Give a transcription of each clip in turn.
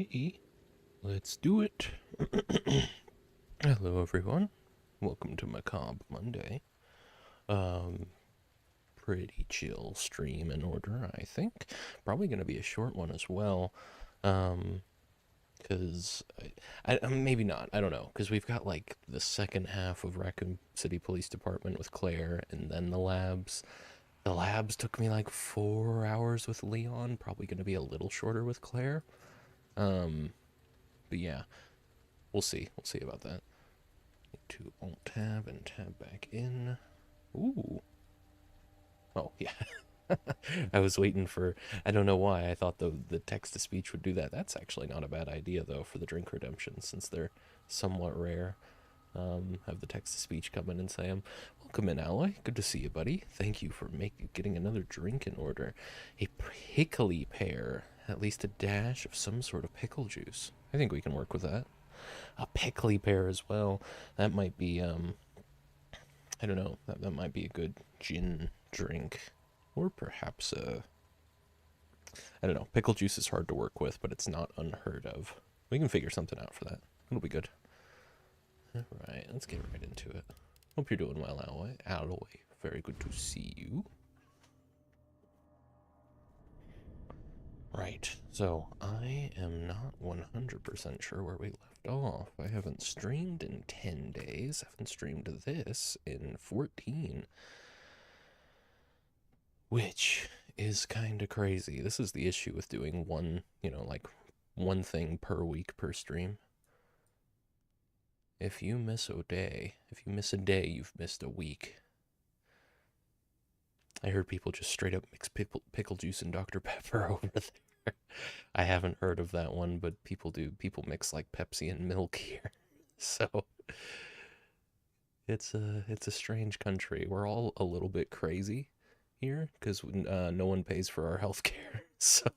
Okay, let's do it. Hello, everyone. Welcome to Macabre Monday. Um, Pretty chill stream in order, I think. Probably going to be a short one as well. Um, because maybe not. I don't know. Because we've got like the second half of Raccoon City Police Department with Claire, and then the labs. The labs took me like 4 hours with Leon. Probably going to be a little shorter with Claire. Um, but yeah, we'll see. We'll see about that. To Alt Tab and tab back in. Ooh. Oh, yeah. I was waiting for, I don't know why, I thought the text to speech would do that. That's actually not a bad idea, though, for the drink redemption, since they're somewhat rare. Have the text to speech come in and say, welcome in, Alloy. Good to see you, buddy. Thank you for getting another drink in order. A prickly pear, at least a dash of some sort of pickle juice. I think we can work with that. A pickly pear as well. That might be, I don't know, that might be a good gin drink. Or perhaps I don't know, pickle juice is hard to work with, but it's not unheard of. We can figure something out for that. It'll be good. Alright, let's get right into it. Hope you're doing well, Alloy. Alloy, very good to see you. Right, so I am not 100% sure where we left off. I haven't streamed in 10 days. I haven't streamed this in 14. Which is kind of crazy. This is the issue with doing one, like one thing per week per stream. If you miss a day, you've missed a week. I heard people just straight up mix pickle juice and Dr. Pepper over there. I haven't heard of that one, but people do. People mix like Pepsi and milk here. So it's a strange country. We're all a little bit crazy here because no one pays for our health care. So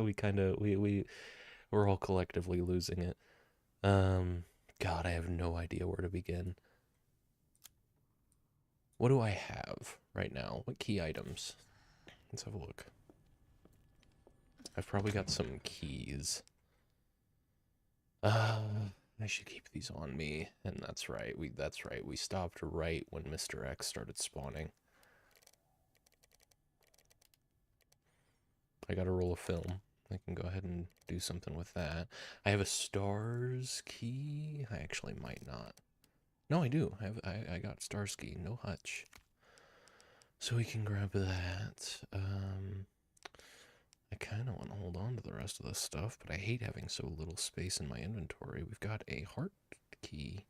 we kind of we're all collectively losing it. God, I have no idea where to begin. What do I have right now? What key items? Let's have a look. I've probably got some keys. I should keep these on me, and that's right. We stopped right when Mr. X started spawning. I got a roll of film. I can go ahead and do something with that. I have a stars key. I actually might not. No, I do. I got stars key. No hutch. So we can grab that. I kind of want to hold on to the rest of this stuff, but I hate having so little space in my inventory. We've got a heart key,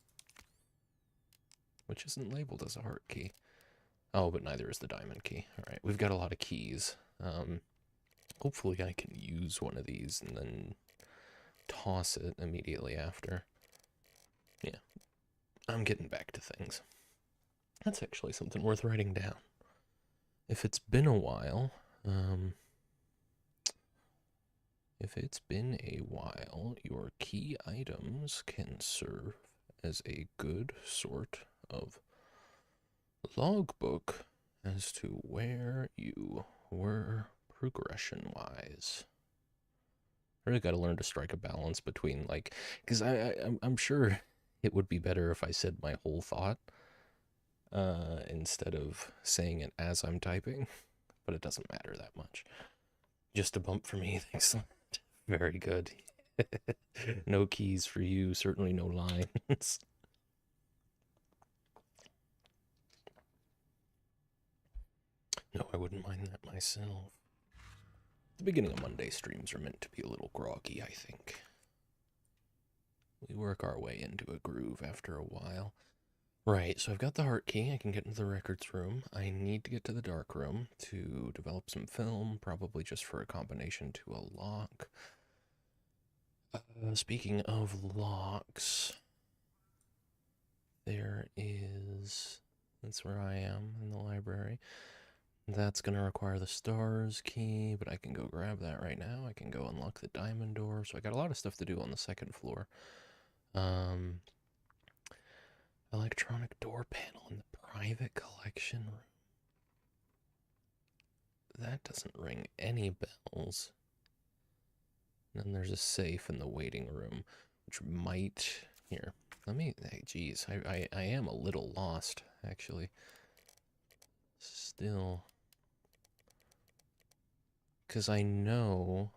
which isn't labeled as a heart key. Oh, but neither is the diamond key. All right, we've got a lot of keys. Hopefully I can use one of these and then toss it immediately after. Yeah, I'm getting back to things. That's actually something worth writing down. If it's been a while, your key items can serve as a good sort of logbook as to where you were progression-wise. I really got to learn to strike a balance between, like, because I'm sure it would be better if I said my whole thought instead of saying it as I'm typing, but it doesn't matter that much. Just a bump for me, thanks. Very good. No keys for you, certainly no lines. No, I wouldn't mind that myself. The beginning of Monday streams are meant to be a little groggy, I think. We work our way into a groove after a while. Right, so I've got the heart key. I can get into the records room. I need to get to the dark room to develop some film, probably just for a combination to a lock. Speaking of locks, there is... That's where I am, in the library. That's going to require the stars key, but I can go grab that right now. I can go unlock the diamond door. So I got a lot of stuff to do on the second floor. Electronic door panel in the private collection room. That doesn't ring any bells. Then there's a safe in the waiting room, which might... Here, let me... Hey, geez, I am a little lost, actually. Still... Because I know,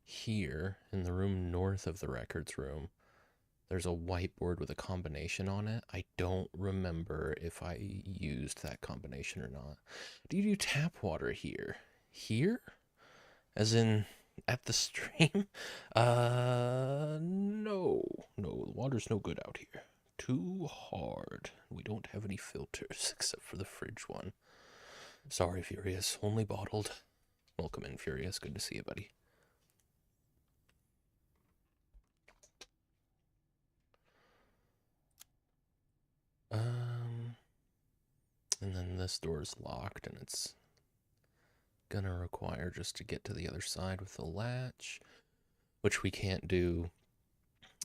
here, in the room north of the records room, there's a whiteboard with a combination on it. I don't remember if I used that combination or not. Do you do tap water here? Here? As in at the stream? No. No, the water's no good out here. Too hard. We don't have any filters except for the fridge one. Sorry, Furious. Only bottled. Welcome in, Furious. Good to see you, buddy. And then this door's locked, and it's gonna require just to get to the other side with the latch, which we can't do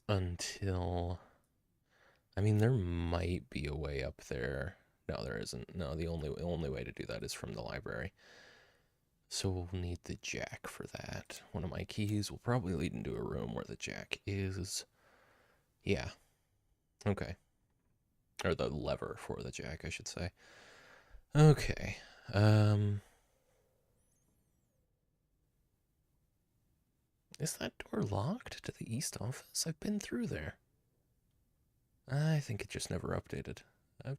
until... I mean, there might be a way up there. No, there isn't. No, the only way to do that is from the library. So we'll need the jack for that. One of my keys will probably lead into a room where the jack is. Yeah. Okay. Or the lever for the jack, I should say. Okay. Is that door locked to the east office? I've been through there. I think it just never updated. I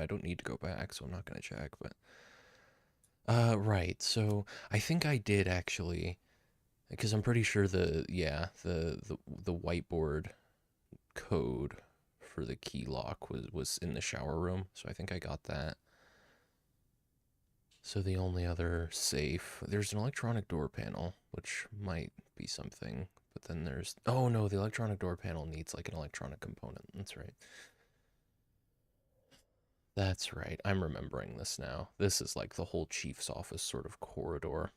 don't need to go back, so I'm not gonna check, but... right, so I think I did actually, because I'm pretty sure the whiteboard code for the key lock was in the shower room, so I think I got that. So the only other safe, there's an electronic door panel, which might be something, but then there's, oh no, the electronic door panel needs like an electronic component. That's right. That's right. I'm remembering this now. This is like the whole chief's office sort of corridor.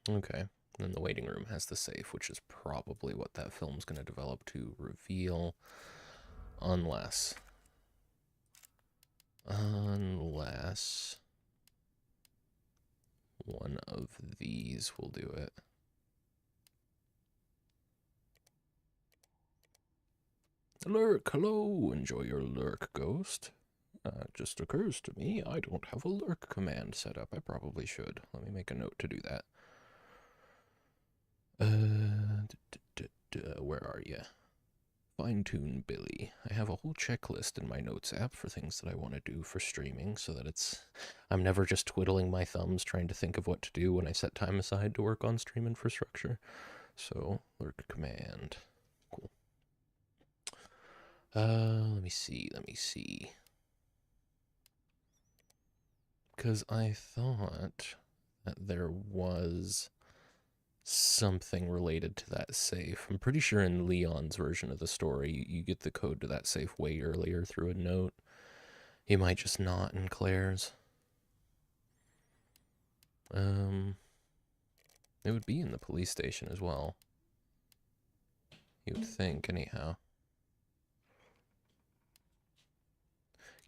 Okay. And the waiting room has the safe, which is probably what that film's going to develop to reveal. Unless one of these will do it. Lurk, hello. Enjoy your lurk, ghost. It just occurs to me I don't have a lurk command set up. I probably should. Let me make a note to do that. Where are you? Fine-tune Billy. I have a whole checklist in my notes app for things that I want to do for streaming so that I'm never just twiddling my thumbs trying to think of what to do when I set time aside to work on stream infrastructure. So, lurk command. Cool. Let me see. Because I thought that there was something related to that safe. I'm pretty sure in Leon's version of the story, you get the code to that safe way earlier through a note. He might just not in Claire's. It would be in the police station as well. You would think, anyhow.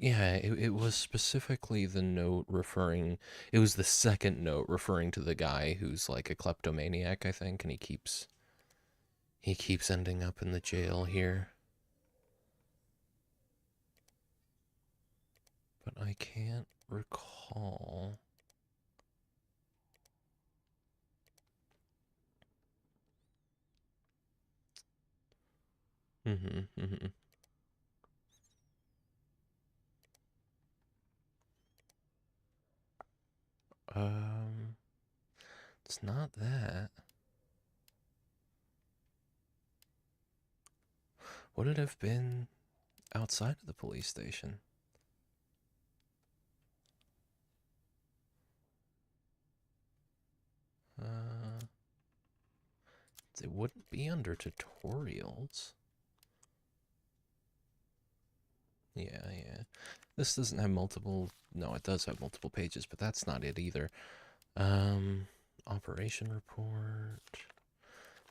Yeah, it was specifically the note referring... It was the second note referring to the guy who's like a kleptomaniac, I think, and he keeps ending up in the jail here. But I can't recall... It's not that. Would it have been outside of the police station? It wouldn't be under tutorials. Yeah. This doesn't have multiple... No, it does have multiple pages, but that's not it either. Operation report...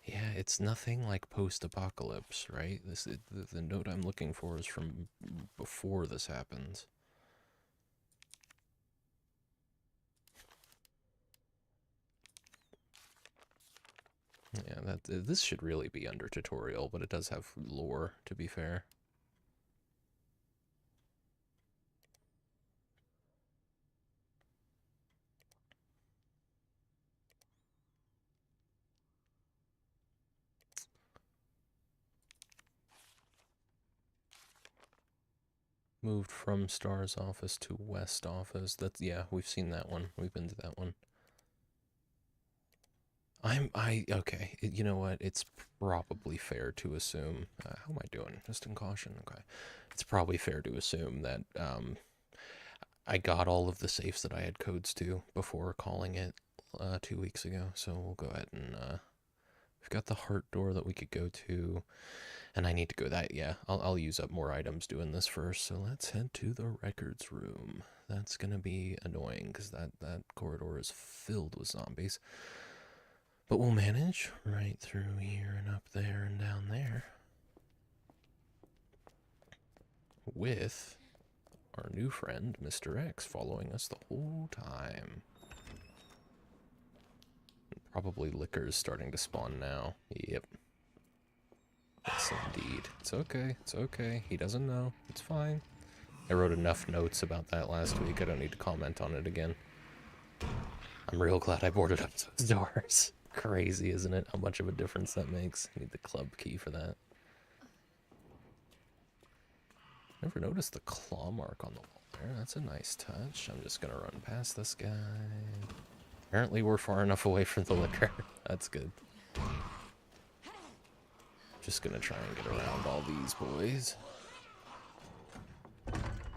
Yeah, it's nothing like post-apocalypse, right? The note I'm looking for is from before this happens. Yeah, this should really be under tutorial, but it does have lore, to be fair. Moved from Star's office to West office. That's, yeah, we've seen that one. We've been to that one. Okay, you know what? It's probably fair to assume, how am I doing? Just in caution, okay. It's probably fair to assume that, I got all of the safes that I had codes to before calling it, 2 weeks ago, so we'll go ahead and, we've got the heart door that we could go to, and I need to go that, yeah, I'll use up more items doing this first, so let's head to the records room. That's gonna be annoying, because that corridor is filled with zombies. But we'll manage right through here and up there and down there. With our new friend, Mr. X, following us the whole time. Probably liquor is starting to spawn now. Yep. Yes, indeed. It's okay. It's okay. He doesn't know. It's fine. I wrote enough notes about that last week. I don't need to comment on it again. I'm real glad I boarded up those doors. Crazy, isn't it? How much of a difference that makes. I need the club key for that. Never noticed the claw mark on the wall there. That's a nice touch. I'm just gonna run past this guy. Apparently we're far enough away from the liquor. That's good. Just gonna try and get around all these boys.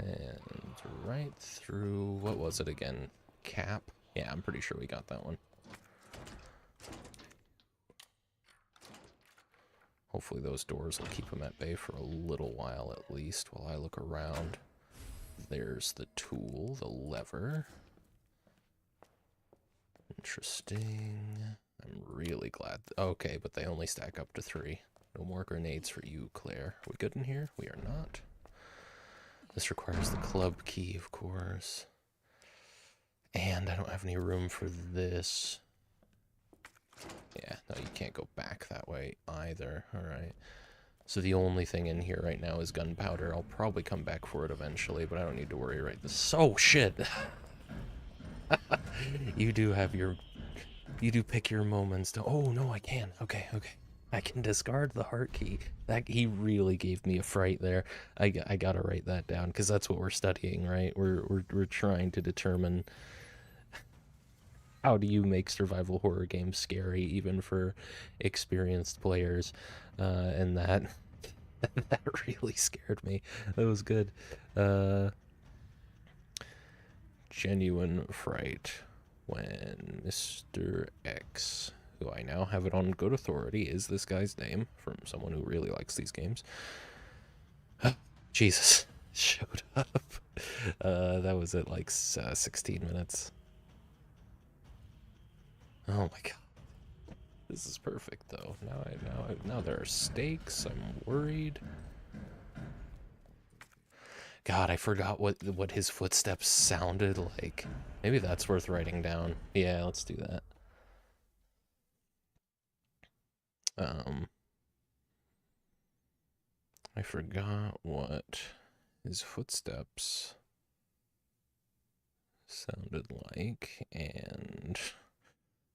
And right through, what was it again? Cap? Yeah, I'm pretty sure we got that one. Hopefully those doors will keep him at bay for a little while at least while I look around. There's the tool, the lever. Interesting. I'm really glad. Okay, but they only stack up to 3. No more grenades for you, Claire. Are we good in here? We are not. This requires the club key, of course. And I don't have any room for this. Yeah, no, you can't go back that way either. Alright. So the only thing in here right now is gunpowder. I'll probably come back for it eventually, but I don't need to worry right this. Oh, shit! You do have your... You do pick your moments to... Oh, no, I can. Okay, okay. I can discard the heart key. That he really gave me a fright there. I gotta write that down, because that's what we're studying, right? We're trying to determine... How do you make survival horror games scary, even for experienced players? And that that really scared me. That was good. Genuine fright when Mr. X, who I now have it on good authority, is this guy's name from someone who really likes these games. Jesus, showed up. That was at like 16 minutes. Oh my god. This is perfect though. Now there are stakes. I'm worried. God, I forgot what his footsteps sounded like. Maybe that's worth writing down. Yeah, let's do that. I forgot what his footsteps sounded like, and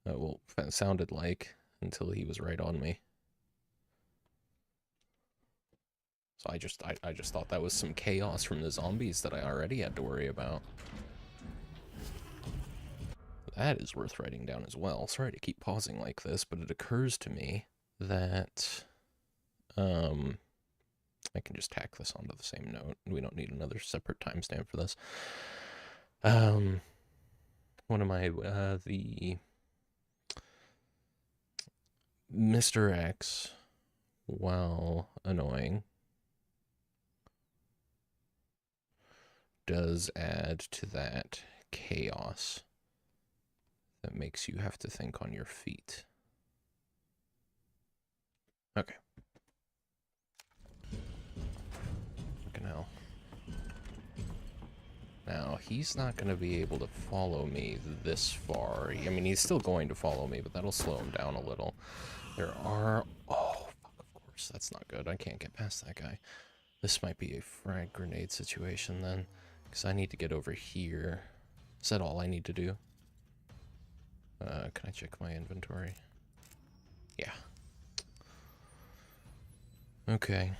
well, sounded like until he was right on me. So I just thought that was some chaos from the zombies that I already had to worry about. That is worth writing down as well. Sorry to keep pausing like this, but it occurs to me that I can just tack this onto the same note. We don't need another separate timestamp for this. What am I, the Mr. X, while annoying, does add to that chaos that makes you have to think on your feet. Okay. Fucking hell. Now, he's not going to be able to follow me this far. I mean, he's still going to follow me, but that'll slow him down a little. There are... Oh, fuck, of course. That's not good. I can't get past that guy. This might be a frag grenade situation then. Because I need to get over here. Is that all I need to do? Can I check my inventory? Yeah. Okay.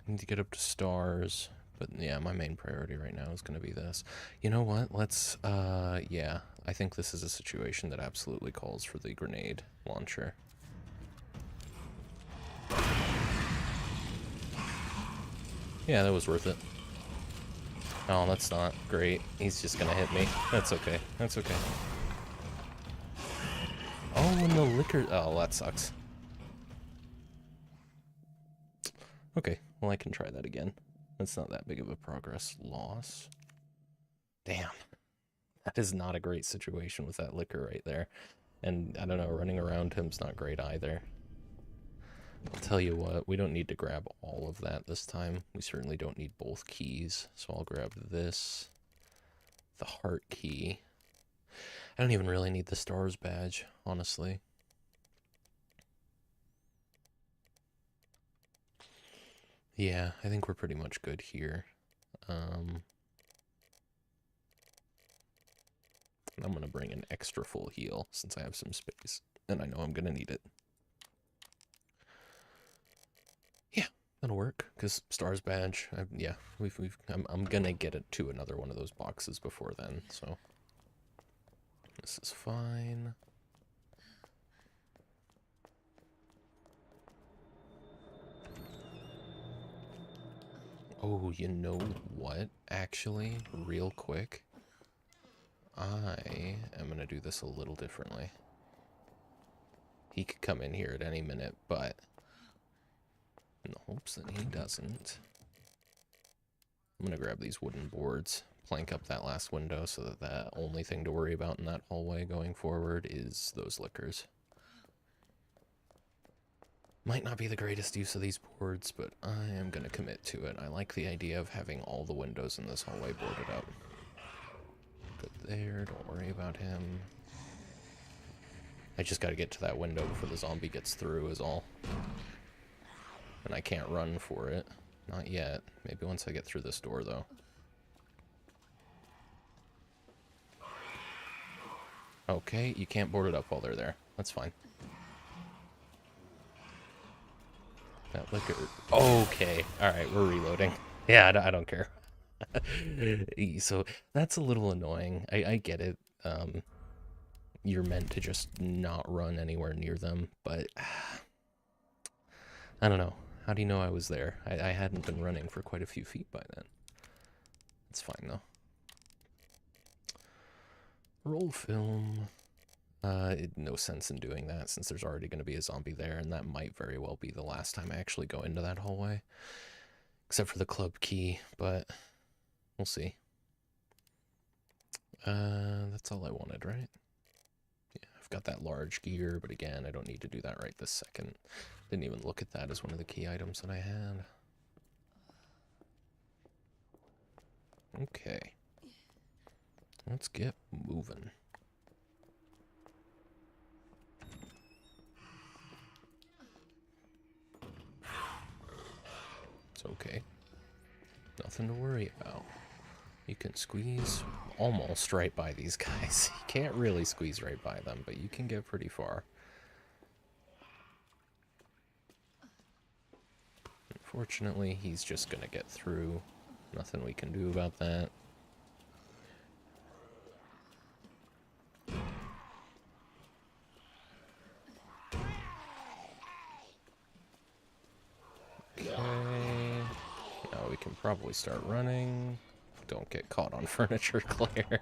I need to get up to stars. But yeah, my main priority right now is going to be this. You know what? Let's, yeah. I think this is a situation that absolutely calls for the grenade launcher. Yeah, that was worth it. Oh, that's not great. He's just gonna hit me. That's okay. That's okay. Oh, and the liquor... Oh, that sucks. Okay, well, I can try that again. That's not that big of a progress loss. Damn. That is not a great situation with that liquor right there. And, I don't know, running around him's not great either. I'll tell you what, we don't need to grab all of that this time. We certainly don't need both keys. So I'll grab this. The heart key. I don't even really need the stars badge, honestly. Yeah, I think we're pretty much good here. I'm going to bring an extra full heal since I have some space. And I know I'm going to need it. Yeah, that'll work. Because stars badge, yeah, I'm going to get it to another one of those boxes before then, so... This is fine. Oh, you know what? Actually, real quick, I am going to do this a little differently. He could come in here at any minute, but in the hopes that he doesn't, I'm going to grab these wooden boards, plank up that last window so that the only thing to worry about in that hallway going forward is those liquors. Might not be the greatest use of these boards, but I am going to commit to it. I like the idea of having all the windows in this hallway boarded up. Good there, don't worry about him. I just got to get to that window before the zombie gets through is all. And I can't run for it. Not yet. Maybe once I get through this door, though. Okay, you can't board it up while they're there. That's fine. That liquor... Okay, alright, we're reloading. Yeah, I don't care. So, that's a little annoying. I get it. You're meant to just not run anywhere near them, but... I don't know. How do you know I was there? I hadn't been running for quite a few feet by then. It's fine, though. Roll film. No sense in doing that since there's already going to be a zombie there, and that might very well be the last time I actually go into that hallway. Except for the club key, but we'll see. That's all I wanted, right? Yeah, I've got that large gear, but again, I don't need to do that right this second. Didn't even look at that as one of the key items that I had. Okay. Let's get moving. It's okay. Nothing to worry about. You can squeeze almost right by these guys. You can't really squeeze right by them, but you can get pretty far. Unfortunately, he's just gonna get through. Nothing we can do about that. Okay. Now we can probably start running. Don't get caught on furniture, Claire.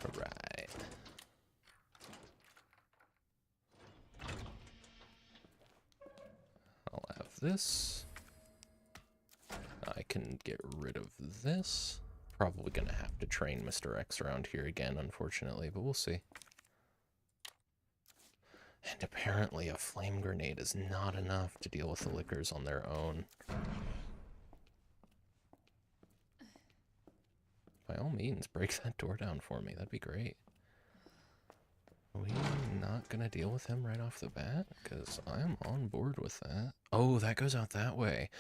Alright. I'll have this. I can get rid of this. Probably gonna have to train Mr. X around here again, unfortunately, but we'll see. And apparently a flame grenade is not enough to deal with the liquors on their own. By all means, break that door down for me. That'd be great. gonna deal with him right off the bat? Because I'm on board with that. Oh, that goes out that way.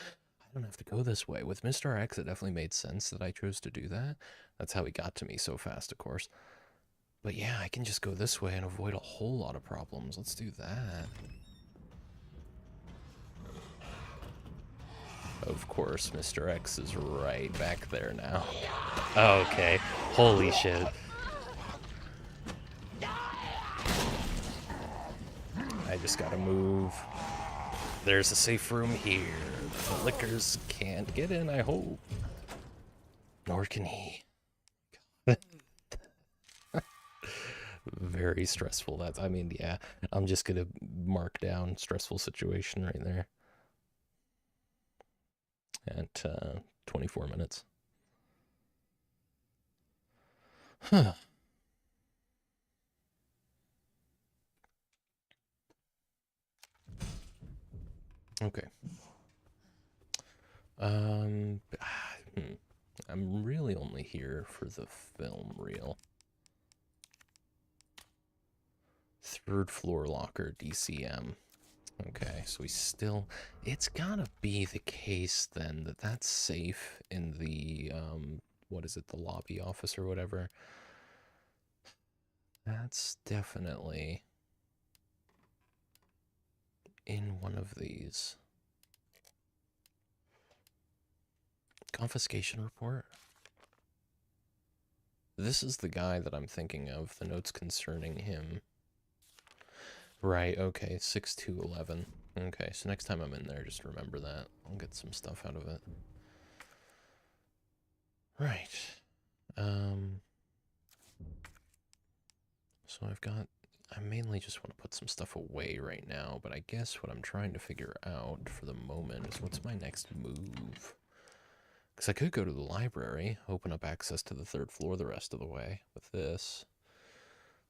I don't have to go this way. With Mr. X, it definitely made sense that I chose to do that. That's how he got to me so fast, of course. But yeah, I can just go this way and avoid a whole lot of problems. Let's do that. Of course, Mr. X is right back there now. Okay, holy shit. I just gotta move. There's a safe room here. The lickers can't get in, I hope. Nor can he. Very stressful. That's, I mean, yeah, I'm just gonna mark down stressful situation right there. At 24 minutes. Huh. Okay. I'm really only here for the film reel. Third floor locker, DCM. Okay, so we still... It's gotta be the case, then, that that's safe in the, what is it, the lobby office or whatever. That's definitely in one of these. Confiscation report? This is the guy that I'm thinking of, the notes concerning him. Right, okay, 6-2-11. Okay, so next time I'm in there, just remember that. I'll get some stuff out of it. Right. So I mainly just want to put some stuff away right now, but I guess what I'm trying to figure out for the moment is what's my next move? Because I could go to the library, open up access to the third floor the rest of the way with this.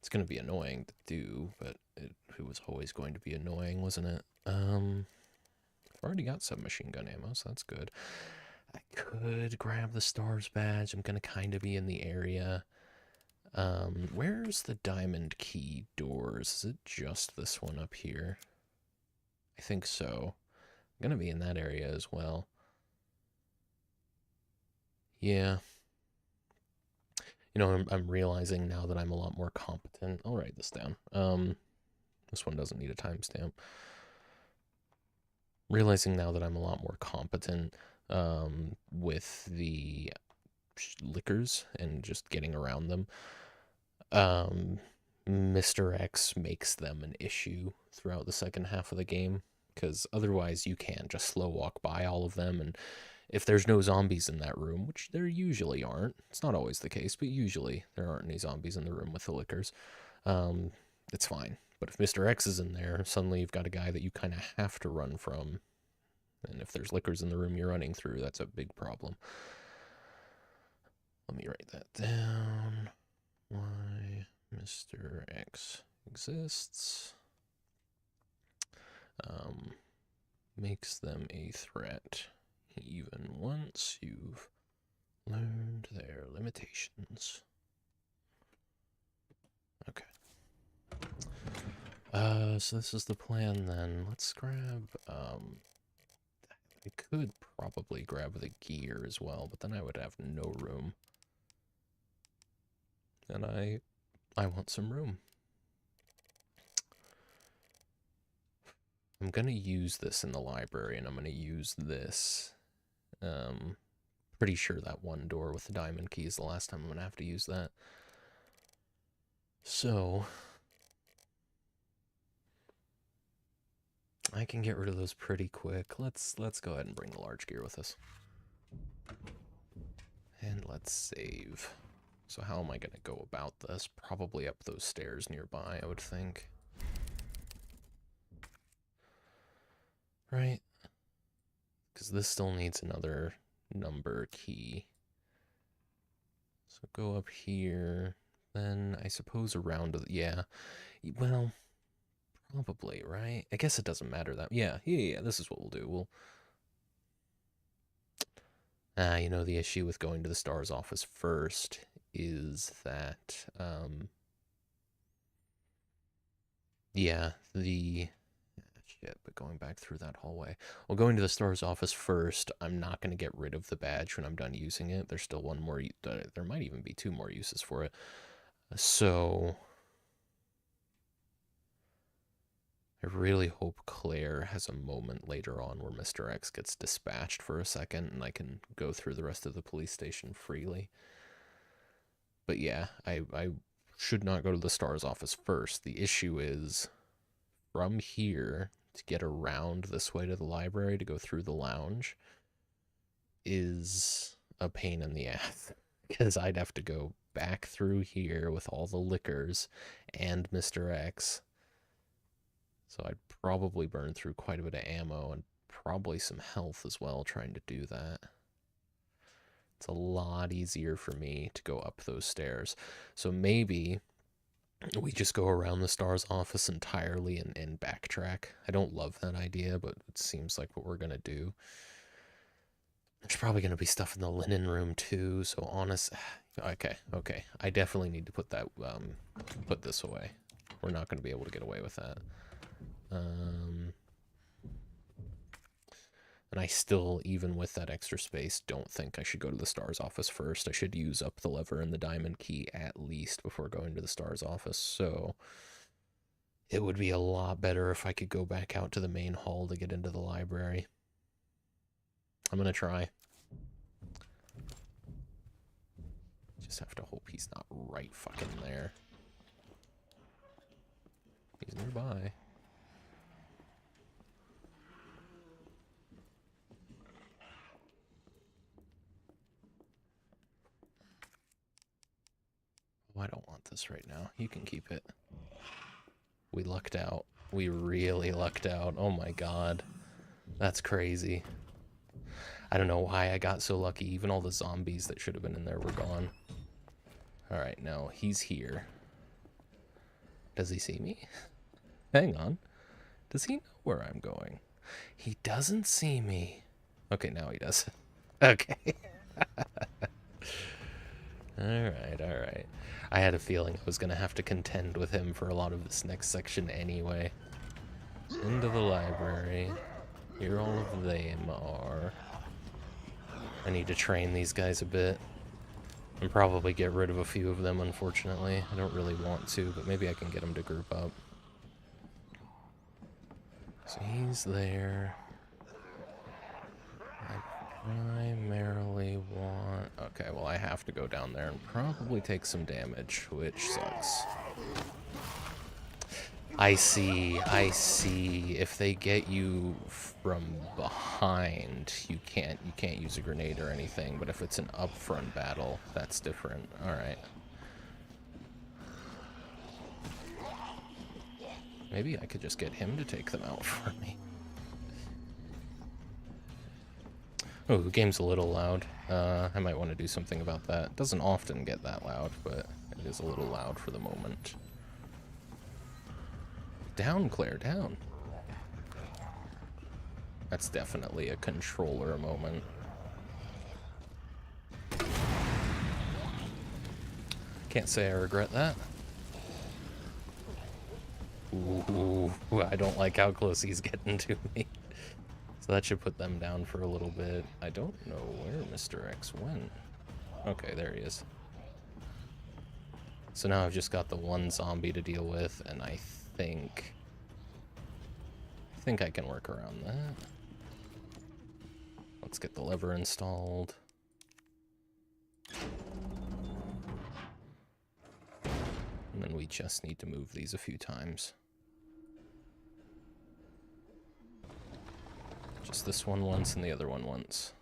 It's going to be annoying to do, but it was always going to be annoying, wasn't it? I've already got some machine gun ammo, so that's good. I could grab the STARS badge. I'm going to kind of be in the area. Where's the diamond key doors? Is it just this one up here? I think so. I'm going to be in that area as well. Yeah. You know, I'm realizing now that I'm a lot more competent. I'll write this down. This one doesn't need a timestamp. Realizing now that I'm a lot more competent with the lickers and just getting around them. Mr. X makes them an issue throughout the second half of the game, because otherwise you can just slow walk by all of them, and if there's no zombies in that room, which there usually aren't, it's not always the case, but usually there aren't any zombies in the room with the lickers, it's fine. But if Mr. X is in there, suddenly you've got a guy that you kind of have to run from, and if there's lickers in the room you're running through, that's a big problem. Let me write that down. Why Mr. X exists. Makes them a threat, even once you've learned their limitations. Okay. So this is the plan then. Let's grab, I could probably grab the gear as well, but then I would have no room. And I want some room. I'm gonna use this in the library, and I'm gonna use this. Pretty sure that one door with the diamond key is the last time I'm gonna have to use that. So I can get rid of those pretty quick. Let's go ahead and bring the large gear with us. And let's save. So how am I gonna go about this? Probably up those stairs nearby, I would think. Right? Because this still needs another number key. So go up here, then I suppose around, yeah, well, probably, right? I guess it doesn't matter that, yeah, this is what we'll do. You know, the issue with going to the STARS office first is that, Yeah, shit, but going back through that hallway. Well, going to the star's office first, I'm not going to get rid of the badge when I'm done using it. There's still one more, there might even be two more uses for it. So, I really hope Claire has a moment later on where Mr. X gets dispatched for a second and I can go through the rest of the police station freely. But yeah, I should not go to the star's office first. The issue is from here to get around this way to the library to go through the lounge is a pain in the ass because I'd have to go back through here with all the liquors and Mr. X. So I'd probably burn through quite a bit of ammo and probably some health as well trying to do that. It's a lot easier for me to go up those stairs. So maybe we just go around the star's office entirely and backtrack. I don't love that idea, but it seems like what we're going to do. There's probably going to be stuff in the linen room too, so honest. Okay. I definitely need to put that, put this away. We're not going to be able to get away with that. And I still, even with that extra space, don't think I should go to the star's office first. I should use up the lever and the diamond key at least before going to the star's office. So it would be a lot better if I could go back out to the main hall to get into the library. I'm going to try. Just have to hope he's not right fucking there. He's nearby. Oh, I don't want this right now. You can keep it. We lucked out. We really lucked out. Oh my god. That's crazy. I don't know why I got so lucky. Even all the zombies that should have been in there were gone. Alright, no, he's here. Does he see me? Hang on. Does he know where I'm going? He doesn't see me. Okay, now he does. Okay. Alright. I had a feeling I was going to have to contend with him for a lot of this next section anyway. Into the library. Here all of them are. I need to train these guys a bit. And probably get rid of a few of them, unfortunately. I don't really want to, but maybe I can get them to group up. So he's there. I primarily want... Okay, well I have to go down there and probably take some damage, which sucks. I see. If they get you from behind, you can't use a grenade or anything, but if it's an upfront battle, that's different. Alright. Maybe I could just get him to take them out for me. Oh, the game's a little loud. I might want to do something about that. It doesn't often get that loud, but it is a little loud for the moment. Down, Claire, down. That's definitely a controller moment. Can't say I regret that. Ooh, I don't like how close he's getting to me. So that should put them down for a little bit. I don't know where Mr. X went. Okay, there he is. So now I've just got the one zombie to deal with, and I think I can work around that. Let's get the lever installed. And then we just need to move these a few times. Just this one once and the other one once.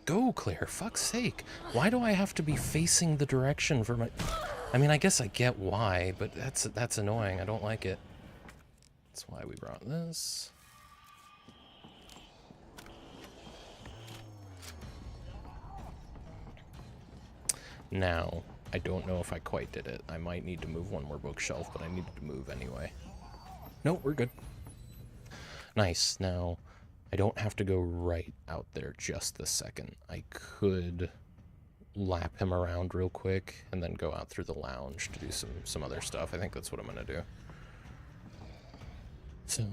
Go, Claire, fuck's sake. Why do I have to be facing the direction for my... I mean, I guess I get why, but that's annoying. I don't like it. That's why we brought this. Now, I don't know if I quite did it. I might need to move one more bookshelf, but I needed to move anyway. No, we're good. Nice. Now, I don't have to go right out there just this second. I could lap him around real quick and then go out through the lounge to do some other stuff. I think that's what I'm gonna do. So,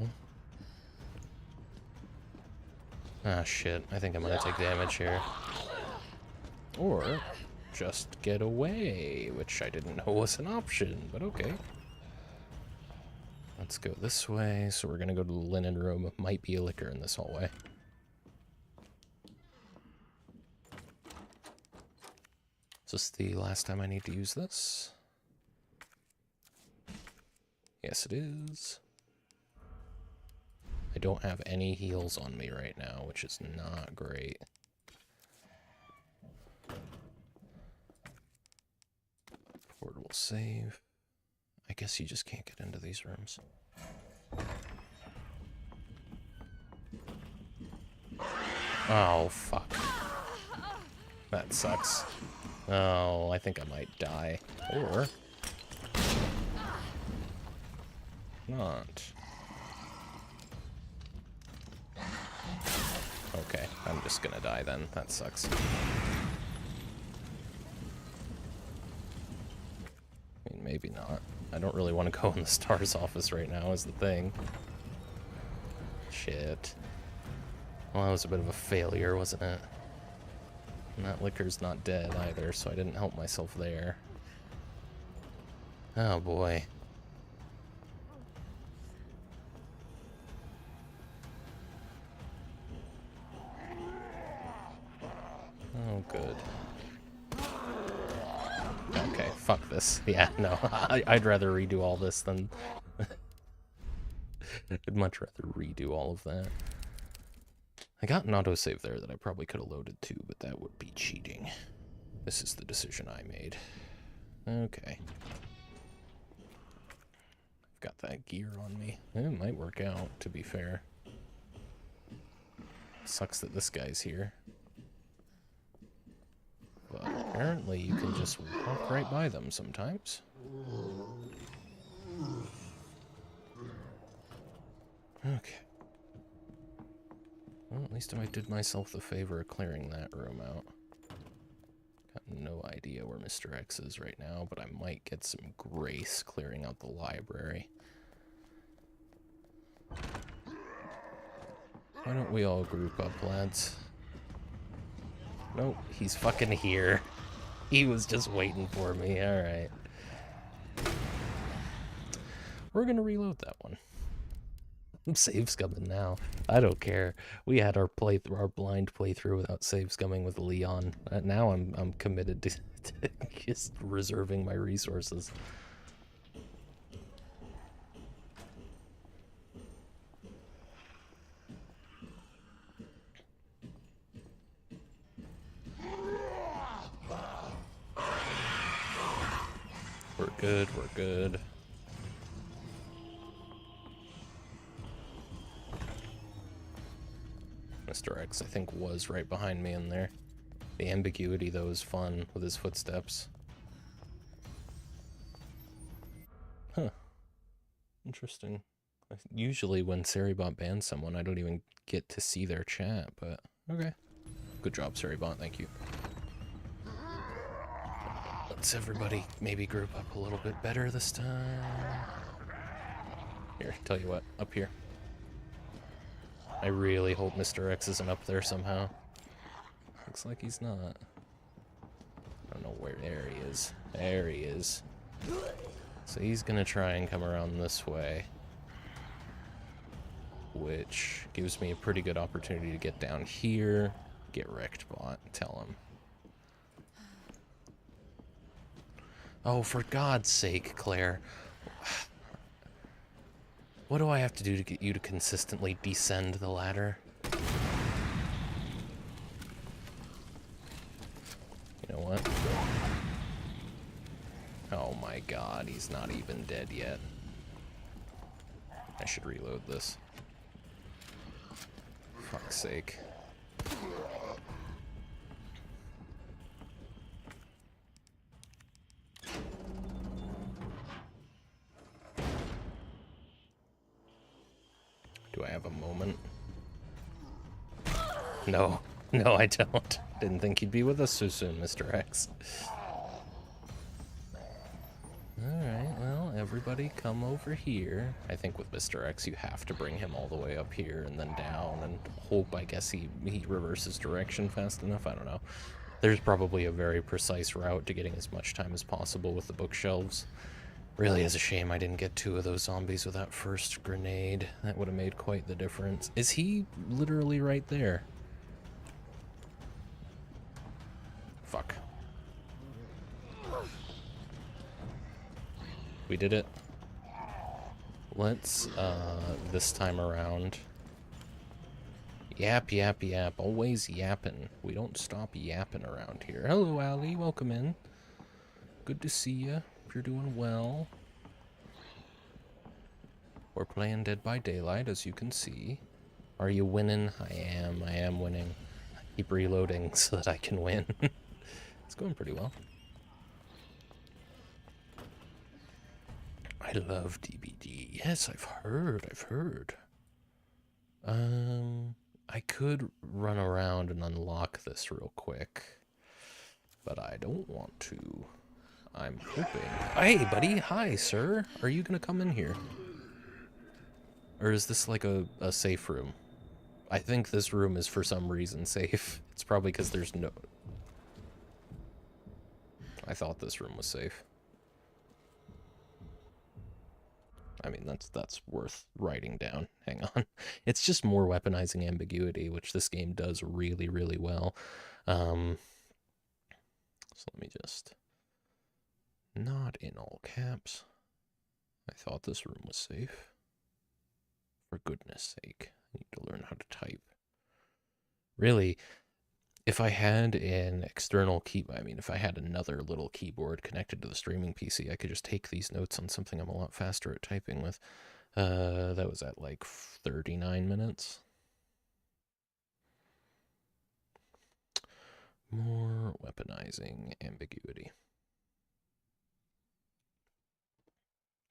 ah shit, I think I'm gonna take damage here. Or just get away, which I didn't know was an option, but okay. Let's go this way. So we're gonna go to the linen room. Might be a liquor in this hallway. Is this the last time I need to use this? Yes, it is. I don't have any heals on me right now, which is not great. Portable save. I guess you just can't get into these rooms. Oh, fuck. That sucks. Oh, I think I might die. Or not. Okay, I'm just gonna die then. That sucks. I mean, maybe not. I don't really want to go in the STARS office right now is the thing. Shit. Well, that was a bit of a failure, wasn't it? And that liquor's not dead either, so I didn't help myself there. Oh boy. Oh, good. Okay, fuck this. Yeah, no, I'd rather redo all this than... I'd much rather redo all of that. I got an autosave there that I probably could have loaded too, but that would be cheating. This is the decision I made. Okay. I've got that gear on me. It might work out, to be fair. Sucks that this guy's here. But apparently you can just walk right by them sometimes. Okay. Well, at least I did myself the favor of clearing that room out. Got no idea where Mr. X is right now, but I might get some grace clearing out the library. Why don't we all group up, lads? Nope, he's fucking here. He was just waiting for me, alright. We're gonna reload that one. I'm save scumming now. I don't care. We had our playthrough, our blind playthrough without save scumming with Leon. Now I'm committed to just reserving my resources. We're good, we're good. Mr. X, I think, was right behind me in there. The ambiguity, though, is fun with his footsteps. Huh. Interesting. Usually when Seribot bans someone, I don't even get to see their chat, but okay. Good job, Seribot, thank you. Let's everybody maybe group up a little bit better this time. Here, tell you what, up here. I really hope Mr. X isn't up there somehow. Looks like he's not. I don't know where. There he is. There he is. So he's gonna try and come around this way, which gives me a pretty good opportunity to get down here, get wrecked bot, tell him. Oh, for God's sake, Claire. What do I have to do to get you to consistently descend the ladder? You know what? Oh my God, he's not even dead yet. I should reload this. Fuck's sake. Do I have a moment? No. No, I don't. Didn't think you'd be with us so soon, Mr. X. Alright, well, everybody come over here. I think with Mr. X, you have to bring him all the way up here and then down and hope, I guess, he reverses direction fast enough. I don't know. There's probably a very precise route to getting as much time as possible with the bookshelves. Really is a shame I didn't get 2 of those zombies with that first grenade. That would have made quite the difference. Is he literally right there? Fuck. We did it. Let's, this time around. Yap, yap, yap. Always yapping. We don't stop yapping around here. Hello, Allie. Welcome in. Good to see you. If you're doing well. We're playing Dead by Daylight, as you can see. Are you winning? I am winning. I keep reloading so that I can win. It's going pretty well. I love DBD. Yes, I've heard. I could run around and unlock this real quick, but I don't want to. I'm hoping. Hey, buddy. Hi, sir. Are you gonna come in here? Or is this like a safe room? I think this room is for some reason safe. It's probably because there's no... I thought this room was safe. I mean, that's worth writing down. Hang on. It's just more weaponizing ambiguity, which this game does really, really well. So let me just... Not in all caps. I thought this room was safe. For goodness sake, I need to learn how to type. Really, if I had an external if I had another little keyboard connected to the streaming PC, I could just take these notes on something I'm a lot faster at typing with. That was at like 39 minutes. More weaponizing ambiguity.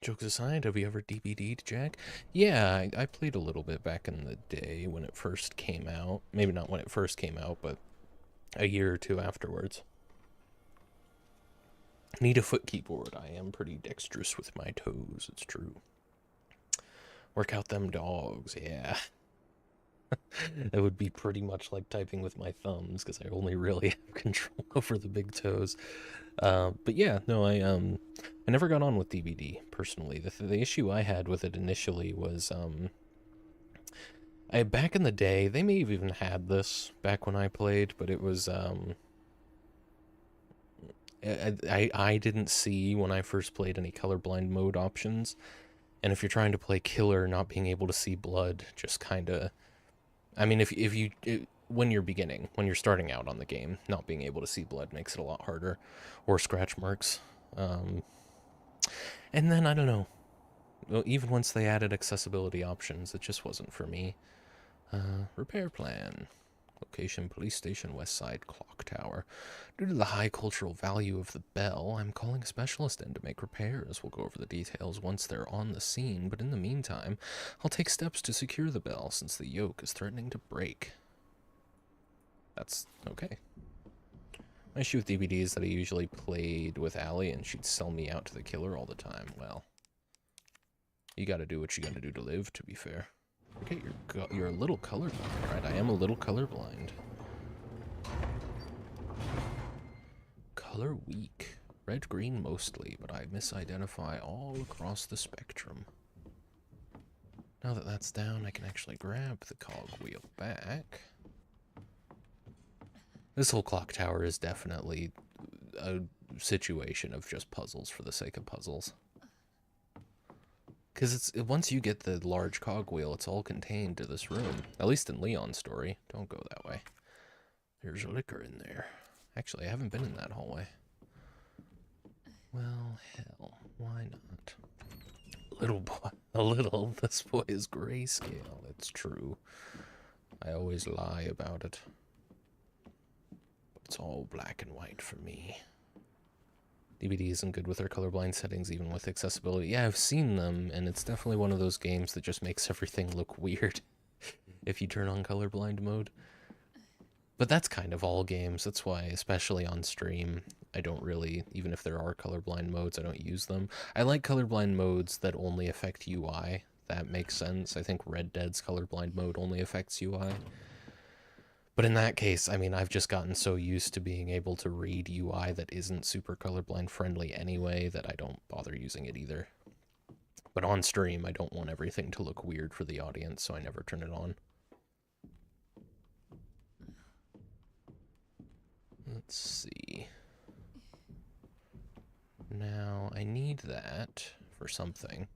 Jokes aside, have you ever DBD'd, Jack? Yeah, I played a little bit back in the day when it first came out. Maybe not when it first came out, but a year or 2 afterwards. Need a foot keyboard. I am pretty dexterous with my toes, it's true. Work out them dogs, yeah. That would be pretty much like typing with my thumbs, because I only really have control over the big toes. But yeah, no, I never got on with DBD, personally. The issue I had with it initially was, back in the day, they may have even had this back when I played, but it was, I didn't see when I first played any colorblind mode options, and if you're trying to play killer, not being able to see blood just kind of... I mean, when you're starting out on the game, not being able to see blood makes it a lot harder, or scratch marks. And then, I don't know, well, even once they added accessibility options, it just wasn't for me. Repair plan. Location, police station, west side, clock tower. Due to the high cultural value of the bell, I'm calling a specialist in to make repairs. We'll go over the details once they're on the scene, but in the meantime, I'll take steps to secure the bell since the yoke is threatening to break. That's okay. My issue with DVDs is that I usually played with Allie and she'd sell me out to the killer all the time. Well, you gotta do what you gotta do to live, to be fair. Okay, you're a little colorblind, right? I am a little colorblind. Color weak. Red-green mostly, but I misidentify all across the spectrum. Now that that's down, I can actually grab the cogwheel back. This whole clock tower is definitely a situation of just puzzles for the sake of puzzles. Because once you get the large cogwheel, it's all contained to this room. At least in Leon's story. Don't go that way. There's liquor in there. Actually, I haven't been in that hallway. Well, hell, why not? Little boy, this boy is grayscale. It's true. I always lie about it. But it's all black and white for me. DVD isn't good with their colorblind settings, even with accessibility. Yeah, I've seen them, and it's definitely one of those games that just makes everything look weird if you turn on colorblind mode. But that's kind of all games. That's why, especially on stream, I don't really, even if there are colorblind modes, I don't use them. I like colorblind modes that only affect UI. That makes sense. I think Red Dead's colorblind mode only affects UI. But in that case, I mean, I've just gotten so used to being able to read UI that isn't super colorblind friendly anyway that I don't bother using it either. But on stream, I don't want everything to look weird for the audience, so I never turn it on. Let's see. Now, I need that for something.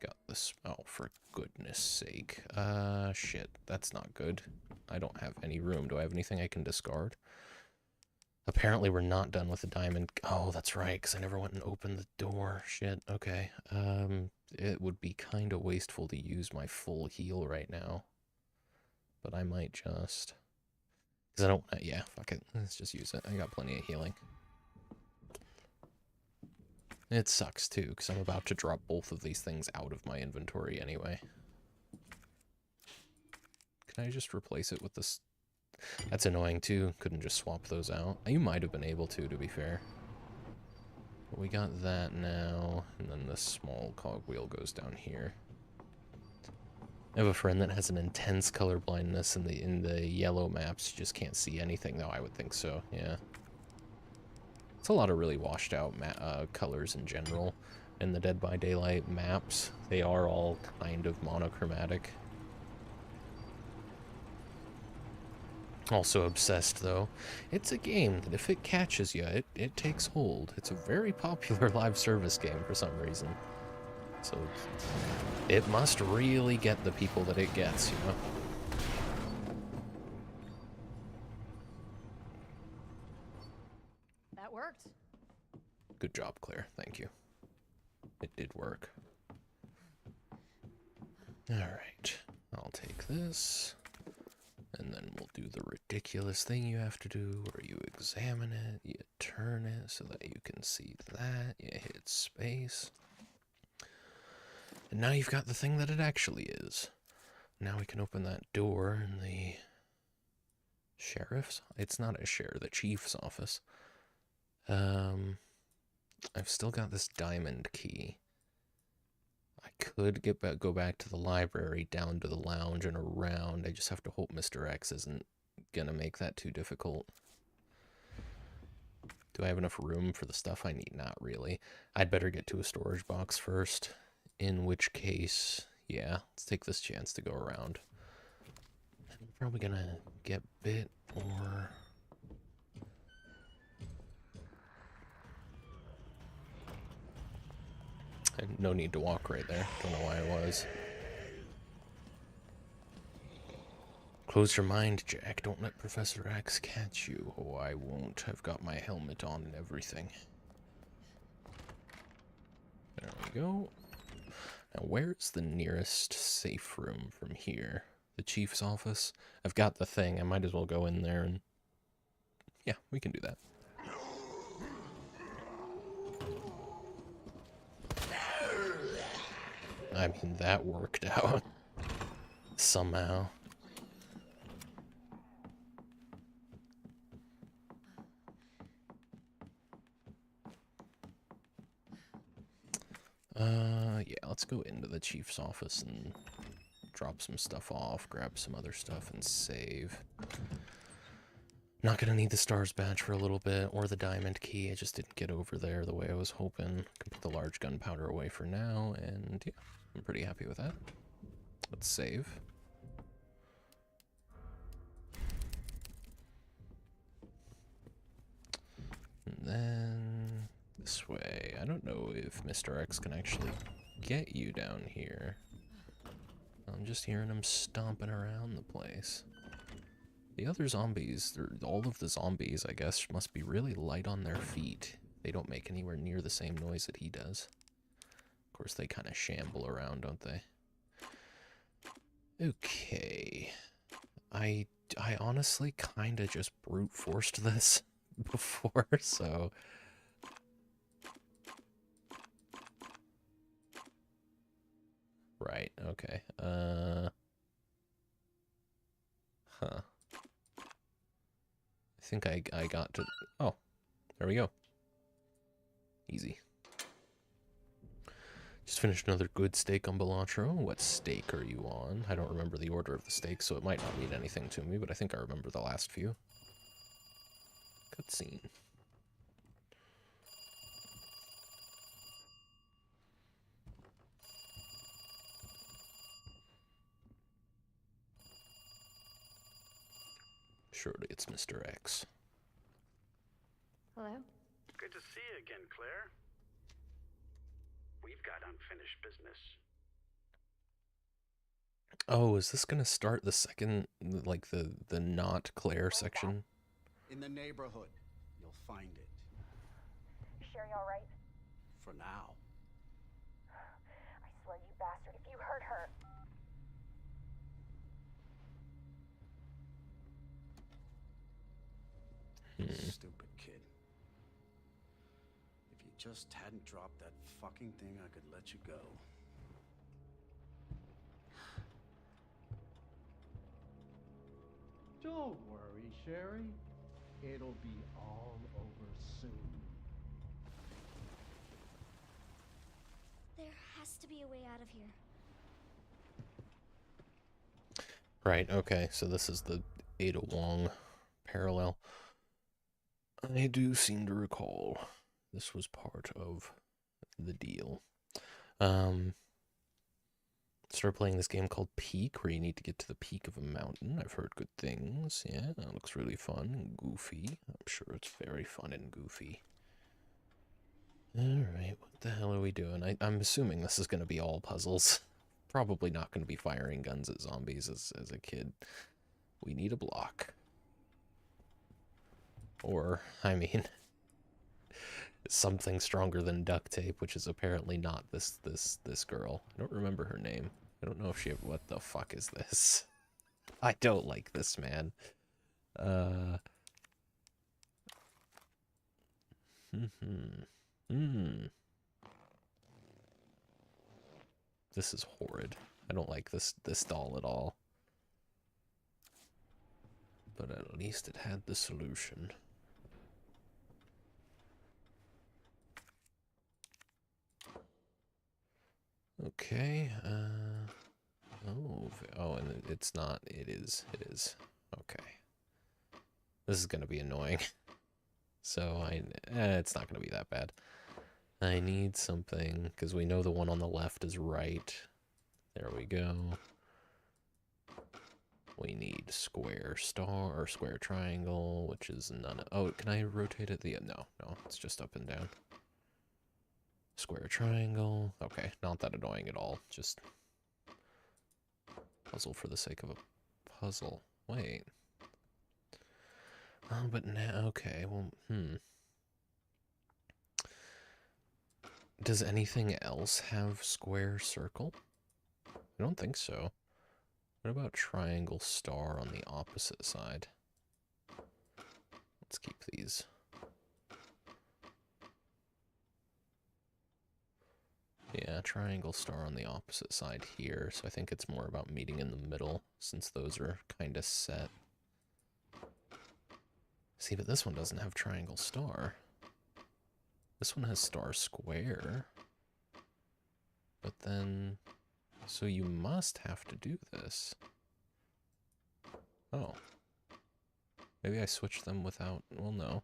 Got this. Oh, for goodness sake. Shit. That's not good. I don't have any room. Do I have anything I can discard? Apparently we're not done with the diamond. Oh, that's right, because I never went and opened the door. Shit, okay. It would be kind of wasteful to use my full heal right now. But I might just... Because I don't... yeah, fuck it. Let's just use it. I got plenty of healing. It sucks, too, because I'm about to drop both of these things out of my inventory anyway. Can I just replace it with this... That's annoying, too. Couldn't just swap those out. You might have been able to be fair. But we got that now, and then this small cogwheel goes down here. I have a friend that has an intense color blindness in the yellow maps. You just can't see anything, though. I would think so, yeah. It's a lot of really washed out colors in general. In the Dead by Daylight maps, they are all kind of monochromatic. Also obsessed, though. It's a game that if it catches you, it takes hold. It's a very popular live service game for some reason. So it must really get the people that it gets, you know? That worked. Good job, Claire. Thank you. It did work. Alright. I'll take this. And then we'll do the ridiculous thing you have to do, where you examine it, you turn it so that you can see that, you hit space. And now you've got the thing that it actually is. Now we can open that door in the sheriff's... It's not a sheriff, the chief's office. I've still got this diamond key. I could go back to the library, down to the lounge, and around. I just have to hope Mr. X isn't gonna make that too difficult. Do I have enough room for the stuff I need? Not really. I'd better get to a storage box first. In which case, yeah, let's take this chance to go around. I'm probably gonna get bit or... No need to walk right there. Don't know why I was. Close your mind, Jack. Don't let Professor X catch you. Oh, I won't. I've got my helmet on and everything. There we go. Now, where's the nearest safe room from here? The chief's office? I've got the thing. I might as well go in there and... Yeah, we can do that. I mean, that worked out. Somehow. Yeah, let's go into the chief's office and drop some stuff off, grab some other stuff, and save. Not gonna need the stars badge for a little bit, or the diamond key. I just didn't get over there the way I was hoping. Can put the large gunpowder away for now, and yeah, I'm pretty happy with that. Let's save. And then this way. I don't know if Mr. X can actually get you down here. I'm just hearing him stomping around the place. The other zombies, all of the zombies, I guess, must be really light on their feet. They don't make anywhere near the same noise that he does. Of course, they kind of shamble around, don't they? Okay. I honestly kind of just brute forced this before, so... Right, okay. Huh. I think I got to... Oh, there we go. Easy. Just finished another good steak on Cilantro. What steak are you on? I don't remember the order of the steaks, so it might not mean anything to me, but I think I remember the last few. Cutscene. Surely it's Mr. X. Hello? Good to see you again, Claire. We've got unfinished business. Oh, is this gonna start the second, like, the not Claire section? In the neighborhood, you'll find it. Is Sherry alright? For now. I swear, you bastard, if you hurt her... Stupid kid. If you just hadn't dropped that fucking thing, I could let you go. Don't worry, Sherry. It'll be all over soon. There has to be a way out of here. Right, okay, so this is the Ada Wong parallel. I do seem to recall this was part of the deal. Started playing this game called Peak, where you need to get to the peak of a mountain. I've heard good things. Yeah, that looks really fun and goofy. I'm sure it's very fun and goofy. Alright, what the hell are we doing? I'm assuming this is going to be all puzzles. Probably not going to be firing guns at zombies as a kid. We need a block. Or, I mean, something stronger than duct tape, which is apparently not this girl. I don't remember her name. I don't know if she... What the fuck is this? I don't like this, man. This is horrid. I don't like this doll at all. But at least it had the solution. Okay, oh, and it's not, it is. Okay. This is gonna be annoying. So, it's not gonna be that bad. I need something, because we know the one on the left is right. There we go. We need square star, or square triangle, which is none of... Oh, can I rotate it? No, it's just up and down. Square triangle. Okay, not that annoying at all. Just puzzle for the sake of a puzzle. Wait. Oh, but now, okay, well, Does anything else have square circle? I don't think so. What about triangle star on the opposite side? Let's keep these. Yeah, triangle star on the opposite side here, so I think it's more about meeting in the middle, since those are kind of set. See, but this one doesn't have triangle star. This one has star square. But then... So you must have to do this. Oh. Maybe I switched them without... Well, no.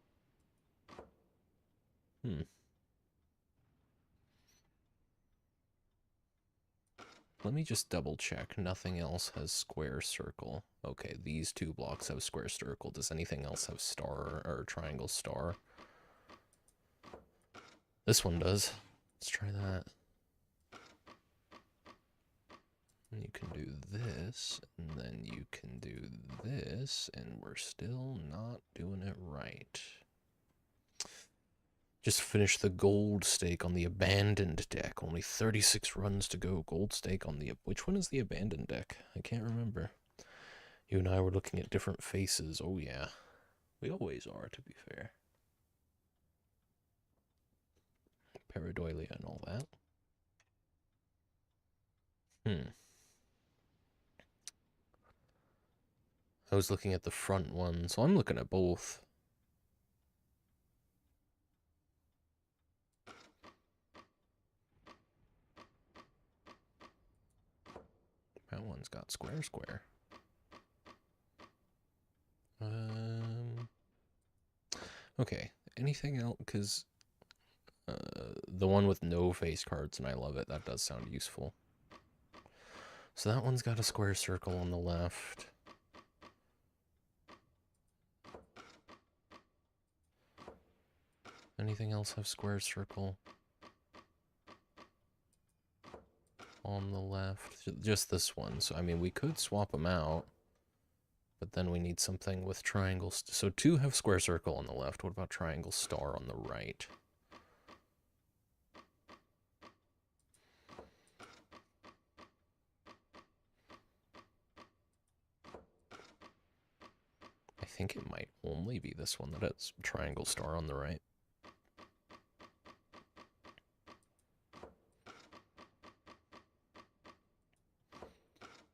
Let me just double check. Nothing else has square circle. Okay, these two blocks have square circle. Does anything else have star or triangle star? This one does. Let's try that. And you can do this, and then you can do this, and we're still not doing it right. Just finished the gold stake on the abandoned deck. Only 36 runs to go. Gold stake on the... Which one is the abandoned deck? I can't remember. You and I were looking at different faces. Oh, yeah. We always are, to be fair. Pareidolia and all that. I was looking at the front one, so I'm looking at both. That one's got square, square. Okay, anything else? Because the one with no face cards, and I love it. That does sound useful. So that one's got a square circle on the left. Anything else have square circle on the left? Just this one. So, I mean, we could swap them out, but then we need something with triangles. So 2 have square circle on the left. What about triangle star on the right? I think it might only be this one that has triangle star on the right.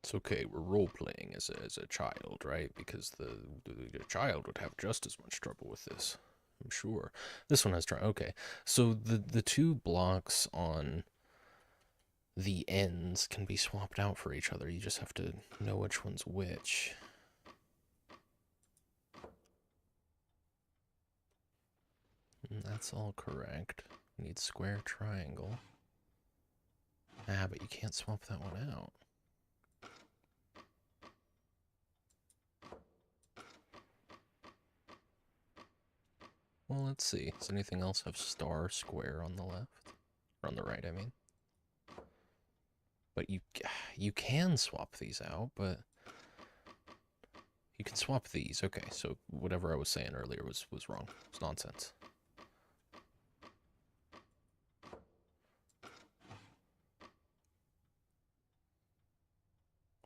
It's okay, we're role-playing as a child, right? Because the child would have just as much trouble with this, I'm sure. This one has okay. So the 2 blocks on the ends can be swapped out for each other. You just have to know which one's which. And that's all correct. Need square triangle. Ah, but you can't swap that one out. Well, let's see. Does anything else have star square on the left? Or on the right, I mean. But you can swap these out, but you can swap these. Okay, so whatever I was saying earlier was wrong. It's nonsense.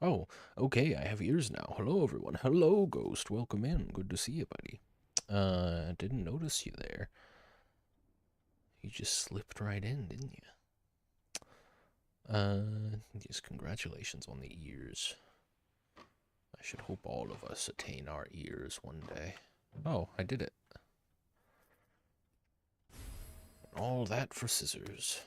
Oh, okay, I have ears now. Hello, everyone. Hello, Ghost. Welcome in. Good to see you, buddy. Didn't notice you there. You just slipped right in, didn't you? Just congratulations on the ears. I should hope all of us attain our ears one day. Oh, I did it. All that for scissors.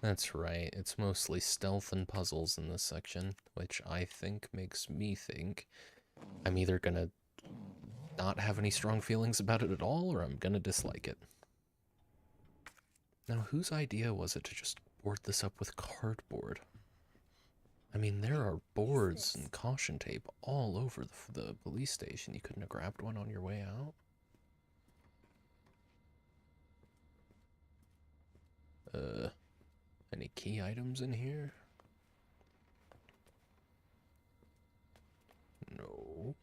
That's right, it's mostly stealth and puzzles in this section, which I think makes me think I'm either gonna not have any strong feelings about it at all, or I'm gonna dislike it. Now, whose idea was it to just board this up with cardboard? I mean, there are boards and caution tape all over the police station. You couldn't have grabbed one on your way out? Any key items in here? No.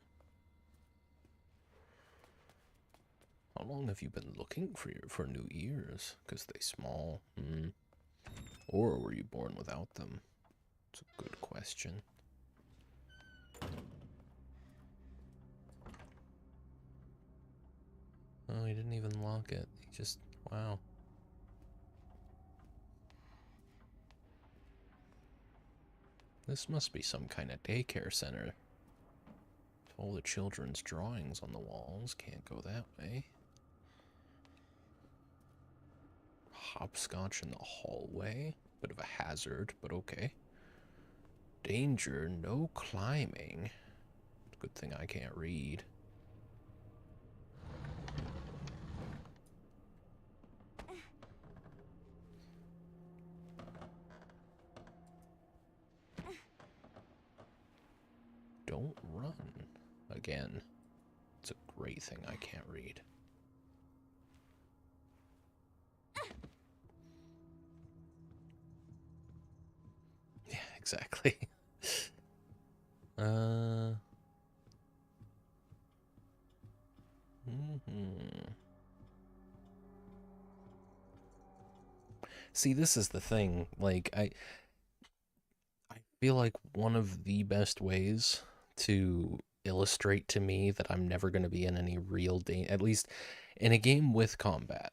How long have you been looking for new ears? Because they small? Or were you born without them? It's a good question. Oh, he didn't even lock it. He just, wow. This must be some kind of daycare center. All the children's drawings on the walls can't go that way. Hopscotch in the hallway. Bit of a hazard, but okay. Danger, no climbing. Good thing I can't read. Don't run. Again, it's a great thing I can't read. Yeah, exactly. See, this is the thing. Like, I feel like one of the best ways to illustrate to me that I'm never going to be in any real danger, at least in a game with combat,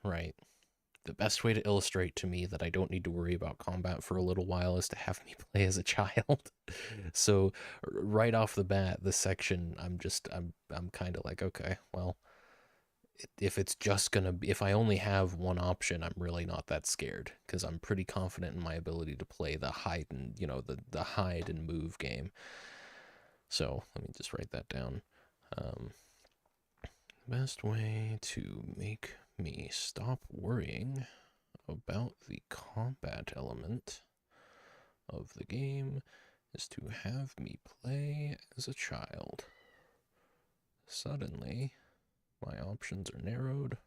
right? the best way to illustrate to me that I don't need to worry about combat for a little while is to have me play as a child. So right off the bat, this section, I'm kind of like, okay, well, if it's just gonna be, if I only have one option, I'm really not that scared because I'm pretty confident in my ability to play the hide and, the hide and move game. So let me just write that down. Best way to make me stop worrying about the combat element of the game is to have me play as a child. Suddenly, my options are narrowed,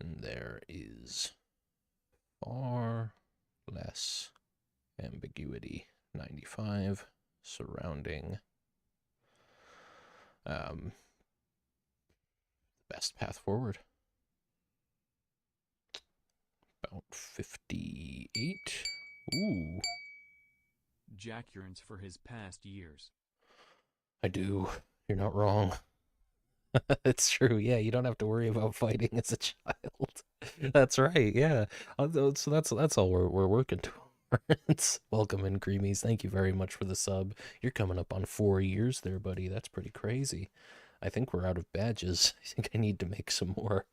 and there is far less ambiguity. 95 surrounding best path forward. About 58. Ooh. Jack yearns for his past years. I do. You're not wrong. It's true. Yeah, you don't have to worry about fighting as a child. That's right. Yeah. So that's all we're working towards. Welcome in, Creamies. Thank you very much for the sub. You're coming up on 4 years there, buddy. That's pretty crazy. I think we're out of badges. I think I need to make some more.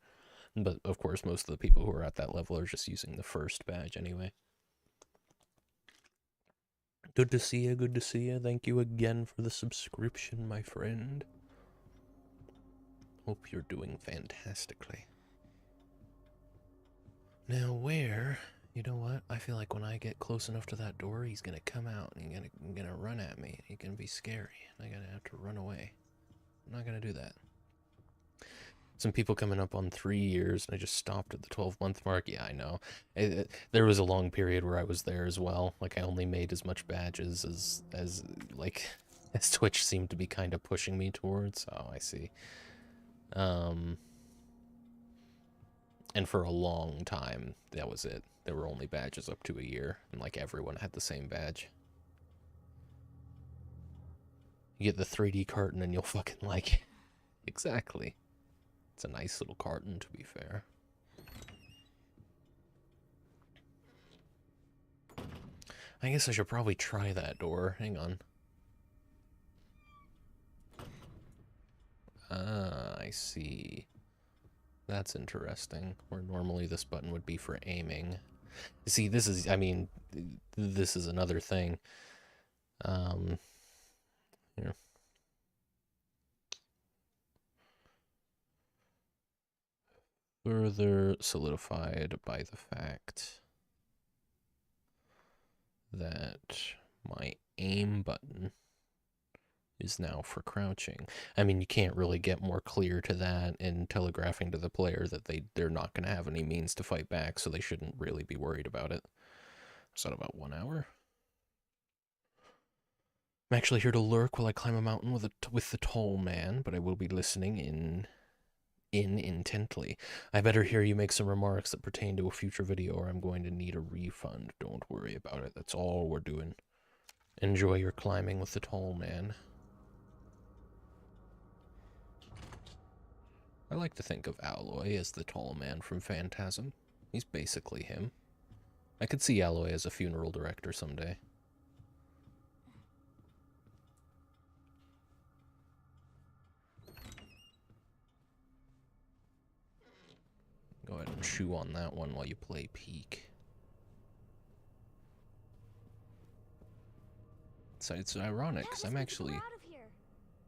But of course, most of the people who are at that level are just using the first badge anyway. Good to see you. Good to see you. Thank you again for the subscription, my friend. Hope you're doing fantastically. Now where? You know what? I feel like when I get close enough to that door, he's gonna come out and he's gonna run at me. He's gonna be scary, and I'm gonna have to run away. I'm not gonna do that. Some people coming up on 3 years, and I just stopped at the 12-month mark. Yeah, I know. There was a long period where I was there as well. Like, I only made as much badges as Twitch seemed to be kind of pushing me towards. Oh, I see. And for a long time, that was it. There were only badges up to a year, and like everyone had the same badge. You get the 3D carton and you'll fucking like it. Exactly. It's a nice little carton, to be fair. I guess I should probably try that door. Hang on. Ah, I see. That's interesting. Where normally this button would be for aiming. See, this is, I mean, this is another thing. Here. Further solidified by the fact that my aim button is now for crouching. I mean, you can't really get more clear to that in telegraphing to the player that they're not going to have any means to fight back, so they shouldn't really be worried about it. Is that about 1 hour? I'm actually here to lurk while I climb a mountain with the tall man, but I will be listening in intently. I better hear you make some remarks that pertain to a future video, or I'm going to need a refund. Don't worry about it. That's all we're doing. Enjoy your climbing with the tall man. I like to think of Alloy as the tall man from Phantasm. He's basically him. I could see Alloy as a funeral director someday. Go ahead and chew on that one while you play Peek. So it's ironic, because I'm actually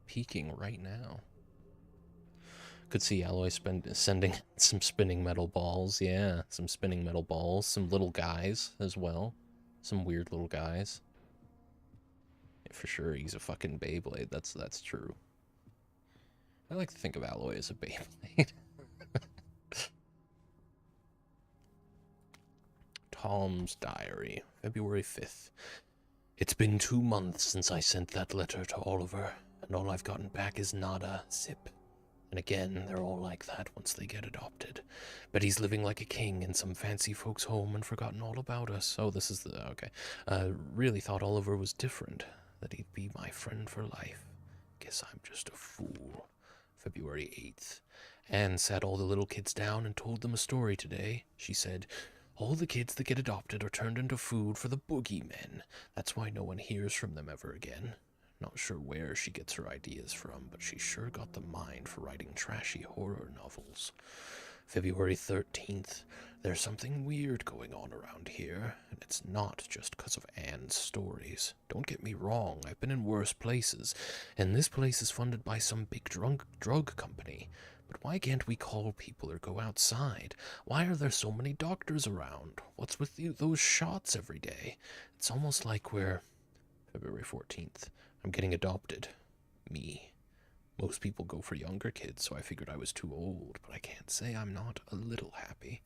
peeking right now. Could see Alloy sending some spinning metal balls. Yeah, some spinning metal balls. Some little guys as well. Some weird little guys. Yeah, for sure, he's a fucking Beyblade. That's true. I like to think of Alloy as a Beyblade. Tom's Diary, February 5th. It's been 2 months since I sent that letter to Oliver, and all I've gotten back is nada, zip. And again, they're all like that once they get adopted. But he's living like a king in some fancy folks' home and forgotten all about us. Oh, this is the... okay. Really thought Oliver was different, that he'd be my friend for life. Guess I'm just a fool. February 8th. Anne sat all the little kids down and told them a story today. She said, "All the kids that get adopted are turned into food for the boogeymen. That's why no one hears from them ever again." Not sure where she gets her ideas from, but she sure got the mind for writing trashy horror novels. February 13th. There's something weird going on around here, and it's not just because of Anne's stories. Don't get me wrong, I've been in worse places, and this place is funded by some big drug company. But why can't we call people or go outside? Why are there so many doctors around? What's with those shots every day? It's almost like we're... February 14th. I'm getting adopted. Me. Most people go for younger kids, so I figured I was too old, but I can't say I'm not a little happy.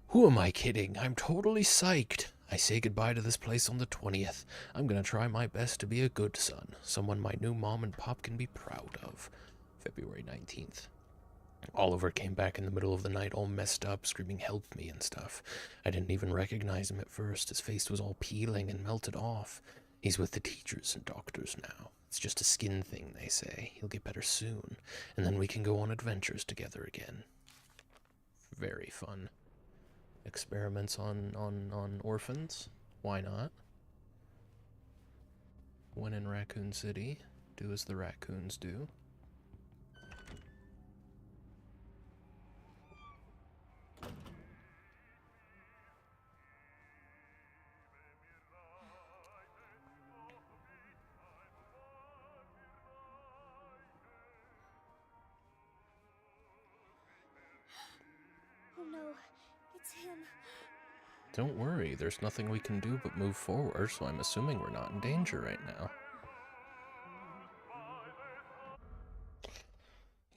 Who am I kidding? I'm totally psyched. I say goodbye to this place on the 20th. I'm gonna try my best to be a good son, someone my new mom and pop can be proud of. February 19th. Oliver came back in the middle of the night all messed up, screaming help me and stuff. I didn't even recognize him at first. His face was all peeling and melted off. He's with the teachers and doctors now. It's just a skin thing, they say. He'll get better soon, and then we can go on adventures together again. Very fun. Experiments on orphans? Why not? When in Raccoon City, do as the raccoons do. Oh no, it's him. Don't worry, there's nothing we can do but move forward, so I'm assuming we're not in danger right now.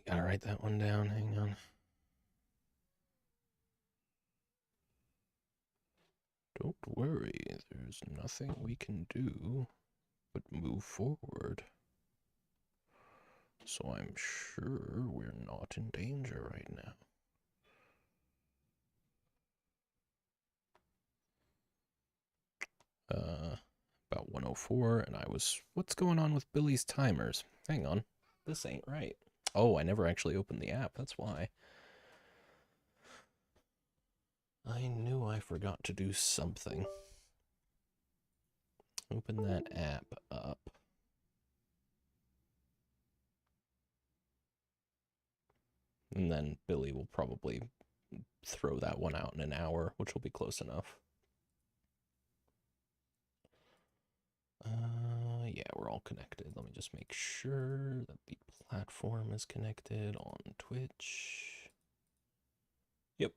Gotta write that one down, hang on. Don't worry, there's nothing we can do but move forward. So I'm sure we're not in danger right now. About 104, and I was... What's going on with Billy's timers? Hang on. This ain't right. Oh, I never actually opened the app, that's why. I knew I forgot to do something. Open that app up. And then Billy will probably throw that one out in an hour, which will be close enough. Yeah, we're all connected. Let me just make sure that the platform is connected on Twitch. Yep,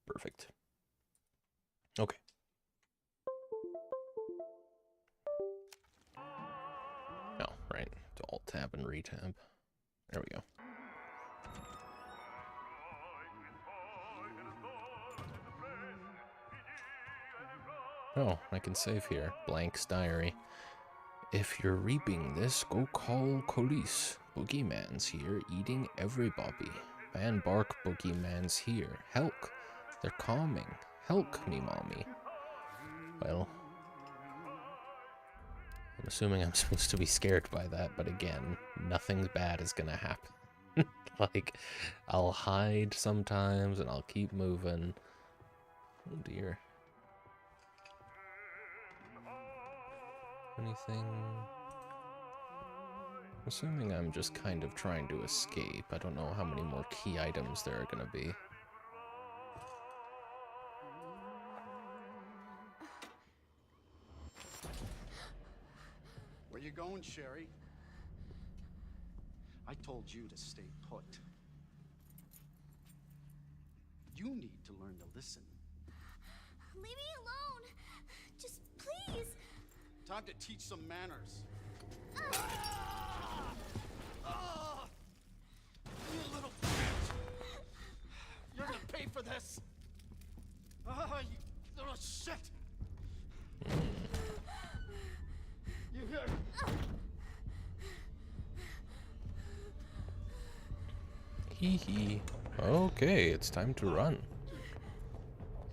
perfect. Okay. Oh, right. To Alt-Tab and Retab. There we go. Oh, I can save here. Blank's diary. If you're reaping this, go call police. Boogeyman's here, eating everybody. Van Bark Boogeyman's here. Helk. They're calming. Helk me, mommy. Well, I'm assuming I'm supposed to be scared by that, but again, nothing bad is gonna happen. Like, I'll hide sometimes, and I'll keep moving. Oh dear. Anything? Assuming I'm just kind of trying to escape. I don't know how many more key items there are gonna be. Where you going, Sherry? I told you to stay put. You need to learn to listen. Leave me alone. Just please. Time to teach some manners. You little bitch! You're gonna pay for this! You little shit! You hear? Hee hee. Okay, it's time to run.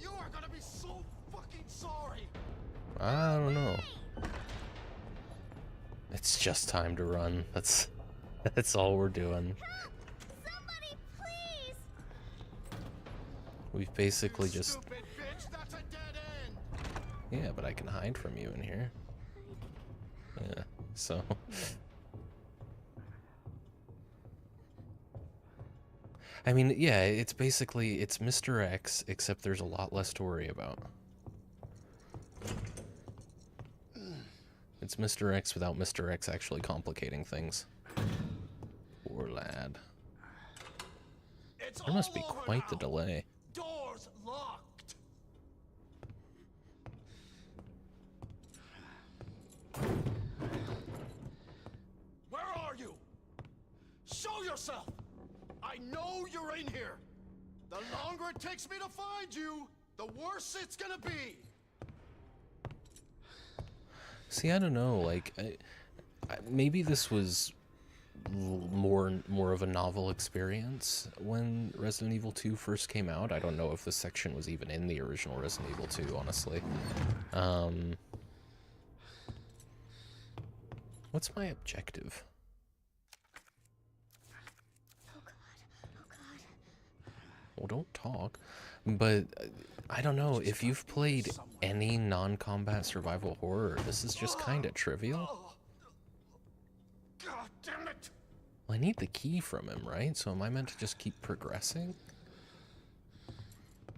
You are gonna be so fucking sorry! I don't know. It's just time to run. That's all we're doing. We've basically You just... stupid bitch, that's a dead end. Yeah, but I can hide from you in here. Yeah, so... I mean, yeah, it's basically, it's Mr. X, except there's a lot less to worry about. It's Mr. X without Mr. X actually complicating things. Poor lad. It's There must be all over quite the now. delay. Doors locked. Where are you? Show yourself. I know you're in here. The longer it takes me to find you, the worse it's gonna be. See, I don't know, like, maybe this was more of a novel experience when Resident Evil 2 first came out. I don't know if this section was even in the original Resident Evil 2, honestly. What's my objective? Oh god. Oh god. Well, don't talk. But I don't know, if you've played any non-combat survival horror, this is just kind of trivial. Oh. God damn it. Well, I need the key from him, right? So am I meant to just keep progressing? Do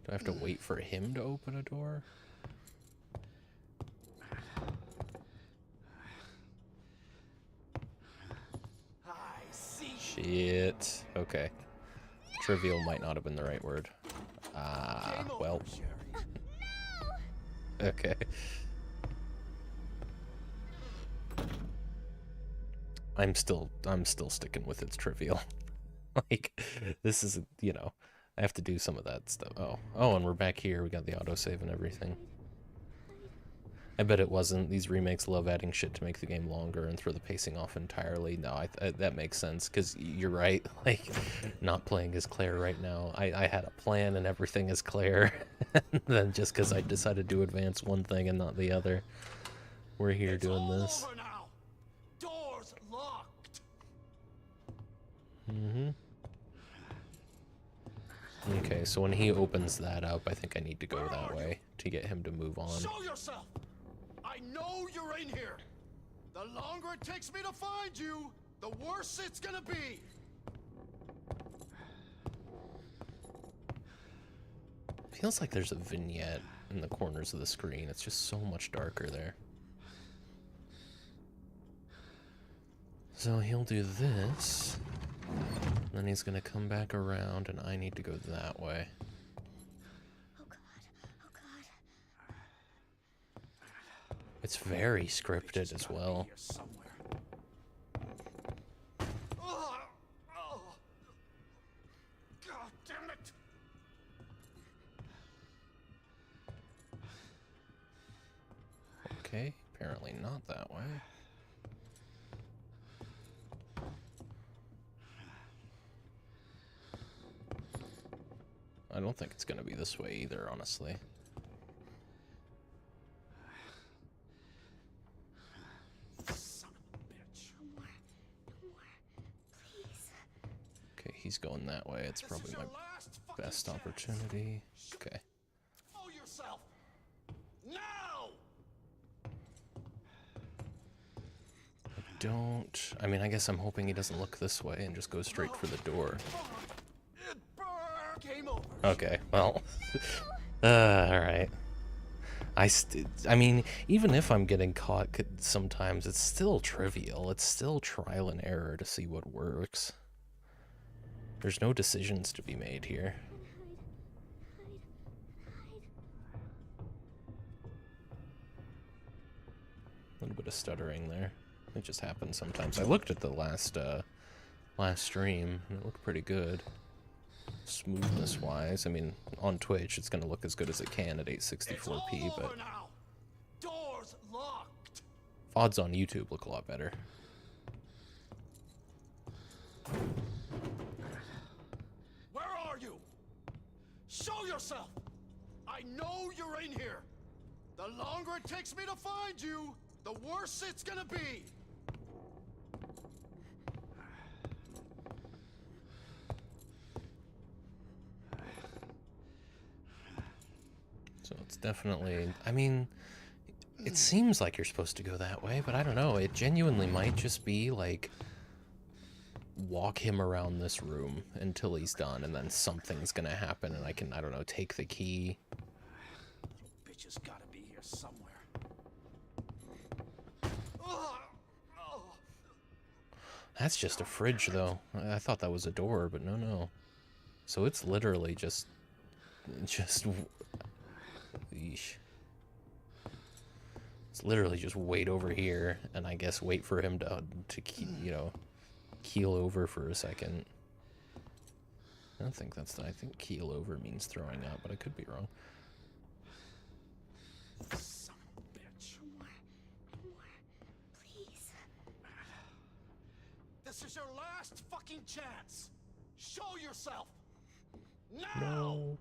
I have to wait for him to open a door? I see. Shit. Okay. Trivial might not have been the right word. Ah, Game over, well. Sherry. Okay. I'm still sticking with it's trivial. Like, this is, you know, I have to do some of that stuff. Oh, and we're back here. We got the autosave and everything. I bet it wasn't. These remakes love adding shit to make the game longer and throw the pacing off entirely. No, that makes sense, because you're right. Like, not playing as Claire right now. I had a plan and everything is Claire. And then just because I decided to advance one thing and not the other, we're here It's doing all this. over now. Doors locked. Mm-hmm. Okay, so when he opens that up, I think I need to go that way to get him to move on. Show yourself. I know you're in here. The longer it takes me to find you, the worse it's gonna be. Feels like there's a vignette in the corners of the screen. It's just so much darker there. So he'll do this. Then he's gonna come back around and I need to go that way. Oh god. Oh god. It's very scripted as well. Here somewhere. Oh, oh. God damn it. Okay, apparently not that way. I don't think it's gonna be this way either, honestly. Son of a bitch. No more. No more. Please. Okay, he's going that way. It's This probably is my your last fucking best chance. opportunity. Okay. Show yourself. Now. I mean, I guess I'm hoping he doesn't look this way and just goes straight for the door. It burned. Game over. Okay, well. Alright. I mean, even if I'm getting caught sometimes, it's still trivial. It's still trial and error to see what works. There's no decisions to be made here. A little bit of stuttering there. It just happens sometimes. I looked at the last stream, and it looked pretty good. Smoothness-wise, I mean, on Twitch, it's gonna look as good as it can at 864p, but Over now. Doors locked. VODs on YouTube look a lot better. Where are you? Show yourself. I know you're in here. The longer it takes me to find you, the worse it's gonna be. definitely... I mean, it seems like you're supposed to go that way, but I don't know. It genuinely might just be, like, walk him around this room until he's done, and then something's gonna happen, and I can, I don't know, take the key. Bitch has gotta be here somewhere. That's just a fridge, though. I thought that was a door, but no. So it's literally just... Yeesh. It's literally just wait over here, and I guess wait for him to you know, keel over for a second. I don't think that's... I think keel over means throwing up, but I could be wrong. Son of a bitch. No more. No more. Please. This is your last fucking chance. Show yourself. Now. No.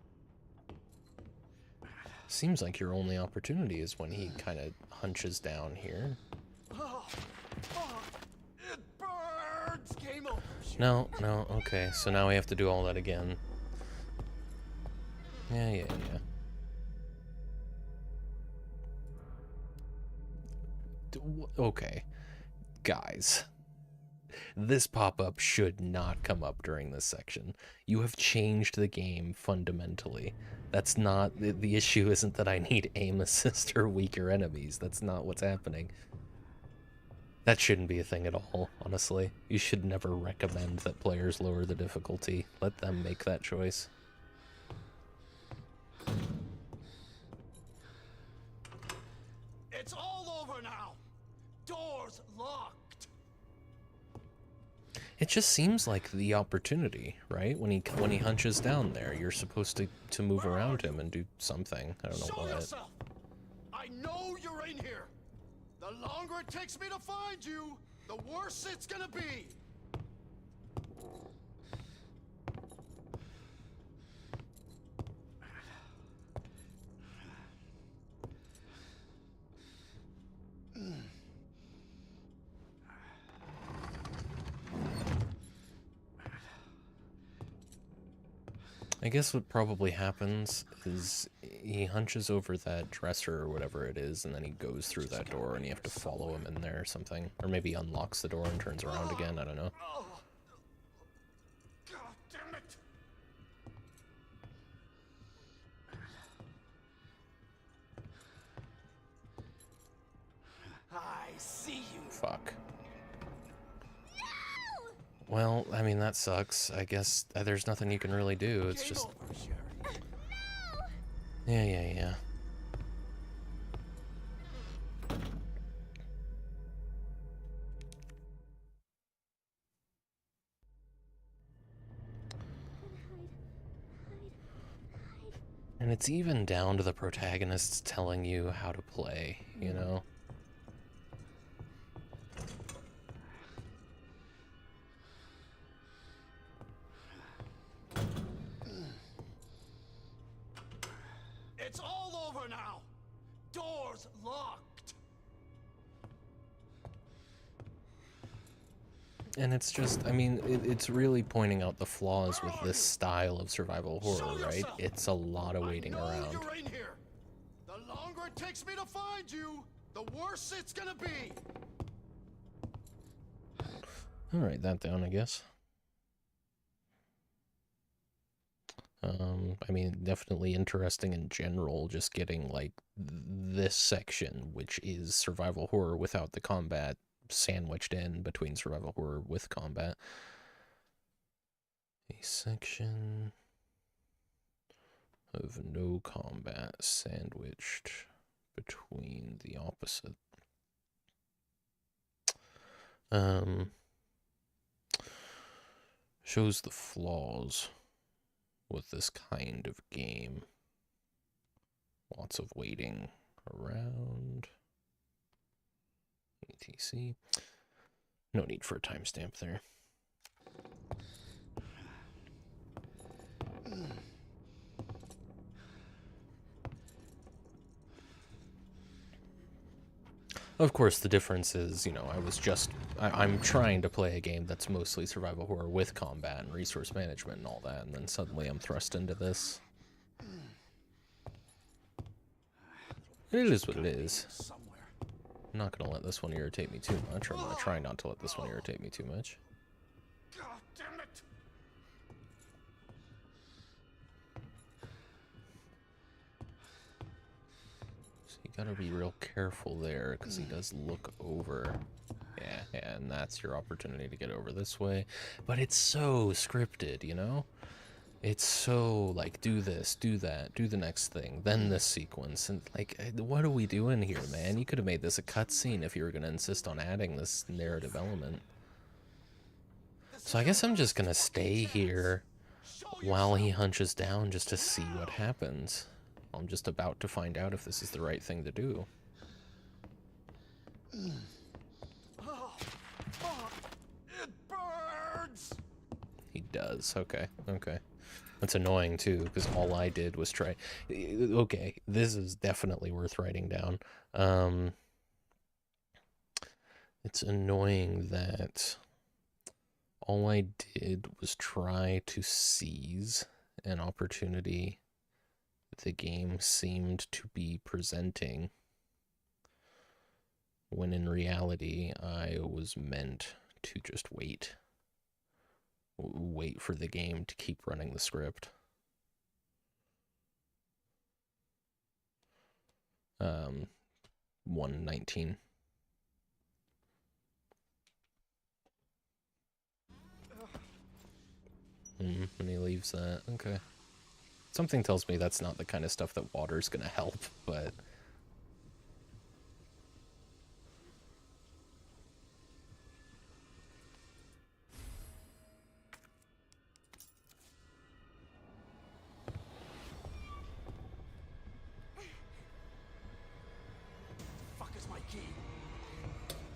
Seems like your only opportunity is when he kind of hunches down here. Oh, it burns. Game over. No, okay. So now we have to do all that again. Yeah. Okay. Guys. This pop-up should not come up during this section. You have changed the game fundamentally. That's not... The issue isn't that I need aim assist or weaker enemies. That's not what's happening. That shouldn't be a thing at all, honestly. You should never recommend that players lower the difficulty. Let them make that choice. It's all over now. Doors locked. It just seems like the opportunity, right? When he hunches down there, you're supposed to move around him and do something. I don't know Show what. yourself. I know you're in here. The longer it takes me to find you, the worse it's gonna be. I guess what probably happens is he hunches over that dresser or whatever it is, and then he goes through that door, and you have to follow him in there or something. Or maybe he unlocks the door and turns around again, I don't know. Oh. God damn it. I see you. Fuck. Well, I mean, that sucks. I guess there's nothing you can really do. It's Game just... over, Sherry. Yeah. And it's even down to the protagonists telling you how to play, you know? It's all over now. Doors locked. And it's just, I mean, it's really pointing out the flaws with this style of survival horror, right? It's a lot of waiting I know around. you're in here. The longer it takes me to find you, the worse it's gonna be. I'll write that down, I guess. I mean, definitely interesting in general, just getting, like, this section, which is survival horror without the combat, sandwiched in between survival horror with combat. A section of no combat sandwiched between the opposite. Shows the flaws with this kind of game. Lots of waiting around. etc. No need for a timestamp there. Of course, the difference is, you know, I'm trying to play a game that's mostly survival horror with combat and resource management and all that, and then suddenly I'm thrust into this. It is what it is. Somewhere. I'm not gonna let this one irritate me too much, or I'm gonna try not to let this one irritate me too much. God damn it! So you gotta be real careful there, because he does look over. Yeah, and that's your opportunity to get over this way. But it's so scripted, you know? It's so, like, do this, do that, do the next thing, then this sequence. And, like, what are we doing here, man? You could have made this a cutscene if you were going to insist on adding this narrative element. So I guess I'm just going to stay here while he hunches down just to see what happens. I'm just about to find out if this is the right thing to do. It burns! He does. Okay, okay. That's annoying, too, because all I did was try... Okay, this is definitely worth writing down. It's annoying that all I did was try to seize an opportunity the game seemed to be presenting, when in reality I was meant to just wait for the game to keep running the script. 119. And he leaves that. Okay. Something tells me that's not the kind of stuff that water's gonna help, but... Fuck is my key?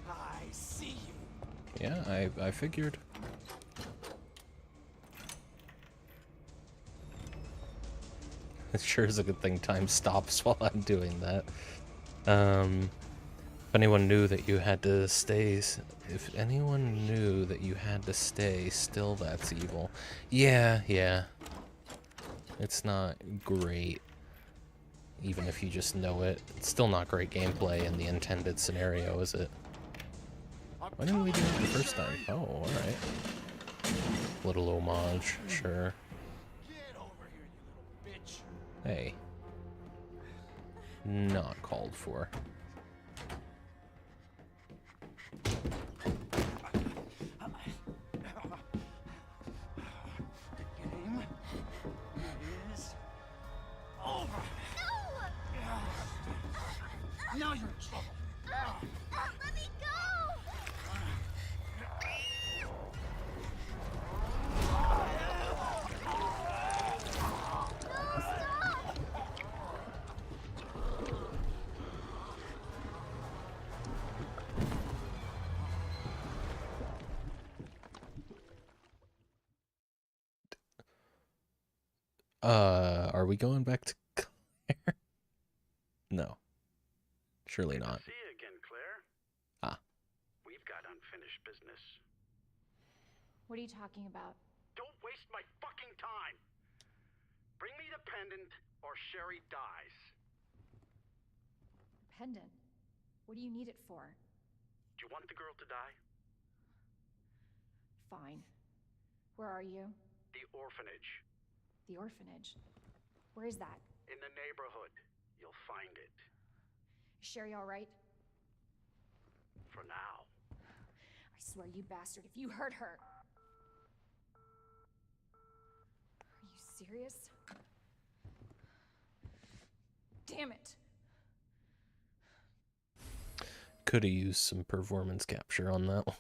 I see you. Yeah, I figured. It sure is a good thing time stops while I'm doing that. If anyone knew that you had to stay... If anyone knew that you had to stay, still that's evil. Yeah, yeah. It's not great. Even if you just know it. It's still not great gameplay in the intended scenario, is it? Why didn't we do it the first time? Oh, alright. Little homage, sure. Get over here, you little bitch. Hey. Not called for. The game is over. Now you're in trouble. Let me go! Are we going back to Claire? No. Surely not. See you again, Claire. Ah. We've got unfinished business. What are you talking about? Don't waste my fucking time. Bring me the pendant or Sherry dies. Pendant? What do you need it for? Do you want the girl to die? Fine. Where are you? The orphanage. The orphanage. Where is that? In the neighborhood. You'll find it. Is Sherry all right? For now. I swear, you bastard, if you hurt her... Are you serious? Damn it! Could have used some performance capture on that one.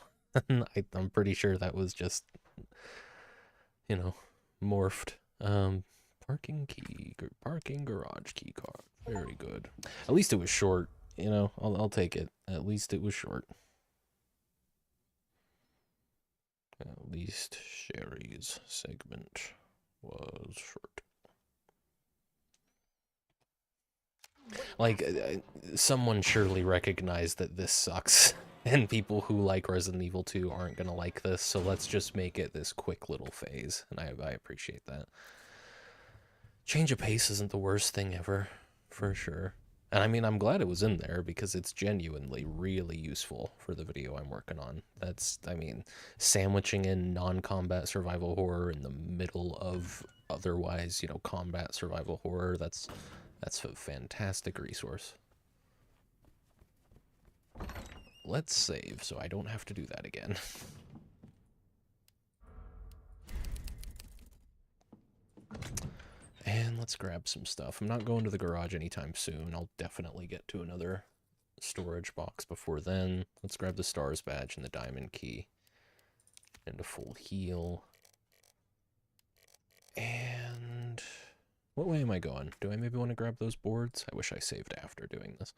I'm pretty sure that was just, you know, morphed. Parking garage key card. Very good. At least it was short. You know, I'll take it. At least it was short. At least Sherry's segment was short. Like, someone surely recognized that this sucks, and people who like Resident Evil 2 aren't gonna like this, so let's just make it this quick little phase, and I appreciate that. Change of pace isn't the worst thing ever, for sure. And I mean, I'm glad it was in there because it's genuinely really useful for the video I'm working on. That's, I mean, sandwiching in non-combat survival horror in the middle of otherwise, combat survival horror, that's a fantastic resource. Let's save so I don't have to do that again. And let's grab some stuff. I'm not going to the garage anytime soon. I'll definitely get to another storage box before then. Let's grab the stars badge and the diamond key. And a full heal. And what way am I going? Do I maybe want to grab those boards? I wish I saved after doing this.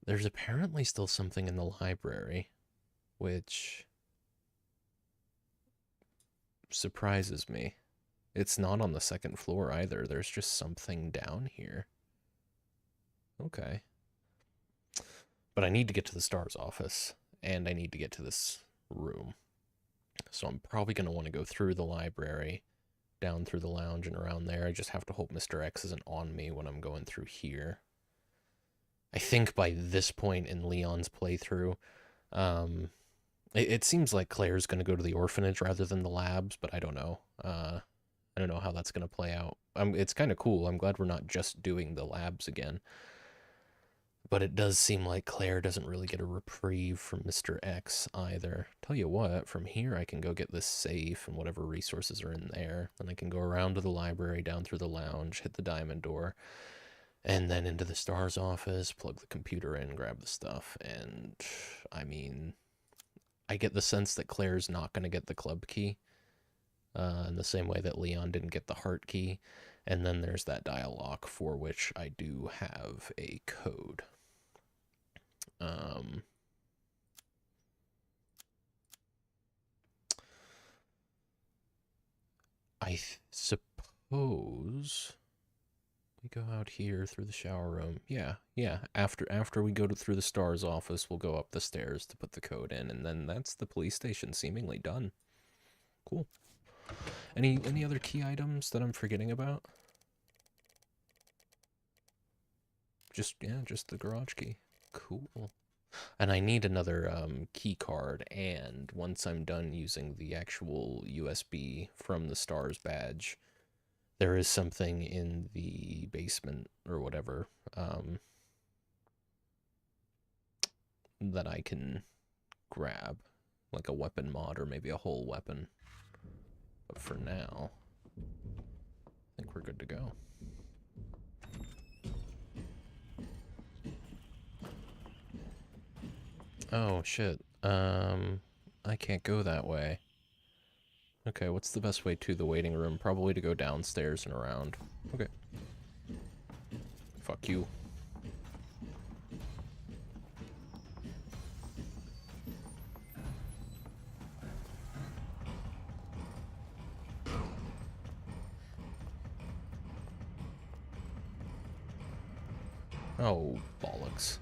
There's apparently still something in the library, which surprises me. It's not on the second floor either. There's just something down here. Okay. But I need to get to the STARS office, and I need to get to this room. So I'm probably going to want to go through the library, down through the lounge and around there. I just have to hope Mr. X isn't on me when I'm going through here. I think by this point in Leon's playthrough, it seems like Claire's going to go to the orphanage rather than the labs, but I don't know. I don't know how that's going to play out. It's kind of cool. I'm glad we're not just doing the labs again. But it does seem like Claire doesn't really get a reprieve from Mr. X either. Tell you what, from here I can go get this safe and whatever resources are in there. Then I can go around to the library, down through the lounge, hit the diamond door, and then into the STARS office, plug the computer in, grab the stuff. And, I mean, I get the sense that Claire's not going to get the club key. In the same way that Leon didn't get the heart key. And then there's that dialogue for which I do have a code. I suppose we go out here through the shower room. Yeah. After we go through the STARS office, we'll go up the stairs to put the code in, and then that's the police station seemingly done. Cool. Any other key items that I'm forgetting about? Just the garage key. Cool. And I need another key card, and once I'm done using the actual USB from the STARS badge, there is something in the basement or whatever that I can grab, like a weapon mod or maybe a whole weapon. But for now, I think we're good to go. Oh, shit. I can't go that way. Okay, what's the best way to the waiting room? Probably to go downstairs and around. Okay. Fuck you. Oh, bollocks.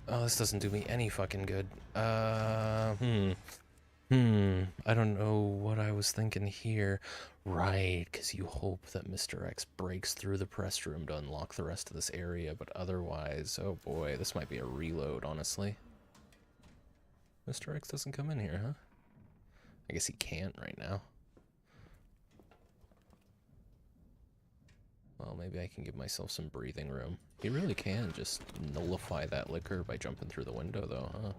Oh, this doesn't do me any fucking good. I don't know what I was thinking here. Right, because you hope that Mr. X breaks through the press room to unlock the rest of this area, but otherwise, oh boy, this might be a reload, honestly. Mr. X doesn't come in here, huh? I guess he can't right now. Well, maybe I can give myself some breathing room. You really can just nullify that liquor by jumping through the window, though, huh?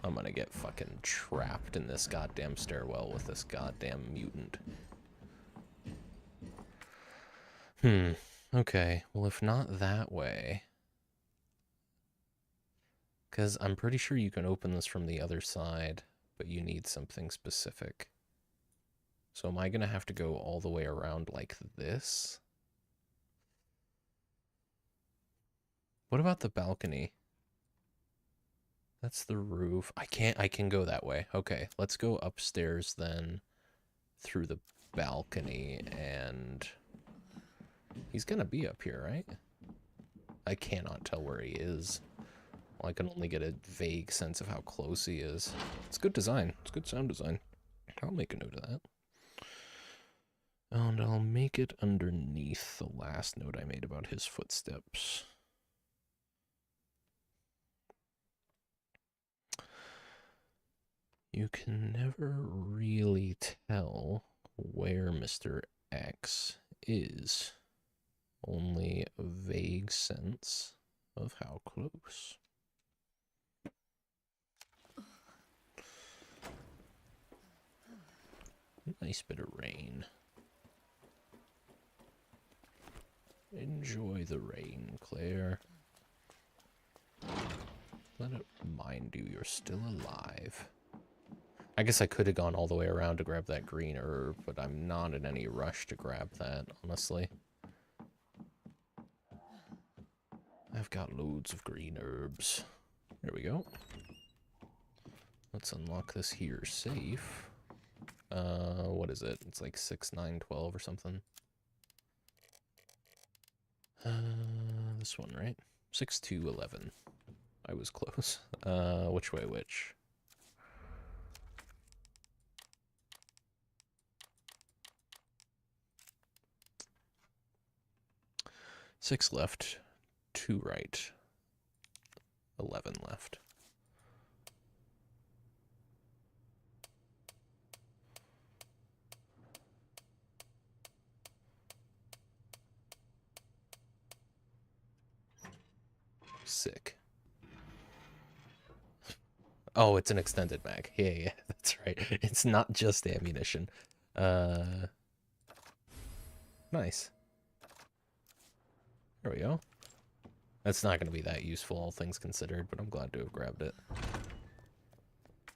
I'm gonna get fucking trapped in this goddamn stairwell with this goddamn mutant. Okay. Well, if not that way... Because I'm pretty sure you can open this from the other side, but you need something specific. So am I going to have to go all the way around like this? What about the balcony? That's the roof. I can go that way. Okay, let's go upstairs then through the balcony, and he's going to be up here, right? I cannot tell where he is. I can only get a vague sense of how close he is. It's good design. It's good sound design. I'll make a note of that. And I'll make it underneath the last note I made about his footsteps. You can never really tell where Mr. X is. Only a vague sense of how close. Nice bit of rain. Enjoy the rain, Claire. Let it remind you you're still alive. I guess I could have gone all the way around to grab that green herb, but I'm not in any rush to grab that, honestly. I've got loads of green herbs. There we go. Let's unlock this here safe. What is it? It's like 6, 9, 12 or something. This one, right? 6, 2, 11. I was close. Which way, which? Six left, 2 right, 11 left. Sick. Oh, it's an extended mag. Yeah, that's right. It's not just ammunition. Nice. There we go. That's not going to be that useful, all things considered, but I'm glad to have grabbed it.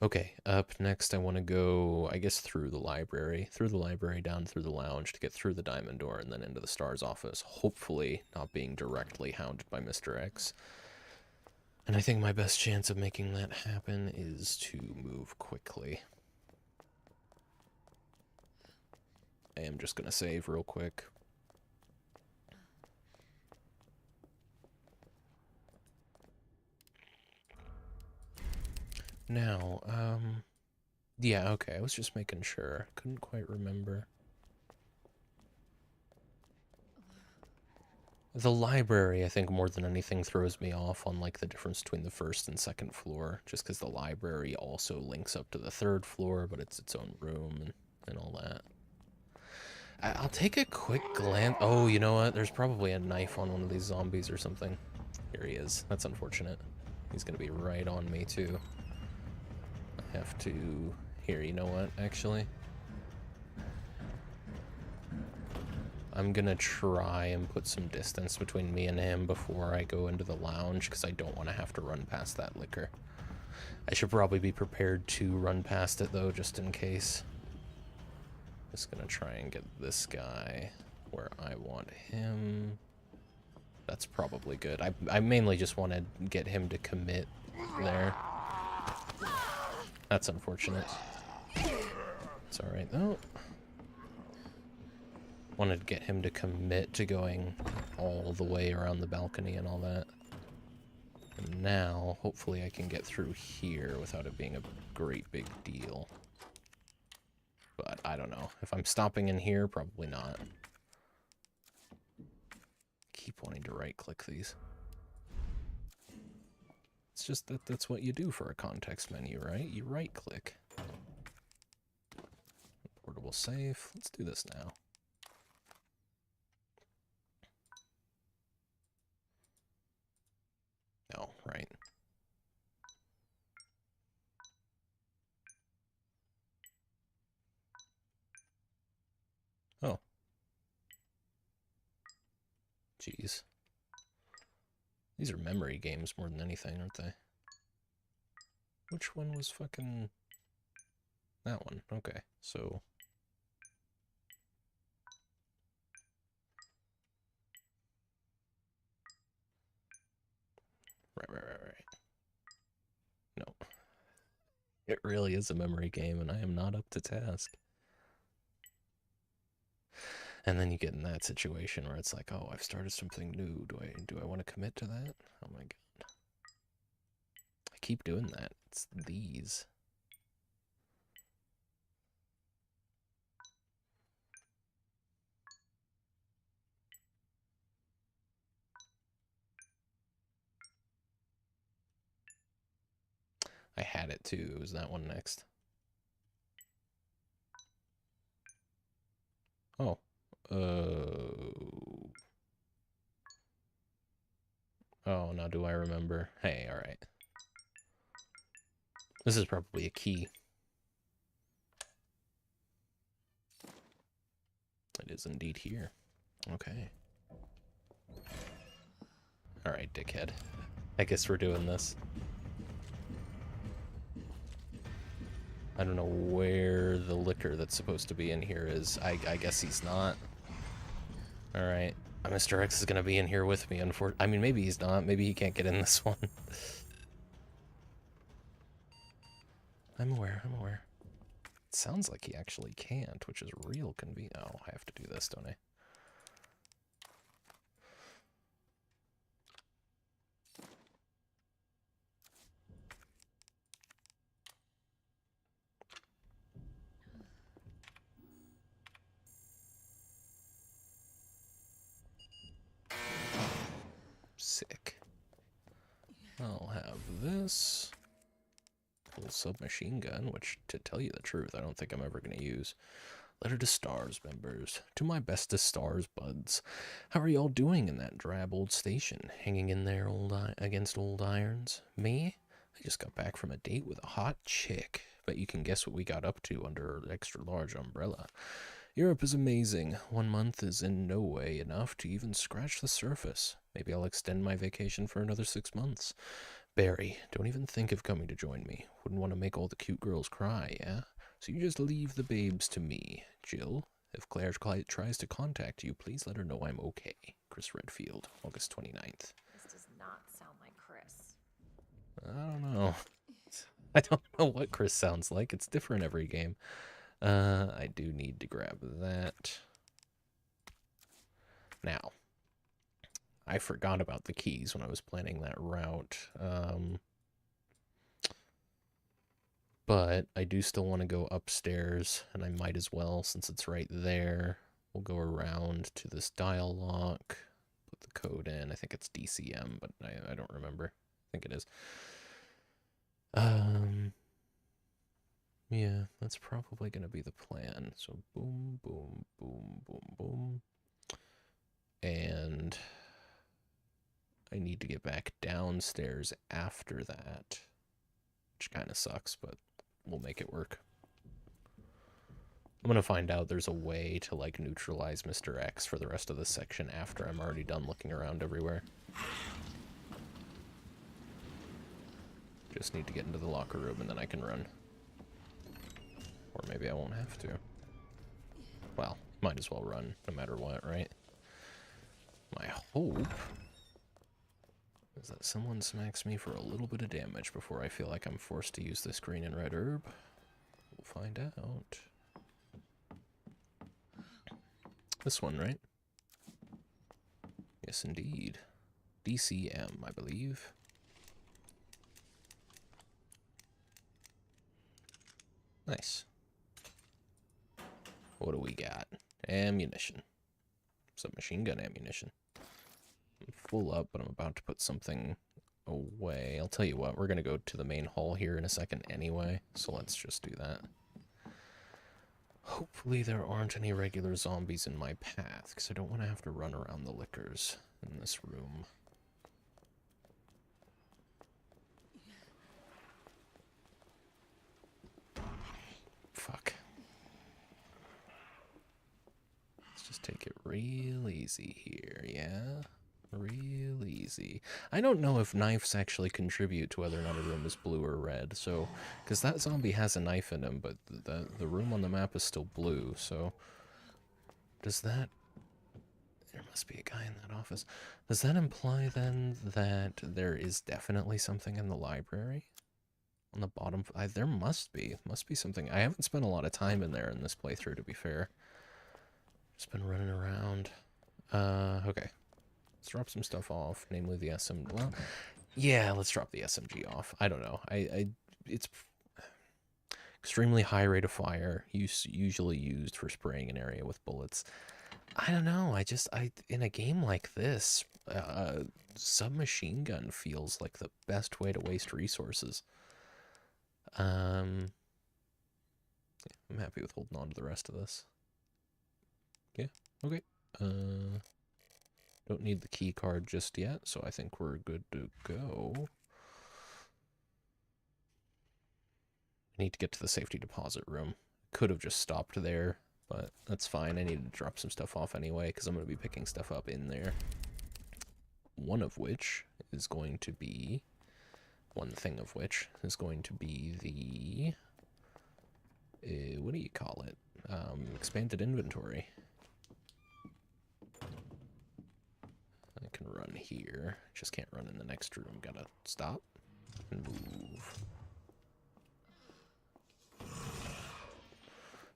Okay, up next I want to go, I guess, through the library. Through the library, down through the lounge to get through the diamond door and then into the STARS office. Hopefully not being directly hounded by Mr. X. And I think my best chance of making that happen is to move quickly. I am just going to save real quick. Now, yeah, okay, I was just making sure. Couldn't quite remember. The library, I think, more than anything throws me off on, like, the difference between the first and second floor, just because the library also links up to the third floor, but it's its own room and all that. I'll take a quick glance. Oh, you know what? There's probably a knife on one of these zombies or something. Here he is. That's unfortunate. He's gonna be right on me, too. I have to... Here, you know what, actually? I'm gonna try and put some distance between me and him before I go into the lounge, because I don't want to have to run past that liquor. I should probably be prepared to run past it, though, just in case. Just gonna try and get this guy where I want him. That's probably good. I mainly just want to get him to commit there. That's unfortunate. It's alright, though. Wanted to get him to commit to going all the way around the balcony and all that. And now, hopefully I can get through here without it being a great big deal. But I don't know. If I'm stopping in here, probably not. Keep wanting to right-click these. It's just that that's what you do for a context menu, right? You right-click. Portable safe. Let's do this now. No, right. Oh. Jeez. These are memory games more than anything, aren't they? Which one was fucking... That one. Okay, so... Right. No. It really is a memory game, and I am not up to task. And then you get in that situation where it's like, oh, I've started something new. Do I want to commit to that? Oh my god. keep doing that. It's these. I had it too. It was that one next. Oh. Oh, now do I remember? Hey, alright. This is probably a key. It is indeed here. Okay. Alright, dickhead. I guess we're doing this. I don't know where the liquor that's supposed to be in here is. I guess he's not. Alright. Mr. X is gonna be in here with me, I mean, maybe he's not. Maybe he can't get in this one. I'm aware, I'm aware. It sounds like he actually can't, which is real convenient. Oh, I have to do this, don't I? Sick. I'll have this. Full submachine gun, which, to tell you the truth, I don't think I'm ever going to use. Letter to Stars members. To my bestest Stars buds. How are y'all doing in that drab old station? Hanging in there against old irons? Me? I just got back from a date with a hot chick. Bet you can guess what we got up to under our extra large umbrella. Europe is amazing. 1 month is in no way enough to even scratch the surface. Maybe I'll extend my vacation for another 6 months. Barry, don't even think of coming to join me. Wouldn't want to make all the cute girls cry, yeah? So you just leave the babes to me. Jill, if Claire tries to contact you, please let her know I'm okay. Chris Redfield, August 29th. This does not sound like Chris. I don't know. I don't know what Chris sounds like. It's different every game. I do need to grab that. Now, I forgot about the keys when I was planning that route. But I do still want to go upstairs, and I might as well since it's right there. We'll go around to this dial lock, put the code in. I think it's DCM, but I don't remember. I think it is. Yeah, that's probably going to be the plan. So boom, boom, boom, boom, boom. And I need to get back downstairs after that, which kind of sucks, but we'll make it work. I'm going to find out there's a way to, like, neutralize Mr. X for the rest of this section after I'm already done looking around everywhere. Just need to get into the locker room and then I can run. Or maybe I won't have to. Well, might as well run, no matter what, right? My hope is that someone smacks me for a little bit of damage before I feel like I'm forced to use this green and red herb. We'll find out. This one, right? Yes, indeed. DCM, I believe. Nice. What do we got? Ammunition. Submachine gun ammunition. I'm full up, but I'm about to put something away. I'll tell you what, we're going to go to the main hall here in a second anyway, so let's just do that. Hopefully there aren't any regular zombies in my path, because I don't want to have to run around the liquors in this room. Fuck. Let's just take it real easy here, yeah? Real easy. I don't know if knives actually contribute to whether or not a room is blue or red, so... Because that zombie has a knife in him, but the room on the map is still blue, so... Does that... There must be a guy in that office. Does that imply, then, that there is definitely something in the library? On the bottom... there must be. Must be something. I haven't spent a lot of time in there in this playthrough, to be fair. Just been running around. Okay. Let's drop some stuff off, namely the SM... Well, Yeah, let's drop the SMG off. I don't know. It's extremely high rate of fire, usually used for spraying an area with bullets. I don't know. In a game like this, submachine gun feels like the best way to waste resources. Um, I'm happy with holding on to the rest of this. Yeah, okay. Don't need the key card just yet, so I think we're good to go. I need to get to the safety deposit room. Could have just stopped there, but that's fine. I needed to drop some stuff off anyway, because I'm going to be picking stuff up in there. One thing of which is going to be the, what do you call it? Expanded inventory. I can run here, just can't run in the next room. Gotta stop and move.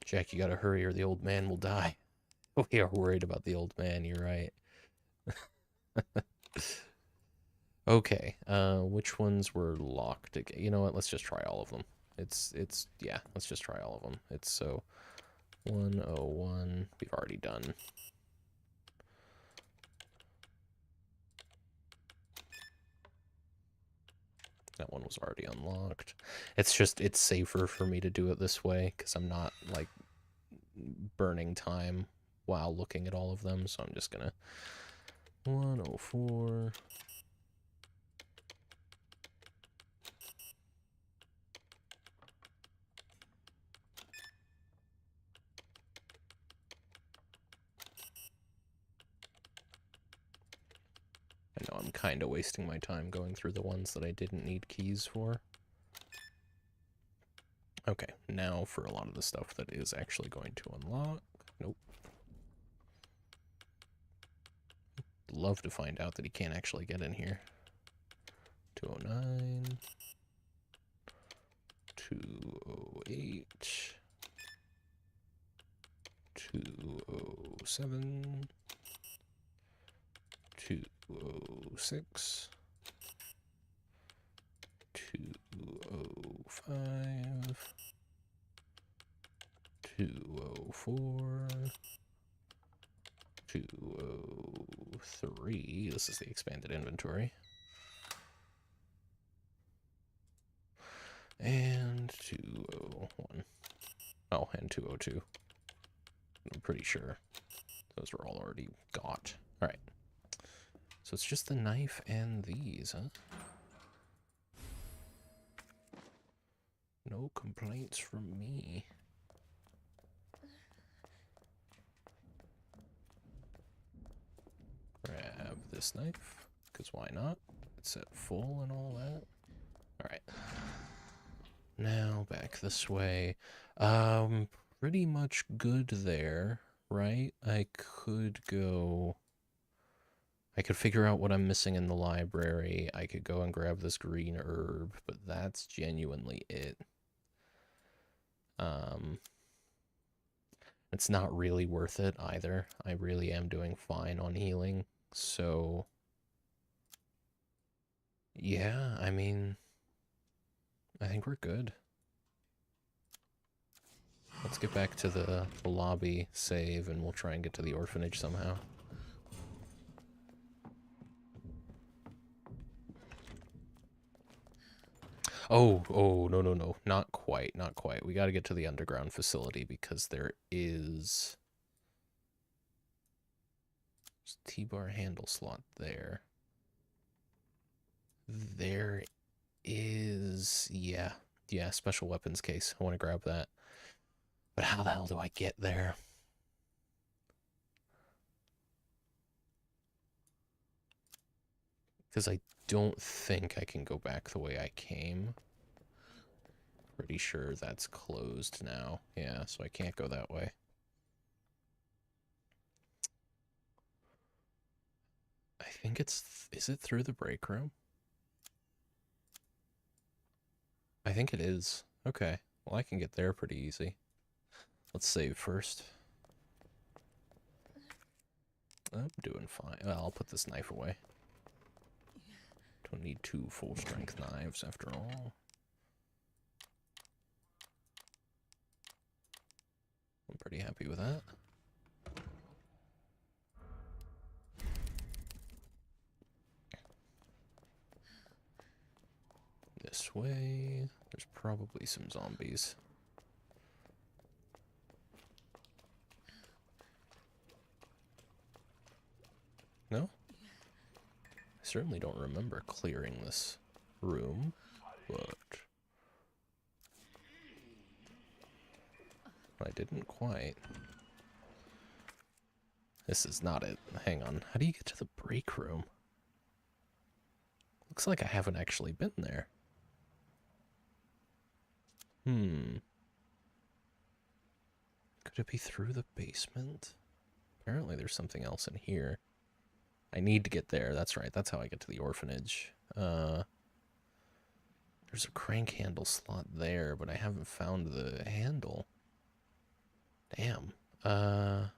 Jack, you gotta hurry or the old man will die. We are worried about the old man, you're right. Okay, which ones were locked again? You know what, let's just try all of them. Yeah, let's just try all of them. It's so 101, we've already done. That one was already unlocked. It's safer for me to do it this way, because I'm not, like, burning time while looking at all of them, so I'm just gonna 104. I know I'm kind of wasting my time going through the ones that I didn't need keys for. Okay, now for a lot of the stuff that is actually going to unlock. Nope. Love to find out that he can't actually get in here. 209. 208. 207. 206. 205. 204. 203. This is the expanded inventory. And 201. Oh, and 202. I'm pretty sure those were all already got. Alright. So it's just the knife and these, huh? No complaints from me. Grab this knife, because why not? It's at full and all that. Alright. Now back this way. Pretty much good there, right? I could figure out what I'm missing in the library. I could go and grab this green herb, but that's genuinely it. It's not really worth it either. I really am doing fine on healing, so yeah, I mean, I think we're good. Let's get back to the lobby, save, and we'll try and get to the orphanage somehow. Oh, no, not quite, not quite. We gotta get to the underground facility because there is T-bar handle slot there. There is, yeah, special weapons case. I want to grab that. But how the hell do I get there? Because I don't think I can go back the way I came. Pretty sure that's closed now. Yeah, so I can't go that way. I think is it through the break room? I think it is. Okay, well I can get there pretty easy. Let's save first. I'm doing fine. Well, I'll put this knife away. don't need 2 full-strength knives after all. I'm pretty happy with that. This way. There's probably some zombies. No? I certainly don't remember clearing this room, but I didn't quite. This is not it. Hang on. How do you get to the break room? Looks like I haven't actually been there. Could it be through the basement? Apparently there's something else in here. I need to get there. That's right. That's how I get to the orphanage. There's a crank handle slot there, but I haven't found the handle. Damn. There's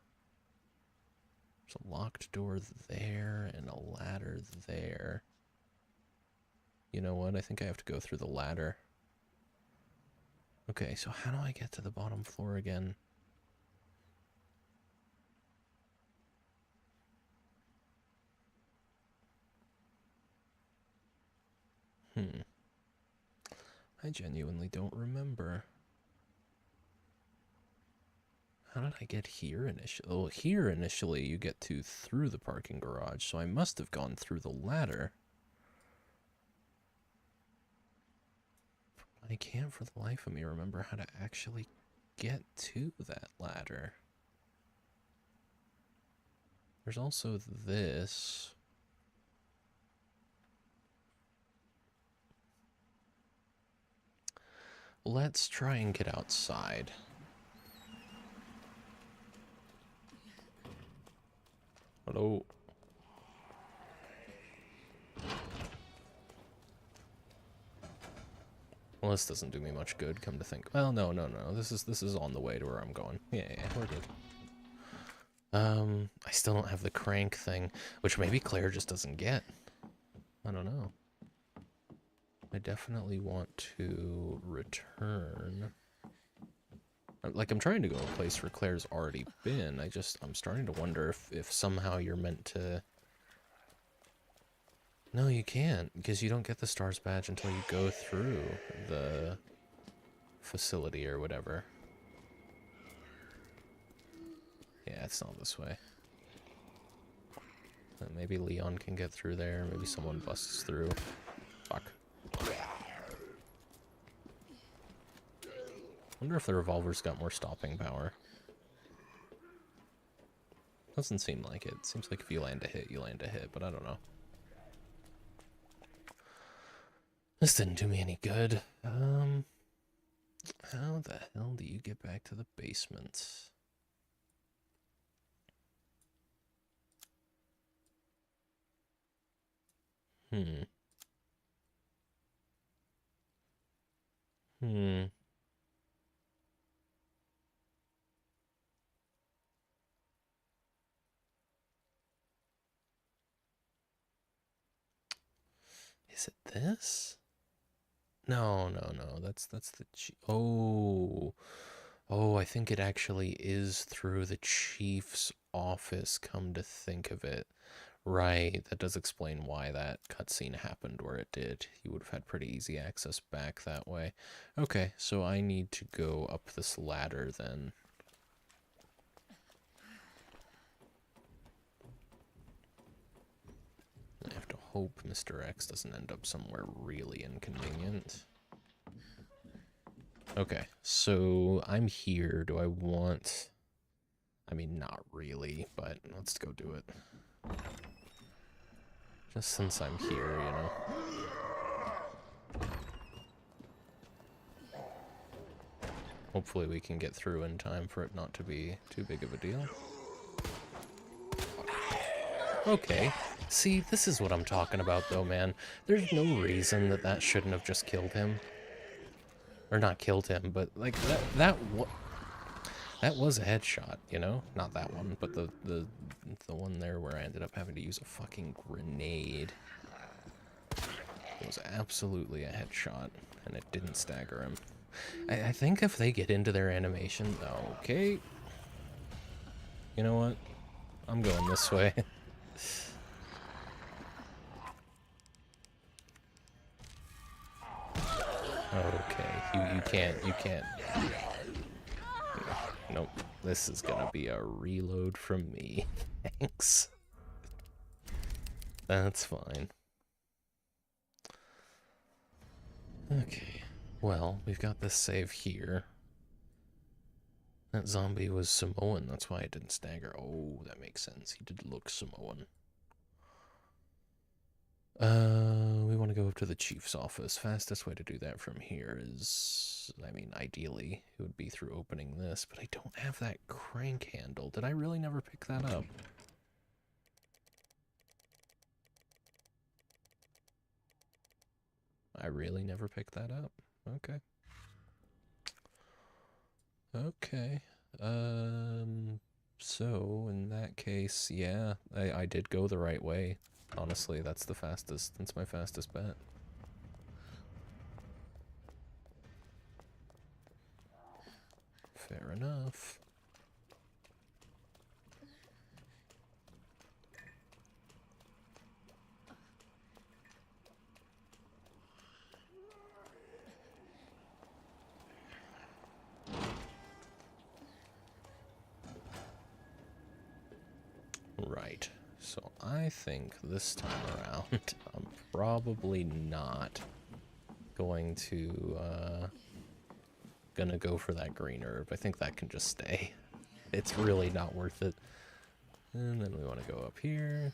a locked door there and a ladder there. You know what? I think I have to go through the ladder. Okay, so how do I get to the bottom floor again? I genuinely don't remember. How did I get here initially? Oh, here initially you get to through the parking garage, so I must have gone through the ladder. I can't for the life of me remember how to actually get to that ladder. There's also this. Let's try and get outside. Hello. Well, this doesn't do me much good, come to think. Well, no. This is on the way to where I'm going. Yeah, we're good. I still don't have the crank thing, which maybe Claire just doesn't get. I don't know. I definitely want to return. Like, I'm trying to go to a place where Claire's already been. I'm starting to wonder if somehow you're meant to... No, you can't, because you don't get the STARS badge until you go through the facility or whatever. Yeah, it's not this way. Maybe Leon can get through there. Maybe someone busts through. Fuck. Wonder if the revolver's got more stopping power. Doesn't seem like it. Seems like if you land a hit, you land a hit, but I don't know. This didn't do me any good. How the hell do you get back to the basement? Is it this? No. That's the oh, I think it actually is through the chief's office, come to think of it. Right, that does explain why that cutscene happened where it did. You would have had pretty easy access back that way. Okay, so I need to go up this ladder then. I have to hope Mr. X doesn't end up somewhere really inconvenient. Okay, so I'm here. Do I want... I mean, not really, but let's go do it. Just since I'm here, you know. Hopefully we can get through in time for it not to be too big of a deal. Okay. See, this is what I'm talking about, though, man. There's no reason that shouldn't have just killed him. Or not killed him, but, like, that was a headshot, you know? Not that one, but the one there where I ended up having to use a fucking grenade. was absolutely a headshot, and it didn't stagger him. I think if they get into their animation... Okay. You know what? I'm going this way. Okay, you can't. Nope. This is gonna be a reload from me. Thanks. That's fine. Okay. Well, we've got this save here. That zombie was Samoan, that's why it didn't stagger. Oh, that makes sense. He did look Samoan. We want to go up to the chief's office. Fastest way to do that from here is, I mean, ideally, it would be through opening this, but I don't have that crank handle. Did I really never pick that up? I really never picked that up. Okay. Okay. So in that case, yeah, I did go the right way. Honestly, that's my fastest bet. Fair enough. Right. So I think this time around, I'm probably not going to, gonna go for that green herb. I think that can just stay. It's really not worth it. And then we want to go up here.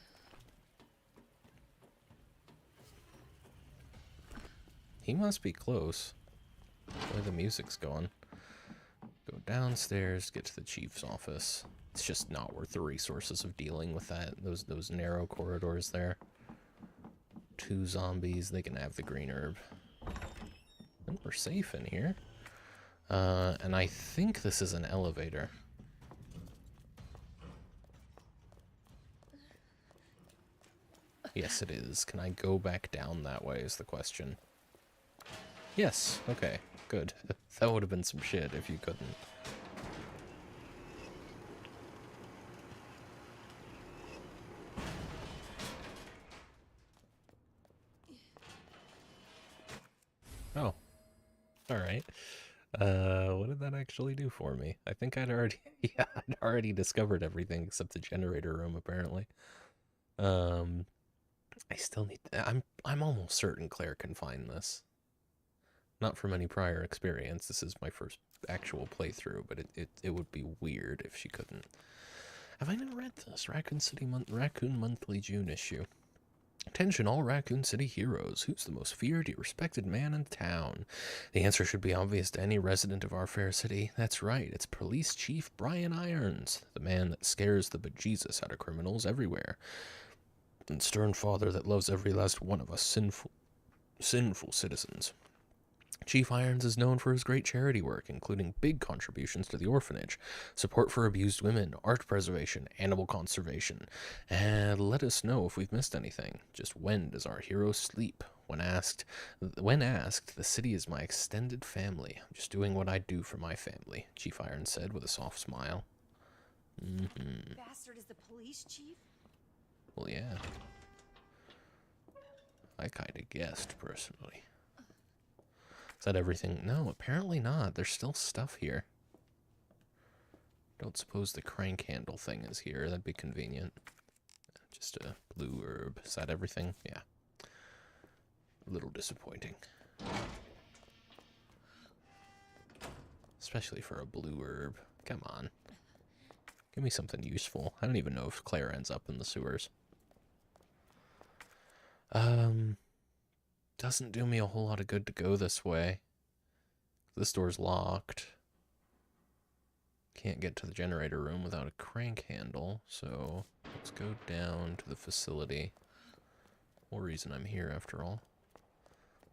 He must be close. The way the music's going. Go downstairs, get to the chief's office. It's just not worth the resources of dealing with that. Those narrow corridors there. 2 zombies, they can have the green herb. And we're safe in here. And I think this is an elevator. Yes, it is. Can I go back down that way is the question. Yes, okay, good. That would have been some shit if you couldn't. Oh. Alright. What did that actually do for me? I think I'd already... yeah, I'd already discovered everything except the generator room, apparently. I still need... I'm almost certain Claire can find this. Not from any prior experience. This is my first actual playthrough, but it would be weird if she couldn't. Have I not read this? Raccoon Monthly June issue. Attention all Raccoon City heroes. Who's the most feared, respected man in town? The answer should be obvious to any resident of our fair city. That's right, it's Police Chief Brian Irons, the man that scares the bejesus out of criminals everywhere. And stern father that loves every last one of us sinful citizens. Chief Irons is known for his great charity work, including big contributions to the orphanage, support for abused women, art preservation, animal conservation. And let us know if we've missed anything. Just when does our hero sleep? When asked, the city is my extended family. I'm just doing what I do for my family, Chief Irons said with a soft smile. Bastard is the police chief? Well, yeah. I kinda guessed, personally. Is that everything? No, apparently not. There's still stuff here. Don't suppose the crank handle thing is here. That'd be convenient. Just a blue herb. Is that everything? Yeah. A little disappointing. Especially for a blue herb. Come on. Give me something useful. I don't even know if Claire ends up in the sewers. Doesn't do me a whole lot of good to go this way. This door's locked. Can't get to the generator room without a crank handle, so let's go down to the facility. Whole reason I'm here, after all.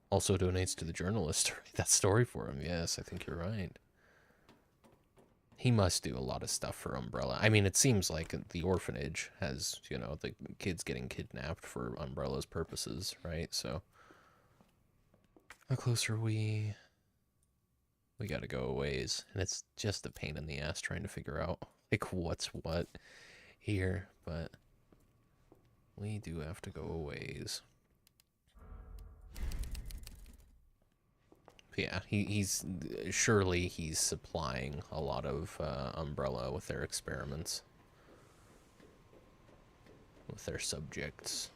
Also donates to the journalist to write that story for him. Yes, I think you're right. He must do a lot of stuff for Umbrella. I mean, it seems like the orphanage has, you know, the kids getting kidnapped for Umbrella's purposes, right? So The closer we gotta go a ways, and it's just a pain in the ass trying to figure out like what's what here, but we do have to go a ways. Yeah, he's surely he's supplying a lot of Umbrella with their experiments, with their subjects.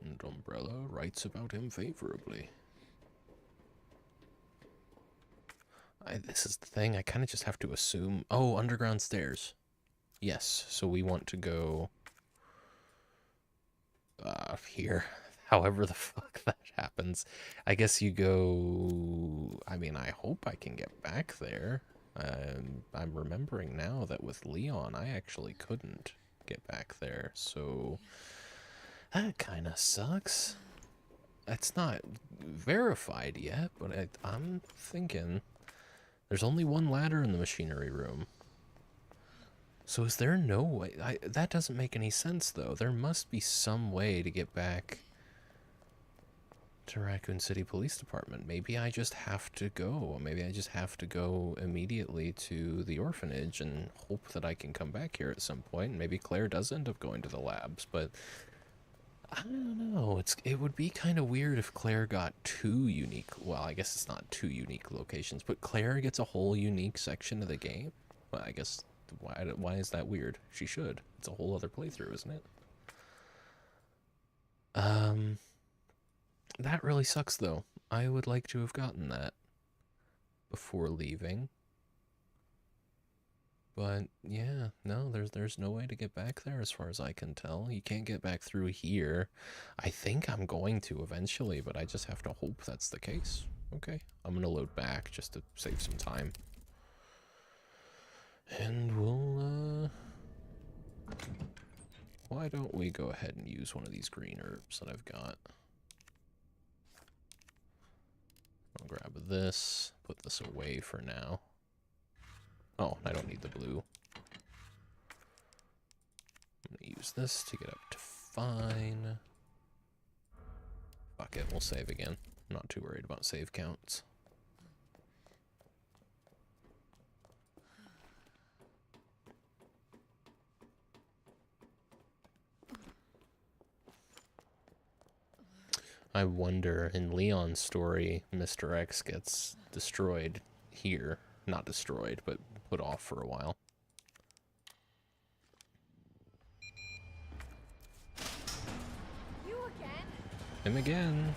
And Umbrella writes about him favorably. This is the thing, I kind of just have to assume... Oh, underground stairs. Yes, so we want to go... here. However the fuck that happens. I guess you go... I mean, I hope I can get back there. I'm remembering now that with Leon, I actually couldn't get back there, so... That kind of sucks. It's not verified yet, but I'm thinking... There's only one ladder in the machinery room. So is there no way... that doesn't make any sense, though. There must be some way to get back to Raccoon City Police Department. Maybe I just have to go. Maybe I just have to go immediately to the orphanage and hope that I can come back here at some point. And maybe Claire does end up going to the labs, but... I don't know. It would be kind of weird if Claire got two unique... Well, I guess it's not two unique locations, but Claire gets a whole unique section of the game? Well, I guess... Why is that weird? She should. It's a whole other playthrough, isn't it? That really sucks, though. I would like to have gotten that before leaving. But, yeah, no, there's no way to get back there as far as I can tell. You can't get back through here. I think I'm going to eventually, but I just have to hope that's the case. Okay, I'm going to load back just to save some time. And we'll, why don't we go ahead and use one of these green herbs that I've got. I'll grab this, put this away for now. Oh, I don't need the blue. I'm gonna use this to get up to fine. Fuck it, we'll save again. I'm not too worried about save counts. I wonder, in Leon's story, Mr. X gets destroyed here. Not destroyed, but put off for a while. You again? Him again.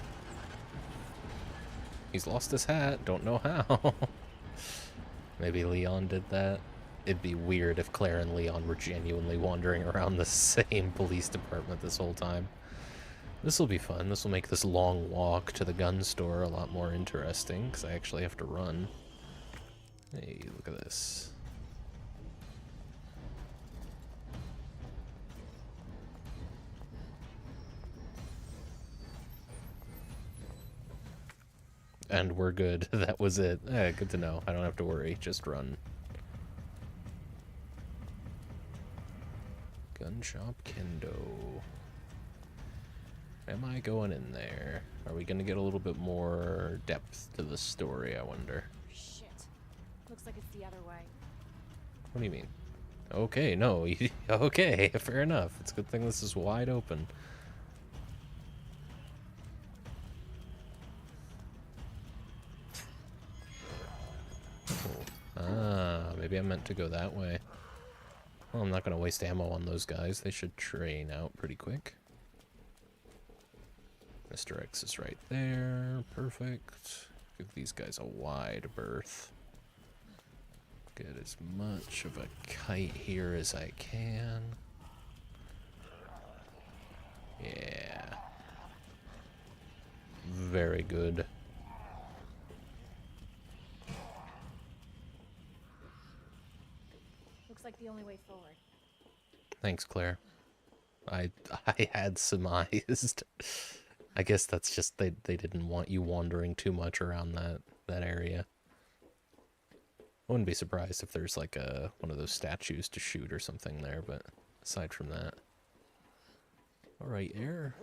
He's lost his hat. Don't know how. Maybe Leon did that. It'd be weird if Claire and Leon were genuinely wandering around the same police department this whole time. This will be fun. This will make this long walk to the gun store a lot more interesting, because I actually have to run. Hey, look at this. And we're good. That was it. Good to know. I don't have to worry. Just run. Gun shop Kendo. Am I going in there? Are we going to get a little bit more depth to the story, I wonder? Shit. Looks like it's the other way. What do you mean? Okay, no. Okay, fair enough. It's a good thing this is wide open. Oh. Ah, maybe I meant to go that way. Well, I'm not going to waste ammo on those guys. They should train out pretty quick. Mr. X is right there. Perfect. Give these guys a wide berth. Get as much of a kite here as I can. Yeah. Very good. Looks like the only way forward. Thanks, Claire. I had surmised. I guess that's just they didn't want you wandering too much around that area. I wouldn't be surprised if there's like one of those statues to shoot or something there, but aside from that. Alright, air.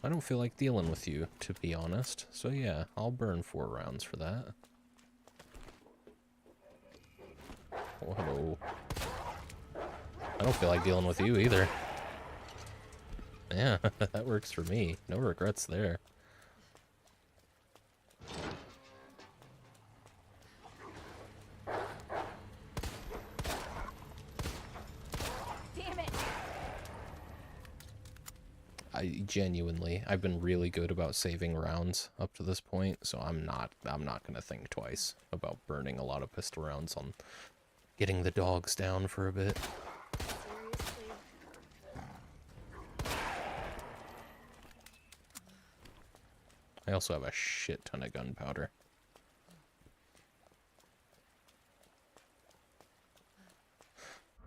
I don't feel like dealing with you, to be honest. So yeah, I'll burn 4 rounds for that. Oh, hello. I don't feel like dealing with you either. Yeah, that works for me. No regrets there. Damn it! I've been really good about saving rounds up to this point, so I'm not gonna think twice about burning a lot of pistol rounds on getting the dogs down for a bit. Seriously? I also have a shit ton of gunpowder.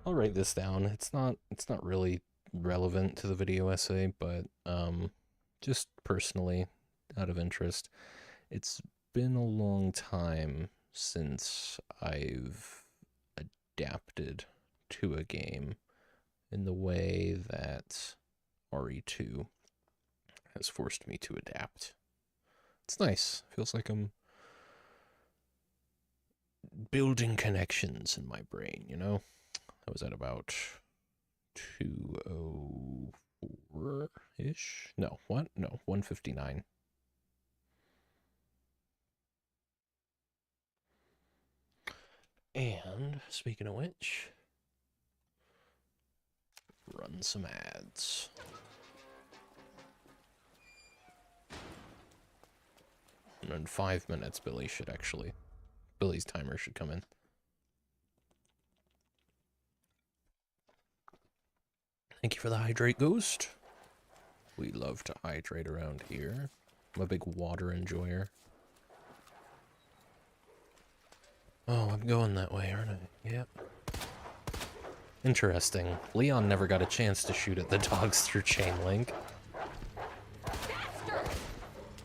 I'll write this down. It's not really relevant to the video essay, but just personally, out of interest, it's been a long time since I've adapted to a game in the way that RE2 has forced me to adapt. It's nice. Feels like I'm building connections in my brain, you know? I was at about 204-ish? No, what? No, 159. And, speaking of which, run some ads. And in 5 minutes, Billy's timer should come in. Thank you for the hydrate, Ghost. We love to hydrate around here. I'm a big water enjoyer. Oh, I'm going that way, aren't I? Yep. Interesting. Leon never got a chance to shoot at the dogs through chain link.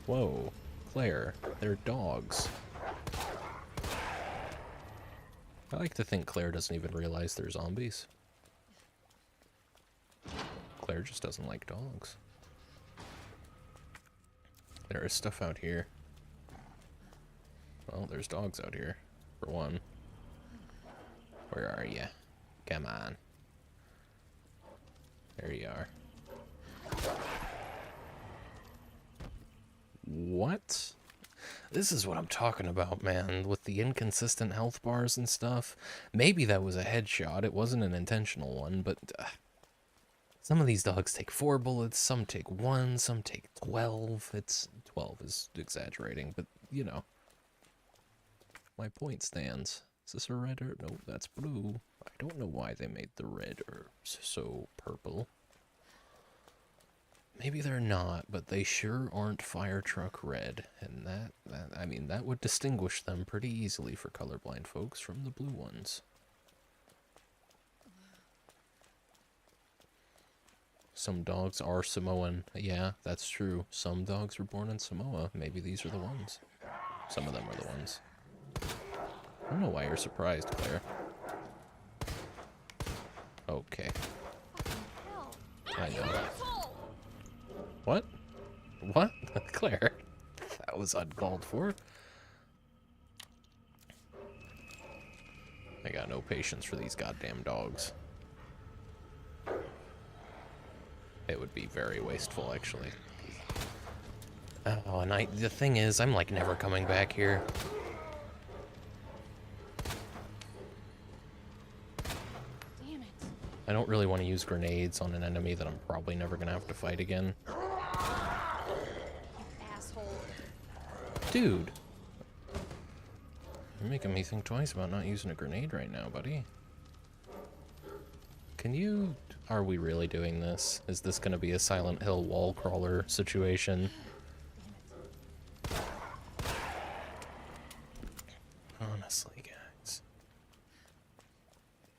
Whoa. Claire, they're dogs. I like to think Claire doesn't even realize they're zombies. Claire just doesn't like dogs. There is stuff out here. Well, there's dogs out here, for one. Where are you? Come on. There you are. What? This is what I'm talking about, man, with the inconsistent health bars and stuff. Maybe that was a headshot. It wasn't an intentional one, but some of these dogs take 4 bullets, some take 1, some take 12. 12 is exaggerating, but, you know. My point stands. Is this a red herb? No, that's blue. I don't know why they made the red herbs so purple. Maybe they're not, but they sure aren't fire truck red, and I mean, that would distinguish them pretty easily for colorblind folks from the blue ones. Some dogs are Samoan. Yeah, that's true. Some dogs were born in Samoa. Maybe these are the ones. Some of them are the ones. I don't know why you're surprised, Claire. Okay. Hell. I know. Asshole! What? What? Claire? That was uncalled for. I got no patience for these goddamn dogs. It would be very wasteful, actually. Oh, and the thing is, I'm like never coming back here. Damn it. I don't really want to use grenades on an enemy that I'm probably never going to have to fight again. You asshole. Dude. You're making me think twice about not using a grenade right now, buddy. Can you... Are we really doing this? Is this going to be a Silent Hill wall crawler situation? Honestly, guys.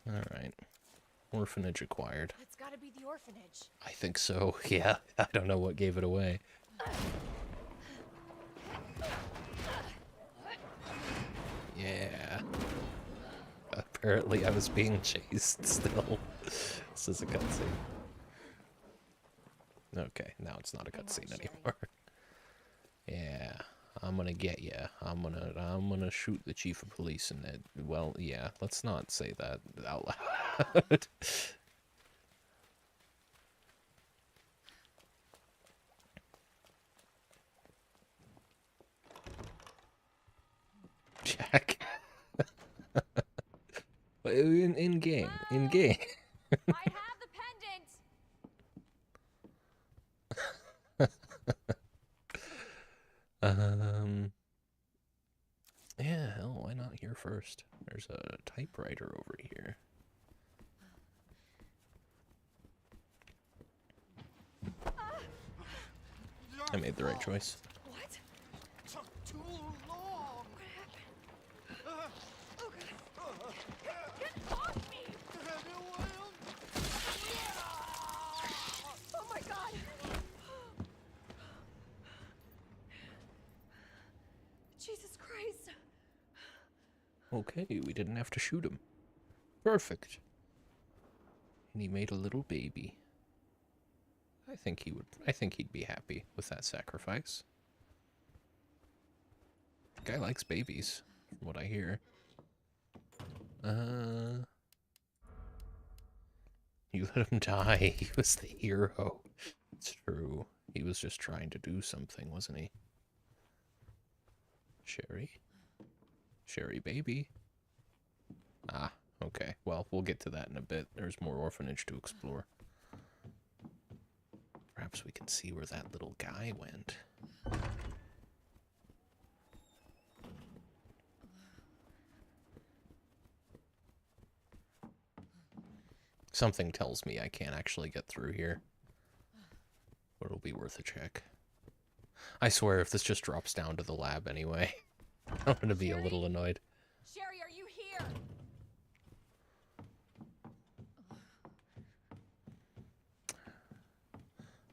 Alright. Orphanage acquired. It's gotta be the orphanage. I think so, yeah. I don't know what gave it away. Yeah. Apparently I was being chased still. This is a cutscene. Okay, now it's not a cutscene anymore. Yeah, I'm gonna get ya. I'm gonna shoot the chief of police and that. Well, yeah, let's not say that out loud. Jack. In game, in game. I have the pendant! Yeah, hell, why not here first? There's a typewriter over here. I made the right choice. What? Took too long. What happened? Oh god. Get off me! Oh my god! Jesus Christ. Okay, we didn't have to shoot him. Perfect. And he made a little baby. I think he'd be happy with that sacrifice. The guy likes babies, from what I hear. You let him die. He was the hero. It's true. He was just trying to do something, wasn't he? Sherry? Sherry baby? Ah, okay. Well, we'll get to that in a bit. There's more orphanage to explore. Perhaps we can see where that little guy went. Something tells me I can't actually get through here. But it'll be worth a check. I swear, if this just drops down to the lab anyway, I'm gonna be a little annoyed. Sherry, are you here?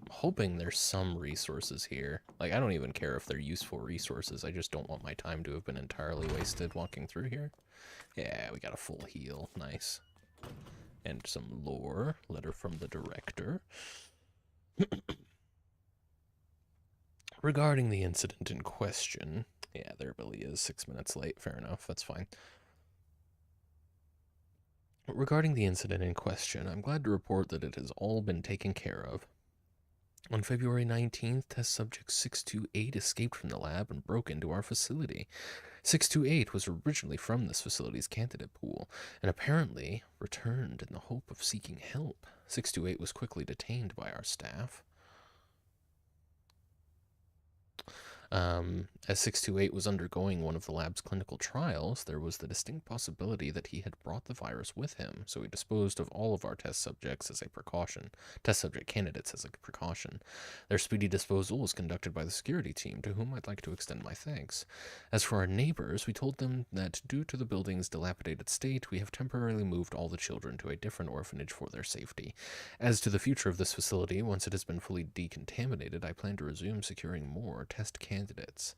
I'm hoping there's some resources here. Like, I don't even care if they're useful resources. I just don't want my time to have been entirely wasted walking through here. Yeah, we got a full heal. Nice. And some lore. Letter from the director. Regarding the incident in question. Yeah, there really is 6 minutes late. Fair enough. That's fine. Regarding the incident in question, I'm glad to report that it has all been taken care of. On February 19th, test subject 628 escaped from the lab and broke into our facility. 628 was originally from this facility's candidate pool, and apparently returned in the hope of seeking help. 628 was quickly detained by our staff. As 628 was undergoing one of the lab's clinical trials, there was the distinct possibility that he had brought the virus with him, so we disposed of all of our test subjects as a precaution. Test subject candidates as a precaution. Their speedy disposal was conducted by the security team, to whom I'd like to extend my thanks. As for our neighbors, we told them that due to the building's dilapidated state, we have temporarily moved all the children to a different orphanage for their safety. As to the future of this facility, once it has been fully decontaminated, I plan to resume securing more test candidates.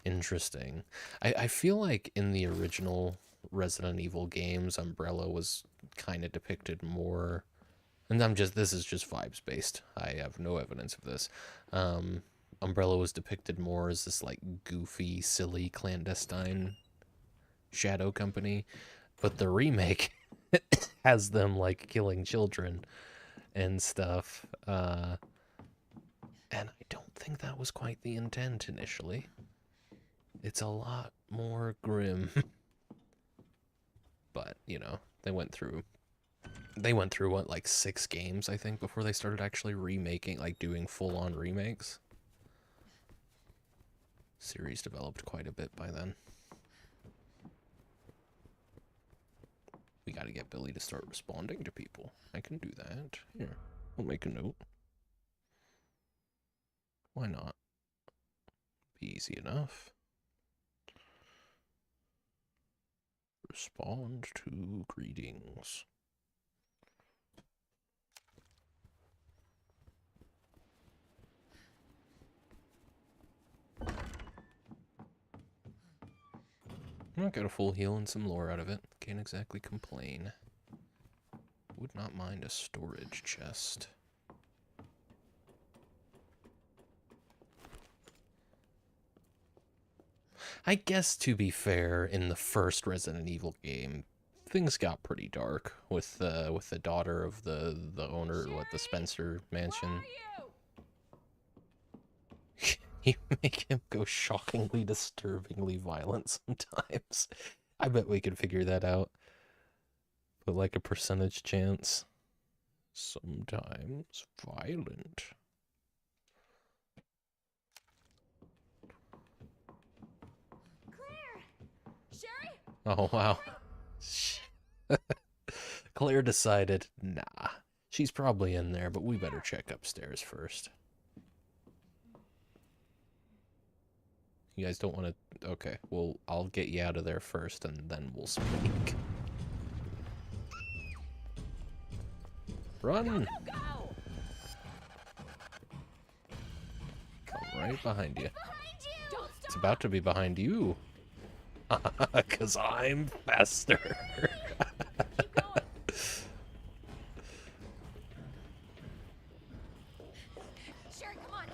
Interesting. I feel like in the original Resident Evil games, Umbrella was kind of depicted more, and this is just vibes based. I have no evidence of this. Umbrella was depicted more as this like goofy, silly, clandestine shadow company, but the remake has them like killing children and stuff. And I don't think that was quite the intent initially. It's a lot more grim. But, you know, they went through what, like 6 games, I think, before they started actually remaking, like doing full-on remakes. Series developed quite a bit by then. We gotta get Billy to start responding to people. I can do that. Here, I'll make a note. Why not? Be easy enough. Respond to greetings. I got a full heal and some lore out of it. Can't exactly complain. Would not mind a storage chest. I guess, to be fair, in the first Resident Evil game, things got pretty dark with the daughter of the owner, the Spencer mansion. You make him go shockingly, disturbingly violent sometimes. I bet we could figure that out. But like a percentage chance. Sometimes violent. Claire! Sherry? Oh, wow. Claire decided, nah. She's probably in there, but we better check upstairs first. You guys don't want to... Okay, well, I'll get you out of there first, and then we'll speak. Run! Go, go, go! Come right behind you. Behind you! Don't stop! It's about to be behind you. 'Cause I'm faster. Keep going. Sherry, come on.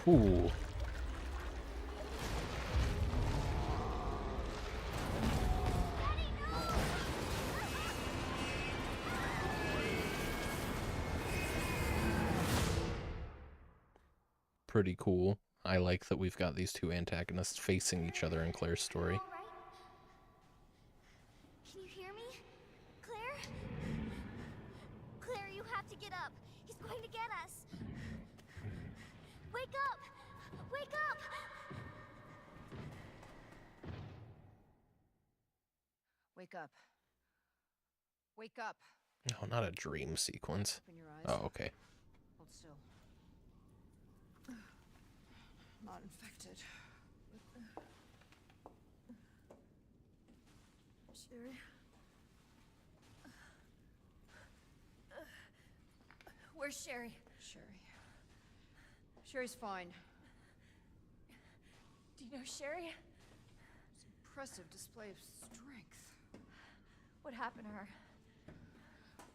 Ooh. Pretty cool. I like that we've got these two antagonists facing each other in Claire's story. All right? Can you hear me? Claire? Claire, you have to get up. He's going to get us. Wake up! Wake up! Wake up. Wake up. No, not a dream sequence. Open your eyes. Oh, okay. Hold still. Not infected. Sherry? Where's Sherry? Sherry's fine. Do you know Sherry? It's an impressive display of strength. What happened to her?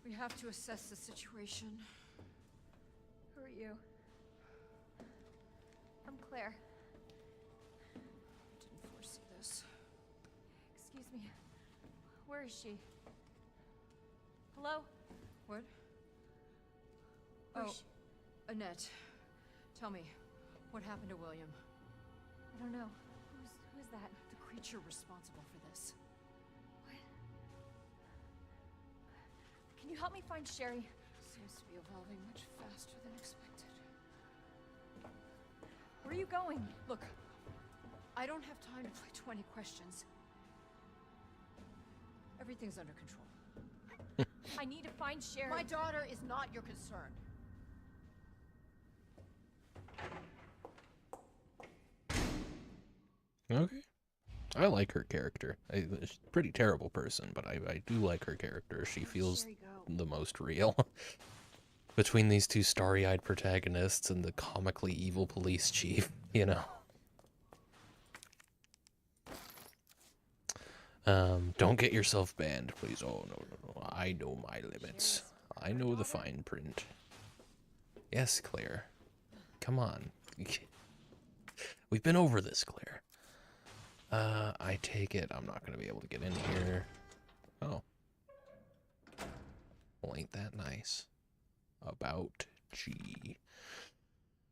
We have to assess the situation. Who are you? I'm Claire. Didn't foresee this. Excuse me. Where is she? Hello? What? Oh, Annette. Tell me, what happened to William? I don't know. Who's that? The creature responsible for this. What? Can you help me find Sherry? Seems to be evolving much faster than expected. Where are you going? Look, I don't have time to play 20 questions. Everything's under control. I need to find Sherry. My daughter is not your concern. Okay. I like her character. She's a pretty terrible person, but I do like her character. She feels Sherry go? the most real. Between these two starry-eyed protagonists and the comically evil police chief, you know. Don't get yourself banned, please. Oh, no. I know my limits. I know the fine print. Yes, Claire. Come on. We've been over this, Claire. I take it I'm not going to be able to get in here. Oh. Well, ain't that nice? About G.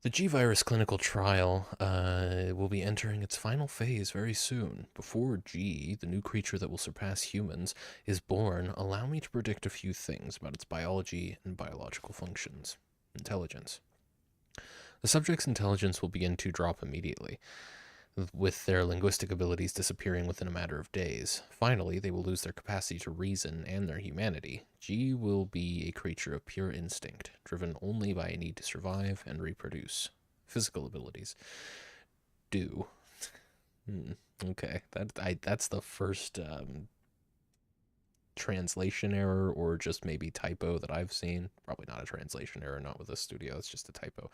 The G-Virus clinical trial will be entering its final phase very soon. Before G, the new creature that will surpass humans, is born, allow me to predict a few things about its biology and biological functions. Intelligence. The subject's intelligence will begin to drop immediately. with their linguistic abilities disappearing within a matter of days. Finally, they will lose their capacity to reason and their humanity. G will be a creature of pure instinct, driven only by a need to survive and reproduce. Physical abilities. Do. Okay, that's the first translation error or just maybe typo that I've seen. Probably not a translation error, not with this studio, it's just a typo.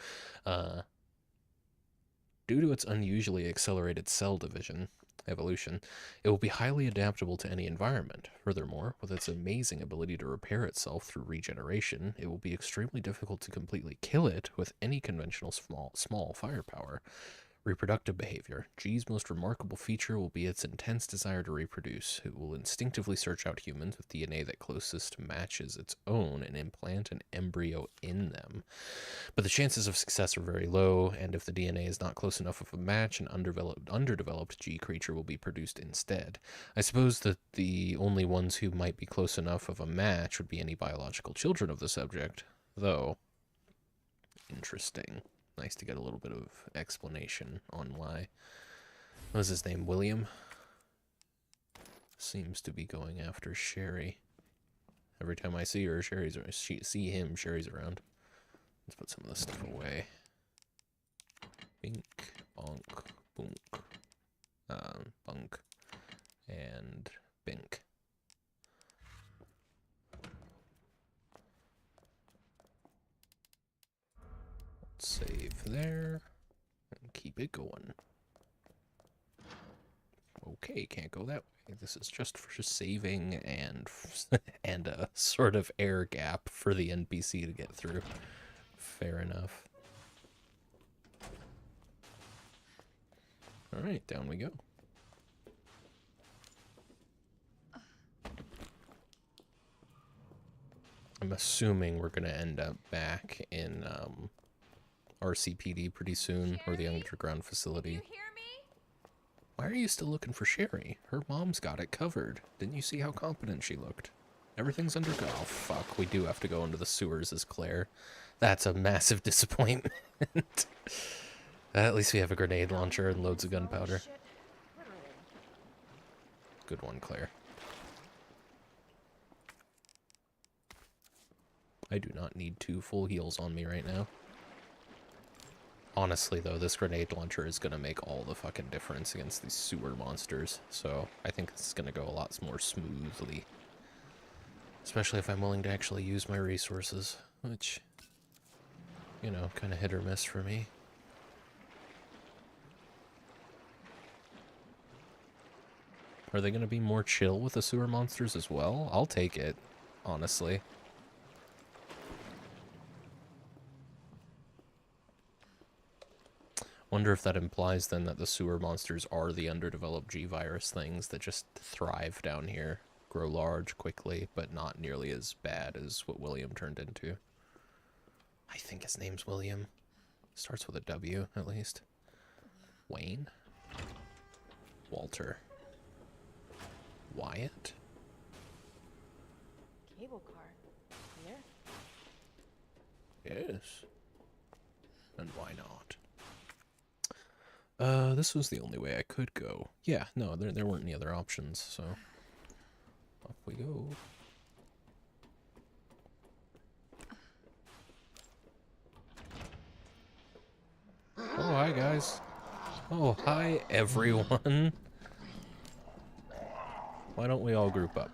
Due to its unusually accelerated cell division, evolution, it will be highly adaptable to any environment. Furthermore, with its amazing ability to repair itself through regeneration, it will be extremely difficult to completely kill it with any conventional small firepower. Reproductive behavior. G's most remarkable feature will be its intense desire to reproduce. It will instinctively search out humans with DNA that closest matches its own and implant an embryo in them. But the chances of success are very low, and if the DNA is not close enough of a match, an underdeveloped G creature will be produced instead. I suppose that the only ones who might be close enough of a match would be any biological children of the subject, though. Interesting. Nice to get a little bit of explanation on why. What was his name? William? Seems to be going after Sherry. Every time I see her, see him, Sherry's around. Let's put some of this stuff away. Bink, bonk, boonk. Bunk. And bink. Save there, and keep it going. Okay, can't go that way. This is just for saving and and a sort of air gap for the NPC to get through. Fair enough. Alright, down we go. I'm assuming we're gonna end up back in RCPD pretty soon, or the underground facility. You hear me? Why are you still looking for Sherry? Her mom's got it covered. Didn't you see how competent she looked? Everything's under control. Oh, fuck. We do have to go into the sewers as Claire. That's a massive disappointment. At least we have a grenade launcher and loads of gunpowder. Good one, Claire. I do not need 2 full heals on me right now. Honestly, though, this grenade launcher is going to make all the fucking difference against these sewer monsters, so I think it's going to go a lot more smoothly. Especially if I'm willing to actually use my resources, which, you know, kind of hit or miss for me. Are they going to be more chill with the sewer monsters as well? I'll take it, honestly. Wonder if that implies then that the sewer monsters are the underdeveloped G-virus things that just thrive down here, grow large quickly, but not nearly as bad as what William turned into. I think his name's William. Starts with a W, at least. Wayne? Walter? Wyatt? Cable car. Here? Yes. And why not? This was the only way I could go. Yeah, no, there weren't any other options, so off we go. Oh, hi guys. Oh, hi everyone. Why don't we all group up?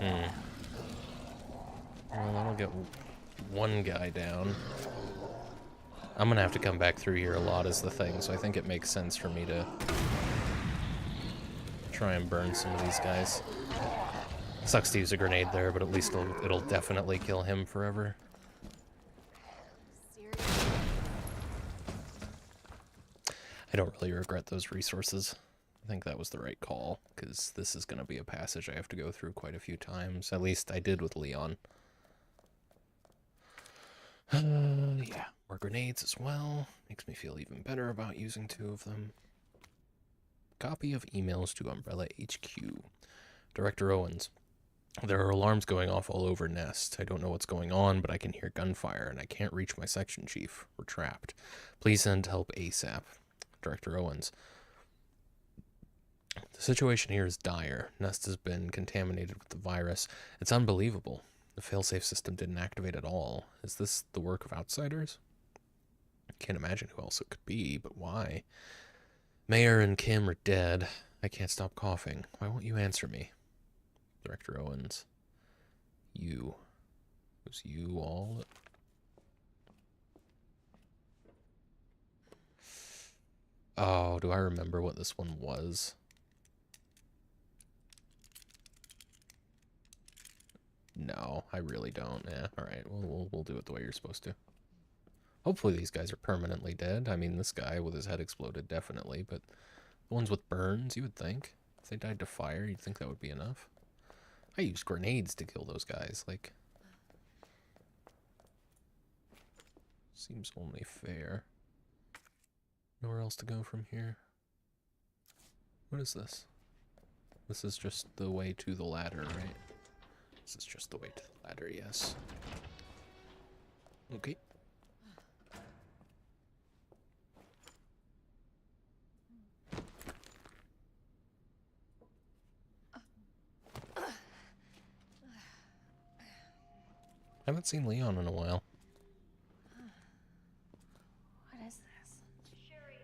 Well, that'll get one guy down. I'm gonna have to come back through here a lot is the thing, so I think it makes sense for me to try and burn some of these guys. Sucks to use a grenade there, but at least it'll definitely kill him forever. Seriously? I don't really regret those resources. I think that was the right call, because this is going to be a passage I have to go through quite a few times. At least I did with Leon. Yeah, more grenades as well. Makes me feel even better about using 2 of them. Copy of emails to Umbrella HQ. Director Owens. There are alarms going off all over Nest. I don't know what's going on, but I can hear gunfire, and I can't reach my section chief. We're trapped. Please send help ASAP. Director Owens. The situation here is dire. Nest has been contaminated with the virus. It's unbelievable. The failsafe system didn't activate at all. Is this the work of outsiders? I can't imagine who else it could be, but why? Mayor and Kim are dead. I can't stop coughing. Why won't you answer me? Director Owens. You. Was you all? Oh, do I remember what this one was? No, I really don't. Yeah, alright. We'll do it the way you're supposed to. Hopefully these guys are permanently dead. I mean, this guy with his head exploded, definitely, but the ones with burns, you would think. If they died to fire, you'd think that would be enough. I used grenades to kill those guys, like... Seems only fair. Nowhere else to go from here. What is this? This is just the way to the ladder, right? This is just the way to the ladder, yes. Okay. Haven't seen Leon in a while. What is this? Sherry,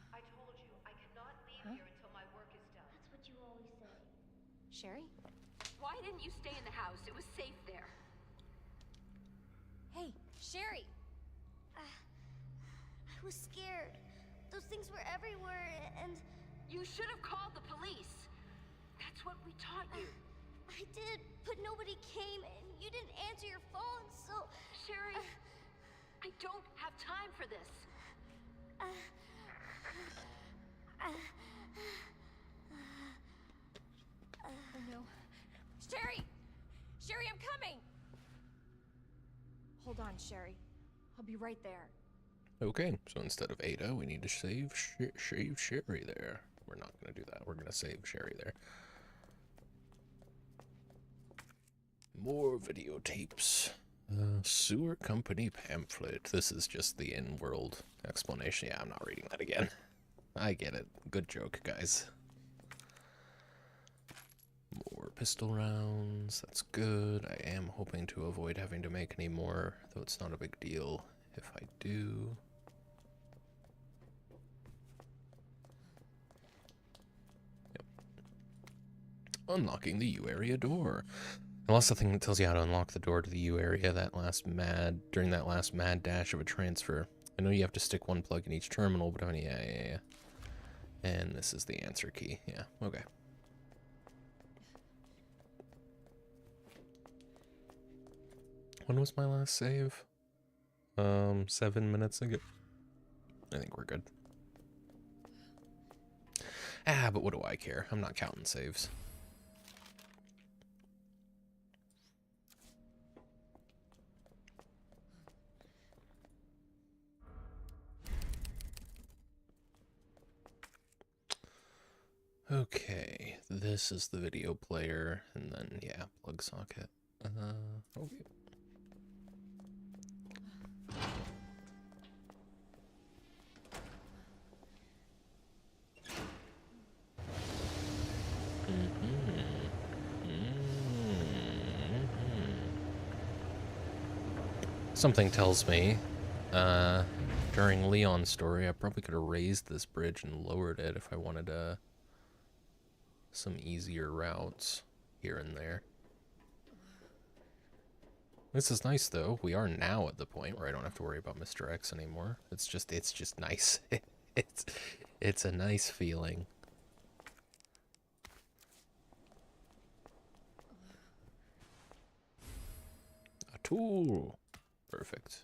I told you I cannot leave here until my work is done. That's what you always say. Sherry? Why didn't you stay in the house? It was safe there. Hey, Sherry! I was scared. Those things were everywhere, and... You should have called the police. That's what we taught you. I did, but nobody came, and you didn't answer your phone, so... Sherry, I don't have time for this. Oh no. Sherry! Sherry, I'm coming! Hold on, Sherry. I'll be right there. Okay, so instead of Ada, we need to save Sherry there. We're not going to do that. We're going to save Sherry there. More videotapes. Sewer company pamphlet. This is just the in-world explanation. Yeah, I'm not reading that again. I get it. Good joke, guys. More pistol rounds. That's good. I am hoping to avoid having to make any more, though it's not a big deal if I do. Yep. Unlocking the U area door. I lost the thing that tells you how to unlock the door to the U area during that last mad dash of a transfer. I know you have to stick one plug in each terminal, but I mean, yeah. And this is the answer key. Yeah, okay. When was my last save? 7 minutes ago. I think we're good. But what do I care? I'm not counting saves. Okay, this is the video player, and then, yeah, plug socket. Okay. Something tells me, during Leon's story, I probably could have raised this bridge and lowered it if I wanted some easier routes here and there. This is nice, though. We are now at the point where I don't have to worry about Mr. X anymore. It's just nice. It's a nice feeling. A tool. Perfect.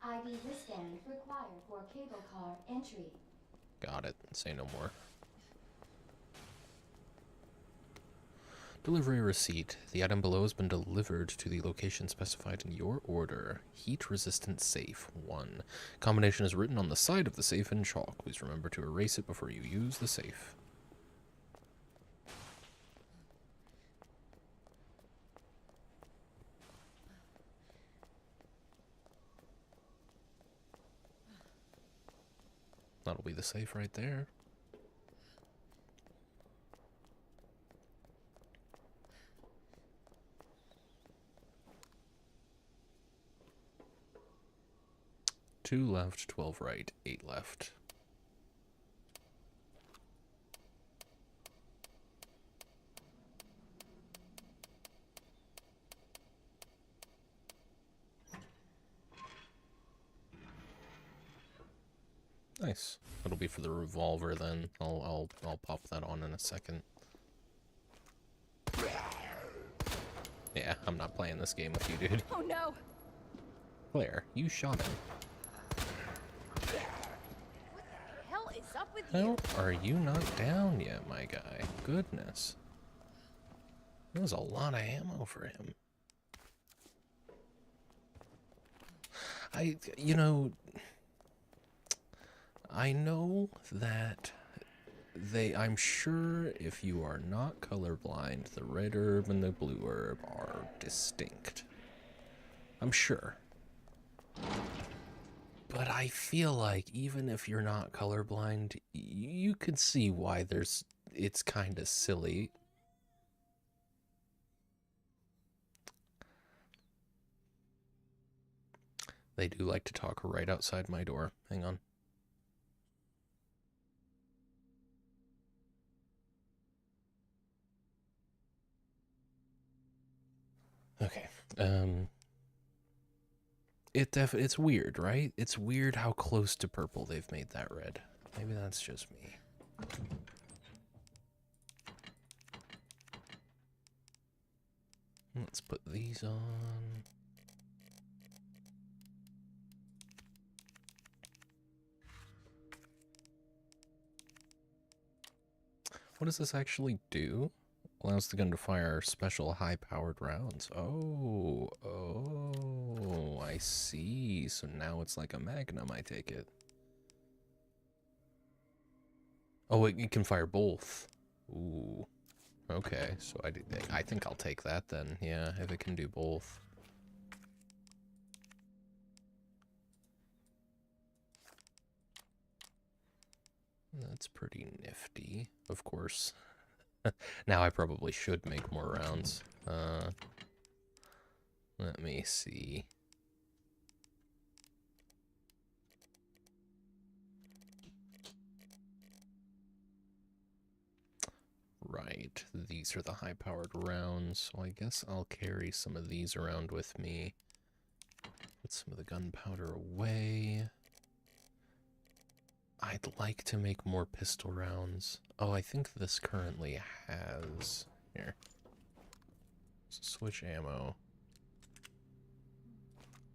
ID wristband required for cable car entry. Got it. Say no more. Delivery receipt. The item below has been delivered to the location specified in your order. Heat-resistant safe 1. Combination is written on the side of the safe in chalk. Please remember to erase it before you use the safe. That'll be the safe right there. Two left, 12 right, 8 left. Nice. That'll be for the revolver then. I'll pop that on in a second. Yeah, I'm not playing this game with you, dude. Oh no! Claire, you shot him. What the hell is up with How you? are you not down yet, my guy? Goodness. That was a lot of ammo for him. I know that I'm sure if you are not colorblind, the red herb and the blue herb are distinct. I'm sure. But I feel like even if you're not colorblind, you could see why it's kind of silly. They do like to talk right outside my door. Hang on. Okay. It's weird, right? It's weird how close to purple they've made that red. Maybe that's just me. Let's put these on. What does this actually do? Allows the gun to fire special high-powered rounds. Oh, I see. So now it's like a Magnum, I take it. Oh, it can fire both. Ooh. Okay, so I think I'll take that then. Yeah, if it can do both. That's pretty nifty, of course. Now I probably should make more rounds. Let me see. Right, these are the high-powered rounds, so I guess I'll carry some of these around with me. Put some of the gunpowder away. I'd like to make more pistol rounds. Oh, I think this currently has... Here. Switch ammo.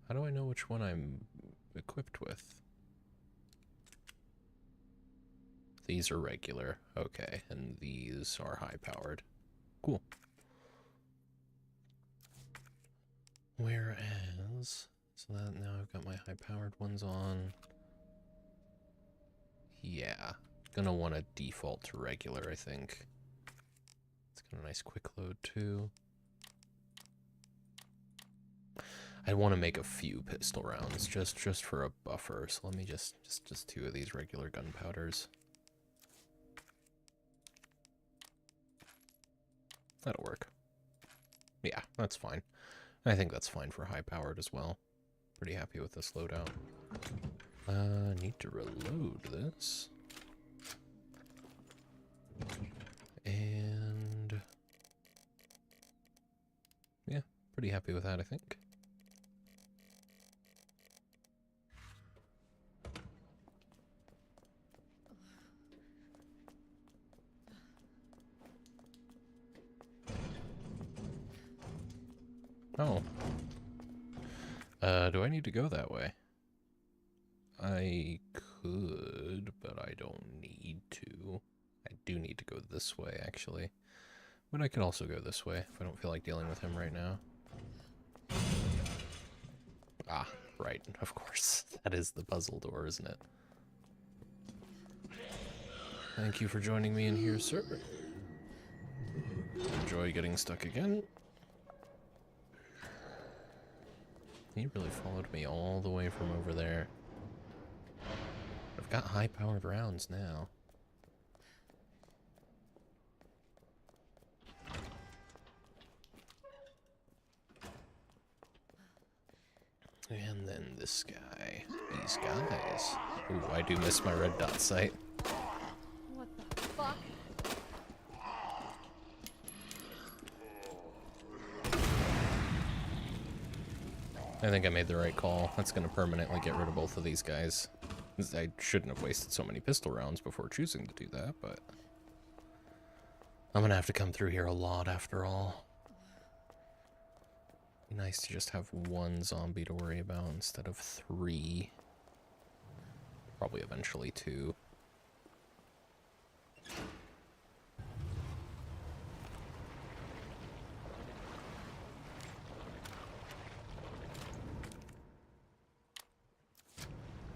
How do I know which one I'm equipped with? These are regular. Okay, and these are high-powered. Cool. Whereas... So that now I've got my high-powered ones on. Yeah. Gonna want to default to regular, I think. It's got a nice quick load, too. I want to make a few pistol rounds, just for a buffer. So let me just 2 of these regular gunpowders. That'll work. Yeah, that's fine. I think that's fine for high-powered as well. Pretty happy with this loadout. Need to reload this. And... yeah, pretty happy with that, I think. Oh. Do I need to go that way? I could, but I don't need to. I do need to go this way, actually. But I could also go this way if I don't feel like dealing with him right now. Ah, right, of course. That is the puzzle door, isn't it? Thank you for joining me in here, sir. Enjoy getting stuck again. He really followed me all the way from over there. Of I've got high-powered rounds now. And then this guy. These guys. Ooh, I do miss my red dot sight. What the fuck? I think I made the right call. That's going to permanently get rid of both of these guys. I shouldn't have wasted so many pistol rounds before choosing to do that, but... I'm going to have to come through here a lot after all. Be nice to just have one zombie to worry about instead of 3. Probably eventually 2.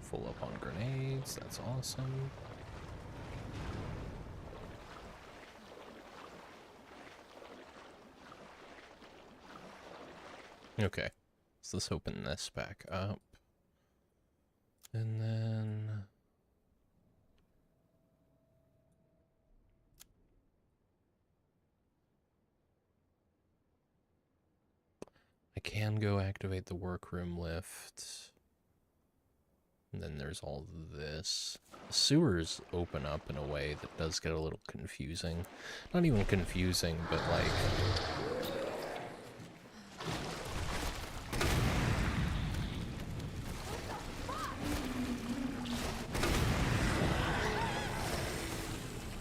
Full up on grenades, that's awesome. Okay, so let's open this back up. And then... I can go activate the workroom lift. And then there's all this. The sewers open up in a way that does get a little confusing. Not even confusing, but like...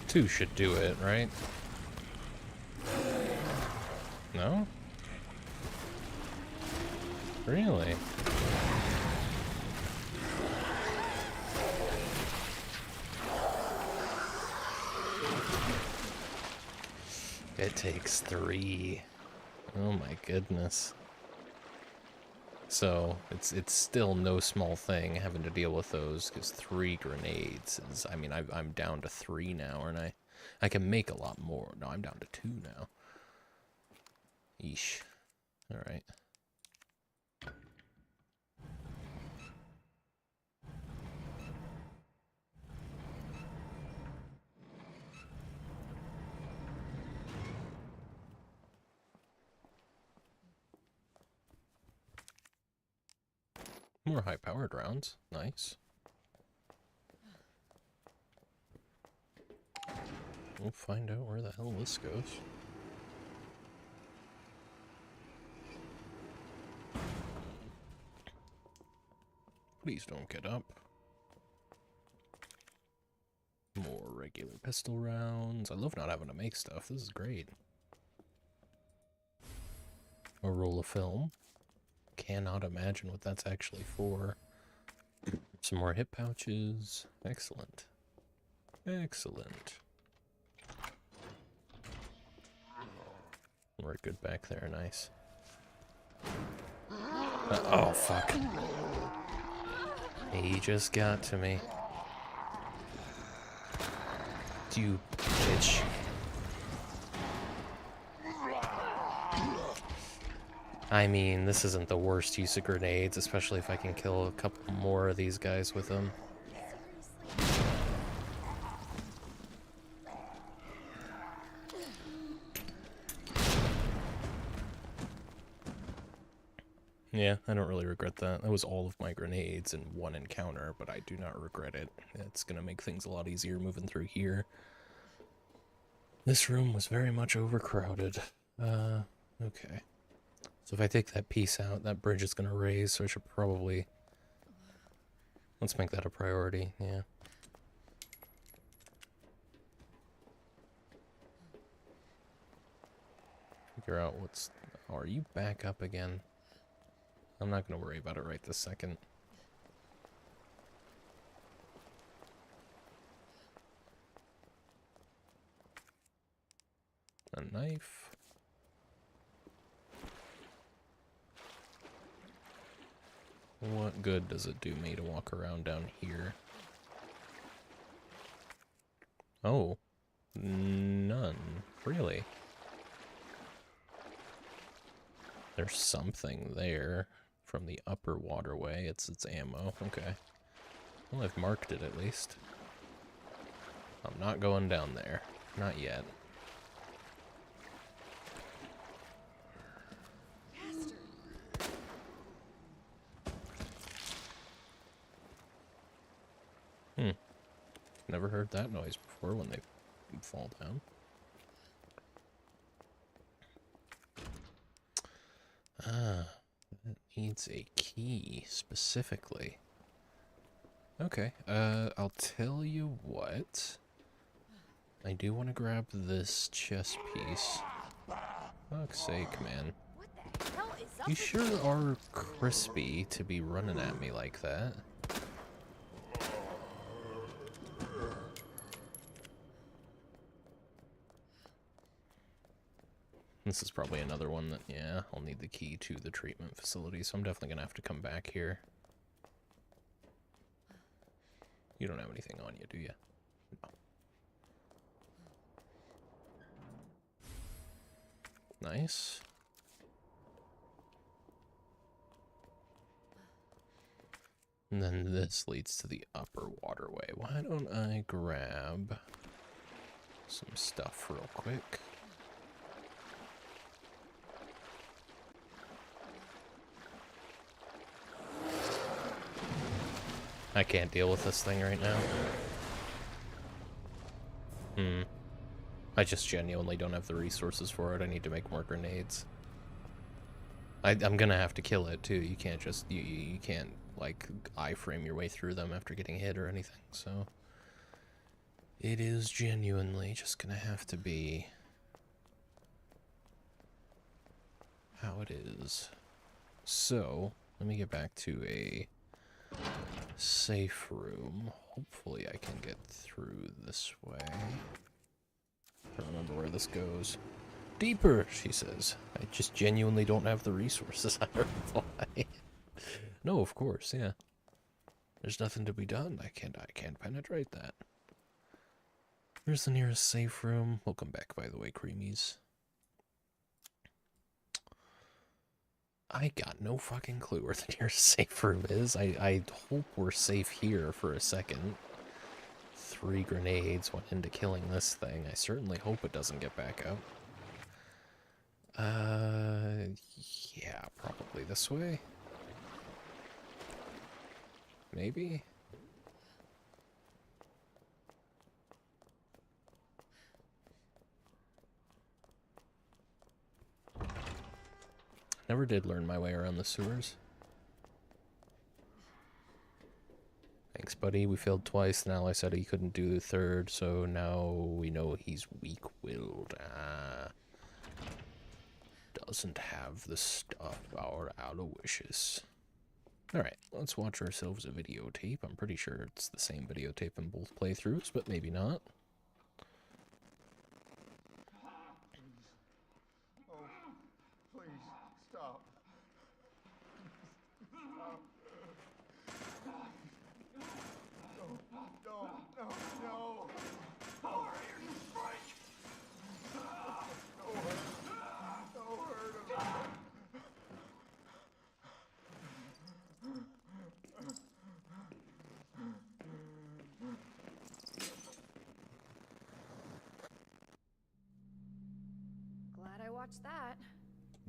Two should do it, right? No? Really? It takes 3. Oh my goodness. So, it's still no small thing having to deal with those, because 3 grenades is, I mean, I'm down to 3 now, aren't I? I can make a lot more. No, I'm down to 2 now. Yeesh. Alright. More high-powered rounds. Nice. We'll find out where the hell this goes. Please don't get up. More regular pistol rounds. I love not having to make stuff. This is great. A roll of film. Cannot imagine what that's actually for. Some more hip pouches. Excellent. Excellent. We're good back there. Nice. Oh, fuck. He just got to me. You bitch. I mean, this isn't the worst use of grenades, especially if I can kill a couple more of these guys with them. Yeah, I don't really regret that. That was all of my grenades in one encounter, but I do not regret it. It's gonna make things a lot easier moving through here. This room was very much overcrowded. Okay. So if I take that piece out, that bridge is gonna raise, so I should probably... Let's make that a priority, yeah. Figure out what's... Oh, are you back up again? I'm not gonna worry about it right this second. A knife. What good does it do me to walk around down here? Oh. None. Really? There's something there from the upper waterway. It's ammo. Okay. Well, I've marked it at least. I'm not going down there. Not yet. Never heard that noise before when they fall down. Ah, that needs a key specifically. Okay, I'll tell you what. I do want to grab this chess piece. Fuck's sake, man. What the hell is up You with sure are crispy to be running at me like that. This is probably another one that, yeah, I'll need the key to the treatment facility, so I'm definitely gonna have to come back here. You don't have anything on you, do you? No. Nice. And then this leads to the upper waterway. Why don't I grab some stuff real quick? I can't deal with this thing right now. I just genuinely don't have the resources for it. I need to make more grenades. I'm gonna have to kill it too. You can't just you can't like iframe your way through them after getting hit or anything. So it is genuinely just gonna have to be how it is. So let me get back to a safe room. Hopefully I can get through this way. I don't remember where this goes. Deeper, she says. I just genuinely don't have the resources, I reply. No, of course, yeah. There's nothing to be done. I can't penetrate that. Where's the nearest safe room? Welcome back, by the way, creamies. I got no fucking clue where the nearest safe room is. I hope we're safe here for a second. 3 grenades went into killing this thing. I certainly hope it doesn't get back out. Yeah, probably this way. Maybe? Never did learn my way around the sewers. Thanks, buddy. We failed twice. Now I said he couldn't do the third, so now we know he's weak-willed. Doesn't have the stuff our Aloysius. Alright, let's watch ourselves a videotape. I'm pretty sure it's the same videotape in both playthroughs, but maybe not. Oh, please, stop. No. How are you, you freak? No hurt him. Glad I watched that.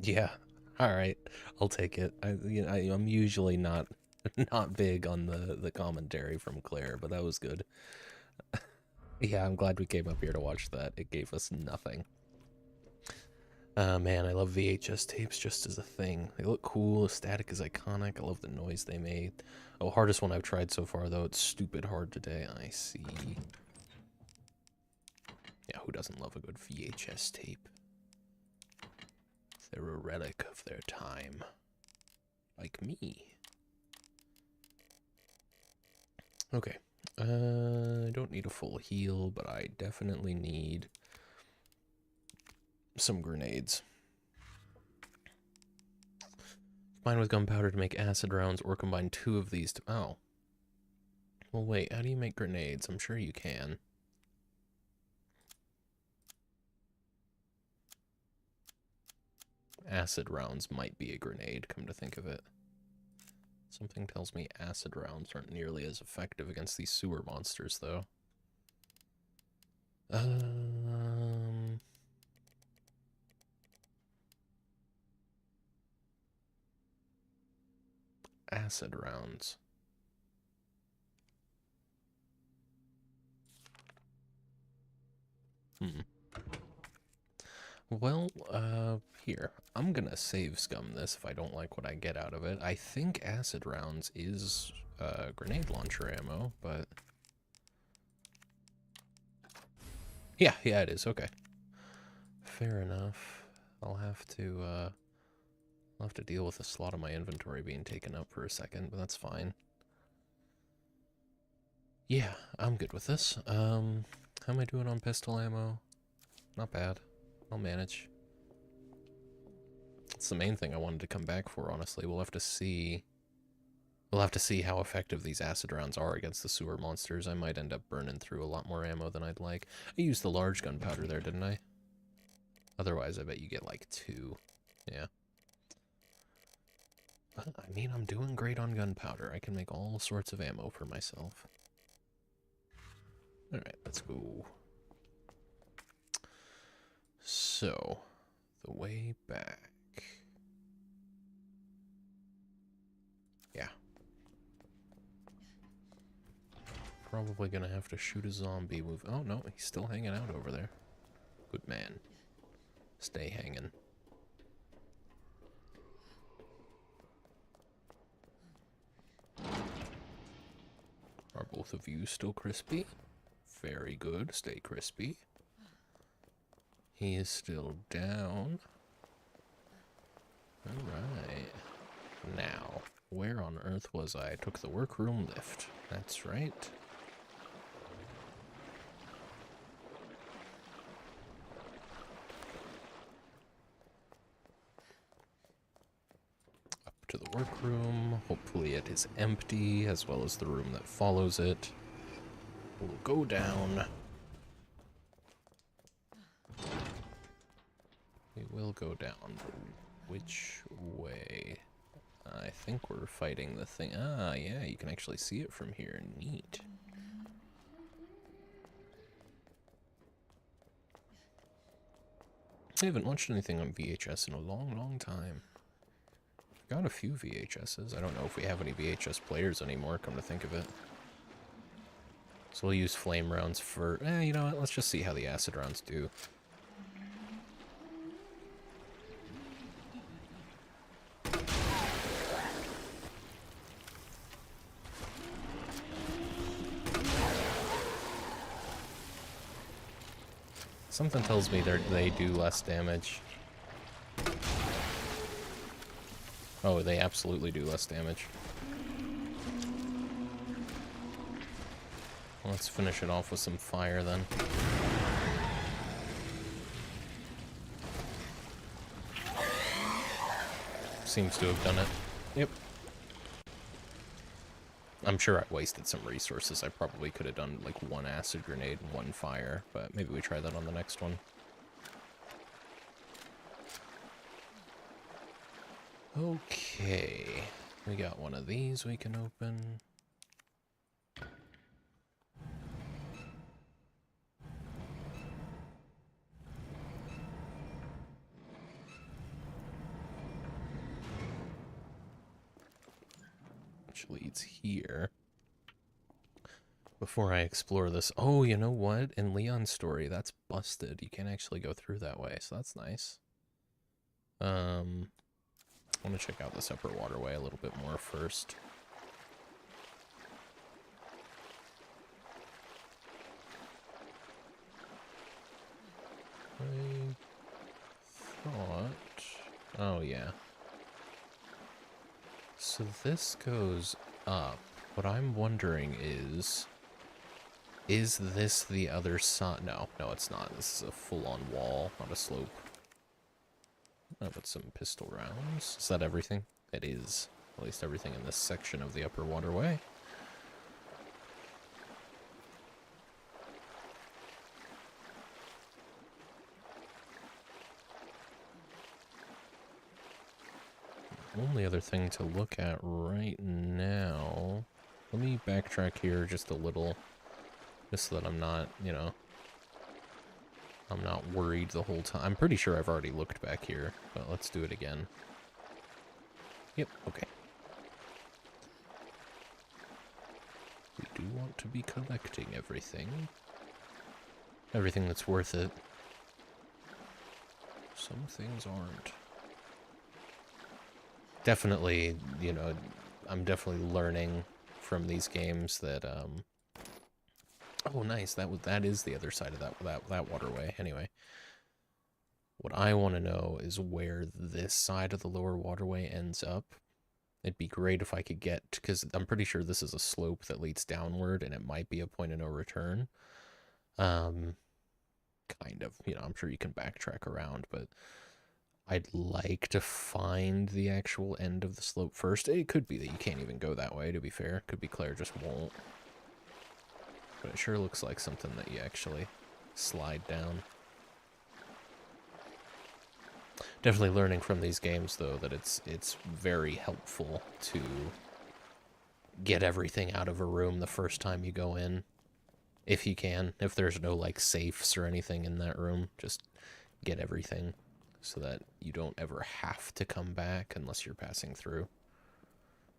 Yeah, alright. I'll take it. I'm usually not big on the commentary from Claire, but that was good. Yeah, I'm glad we came up here to watch that. It gave us nothing. Man, I love VHS tapes just as a thing. They look cool, static is iconic, I love the noise they made. Oh, hardest one I've tried so far, though. It's stupid hard today. I see. Yeah, who doesn't love a good VHS tape? They're a relic of their time. Like me. Okay. I don't need a full heal, but I definitely need some grenades. Combine with gunpowder to make acid rounds, or combine 2 of these to... Oh. Well, wait, how do you make grenades? I'm sure you can. Acid rounds might be a grenade, come to think of it. So Something tells me acid rounds aren't nearly as effective against these sewer monsters, though. Acid rounds. Well, here. I'm gonna save scum this if I don't like what I get out of it. I think acid rounds is, grenade launcher ammo, but... Yeah, it is, okay. Fair enough. I'll have to deal with a slot of my inventory being taken up for a second, but that's fine. Yeah, I'm good with this. How am I doing on pistol ammo? Not bad. I'll manage. It's the main thing I wanted to come back for, honestly. We'll have to see... We'll have to see how effective these acid rounds are against the sewer monsters. I might end up burning through a lot more ammo than I'd like. I used the large gunpowder there, didn't I? Otherwise, I bet you get like 2. Yeah. But, I mean, I'm doing great on gunpowder. I can make all sorts of ammo for myself. Alright, let's go. So, the way back. Yeah. Probably gonna have to shoot a zombie move. Oh, no, he's still hanging out over there. Good man. Stay hanging. Are both of you still crispy? Very good. Stay crispy. He is still down. Alright. Now, where on earth was I? I took the workroom lift. That's right. Up to the workroom. Hopefully it is empty, as well as the room that follows it. We'll go down. We will go down. Which way? I think we're fighting the thing. Ah, yeah, you can actually see it from here. Neat. I haven't watched anything on VHS in a long, long time. Got a few VHSs. I don't know if we have any VHS players anymore, come to think of it. So we'll use flame rounds for... you know what? Let's just see how the acid rounds do. Something tells me they do less damage. Oh, they absolutely do less damage. Let's finish it off with some fire then. Seems to have done it. Yep. I'm sure I wasted some resources. I probably could have done like 1 acid grenade and 1 fire, but maybe we try that on the next one. Okay. We got one of these we can open. Which leads here. Before I explore this... Oh, you know what? In Leon's story, that's busted. You can't actually go through that way, so that's nice. I want to check out this upper waterway a little bit more first. I thought... Oh, yeah. So this goes up. What I'm wondering is this the other side? No, it's not. This is a full-on wall, not a slope. I'll put some pistol rounds. Is that everything? It is. At least everything in this section of the upper waterway. only other thing to look at right now... Let me backtrack here just a little, just so that I'm not, you know, I'm not worried the whole time. I'm pretty sure I've already looked back here, but let's do it again. Yep, okay. We do want to be collecting everything. Everything that's worth it. Some things aren't. Definitely, you know, I'm definitely learning from these games that, oh, nice, that is the other side of that waterway. Anyway, what I want to know is where this side of the lower waterway ends up. It'd be great if I could get, because I'm pretty sure this is a slope that leads downward, and it might be a point of no return. Kind of, you know, I'm sure you can backtrack around, but I'd like to find the actual end of the slope first. It could be that you can't even go that way, to be fair. Could be Claire just won't. But it sure looks like something that you actually slide down. Definitely learning from these games, though, that it's very helpful to get everything out of a room the first time you go in. If you can. If there's no, like, safes or anything in that room, just get everything, so that you don't ever have to come back unless you're passing through.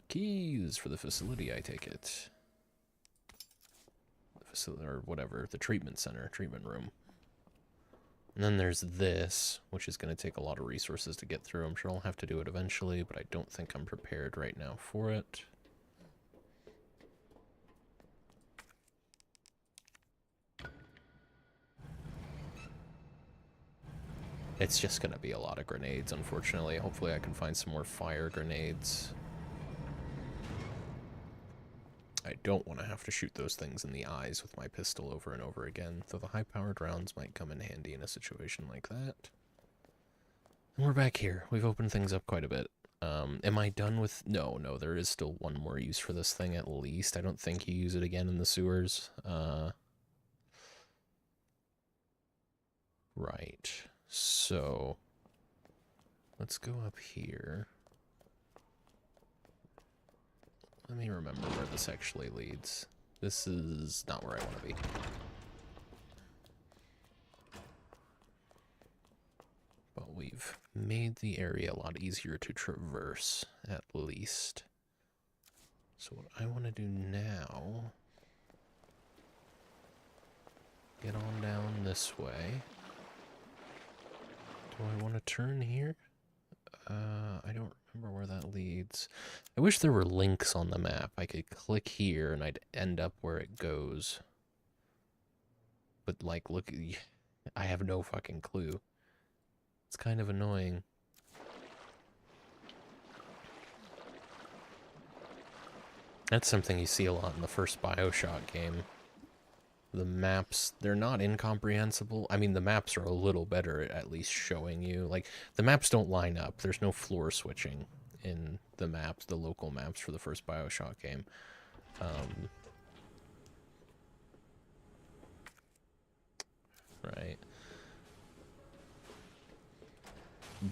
Keys for the facility, I take it. The facility, or whatever, the treatment center, treatment room. And then there's this, which is going to take a lot of resources to get through. I'm sure I'll have to do it eventually, but I don't think I'm prepared right now for it. It's just going to be a lot of grenades, unfortunately. Hopefully I can find some more fire grenades. I don't want to have to shoot those things in the eyes with my pistol over and over again, though the high-powered rounds might come in handy in a situation like that. And we're back here. We've opened things up quite a bit. Am I done with... No, there is still one more use for this thing at least. I don't think you use it again in the sewers. Right. So, let's go up here. Let me remember where this actually leads. This is not where I want to be. But we've made the area a lot easier to traverse, at least. So what I want to do now... Get on down this way. Do I want to turn here? I don't remember where that leads. I wish there were links on the map. I could click here and I'd end up where it goes. But, like, look, I have no fucking clue. It's kind of annoying. That's something you see a lot in the first BioShock game. The maps, they're not incomprehensible. I mean, the maps are a little better at least showing you. Like, the maps don't line up. There's no floor switching in the maps, the local maps for the first BioShock game. Right.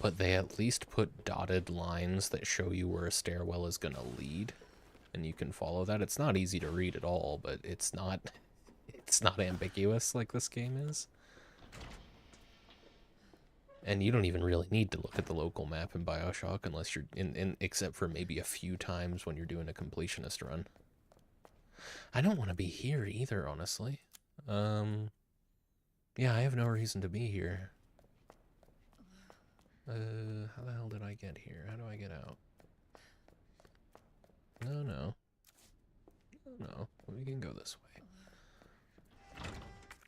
But they at least put dotted lines that show you where a stairwell is going to lead. And you can follow that. It's not easy to read at all, but it's not ambiguous like this game is. And you don't even really need to look at the local map in BioShock unless you're except for maybe a few times when you're doing a completionist run. I don't want to be here either, honestly. Yeah, I have no reason to be here. How the hell did I get here? How do I get out? No. We can go this way.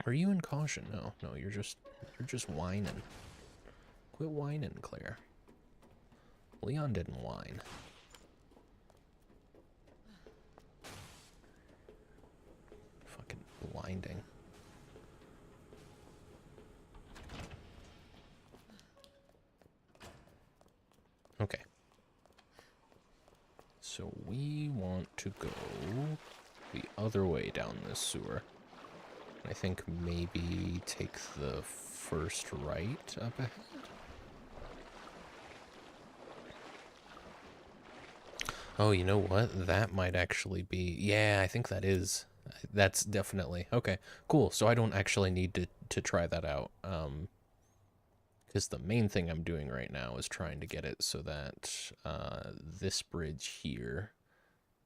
Are you in caution? No, you're just whining. Quit whining, Claire. Leon didn't whine. Fucking blinding. Okay. So we want to go the other way down this sewer. I think maybe take the first right up ahead. Oh, you know what? That might actually be... Yeah, I think that is. That's definitely... Okay, cool. So I don't actually need to try that out. Because the main thing I'm doing right now is trying to get it so that this bridge here,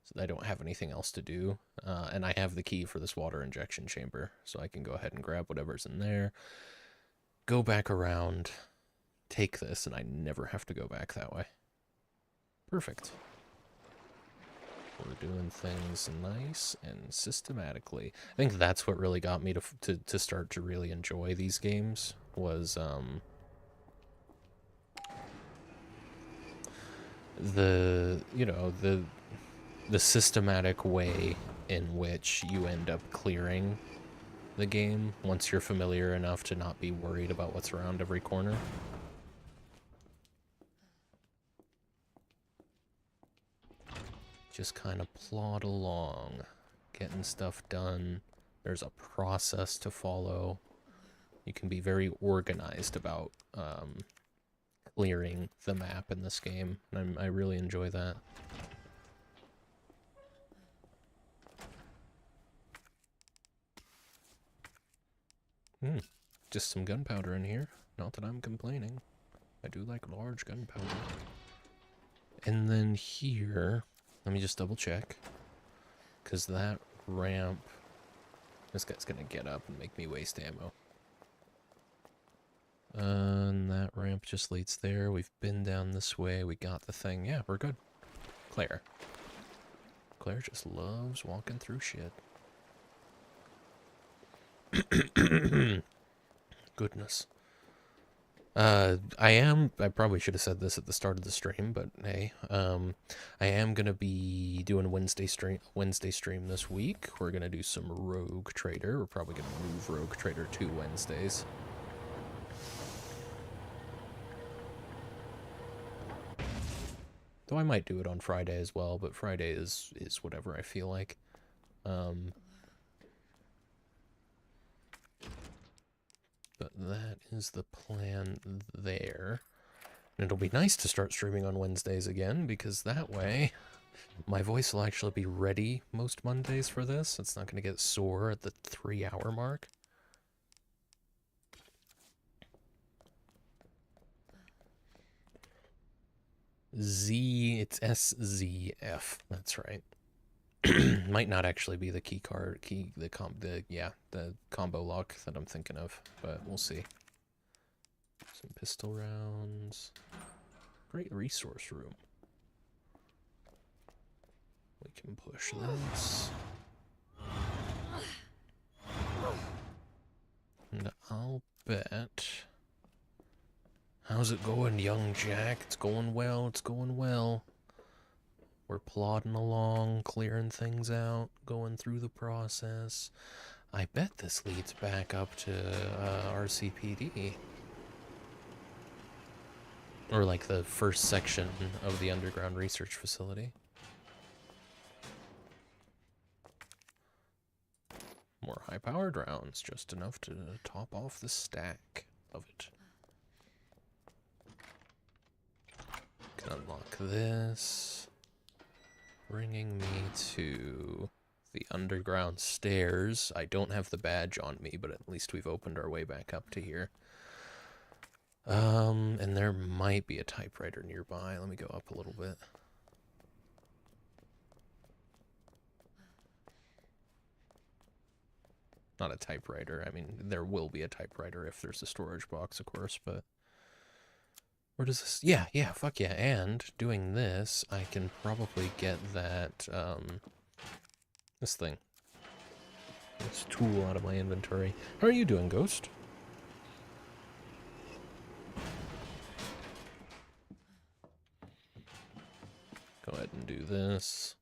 so I don't have anything else to do. And I have the key for this water injection chamber, so I can go ahead and grab whatever's in there, go back around, take this, and I never have to go back that way. Perfect. We're doing things nice and systematically. I think that's what really got me to start to really enjoy these games was the the systematic way in which you end up clearing the game once you're familiar enough to not be worried about what's around every corner. Just kind of plod along, getting stuff done. There's a process to follow. You can be very organized about clearing the map in this game, and I really enjoy that. Just some gunpowder in here. Not that I'm complaining. I do like large gunpowder. And then here, let me just double check. Because that ramp... This guy's gonna get up and make me waste ammo. And that ramp just leads there. We've been down this way. We got the thing. Yeah, we're good. Claire. Claire just loves walking through shit. Goodness. I probably should have said this at the start of the stream, but hey, I am gonna be doing Wednesday stream this week. We're gonna do some Rogue Trader. We're probably gonna move Rogue Trader to Wednesdays. Though I might do it on Friday as well, but Friday is whatever I feel like. But that is the plan there. And it'll be nice to start streaming on Wednesdays again, because that way my voice will actually be ready most Mondays for this. It's not going to get sore at the 3-hour mark. It's SZF. That's right. Might not actually be the the combo lock that I'm thinking of, but we'll see. Some pistol rounds. Great resource room. We can push this. And I'll bet... How's it going, young Jack? It's going well, it's going well. We're plodding along, clearing things out, going through the process. I bet this leads back up to RCPD. Or like the first section of the underground research facility. More high-powered rounds, just enough to top off the stack of it. Can unlock this. Bringing me to the underground stairs. I don't have the badge on me, but at least we've opened our way back up to here. And there might be a typewriter nearby. Let me go up a little bit. Not a typewriter. I mean, there will be a typewriter if there's a storage box, of course, but... Where does this... Yeah, fuck yeah. And doing this, I can probably get that, this thing. This tool out of my inventory. How are you doing, Ghost? Go ahead and do this.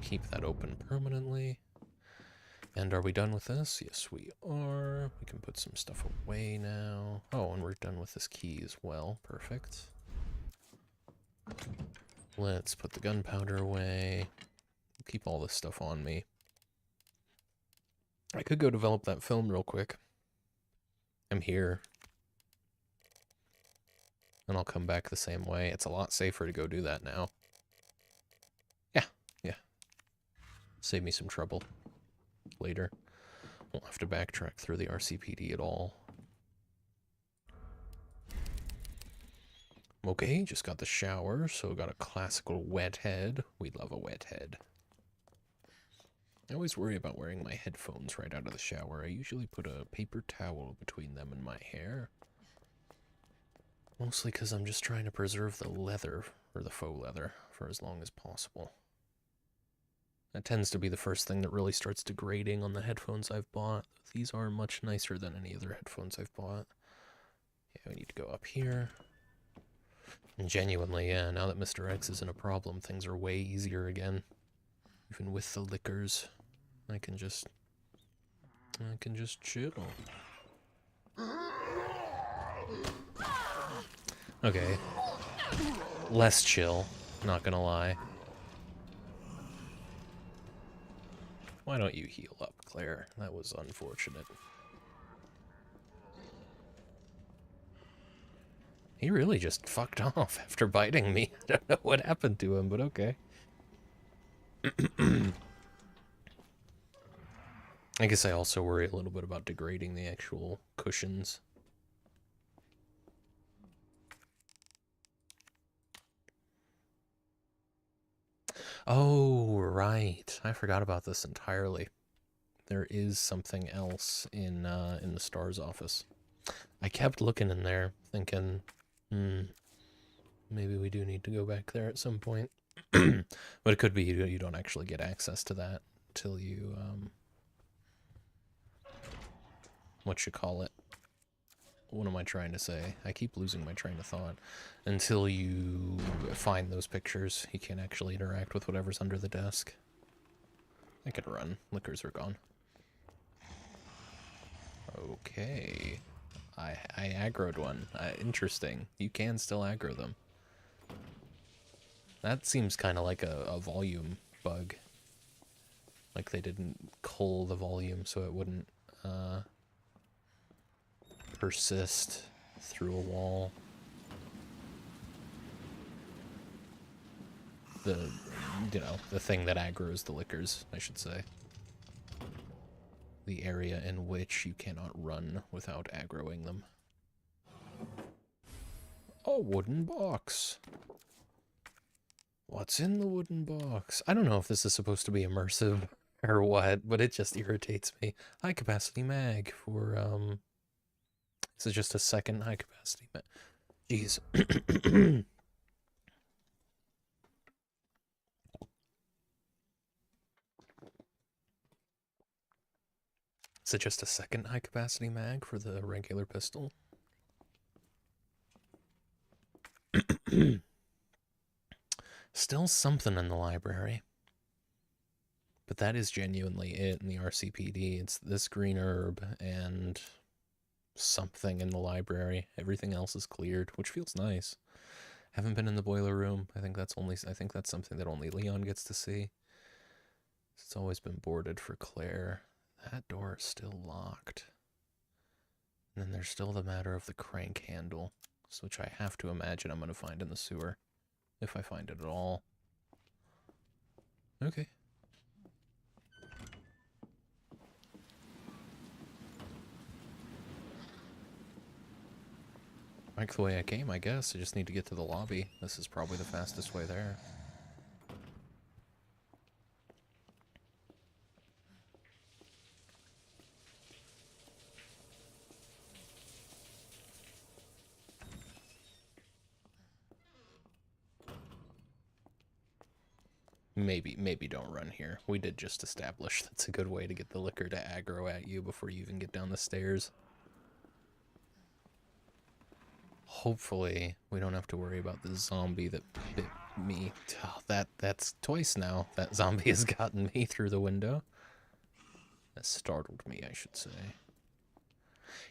Keep that open permanently. And are we done with this? Yes, we are. We can put some stuff away now. Oh, and we're done with this key as well. Perfect. Let's put the gunpowder away. Keep all this stuff on me. I could go develop that film real quick. I'm here. and I'll come back the same way. It's a lot safer to go do that now. Yeah. Save me some trouble later. Won't have to backtrack through the RCPD at all. Okay, just got the shower, so got a classical wet head. We love a wet head. I always worry about wearing my headphones right out of the shower. I usually put a paper towel between them and my hair. Mostly because I'm just trying to preserve the leather, or the faux leather, for as long as possible. That tends to be the first thing that really starts degrading on the headphones I've bought. These are much nicer than any other headphones I've bought. Yeah, we need to go up here. And genuinely, yeah, now that Mr. X isn't a problem, things are way easier again. Even with the liquors, I can just chill. Okay. Less chill, not gonna lie. Why don't you heal up, Claire? That was unfortunate. He really just fucked off after biting me. I don't know what happened to him, but okay. I guess I also worry a little bit about degrading the actual cushions. Oh, right. I forgot about this entirely. There is something else in the STARS office. I kept looking in there, thinking, maybe we do need to go back there at some point. But it could be you don't actually get access to that till you, what you call it? What am I trying to say? I keep losing my train of thought. Until you find those pictures, you can't actually interact with whatever's under the desk. I could run. Liquors are gone. Okay. I aggroed one. Interesting. You can still aggro them. That seems kind of like a volume bug. Like they didn't cull the volume so it wouldn't persist through a wall. The, the thing that aggroes the liquors, I should say. The area in which you cannot run without aggroing them. A wooden box. What's in the wooden box? I don't know if this is supposed to be immersive or what, but it just irritates me. High capacity mag for, this is just a second high capacity mag. Jeez. Is it just a second high capacity mag for the regular pistol? Still something in the library. But that is genuinely it in the RCPD. It's this green herb and something in the library. Everything else is cleared, which feels nice. Haven't been in the boiler room. I think that's something that only Leon gets to see. It's always been boarded for Claire. That door is still locked. And then there's still the matter of the crank handle, which I have to imagine I'm going to find in the sewer. If I find it at all. Okay. Like the way I came, I guess. I just need to get to the lobby. This is probably the fastest way there. Maybe don't run here. We did just establish that's a good way to get the liquor to aggro at you before you even get down the stairs. Hopefully, we don't have to worry about the zombie that bit me. Oh, that's twice now that zombie has gotten me through the window. That startled me, I should say.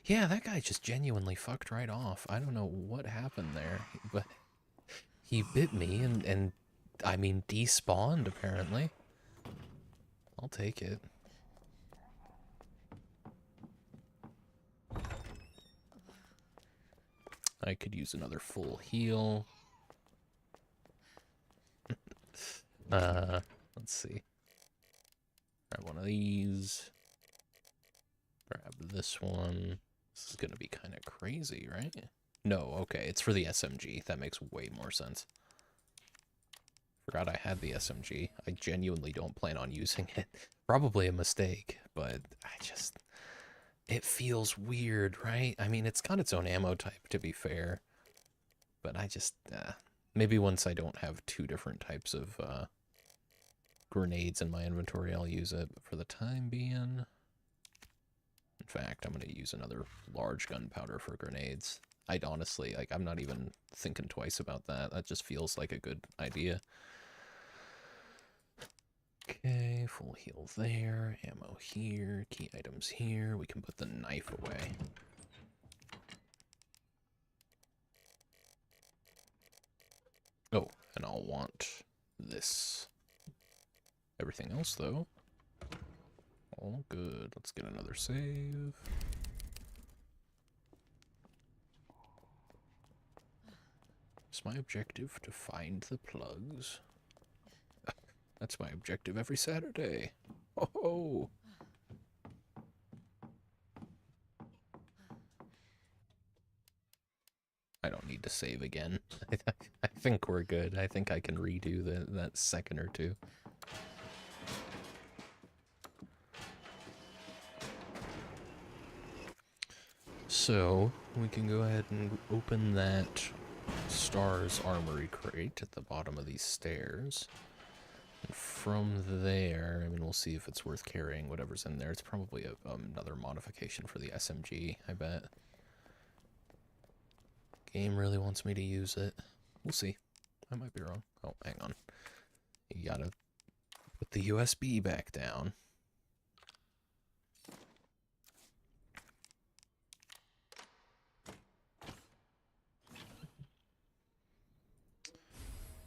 Yeah, that guy just genuinely fucked right off. I don't know what happened there, but he bit me and I mean, despawned, apparently. I'll take it. I could use another full heal. Let's see. Grab one of these. Grab this one. This is gonna be kind of crazy, right? No, okay, it's for the SMG. That makes way more sense. Forgot I had the SMG. I genuinely don't plan on using it. Probably a mistake, but it feels weird, right? I mean, it's got its own ammo type, to be fair. But maybe once I don't have two different types of grenades in my inventory, I'll use it. But for the time being... In fact, I'm going to use another large gunpowder for grenades. I'd honestly, I'm not even thinking twice about that. That just feels like a good idea. Okay, full heal there, ammo here, key items here. We can put the knife away. Oh, and I'll want this. Everything else, though, all good. Let's get another save. It's my objective to find the plugs. That's my objective every Saturday. Oh! I don't need to save again. I think we're good. I think I can redo that second or two. So, we can go ahead and open that Stars Armory crate at the bottom of these stairs. And from there, I mean, we'll see if it's worth carrying whatever's in there. It's probably another modification for the SMG, I bet. Game really wants me to use it. We'll see. I might be wrong. Oh, hang on. You gotta put the USB back down.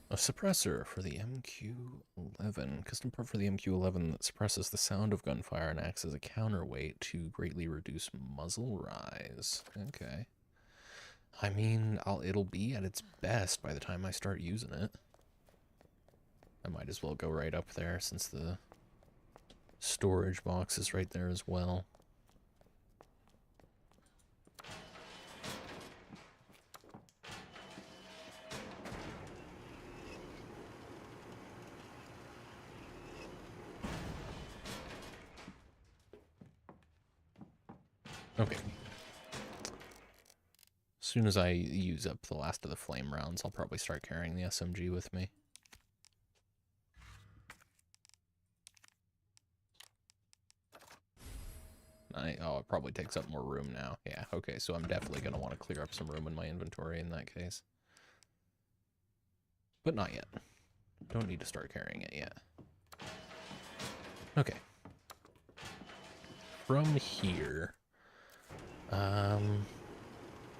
A suppressor for the MQ-11. Custom part for the MQ-11 that suppresses the sound of gunfire and acts as a counterweight to greatly reduce muzzle rise. Okay. I mean, it'll be at its best by the time I start using it. I might as well go right up there since the storage box is right there as well. Okay. As soon as I use up the last of the flame rounds, I'll probably start carrying the SMG with me. Oh, it probably takes up more room now. Yeah, okay, so I'm definitely going to want to clear up some room in my inventory in that case. But not yet. Don't need to start carrying it yet. Okay. From here...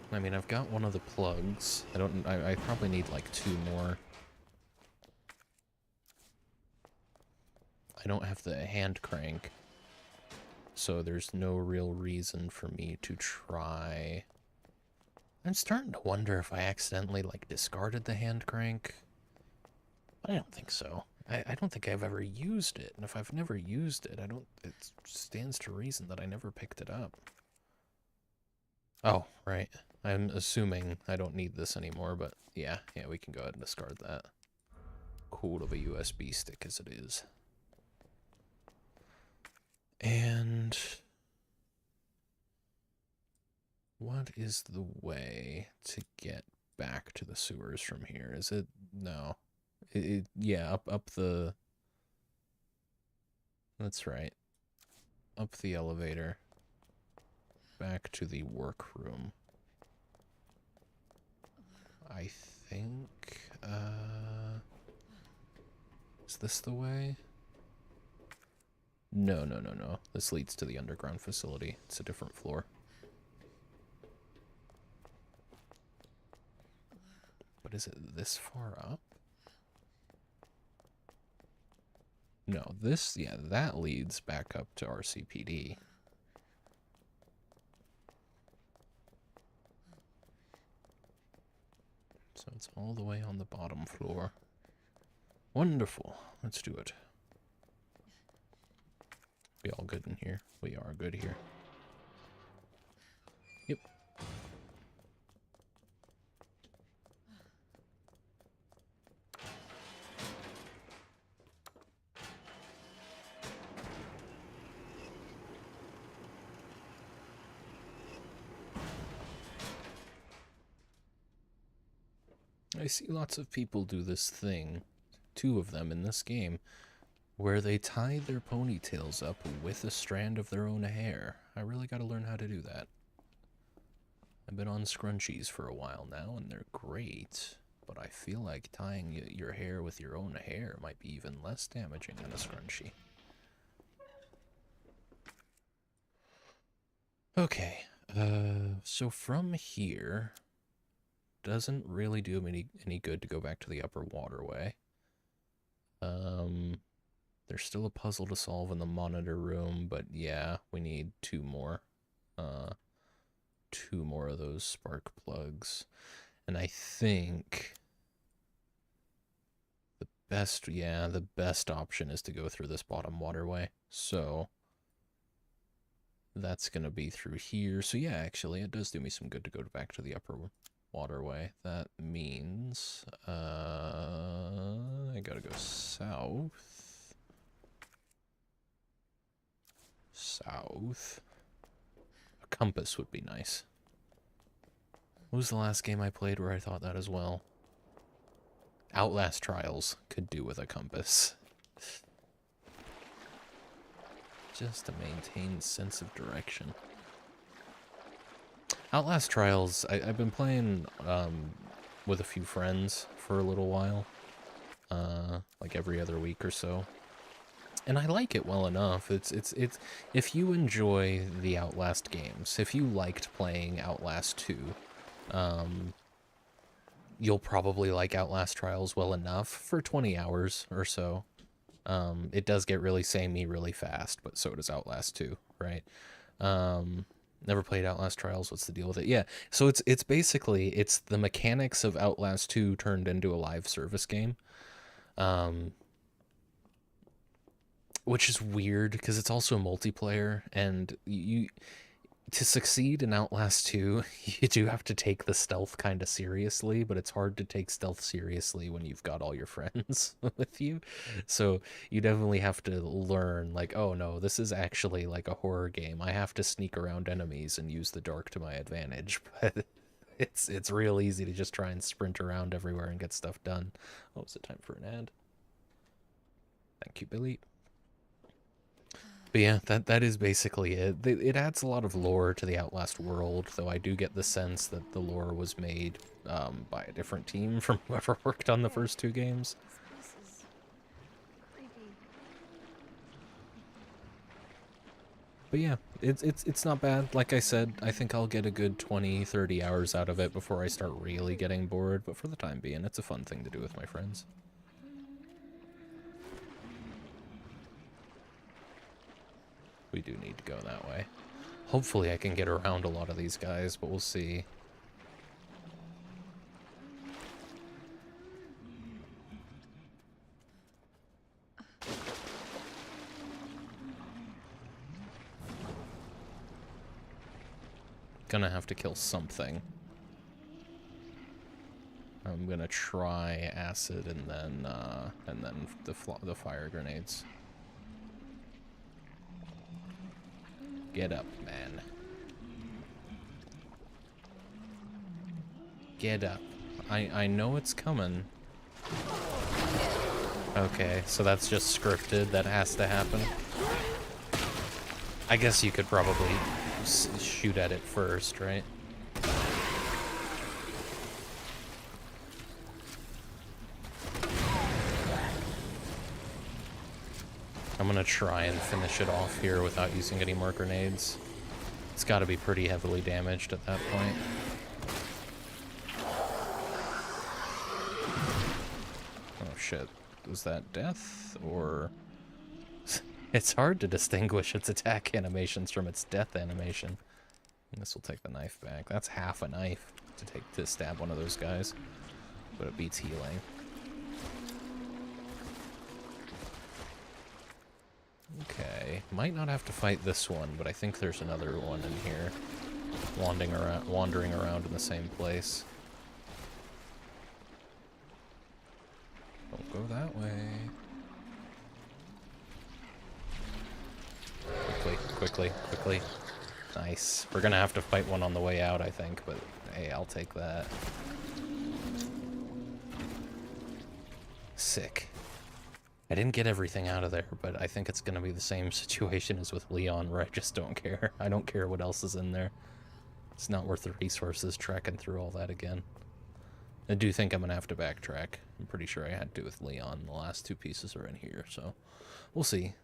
I mean, I've got one of the plugs. I probably need like two more. I don't have the hand crank, so there's no real reason for me to try. I'm starting to wonder if I accidentally like discarded the hand crank. I don't think so. I don't think I've ever used it, and if I've never used it, it stands to reason that I never picked it up. Oh, right. I'm assuming I don't need this anymore, but yeah, we can go ahead and discard that. Cool of a USB stick as it is. And what is the way to get back to the sewers from here? Is it... No. Yeah, up the... That's right. Up the elevator. Back to the workroom. I think, is this the way? No. This leads to the underground facility. It's a different floor. But is it this far up? No, that leads back up to RCPD. So it's all the way on the bottom floor. Wonderful. Let's do it. We all good in here? We are good here. Yep. I see lots of people do this thing, 2 of them in this game, where they tie their ponytails up with a strand of their own hair. I really gotta learn how to do that. I've been on scrunchies for a while now, and they're great, but I feel like tying your hair with your own hair might be even less damaging than a scrunchie. Okay, so from here, doesn't really do me any good to go back to the upper waterway. There's still a puzzle to solve in the monitor room, but yeah, we need 2 more. 2 more of those spark plugs. And I think the best option is to go through this bottom waterway. So that's gonna be through here. So yeah, actually, it does do me some good to go back to the upper waterway. That means I gotta go south. South. A compass would be nice. What was the last game I played where I thought that as well? Outlast Trials could do with a compass. Just to maintain sense of direction. Outlast Trials, I've been playing with a few friends for a little while. Like every other week or so. And I like it well enough. It's if you enjoy the Outlast games, if you liked playing Outlast 2, you'll probably like Outlast Trials well enough for 20 hours or so. It does get really samey really fast, but so does Outlast 2, right? Never played Outlast Trials. What's the deal with it? Yeah, so it's basically it's the mechanics of Outlast 2 turned into a live service game. Which is weird because it's also multiplayer, and you to succeed in Outlast 2, you do have to take the stealth kind of seriously, but it's hard to take stealth seriously when you've got all your friends with you. So you definitely have to learn, like, oh no, this is actually like a horror game. I have to sneak around enemies and use the dark to my advantage, but it's real easy to just try and sprint around everywhere and get stuff done. Oh, is it time for an ad? Thank you, Billy. But yeah, that is basically it. It adds a lot of lore to the Outlast world, though I do get the sense that the lore was made by a different team from whoever worked on the first 2 games. This is creepy. But yeah, it's not bad. Like I said, I think I'll get a good 20-30 hours out of it before I start really getting bored, but for the time being, it's a fun thing to do with my friends. We do need to go that way. Hopefully I can get around a lot of these guys, but we'll see. Gonna have to kill something. I'm gonna try acid and then the fire grenades. Get up, man. Get up. I know it's coming. Okay, so that's just scripted. That has to happen. I guess you could probably shoot at it first, right? I'm gonna try and finish it off here without using any more grenades. It's gotta be pretty heavily damaged at that point. Oh shit. Was that death, or... It's hard to distinguish its attack animations from its death animation. And this will take the knife back. That's half a knife to stab one of those guys. but it beats healing. Okay, might not have to fight this one, but I think there's another one in here, wandering around in the same place. Don't go that way. Quickly. Nice. We're gonna have to fight one on the way out, I think, but hey, I'll take that. Sick. I didn't get everything out of there, but I think it's gonna be the same situation as with Leon, where I just don't care. I don't care what else is in there. It's not worth the resources tracking through all that again. I do think I'm gonna have to backtrack. I'm pretty sure I had to with Leon. The last two pieces are in here, so we'll see.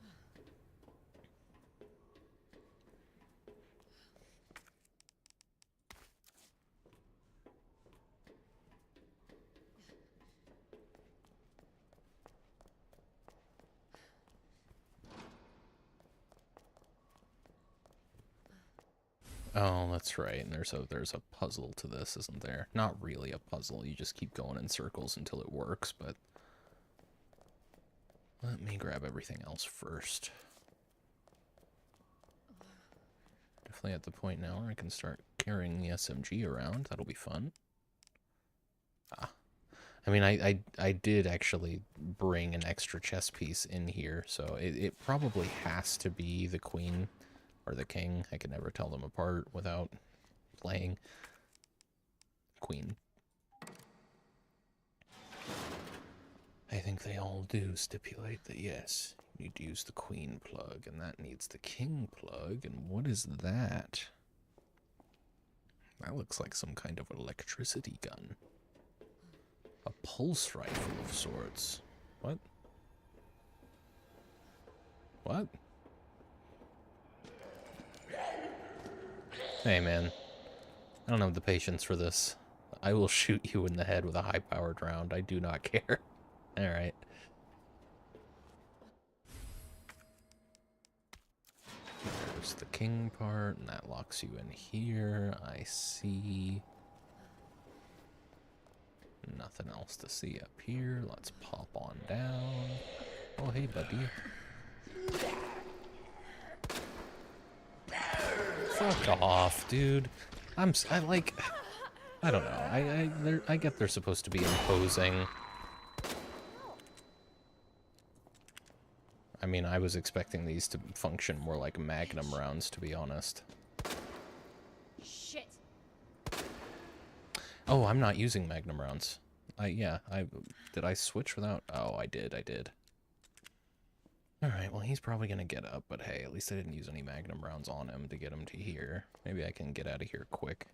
Oh, that's right. And there's a puzzle to this, isn't there? Not really a puzzle. You just keep going in circles until it works, but let me grab everything else first. Definitely at the point now where I can start carrying the SMG around. That'll be fun. Ah. I mean, I did actually bring an extra chess piece in here, so it probably has to be the queen or the king. I can never tell them apart without playing. Queen. I think they all do stipulate that yes, you need to use the queen plug, and that needs the king plug, and what is that? That looks like some kind of electricity gun. A pulse rifle of sorts. What? What? Hey, man. I don't have the patience for this. I will shoot you in the head with a high-powered round. I do not care. Alright. There's the king part, and that locks you in here. I see. Nothing else to see up here. Let's pop on down. Oh, hey, buddy. Fuck off, dude. I don't know. I get they're supposed to be imposing. I mean, I was expecting these to function more like Magnum rounds, to be honest. Shit. Oh, I'm not using Magnum rounds. Did I switch without? Oh, I did. Alright, well, he's probably gonna get up, but hey, at least I didn't use any Magnum rounds on him to get him to here. Maybe I can get out of here quick.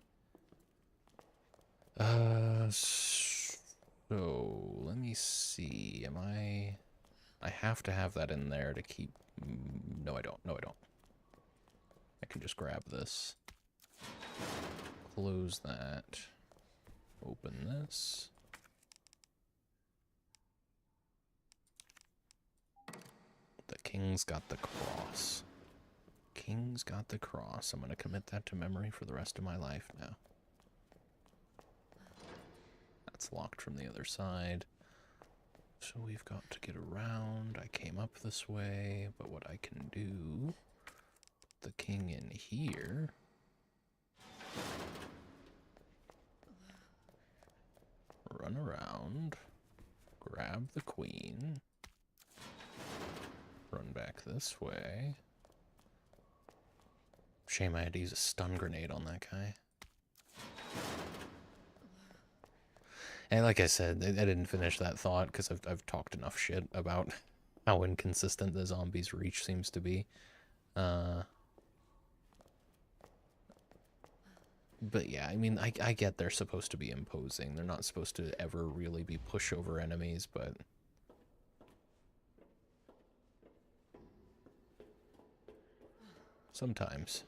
So, let me see. I have to have that in there to keep... No, I don't. I can just grab this. Close that. Open this. The king's got the cross. King's got the cross. I'm going to commit that to memory for the rest of my life now. That's locked from the other side. So we've got to get around. I came up this way, but what I can do... Put the king in here. Run around. Grab the queen. Run back this way. Shame I had to use a stun grenade on that guy. And like I said, I didn't finish that thought because I've talked enough shit about how inconsistent the zombies' reach seems to be. But yeah, I mean, I get they're supposed to be imposing. They're not supposed to ever really be pushover enemies, but... sometimes.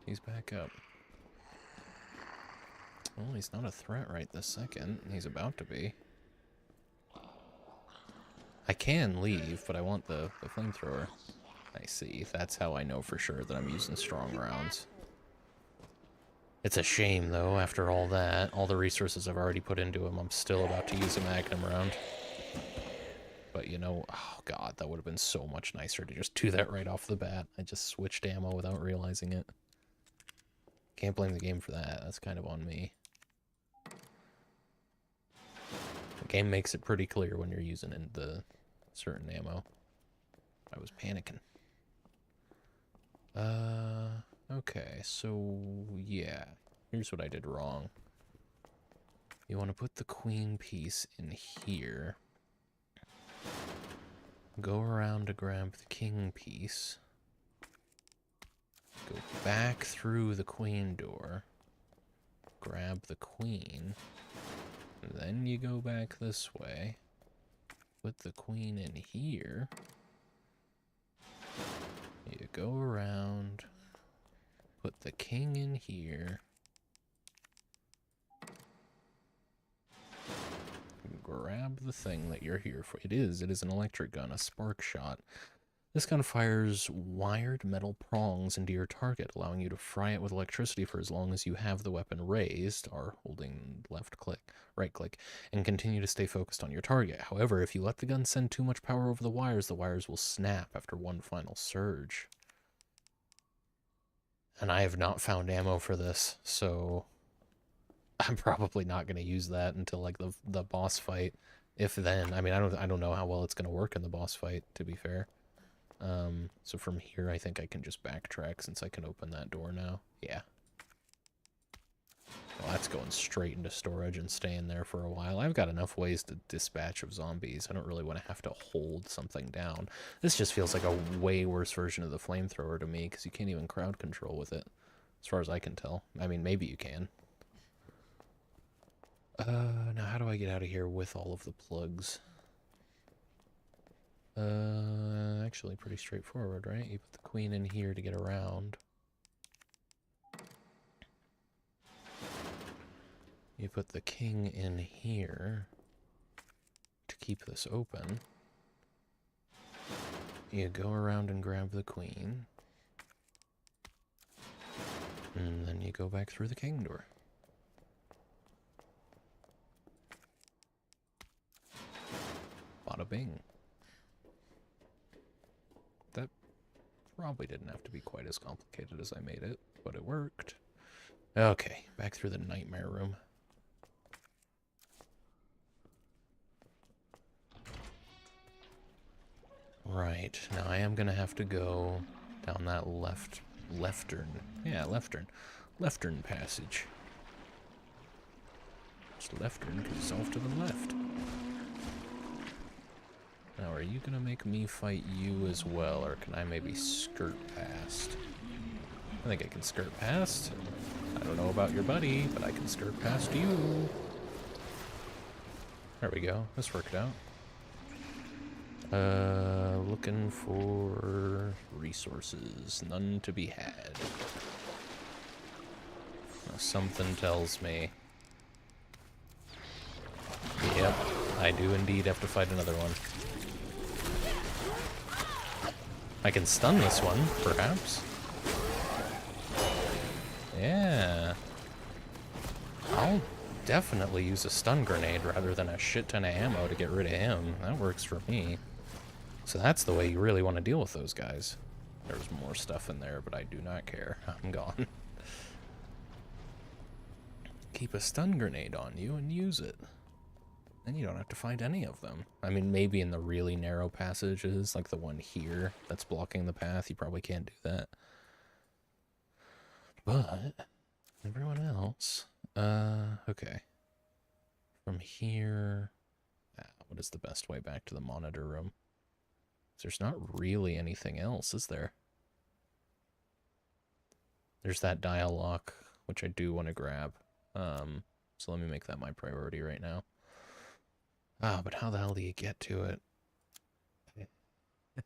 He's back up. Well, he's not a threat right this second. He's about to be. I can leave, but I want the flamethrower. I see. That's how I know for sure that I'm using strong rounds. It's a shame, though, after all that, all the resources I've already put into him, I'm still about to use a Magnum round. But, you know, oh god, that would have been so much nicer to just do that right off the bat. I just switched ammo without realizing it. Can't blame the game for that. That's kind of on me. The game makes it pretty clear when you're using the certain ammo. I was panicking. Okay, so, yeah. Here's what I did wrong. You want to put the queen piece in here. Go around to grab the king piece. Go back through the queen door. Grab the queen. Then you go back this way. Put the queen in here. You go around. Put the king in here. Grab the thing that you're here for. It is an electric gun, a spark shot. This gun fires wired metal prongs into your target, allowing you to fry it with electricity for as long as you have the weapon raised, or holding right click, and continue to stay focused on your target. However, if you let the gun send too much power over the wires will snap after one final surge. And I have not found ammo for this, so I'm probably not going to use that until like the boss fight, if then. I mean, I don't know how well it's going to work in the boss fight, to be fair. So from here, I think I can just backtrack since I can open that door now. Yeah. Well, that's going straight into storage and staying there for a while. I've got enough ways to dispatch of zombies. I don't really want to have to hold something down. This just feels like a way worse version of the flamethrower to me, because you can't even crowd control with it, as far as I can tell. I mean, maybe you can. Now how do I get out of here with all of the plugs? Actually pretty straightforward, right? You put the queen in here to get around. You put the king in here to keep this open. You go around and grab the queen. And then you go back through the king door. Bada bing. That probably didn't have to be quite as complicated as I made it, but it worked. Okay, back through the nightmare room. Right, now I am gonna have to go down that leftern passage. Just leftern because it's off to the left. Now, are you gonna make me fight you as well, or can I maybe skirt past? I think I can skirt past. I don't know about your buddy, but I can skirt past you. There we go. This worked out. Looking for resources. None to be had. Now, something tells me. Yep, I do indeed have to fight another one. I can stun this one, perhaps. Yeah. I'll definitely use a stun grenade rather than a shit ton of ammo to get rid of him. That works for me. So that's the way you really want to deal with those guys. There's more stuff in there, but I do not care. I'm gone. Keep a stun grenade on you and use it. Then you don't have to fight any of them. I mean, maybe in the really narrow passages, like the one here that's blocking the path, you probably can't do that. But everyone else, okay. From here, what is the best way back to the monitor room? There's not really anything else, is there? There's that dial lock, which I do want to grab. So let me make that my priority right now. But how the hell do you get to it?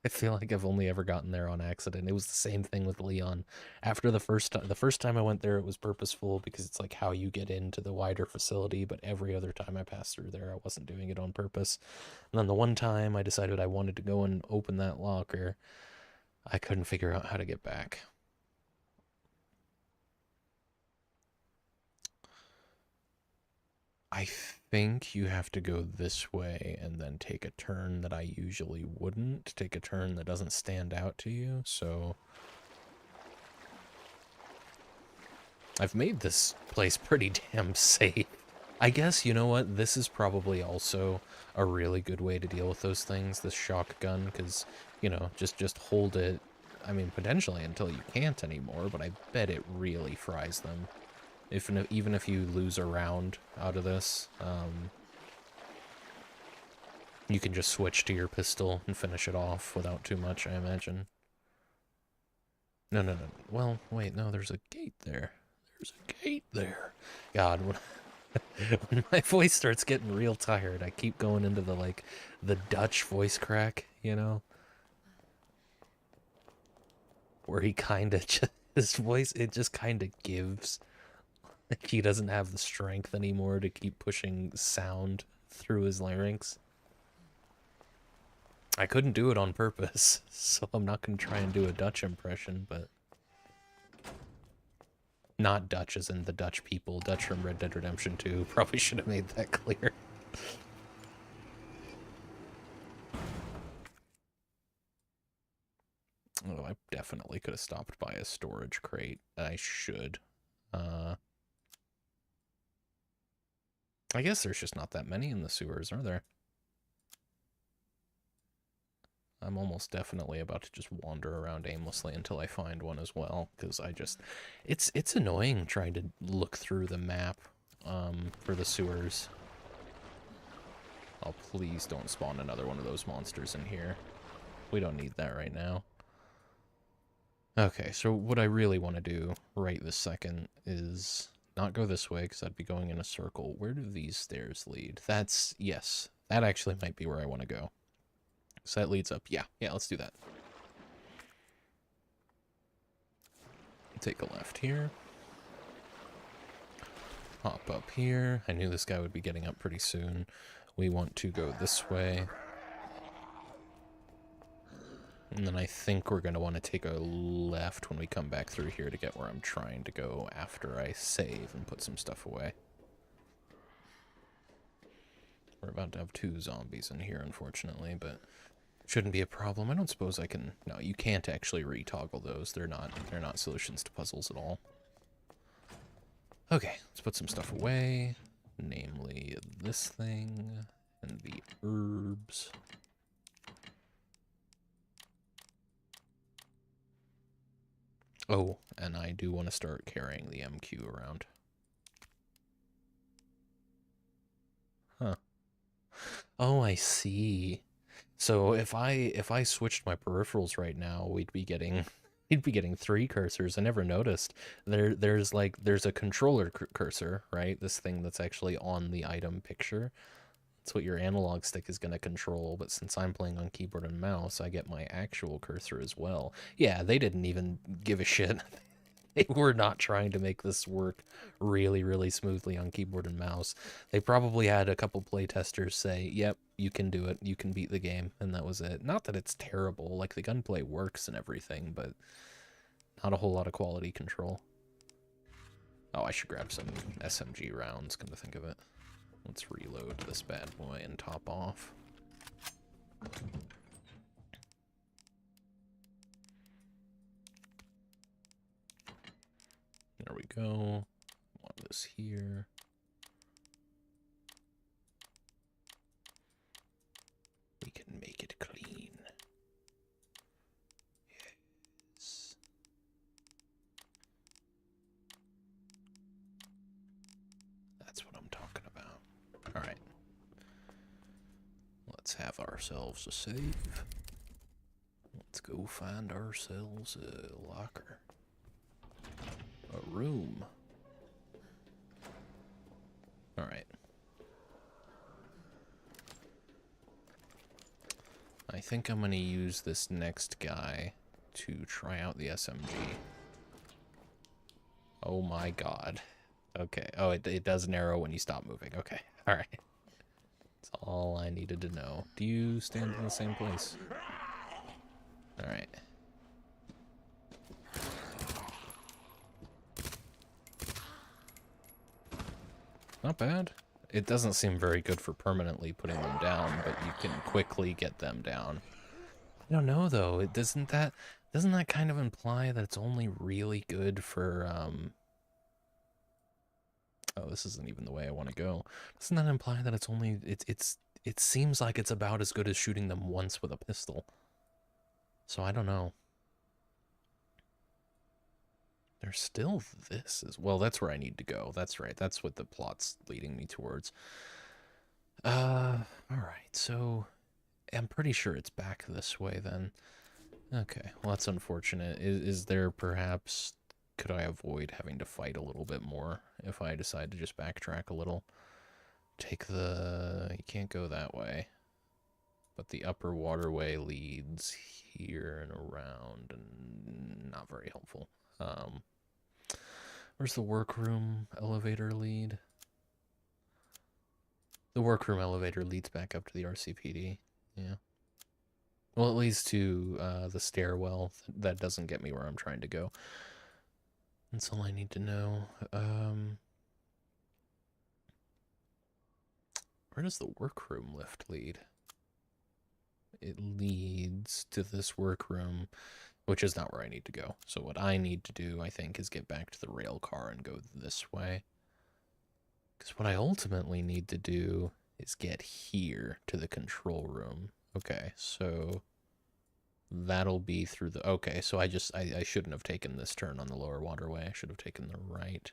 I feel like I've only ever gotten there on accident. It was the same thing with Leon. After the first time I went there, it was purposeful because it's like how you get into the wider facility, but every other time I passed through there, I wasn't doing it on purpose. And then the one time I decided I wanted to go and open that locker, I couldn't figure out how to get back. I think you have to go this way and then take a turn that I usually wouldn't. Take a turn that doesn't stand out to you, so... I've made this place pretty damn safe. I guess, you know what, this is probably also a really good way to deal with those things, this shotgun, because, you know, just hold it, I mean, potentially until you can't anymore, but I bet it really fries them. Even if you lose a round out of this, you can just switch to your pistol and finish it off without too much, I imagine. No, no, no. Well, wait, no, there's a gate there. There's a gate there. God, when my voice starts getting real tired, I keep going into the, like, the Dutch voice crack, you know? Where he kinda just, his voice, it just kinda gives. Like, he doesn't have the strength anymore to keep pushing sound through his larynx. I couldn't do it on purpose, so I'm not gonna try and do a Dutch impression, but... Not Dutch as in the Dutch people, Dutch from Red Dead Redemption 2. Probably should have made that clear. Oh, I definitely could have stopped by a storage crate. I should. I guess there's just not that many in the sewers, are there? I'm almost definitely about to just wander around aimlessly until I find one as well, because I just... It's annoying trying to look through the map, for the sewers. Oh, please don't spawn another one of those monsters in here. We don't need that right now. Okay, so what I really want to do right this second is not go this way, because I'd be going in a circle. Where do these stairs lead? That's... Yes, that actually might be where I want to go. So that leads up. Yeah, let's do that. Take a left here. Hop up here. I knew this guy would be getting up pretty soon. We want to go this way. And then I think we're going to want to take a left when we come back through here to get where I'm trying to go after I save and put some stuff away. We're about to have 2 zombies in here, unfortunately, but... Shouldn't be a problem. I don't suppose I can... No, you can't actually retoggle those. They're not solutions to puzzles at all. Okay, let's put some stuff away. Namely, this thing and the herbs. Oh, and I do want to start carrying the MQ around. Huh. Oh, I see. So if I switched my peripherals right now, we'd be getting 3 cursors. I never noticed. There's a controller cursor, right? This thing that's actually on the item picture. That's what your analog stick is going to control, but since I'm playing on keyboard and mouse, I get my actual cursor as well. Yeah, they didn't even give a shit. They were not trying to make this work really, really smoothly on keyboard and mouse. They probably had a couple playtesters say, yep, you can do it, you can beat the game, and that was it. Not that it's terrible, like the gunplay works and everything, but not a whole lot of quality control. Oh, I should grab some SMG rounds, come to think of it. Let's reload this bad boy and top off. There we go. Want this here. We can make it clean. Yes. That's what I'm talking about. Alright. Let's have ourselves a save. Let's go find ourselves a locker. A room. Alright. I think I'm going to use this next guy to try out the SMG. Oh my god. Okay. Oh, it does narrow when you stop moving. Okay. Alright. That's all I needed to know. Do you stand in the same place? Alright. Not bad. It doesn't seem very good for permanently putting them down, but you can quickly get them down. I don't know though. It doesn't that kind of imply that it's only really good for oh, this isn't even the way I want to go. Doesn't that imply that it's only it seems like it's about as good as shooting them once with a pistol. So I don't know. There's still this as well. That's where I need to go. That's right. That's what the plot's leading me towards. All right. So I'm pretty sure it's back this way then. Okay. Well, that's unfortunate. Is there perhaps, could I avoid having to fight a little bit more if I decide to just backtrack a little? Take the, you can't go that way. But the upper waterway leads here and around, and not very helpful. Where's the workroom elevator lead? The workroom elevator leads back up to the RCPD. Yeah. Well, it leads to the stairwell. That doesn't get me where I'm trying to go. That's all I need to know. Where does the workroom lift lead? It leads to this workroom, which is not where I need to go. So what I need to do, I think, is get back to the rail car and go this way. Because what I ultimately need to do is get here to the control room. Okay, so that'll be through the... Okay, so I shouldn't have taken this turn on the lower waterway. I should have taken the right.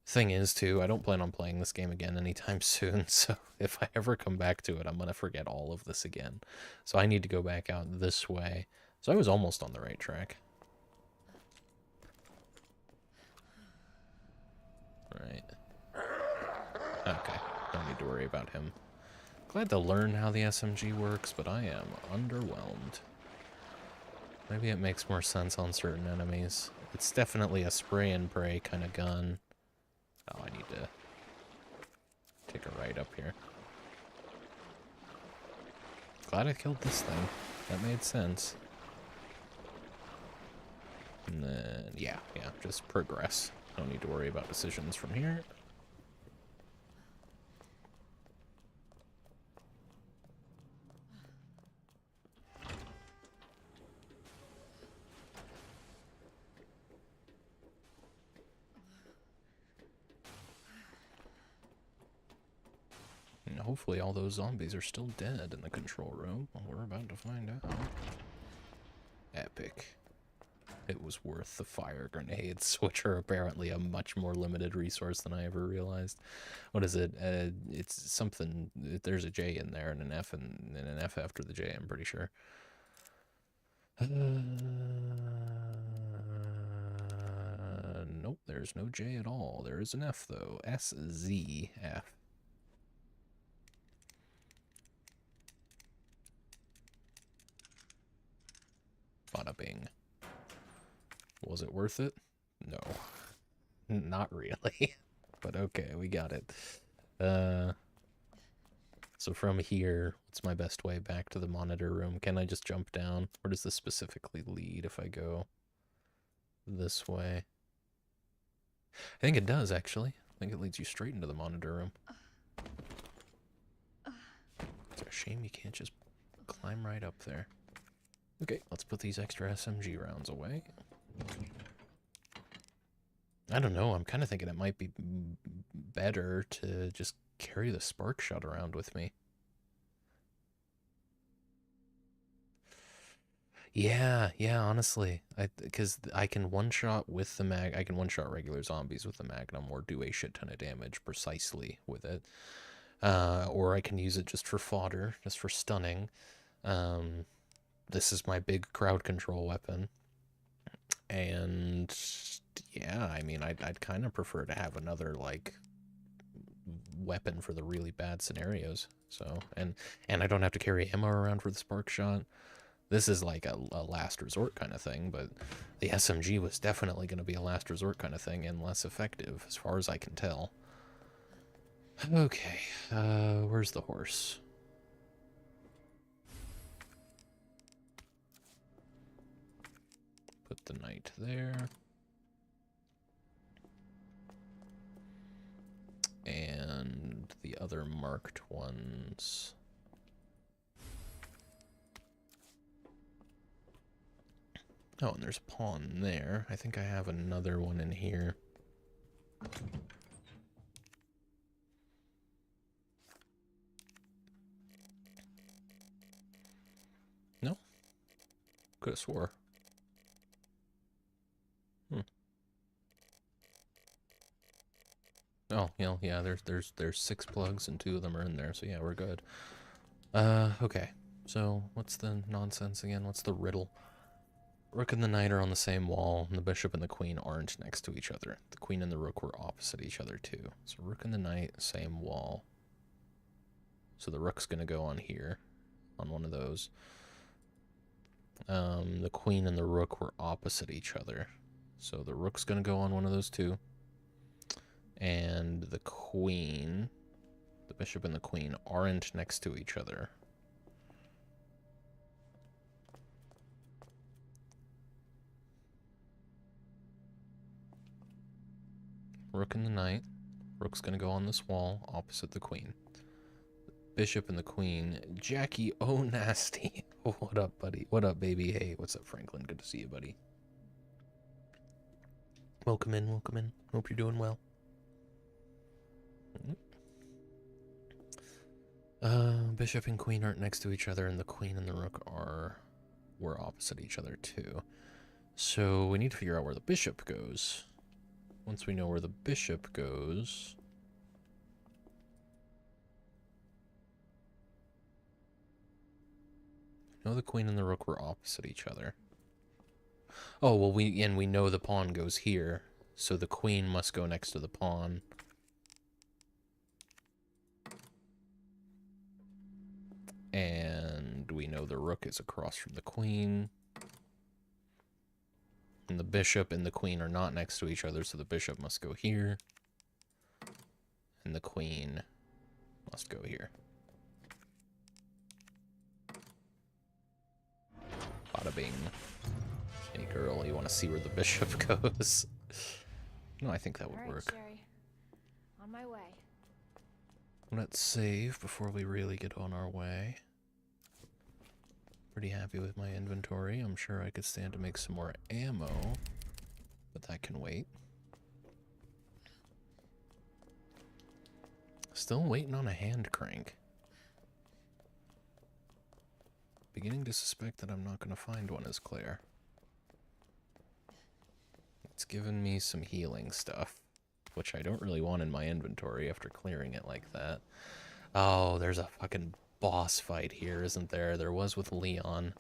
Thing is, too, I don't plan on playing this game again anytime soon, so if I ever come back to it, I'm going to forget all of this again. So I need to go back out this way. So I was almost on the right track. Right. Okay, don't need to worry about him. Glad to learn how the SMG works, but I am underwhelmed. Maybe it makes more sense on certain enemies. It's definitely a spray and pray kind of gun. Oh, I need to take a right up here. Glad I killed this thing. That made sense. And then, yeah, just progress. Don't need to worry about decisions from here. And hopefully all those zombies are still dead in the control room. Well, we're about to find out. Epic. It was worth the fire grenades, which are apparently a much more limited resource than I ever realized. What is it? It's something... There's a J in there and an F and an F after the J, I'm pretty sure. Nope, there's no J at all. There is an F, though. SZF. Bada bing. Was it worth it? No. Not really. But okay, we got it. So from here, what's my best way back to the monitor room? Can I just jump down? Where does this specifically lead if I go this way? I think it does, actually. I think it leads you straight into the monitor room. It's a shame you can't just climb right up there. Okay, let's put these extra SMG rounds away. I don't know, I'm kind of thinking it might be better to just carry the spark shot around with me. Yeah, honestly. Because I can one-shot with the mag... I can one-shot regular zombies with the Magnum or do a shit ton of damage precisely with it. Or I can use it just for fodder, just for stunning. This is my big crowd control weapon. And yeah, I mean, I'd kind of prefer to have another, like, weapon for the really bad scenarios. So, and I don't have to carry ammo around for the spark shot. This is like a last resort kind of thing, but the SMG was definitely going to be a last resort kind of thing and less effective, as far as I can tell. Okay, where's the horse? Put the knight there. And the other marked ones? Oh, and there's a pawn there. I think I have another one in here. No? Could have swore. Oh, yeah, there's 6 plugs and 2 of them are in there, so yeah, we're good. Okay. So, what's the nonsense again? What's the riddle? Rook and the knight are on the same wall, and the bishop and the queen aren't next to each other. The queen and the rook were opposite each other, too. So rook and the knight, same wall. So the rook's going to go on here, on one of those. The queen and the rook were opposite each other. So the rook's going to go on one of those, too. And the queen, the bishop and the queen aren't next to each other. Rook and the knight. Rook's gonna go on this wall opposite the queen. Bishop and the queen. Jackie, oh nasty. What up, buddy? What up, baby? Hey, what's up, Franklin? Good to see you, buddy. Welcome in, welcome in. Hope you're doing well. Bishop and queen aren't next to each other, and the queen and the rook were opposite each other too. So we need to figure out where the bishop goes. Once we know where the bishop goes, I know the queen and the rook were opposite each other. Oh well, we know the pawn goes here, so the queen must go next to the pawn. And we know the rook is across from the queen. And the bishop and the queen are not next to each other, so the bishop must go here. And the queen must go here. Bada bing. Hey girl, you want to see where the bishop goes? No, I think that would work. Sherry. On my way. Let's save before we really get on our way. Pretty happy with my inventory. I'm sure I could stand to make some more ammo, but that can wait. Still waiting on a hand crank. Beginning to suspect that I'm not going to find one as Claire. It's given me some healing stuff, which I don't really want in my inventory after clearing it like that. Oh, there's a fucking boss fight here, isn't there? There was with Leon.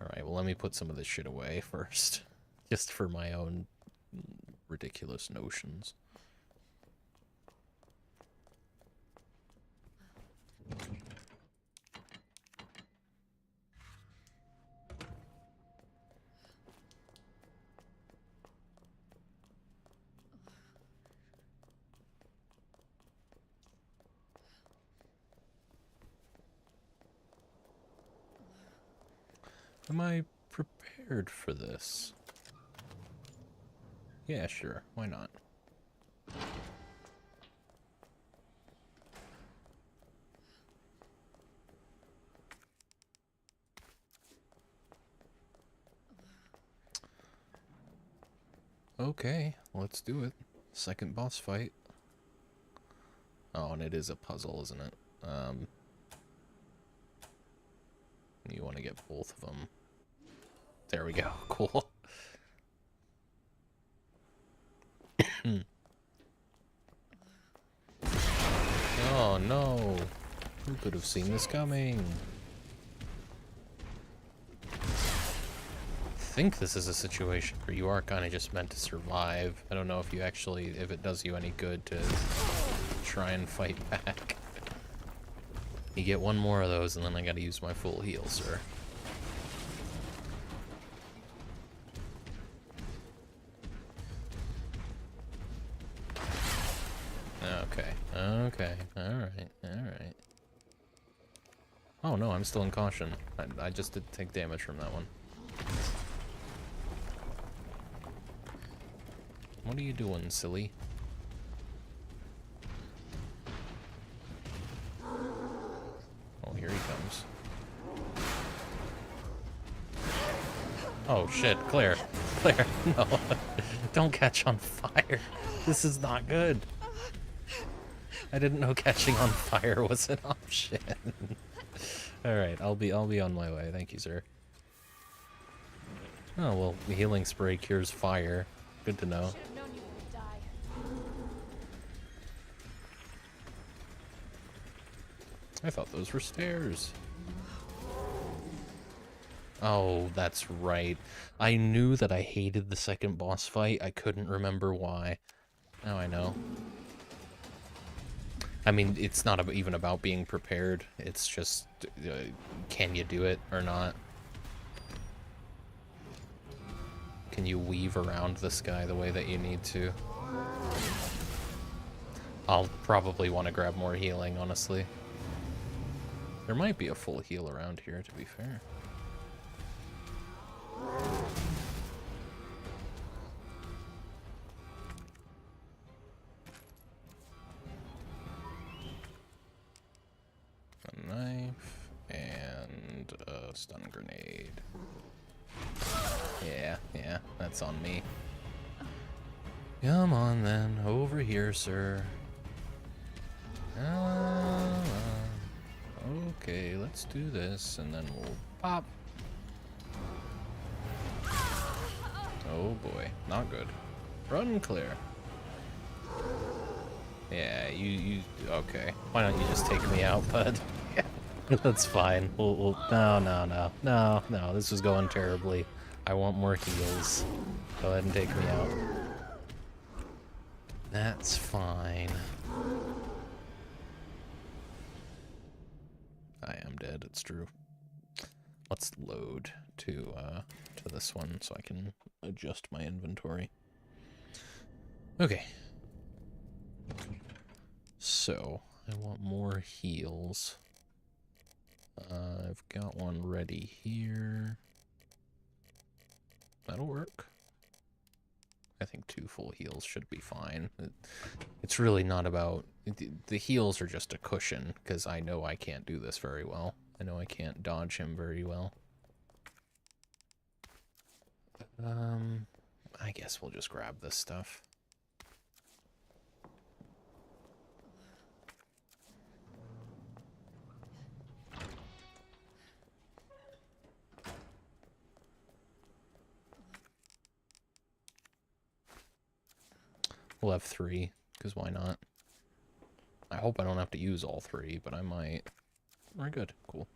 Alright, well let me put some of this shit away first. Just for my own ridiculous notions. Am I prepared for this? Yeah, sure. Why not? Okay, let's do it. Second boss fight. Oh, and it is a puzzle, isn't it? You want to get both of them. There we go. Cool. Oh no. Who could have seen this coming? I think this is a situation where you are kind of just meant to survive. I don't know if you actually, if it does you any good to try and fight back. You get one more of those and then I gotta use my full heal, sir. Okay, alright. Oh no, I'm still in caution. I just did take damage from that one. What are you doing, silly? shit, Claire. Claire, no. Don't catch on fire. This is not good. I didn't know catching on fire was an option. Alright, I'll be on my way. Thank you, sir. Oh, well, the healing spray cures fire. Good to know. Should have known you would die. I thought those were stairs. Oh, that's right. I knew that I hated the second boss fight. I couldn't remember why. Now I know. I mean, it's not even about being prepared. It's just, can you do it or not? Can you weave around this guy the way that you need to? I'll probably want to grab more healing, honestly. There might be a full heal around here, to be fair. A knife and a stun grenade. Yeah, that's on me. Come on then, over here, sir. Okay, let's do this, and then we'll pop. Oh boy, not good. Run, Claire. Yeah, you okay. Why don't you just take me out, bud? Yeah, that's fine. No, this is going terribly. I want more heals. Go ahead and take me out. That's fine. I am dead, it's true. Let's load to this one so I can adjust my inventory. Okay. So, I want more heals. I've got one ready here. That'll work. I think 2 full heals should be fine. It's really not about... The heals are just a cushion, because I know I can't do this very well. I know I can't dodge him very well. I guess we'll just grab this stuff. We'll have 3, because why not? I hope I don't have to use all 3, but I might. We're good. Cool.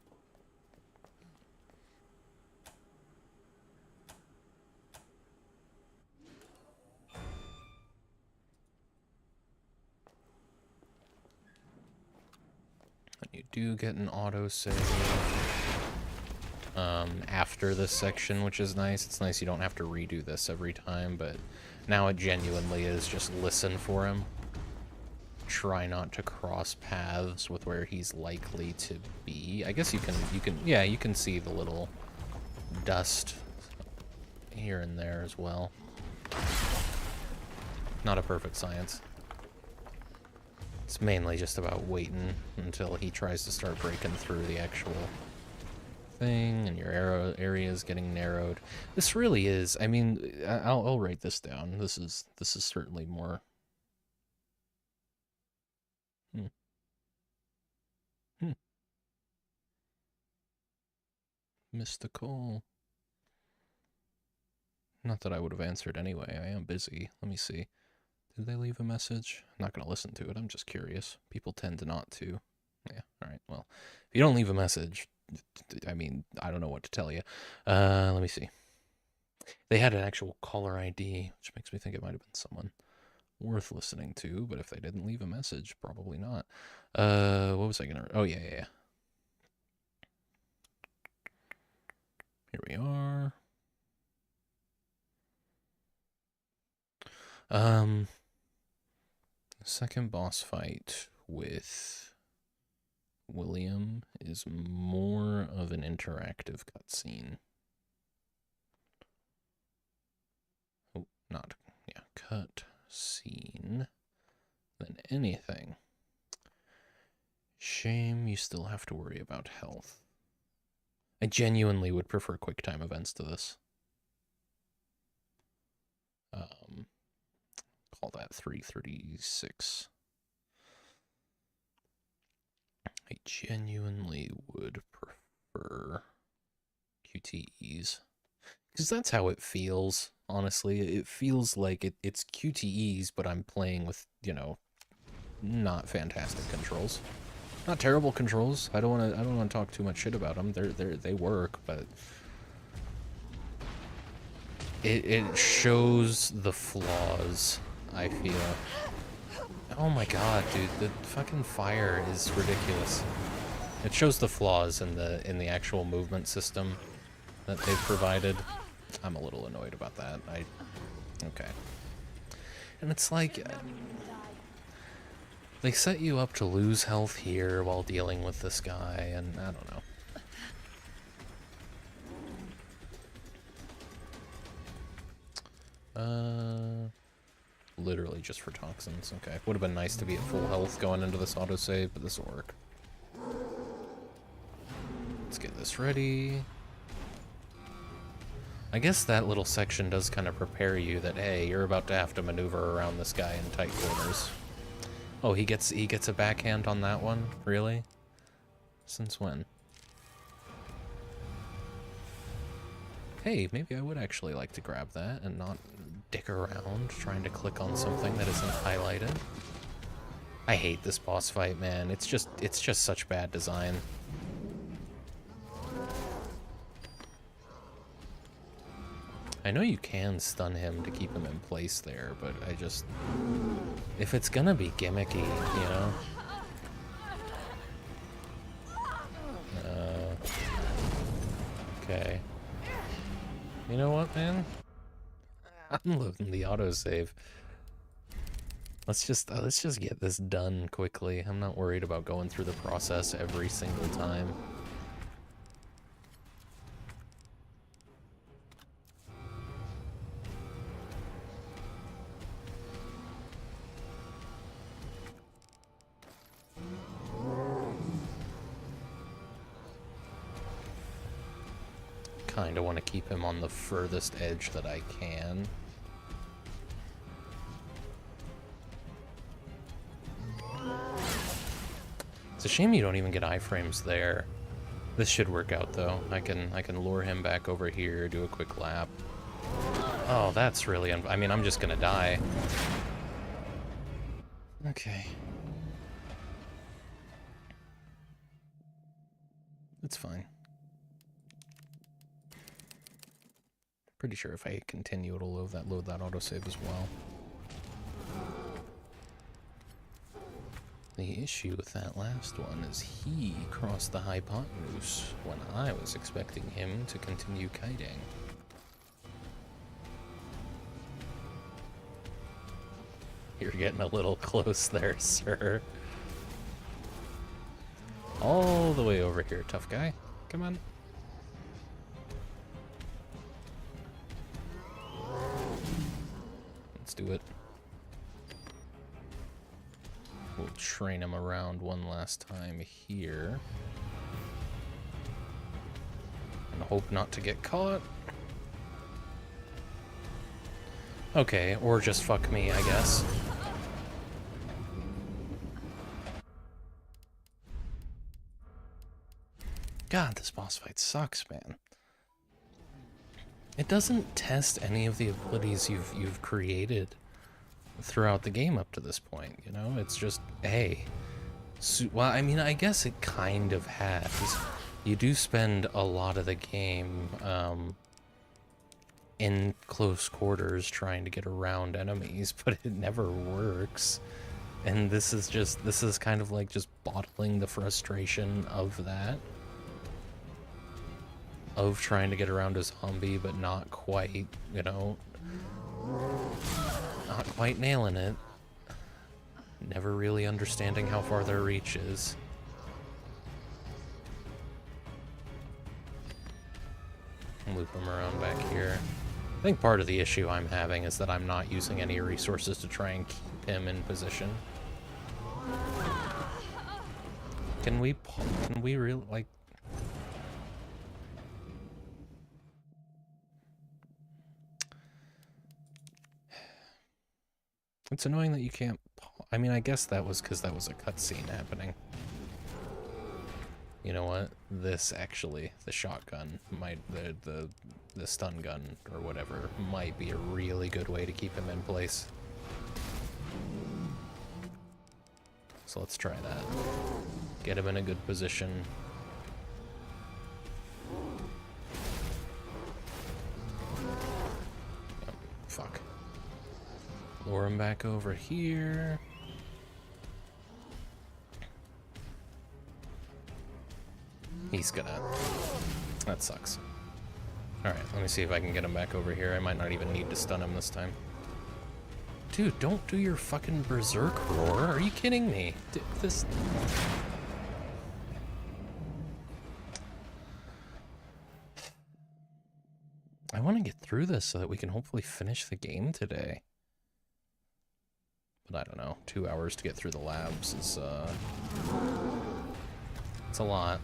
And you do get an autosave after this section, which is nice. It's nice you don't have to redo this every time, but now it genuinely is just listen for him. Try not to cross paths with where he's likely to be. I guess you can see the little dust here and there as well. Not a perfect science. It's mainly just about waiting until he tries to start breaking through the actual thing, and your area is getting narrowed. This really is. I mean, I'll write this down. This is certainly more. Missed the call. Not that I would have answered anyway. I am busy. Let me see. Did they leave a message? I'm not going to listen to it. I'm just curious. People tend to not to. Yeah, alright. Well, if you don't leave a message, I mean, I don't know what to tell you. Let me see. They had an actual caller ID, which makes me think it might have been someone worth listening to, but if they didn't leave a message, probably not. What was I going to... Oh, yeah. Here we are. Second boss fight with William is more of an interactive cutscene. Oh, cut scene than anything. Shame you still have to worry about health. I genuinely would prefer quick time events to this. that 336. I genuinely would prefer QTEs. Because that's how it feels, honestly. It feels like it's QTEs, but I'm playing with, you know, not fantastic controls. Not terrible controls. I don't want to talk too much shit about them. They work, but it shows the flaws, I feel. Oh my god, dude, the fucking fire is ridiculous. It shows the flaws in the actual movement system that they've provided. I'm a little annoyed about that. Okay. And it's like they set you up to lose health here while dealing with this guy, and I don't know. Literally just for toxins. Okay. Would have been nice to be at full health going into this autosave, but this will work. Let's get this ready. I guess that little section does kind of prepare you that, hey, you're about to have to maneuver around this guy in tight quarters. Oh, he gets a backhand on that one? Really? Since when? Hey, maybe I would actually like to grab that and not dick around trying to click on something that isn't highlighted. I hate this boss fight, man. It's just such bad design. I know you can stun him to keep him in place there, but I just... if it's gonna be gimmicky, you know? Okay. You know what, man? I'm loading the autosave. Let's just get this done quickly. I'm not worried about going through the process every single time. Kinda want to keep him on the furthest edge that I can. It's a shame you don't even get iframes there. This should work out though. I can lure him back over here, do a quick lap. Oh, that's really I mean, I'm just gonna die. Okay. It's fine. Pretty sure if I continue, it'll load that autosave as well. The issue with that last one is he crossed the hypotenuse when I was expecting him to continue kiting. You're getting a little close there, sir. All the way over here, tough guy. Come on. Let's do it. We'll train him around one last time here. And hope not to get caught. Okay, or just fuck me, I guess. God, this boss fight sucks, man. It doesn't test any of the abilities you've created throughout the game up to this point, you know? It's just, hey. Well, I mean, I guess it kind of has. You do spend a lot of the game in close quarters trying to get around enemies, but it never works. And this is kind of like just bottling the frustration of that. Of trying to get around a zombie, but not quite, you know, not quite nailing it. Never really understanding how far their reach is. Loop them around back here. I think part of the issue I'm having is that I'm not using any resources to try and keep him in position. Can we really, like... It's annoying that you can't... I mean, I guess that was because that was a cutscene happening. You know what? This actually, the shotgun, might... The stun gun, or whatever, might be a really good way to keep him in place. So let's try that. Get him in a good position. Oh, fuck. Lure him back over here. He's gonna... That sucks. Alright, let me see if I can get him back over here. I might not even need to stun him this time. Dude, don't do your fucking berserk roar. Are you kidding me? This... I want to get through this so that we can hopefully finish the game today. But I don't know. 2 hours to get through the labs is, it's a lot.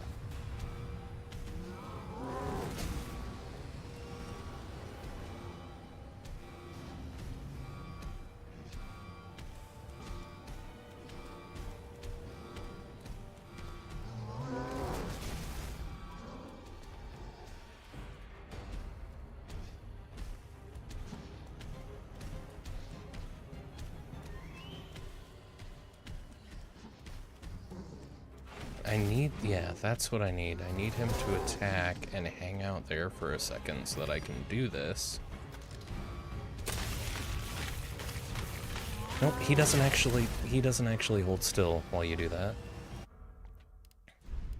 Yeah, that's what I need. I need him to attack and hang out there for a second so that I can do this. Nope, he doesn't actually hold still while you do that.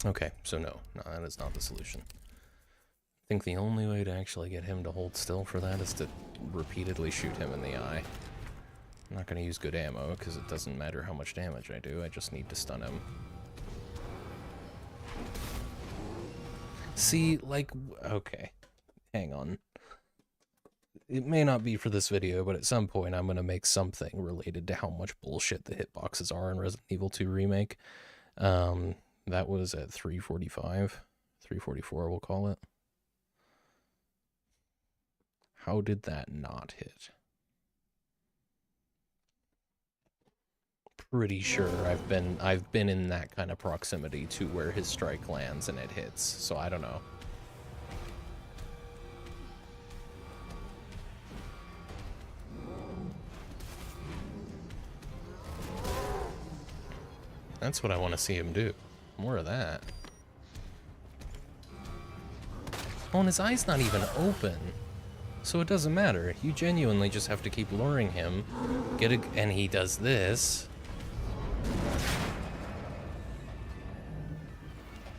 Okay, so no, that is not the solution. I think the only way to actually get him to hold still for that is to repeatedly shoot him in the eye. I'm not going to use good ammo because it doesn't matter how much damage I do, I just need to stun him. See, like, okay, hang on. It may not be for this video, but at some point I'm going to make something related to how much bullshit the hitboxes are in Resident Evil 2 Remake. That was at 345, 344 we'll call it. How did that not hit? Pretty sure I've been in that kind of proximity to where his strike lands and it hits, so I don't know. That's what I want to see him do. More of that. Oh, and his eye's not even open. So it doesn't matter. You genuinely just have to keep luring him. And he does this.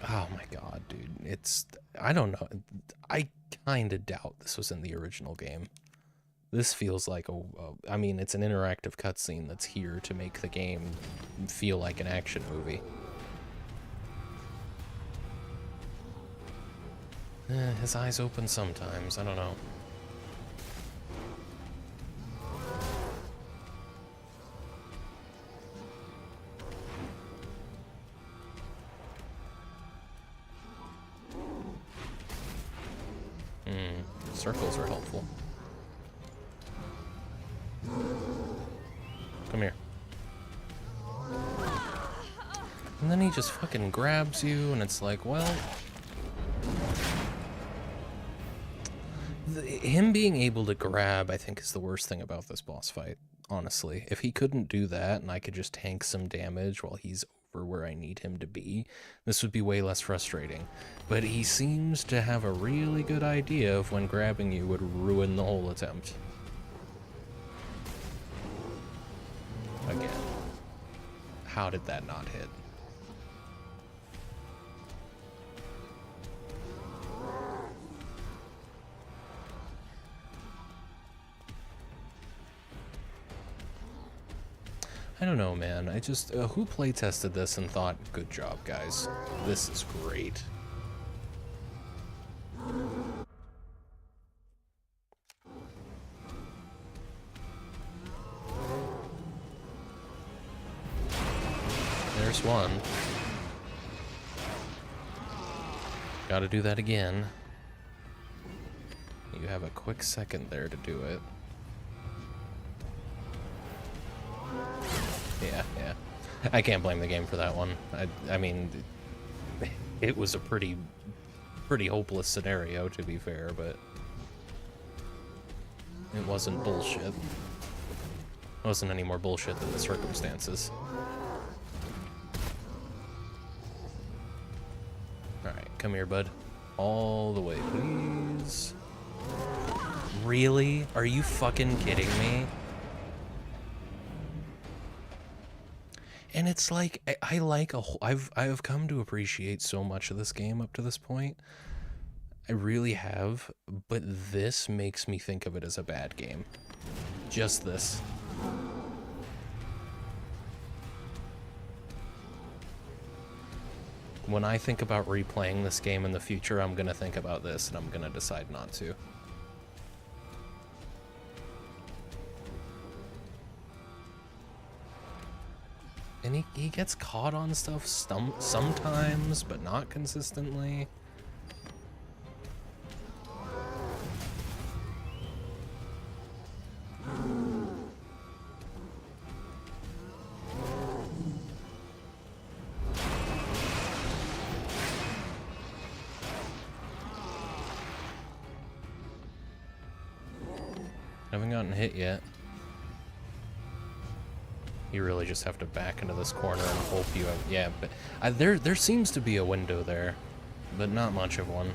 Oh my god, dude. It's... I don't know. I kind of doubt this was in the original game. This feels like I mean, it's an interactive cutscene that's here to make the game feel like an action movie. His eyes open sometimes. I don't know. Circles are helpful. Come here. And then he just fucking grabs you, and it's like, well... him being able to grab, I think, is the worst thing about this boss fight, honestly. If he couldn't do that, and I could just tank some damage while he's over where I need him to be, this would be way less frustrating. But he seems to have a really good idea of when grabbing you would ruin the whole attempt. Again. How did that not hit? I don't know, man. I just... who playtested this and thought, good job, guys. This is great. There's one. Gotta do that again. You have a quick second there to do it. Yeah. I can't blame the game for that one. I mean, it was a pretty hopeless scenario, to be fair, but it wasn't bullshit. It wasn't any more bullshit than the circumstances. Alright, come here, bud. All the way, please. Really? Are you fucking kidding me? And it's like, I've come to appreciate so much of this game up to this point. I really have, but this makes me think of it as a bad game. Just this. When I think about replaying this game in the future, I'm gonna think about this, and I'm gonna decide not to. And he gets caught on stuff sometimes, but not consistently. Haven't gotten hit yet. You really just have to back into this corner and hope you have... Yeah, but there seems to be a window there, but not much of one.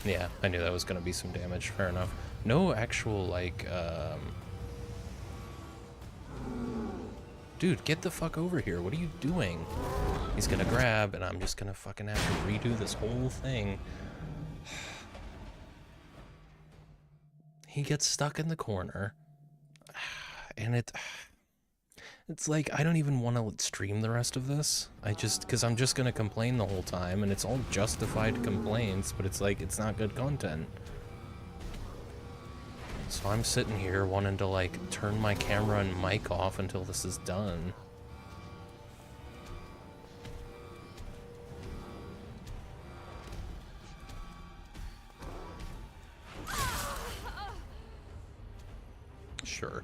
Yeah, I knew that was going to be some damage. Fair enough. No actual, like, Dude, get the fuck over here. What are you doing? He's gonna grab, and I'm just gonna fucking have to redo this whole thing. He gets stuck in the corner. And it's like, I don't even want to stream the rest of this. Because I'm just gonna complain the whole time, and it's all justified complaints, but it's like, it's not good content. So I'm sitting here wanting to, like, turn my camera and mic off until this is done. Sure.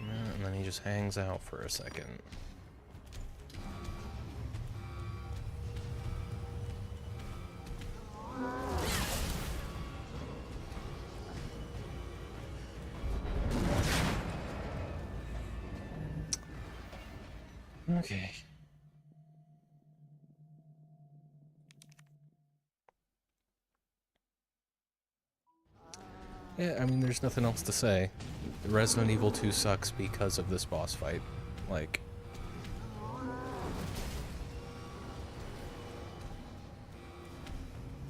Yeah, and then he just hangs out for a second. Okay. Yeah, I mean, there's nothing else to say. Resident Evil 2 sucks because of this boss fight. Like...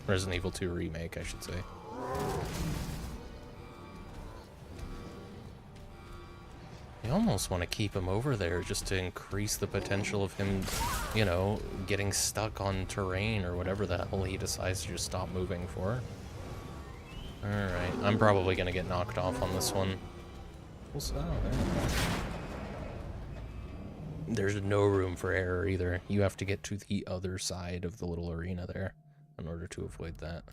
Resident Evil 2 Remake, I should say. You almost want to keep him over there just to increase the potential of him, you know, getting stuck on terrain or whatever the hell he decides to just stop moving for. Alright, I'm probably going to get knocked off on this one. There's no room for error either. You have to get to the other side of the little arena there in order to avoid that.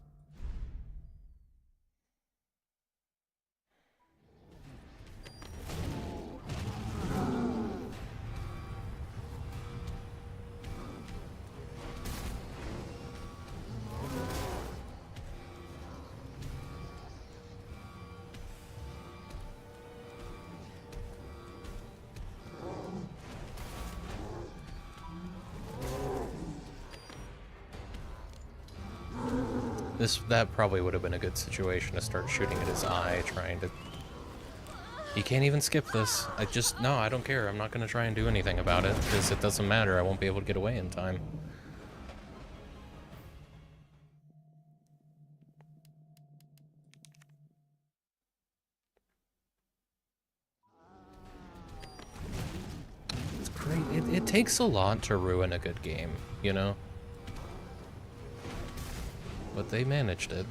That probably would have been a good situation to start shooting at his eye, trying to... You can't even skip this. No, I don't care. I'm not going to try and do anything about it, because it doesn't matter. I won't be able to get away in time. It's great. It takes a lot to ruin a good game, you know? But they managed it.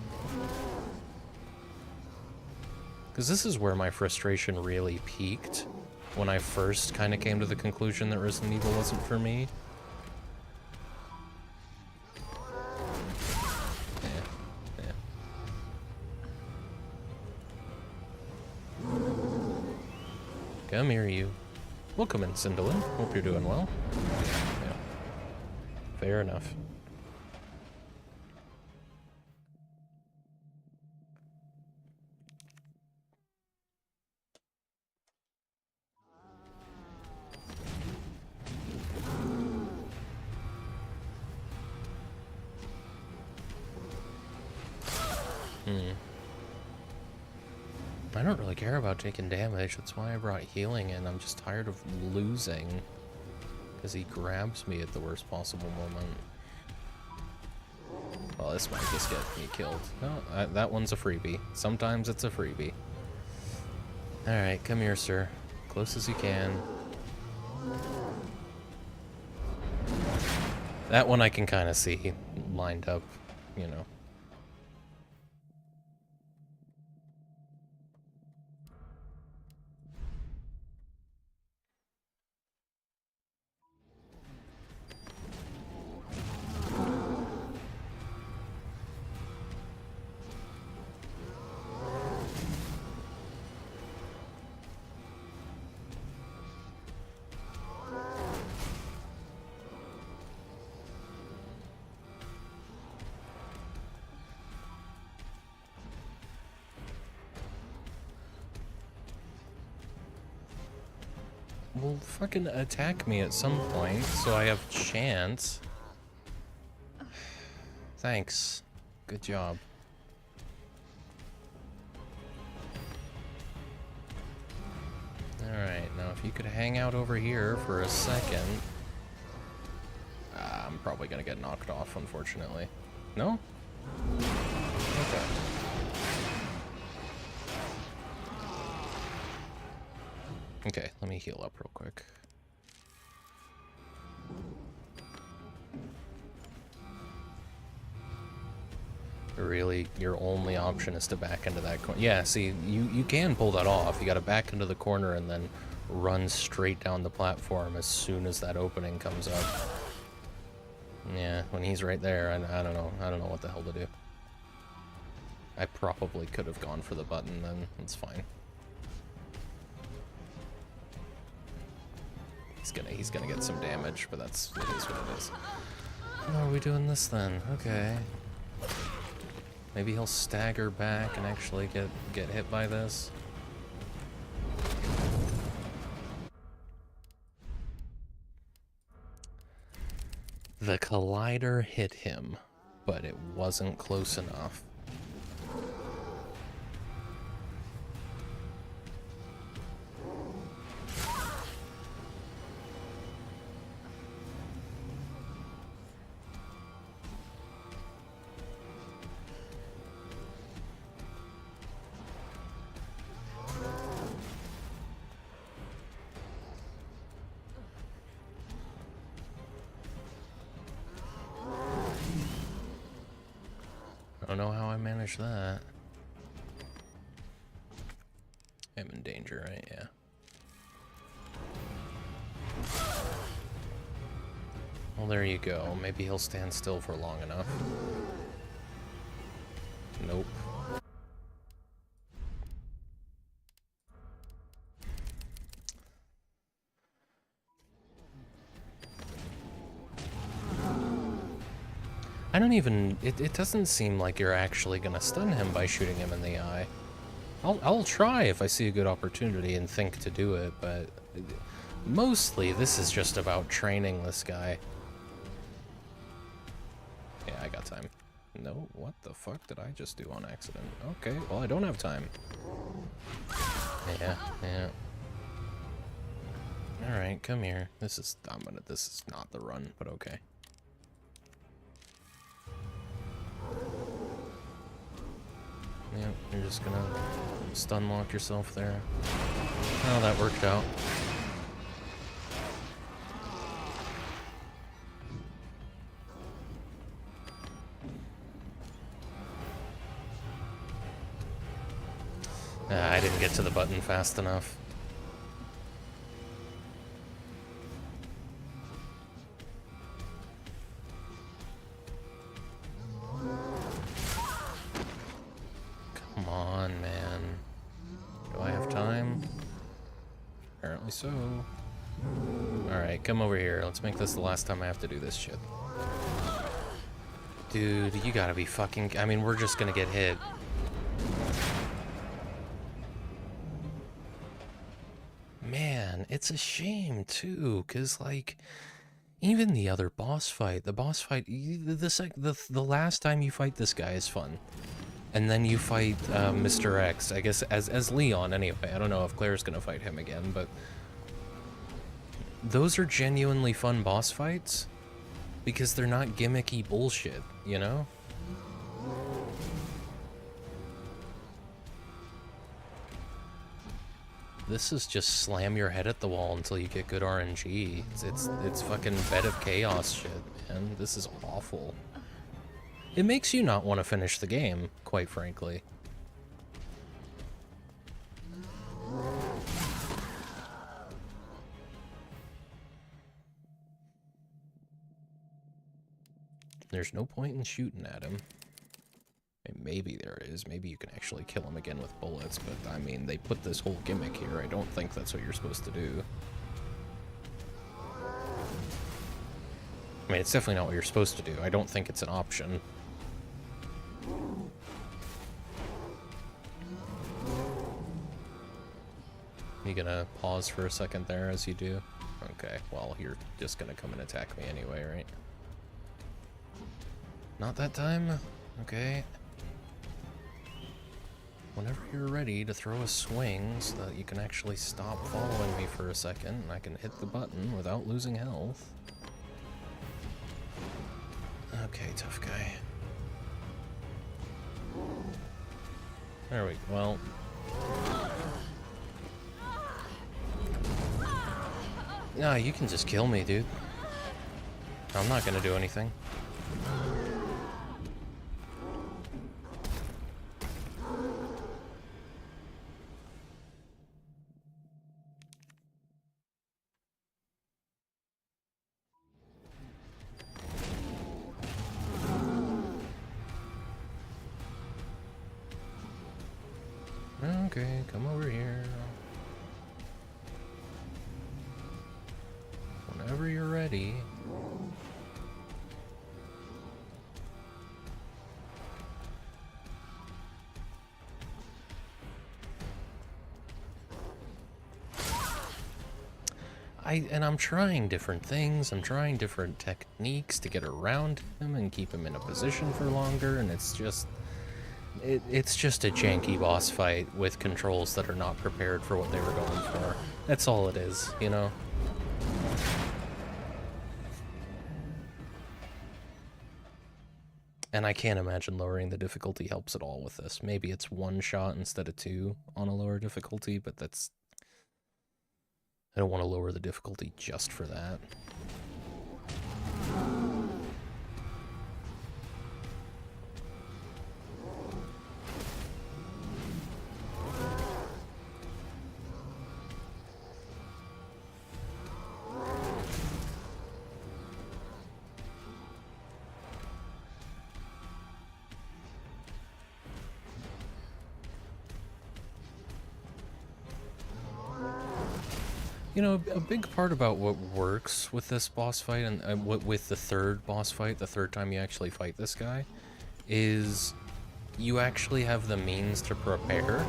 Because this is where my frustration really peaked, when I first kind of came to the conclusion that Resident Evil wasn't for me. Come here, you. Welcome in, Cinderlin. Hope you're doing well. Yeah. Fair enough. I don't really care about taking damage. That's why I brought healing in. I'm just tired of losing. Because he grabs me at the worst possible moment. Well, this might just get me killed. No, that one's a freebie. Sometimes it's a freebie. Alright, come here, sir. Close as you can. That one I can kind of see lined up, you know. Well, fucking attack me at some point so I have chance. Thanks. Good job. Alright, now if you could hang out over here for a second. I'm probably gonna get knocked off, unfortunately. No? Okay. Okay, let me heal up real quick. Really, your only option is to back into that corner. Yeah, see, you can pull that off. You gotta back into the corner and then run straight down the platform as soon as that opening comes up. Yeah, when he's right there, I don't know. I don't know what the hell to do. I probably could have gone for the button then. It's fine. He's gonna get some damage, but it is what it is. How are we doing this then? Okay. Maybe he'll stagger back and actually get hit by this. The collider hit him, but it wasn't close enough. I don't know how I managed that. I'm in danger, right? Yeah. Well, there you go. Maybe he'll stand still for long enough. Nope. I don't even... It doesn't seem like you're actually gonna stun him by shooting him in the eye. I'll try if I see a good opportunity and think to do it, but... Mostly, this is just about training this guy. Yeah, I got time. No, what the fuck did I just do on accident? Okay, well, I don't have time. Yeah. Alright, come here. This is not the run, but okay. Yeah, you're just gonna stun lock yourself there. Oh, that worked out. I didn't get to the button fast enough. Come on, man. Do I have time? Apparently so. Alright, come over here. Let's make this the last time I have to do this shit. Dude, you gotta be fucking... I mean, we're just gonna get hit. Man, it's a shame, too, because, like... Even the other boss fight, the last time you fight this guy is fun. And then you fight Mr. X, I guess, as Leon anyway. I don't know if Claire's gonna fight him again, but... Those are genuinely fun boss fights, because they're not gimmicky bullshit, you know? This is just slam your head at the wall until you get good RNG. It's fucking bed of chaos shit, man. This is awful. It makes you not want to finish the game, quite frankly. There's no point in shooting at him. Maybe there is. Maybe you can actually kill him again with bullets, but I mean, they put this whole gimmick here. I don't think that's what you're supposed to do. I mean, it's definitely not what you're supposed to do. I don't think it's an option. You gonna pause for a second there as you do? Okay, well, you're just gonna come and attack me anyway, right? Not that time? Okay. Whenever you're ready to throw a swing so that you can actually stop following me for a second and I can hit the button without losing health. Okay, tough guy. There we go. Well. Nah, you can just kill me, dude. I'm not gonna do anything. Okay, come over here. Whenever you're ready. I'm trying different things. I'm trying different techniques to get around him and keep him in a position for longer, and it's just... It's just a janky boss fight with controls that are not prepared for what they were going for. That's all it is, you know? And I can't imagine lowering the difficulty helps at all with this. Maybe it's one shot instead of two on a lower difficulty, but that's... I don't want to lower the difficulty just for that. You know, a big part about what works with this boss fight, and with the third boss fight, the third time you actually fight this guy, is you actually have the means to prepare,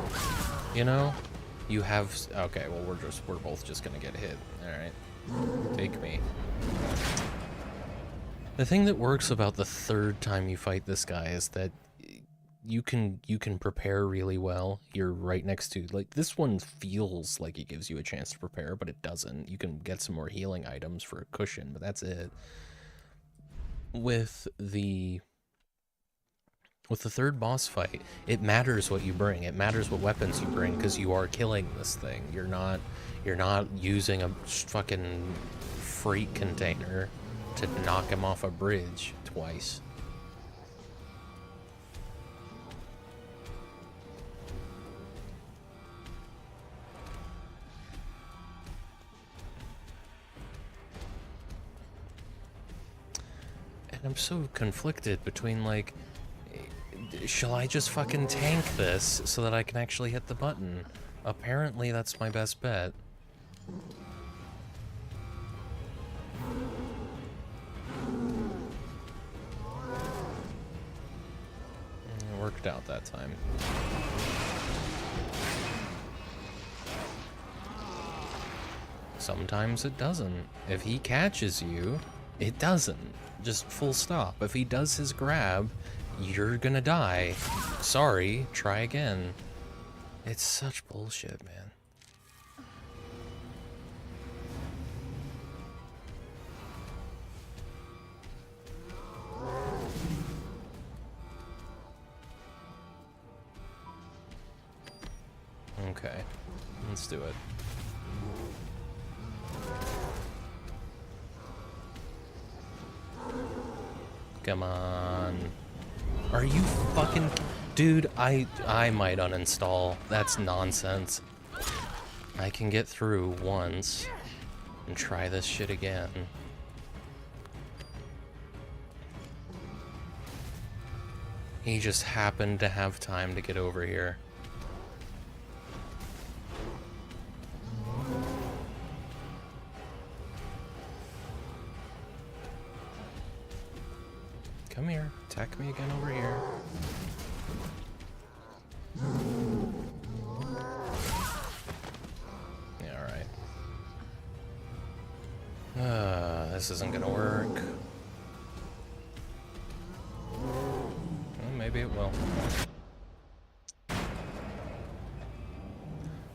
you know? You have... Okay, well, we're both just gonna get hit. Alright. Take me. The thing that works about the third time you fight this guy is that you can prepare really well. You're right next to, like, this one feels like it gives you a chance to prepare, but it doesn't. You can get some more healing items for a cushion, but that's it. With the third boss fight, it matters what you bring. It matters what weapons you bring, because you are killing this thing. You're not using a fucking freight container to knock him off a bridge twice. I'm so conflicted between, like, shall I just fucking tank this so that I can actually hit the button? Apparently that's my best bet. worked out that time. Sometimes it doesn't. If he catches you, it doesn't. Just full stop. If he does his grab, you're gonna die. Sorry, try again. It's such bullshit, man. Okay, let's do it. Come on. Are you fucking... Dude, I might uninstall. That's nonsense. I can get through once and try this shit again. He just happened to have time to get over here. Come here. Attack me again over here. Yeah, alright. This isn't gonna work. Well, maybe it will.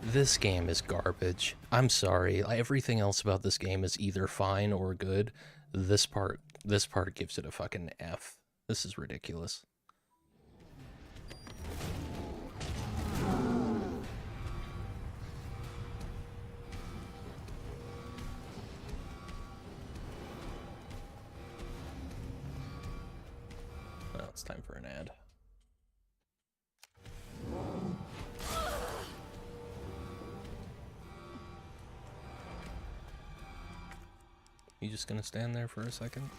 This game is garbage. I'm sorry. Everything else about this game is either fine or good. This part gives it a fucking F. This is ridiculous. Well, it's time for an ad. You just gonna stand there for a second?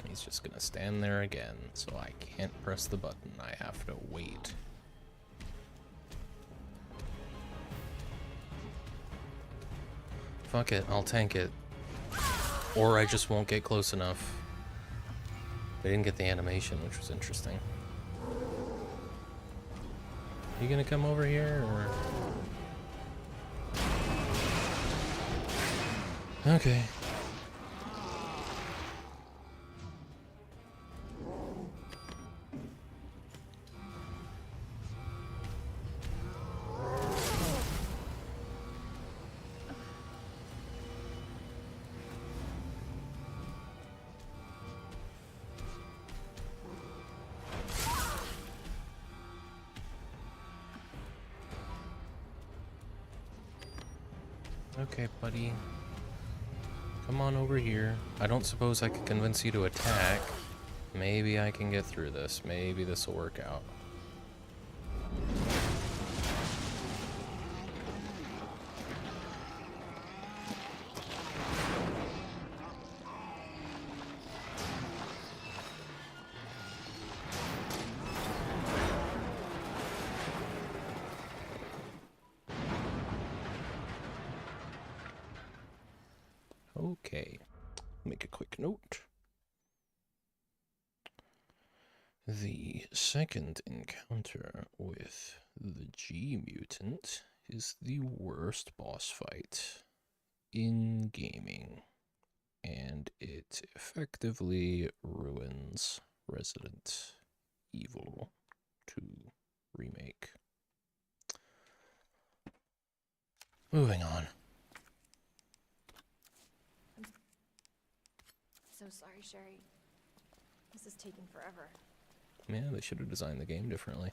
He's just gonna stand there again, so I can't press the button. I have to wait. Fuck it, I'll tank it. Or I just won't get close enough. I didn't get the animation, which was interesting. You gonna come over here, or...? Okay. Okay, buddy. Come on over here. I don't suppose I could convince you to attack. Maybe I can get through this. Maybe this will work out. Okay, make a quick note. The second encounter with the G Mutant is the worst boss fight in gaming, and it effectively ruins Resident Evil 2 Remake. Moving on. So sorry, Sherry. This is taking forever. Yeah, they should have designed the game differently.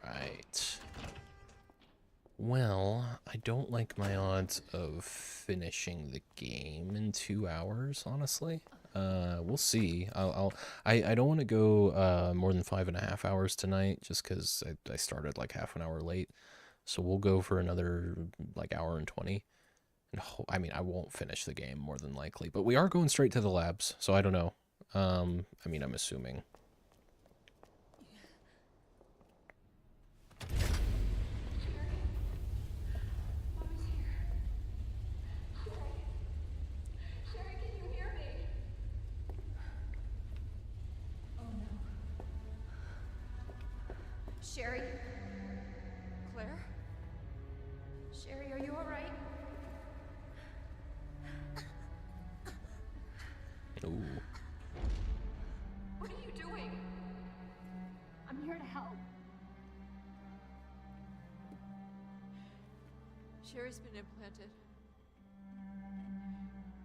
Right. Well, I don't like my odds of finishing the game in 2 hours, honestly. We'll see. I don't want to go more than 5.5 hours tonight, just because I started like half an hour late. So we'll go for another like hour and 20. And I mean, I won't finish the game more than likely, but we are going straight to the labs, so I don't know. I mean, I'm assuming. Sherry? Claire? Sherry, are you alright? Ooh. What are you doing? I'm here to help. Sherry's been implanted.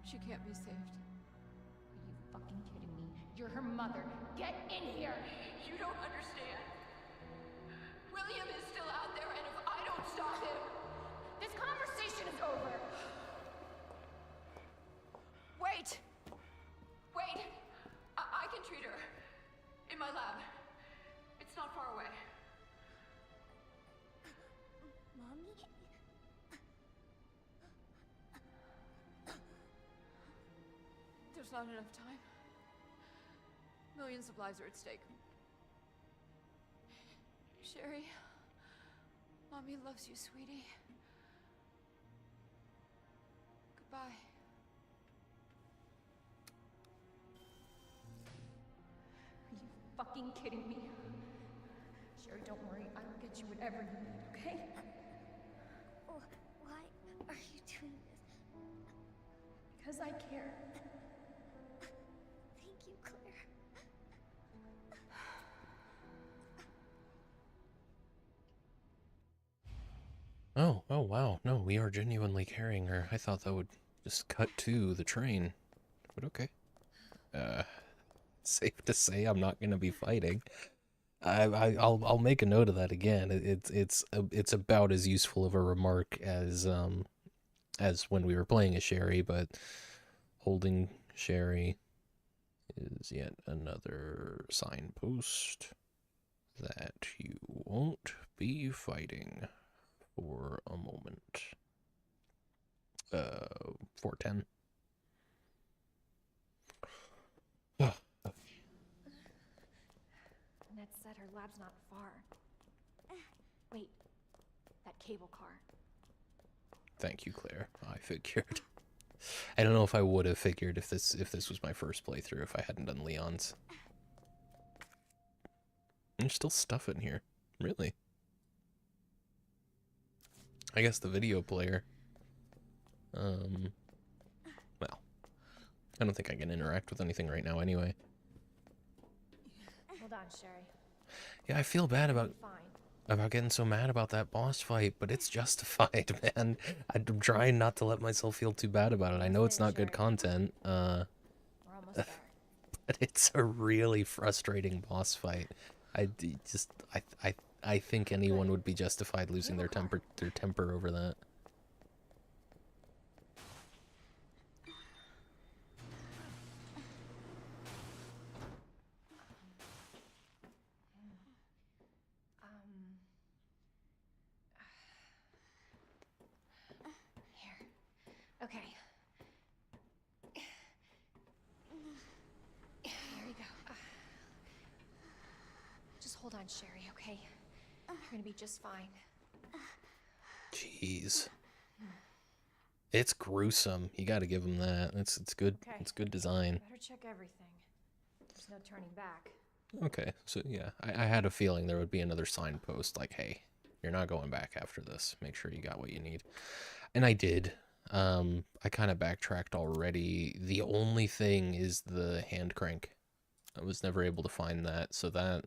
She can't be saved. Are you fucking kidding me? You're her mother. Get in here! You don't understand. William is still out there, and if I don't stop him... This conversation is over! Wait! Wait! I can treat her. In my lab. It's not far away. Mommy? There's not enough time. Millions of lives are at stake. Sherry, Mommy loves you, sweetie. Goodbye. Are you fucking kidding me? Sherry, don't worry. I will get you whatever you need, okay? Oh, why are you doing this? Because I care. Thank you, Claire. Oh, wow. No, we are genuinely carrying her. I thought that would just cut to the train. But okay. Safe to say I'm not going to be fighting. I'll make a note of that again. It's about as useful of a remark as when we were playing as Sherry, but holding Sherry is yet another signpost that you won't be fighting for a moment. 410. Annette said her lab's not far. Wait, that cable car. Thank you, Claire. I figured. I don't know if I would have figured if this was my first playthrough if I hadn't done Leon's. There's still stuff in here. Really? I guess the video player. Well, I don't think I can interact with anything right now anyway. Hold on, Sherry. Yeah, I feel bad about Fine. getting so mad about that boss fight, but it's justified, man. I'm trying not to let myself feel too bad about it. I know it's not good content, We're almost there. but it's a really frustrating boss fight. I think anyone would be justified losing their temper over that. Here. Okay. There you go. Just hold on, Sherry, okay? You're gonna be just fine. Jeez. It's gruesome. You got to give them that. It's good. Okay. It's good design. Better check everything. There's no turning back. Okay, so yeah, I had a feeling there would be another signpost like, hey, you're not going back after this. Make sure you got what you need. And I did. I kind of backtracked already. The only thing is the hand crank. I was never able to find that, so that...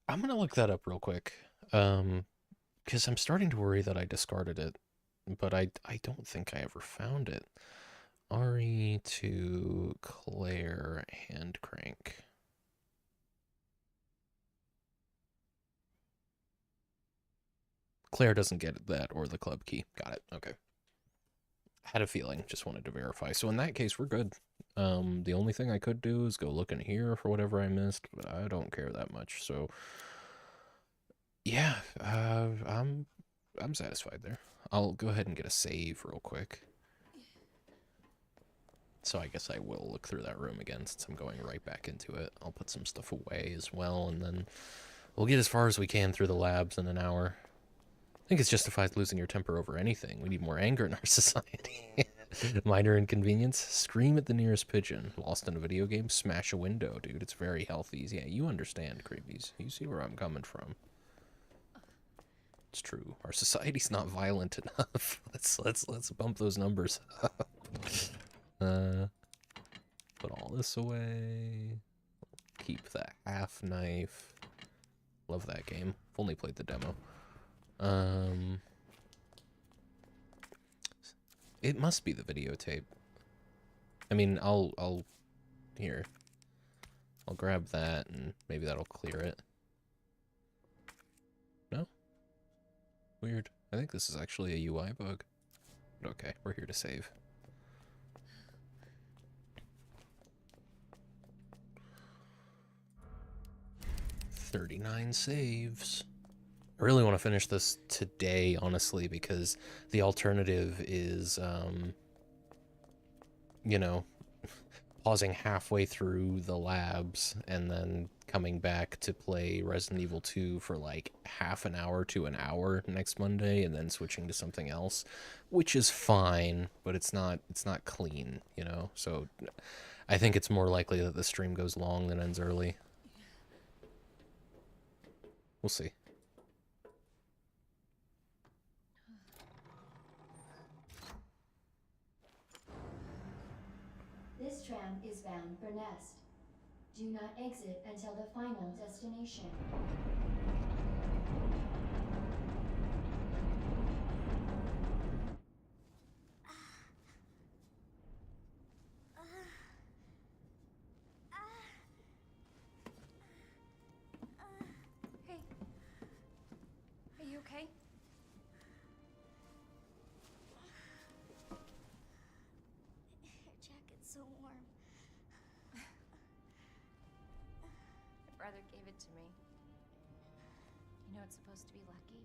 I'm gonna look that up real quick. Because I'm starting to worry that I discarded it. But I don't think I ever found it. RE to Claire hand crank. Claire doesn't get that or the club key. Got it. Okay. Had a feeling, just wanted to verify. So in that case, we're good. The only thing I could do is go look in here for whatever I missed, but I don't care that much. So yeah, I'm satisfied there. I'll go ahead and get a save real quick. So I guess I will look through that room again since I'm going right back into it. I'll put some stuff away as well, and then we'll get as far as we can through the labs in an hour. I think it's justified losing your temper over anything. We need more anger in our society. Minor inconvenience, scream at the nearest pigeon. Lost in a video game, smash a window, dude. It's very healthy. Yeah, you understand, creepies. You see where I'm coming from. It's true. Our society's not violent enough. Let's bump those numbers up. Put all this away. Keep the half knife. Love that game. I've only played the demo. It must be the videotape. I mean, here. I'll grab that and maybe that'll clear it. No? Weird. I think this is actually a UI bug. But okay, we're here to save. $39 saves. I really want to finish this today, honestly, because the alternative is, you know, pausing halfway through the labs and then coming back to play Resident Evil 2 for like half an hour to an hour next Monday and then switching to something else, which is fine, but it's not clean, you know? So I think it's more likely that the stream goes long than ends early. We'll see. This tram is bound for Nest. Do not exit until the final destination. Hey. Are you okay? Your jacket's so warm. My brother gave it to me. You know it's supposed to be lucky?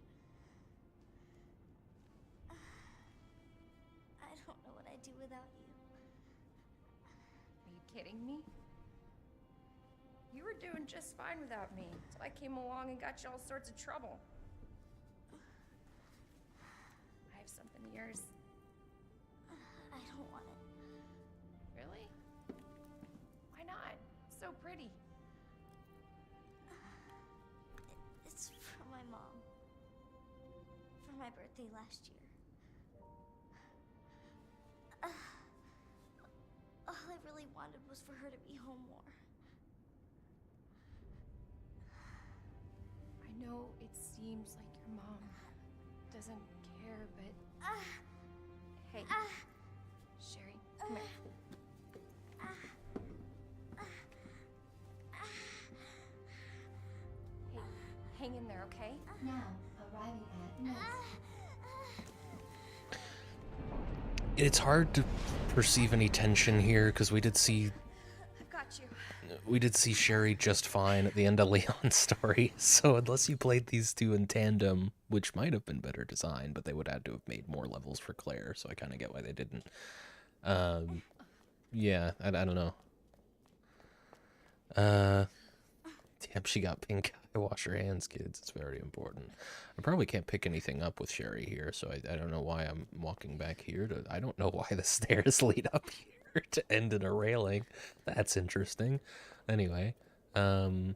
I don't know what I'd do without you. Are you kidding me? You were doing just fine without me, till I came along and got you all sorts of trouble. I have something of yours. I don't want it. Really? Why not? It's so pretty. It's from my mom. For my birthday last year. All I really wanted was for her to be home more. I know it seems like your mom doesn't care, but... Hey. Sherry, come here. Hey, hang in there, okay? Now, arriving at Nest. It's hard to perceive any tension here because we did see Sherry just fine at the end of Leon's story. So unless you played these two in tandem, which might have been better designed, but they would have had to have made more levels for Claire. So I kind of get why they didn't. Yeah, I don't know. Damn, she got pink eye. Wash your hands, kids. It's very important. I probably can't pick anything up with Sherry here, so I don't know why I'm walking back here. I don't know why the stairs lead up here to end in a railing. That's interesting. Anyway, yeah,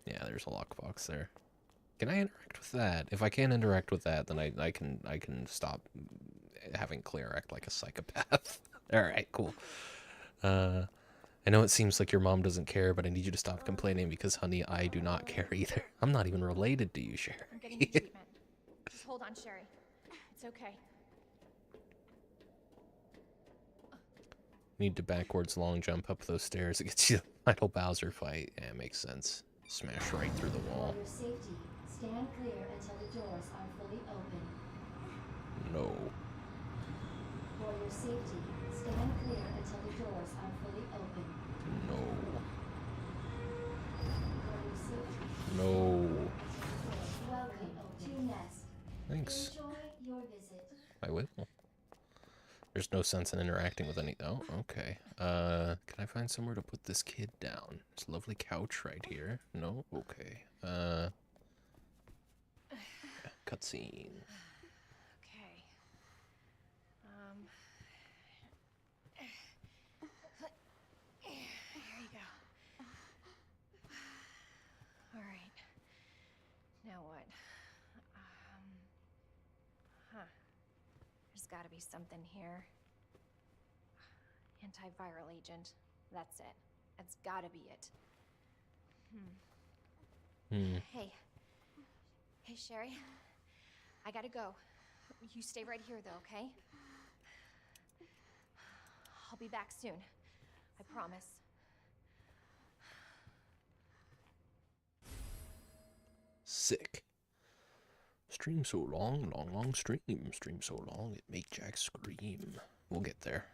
there's a lockbox there. Can I interact with that? If I can't interact with that, then I can stop having Claire act like a psychopath. All right, cool. I know it seems like your mom doesn't care, but I need you to stop complaining because, honey, I do not care either. I'm not even related to you, Sherry. I'm getting you treatment. Just hold on, Sherry. It's okay. Need to backwards long jump up those stairs. It gets you the final Bowser fight. Yeah, it makes sense. Smash right through the wall. For your safety, stand clear until the doors are fully open. No. For your safety, stand clear until the doors are fully open. No. For your safety, No. welcome to Nest. Thanks. Enjoy your visit. I will. There's no sense in interacting with any. Oh, okay. Can I find somewhere to put this kid down? There's a lovely couch right here. No? Okay. Cutscene. Okay. Here you go. All right. Now what? There's gotta be something here. Antiviral agent. That's it. That's gotta be it. Hey. Hey, Sherry. I gotta go. You stay right here, though, okay? I'll be back soon. I promise. Sick. Stream so long, long stream. Stream so long, it make Jack scream. We'll get there.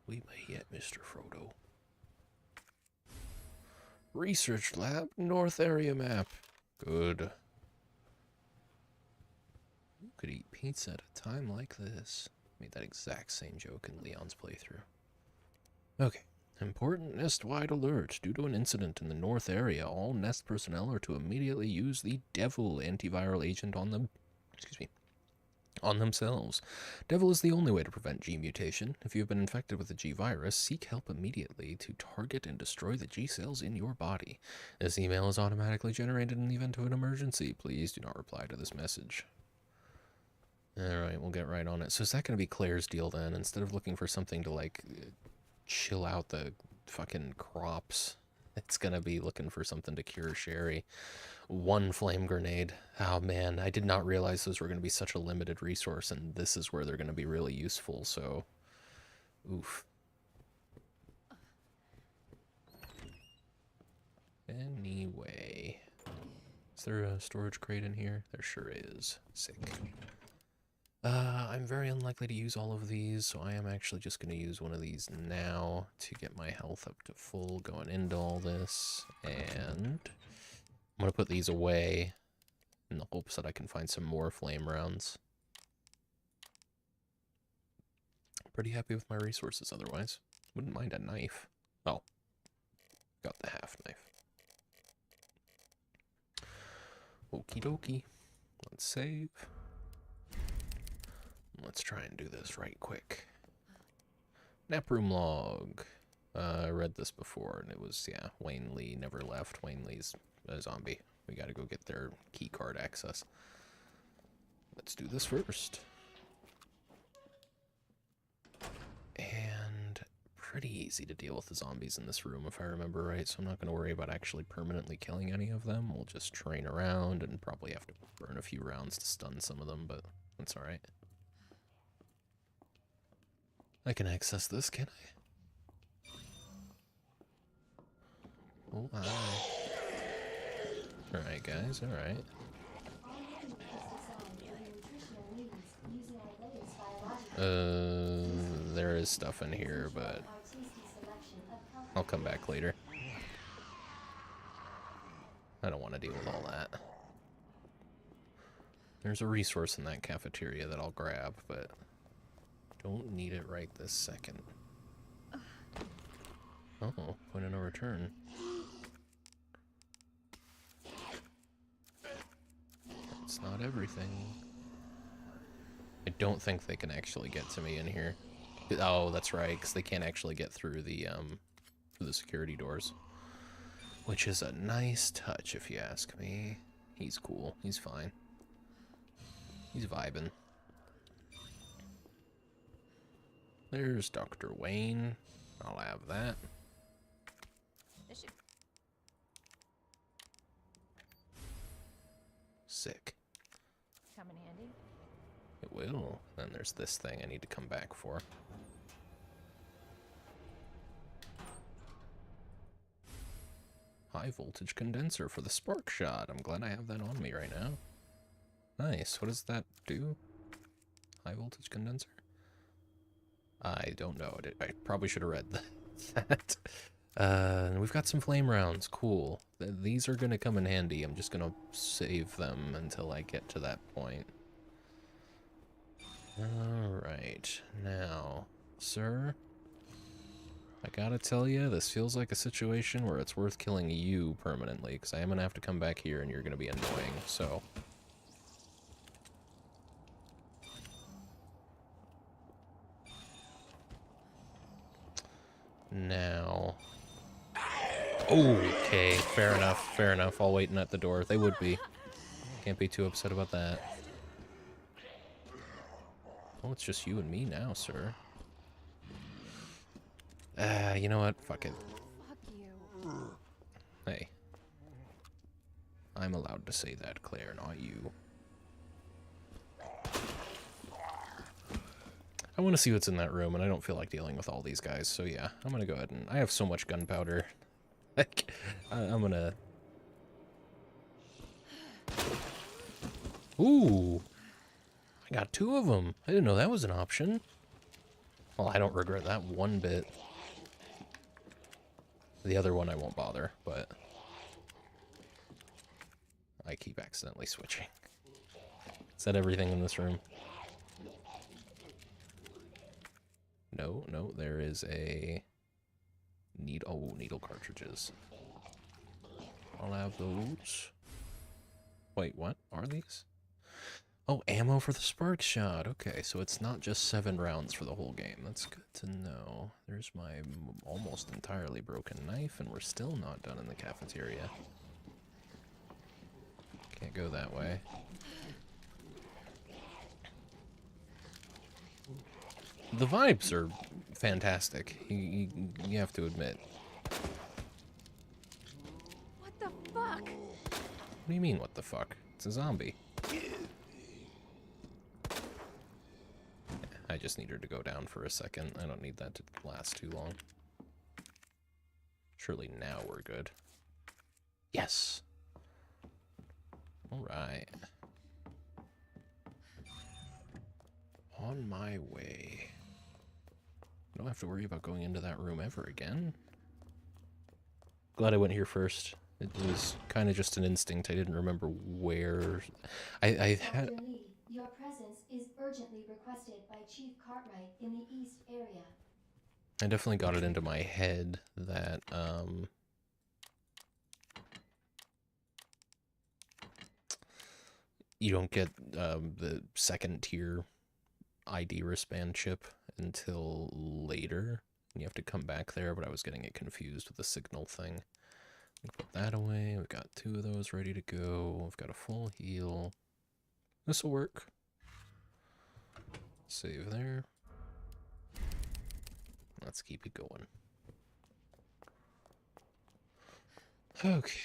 We may yet, Mr. Frodo. Research lab, North area map. Good. Who could eat pizza at a time like this? Made that exact same joke in Leon's playthrough. Okay. Important Nest-wide alert. Due to an incident in the North area, all Nest personnel are to immediately use the Devil antiviral agent on them. On themselves. Devil is the only way to prevent G mutation. If you have been infected with the G virus, seek help immediately to target and destroy the G cells in your body. This email is automatically generated in the event of an emergency. Please do not reply to this message. Alright, we'll get right on it. So is that going to be Claire's deal then? Instead of looking for something to, like, chill out the fucking crops, it's going to be looking for something to cure Sherry. One flame grenade. Oh man, I did not realize those were going to be such a limited resource, and this is where they're going to be really useful, so... Oof. Anyway. Is there a storage crate in here? There sure is. Sick. I'm very unlikely to use all of these, so I am actually just going to use one of these now to get my health up to full going into all this, and I'm going to put these away in the hopes that I can find some more flame rounds. I'm pretty happy with my resources otherwise. Wouldn't mind a knife. Oh, got the half knife. Okie dokie. Let's save. Let's try and do this right quick. Nap room log. I read this before, and it was, yeah, Wayne Lee never left. Wayne Lee's a zombie. We gotta go get their key card access. Let's do this first. And pretty easy to deal with the zombies in this room, if I remember right, so I'm not gonna worry about actually permanently killing any of them. We'll just train around and probably have to burn a few rounds to stun some of them, but that's alright. I can access this, can I? Oh, hi. Alright, guys, alright. There is stuff in here, but I'll come back later. I don't want to deal with all that. There's a resource in that cafeteria that I'll grab, but don't need it right this second. Oh, point of no return. That's not everything. I don't think they can actually get to me in here. Oh, that's right, because they can't actually get through the security doors. Which is a nice touch, if you ask me. He's cool. He's fine. He's vibing. There's Dr. Wayne. I'll have that. This should... Sick. come in handy. It will. Then there's this thing I need to come back for. High voltage condenser for the spark shot. I'm glad I have that on me right now. Nice. What does that do? High voltage condenser? I don't know. I probably should have read that. And we've got some flame rounds. Cool. These are going to come in handy. I'm just going to save them until I get to that point. Alright. Now, sir, I gotta tell you, this feels like a situation where it's worth killing you permanently, because I am going to have to come back here and you're going to be annoying, so... Now... Okay, fair enough, fair enough. All waiting at the door. They would be. Can't be too upset about that. Oh, it's just you and me now, sir. You know what? Fuck it. Fuck you. Hey. I'm allowed to say that, Claire, not you. I want to see what's in that room, and I don't feel like dealing with all these guys, so yeah. I'm gonna go ahead and... I have so much gunpowder. Like, I'm gonna... Ooh! I got 2 of them. I didn't know that was an option. Well, I don't regret that one bit. The other one I won't bother, but... I keep accidentally switching. Is that everything in this room? No, no, there is a... needle cartridges. I'll have those. Wait, what are these? Oh, ammo for the spark shot. Okay, so it's not just 7 rounds for the whole game. That's good to know. There's my almost entirely broken knife, and we're still not done in the cafeteria. Can't go that way. The vibes are fantastic. You have to admit. What the fuck? What do you mean, what the fuck? It's a zombie. I just need her to go down for a second. I don't need that to last too long. Surely now we're good. Yes! Alright. On my way. I don't have to worry about going into that room ever again. Glad I went here first. It was kind of just an instinct. I didn't remember where... I had... Dr. Lee, your presence is urgently requested by Chief Cartwright in the East area. I definitely got it into my head that, you don't get, the second tier ID wristband chip until later. You have to come back there, but I was getting it confused with the signal thing. Put that away. We've got 2 of those ready to go. We've got a full heal. This'll work. Save there. Let's keep it going. Okay.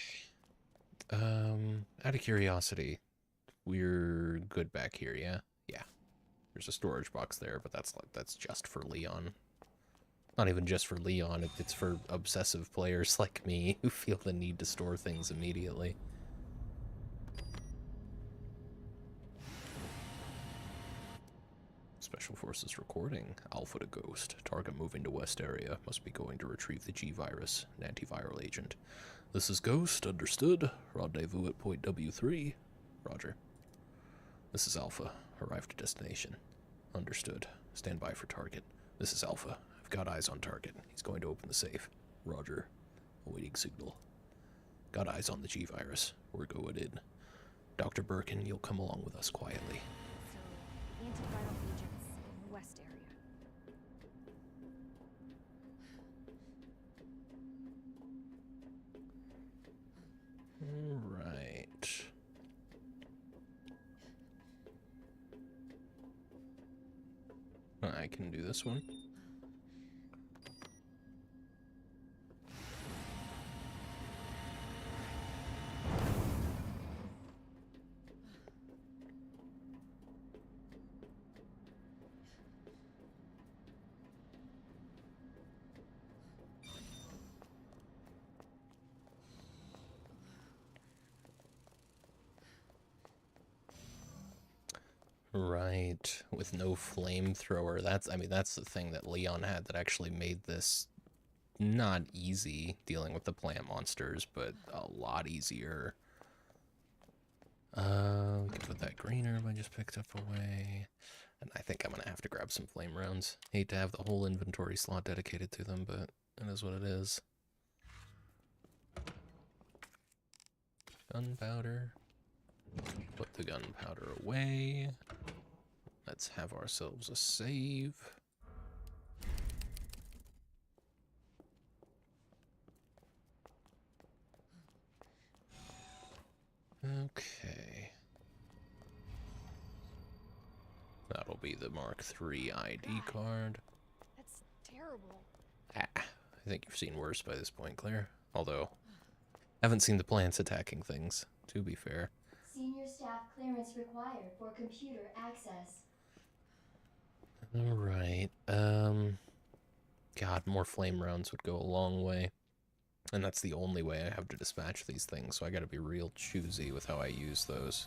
Out of curiosity, we're good back here, yeah? Yeah. There's a storage box there, but that's just for Leon. Not even just for Leon, it's for obsessive players like me who feel the need to store things immediately. Special Forces recording. Alpha to Ghost. Target moving to West area. Must be going to retrieve the G virus, an antiviral agent. This is Ghost, understood. Rendezvous at point W3. Roger. This is Alpha. Arrived to destination. Understood. Stand by for target. This is Alpha. I've got eyes on target. He's going to open the safe. Roger. Awaiting signal. Got eyes on the G virus. We're going in. Dr. Birkin, you'll come along with us quietly. So, antiviral agents in the West area. Alright. I can do this one. Right, with no flamethrower. I mean, that's the thing that Leon had that actually made this not easy dealing with the plant monsters, but a lot easier. We can put that green herb I just picked up away. And I think I'm gonna have to grab some flame rounds. Hate to have the whole inventory slot dedicated to them, but it is what it is. Gunpowder. Put the gunpowder away. Let's have ourselves a save. Okay. That'll be the Mark III ID card. That's terrible. I think you've seen worse by this point, Claire. Although, haven't seen the plants attacking things, to be fair. Senior staff clearance required for computer access. Alright, God, more flame rounds would go a long way. And that's the only way I have to dispatch these things, so I gotta be real choosy with how I use those.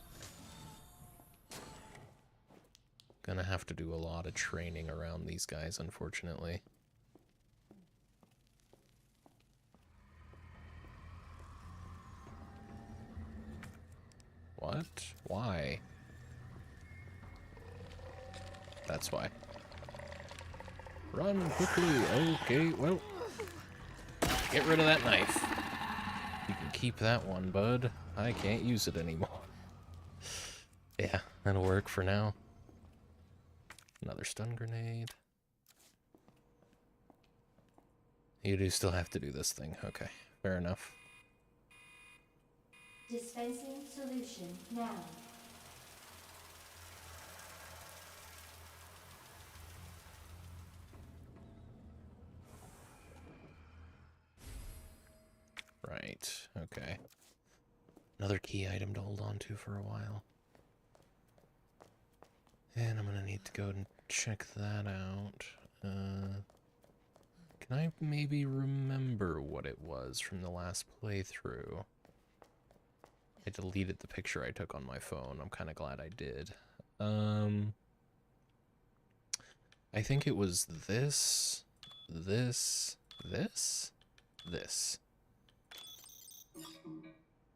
Gonna have to do a lot of training around these guys, unfortunately. What? Why? That's why. Run quickly! Okay, well... Get rid of that knife. You can keep that one, bud. I can't use it anymore. Yeah, that'll work for now. Another stun grenade. You do still have to do this thing. Okay, fair enough. Dispensing solution now. Right, okay. Another key item to hold on to for a while. And I'm gonna need to go and check that out. Can I maybe remember what it was from the last playthrough? I deleted the picture I took on my phone. I'm kind of glad I did. I think it was this.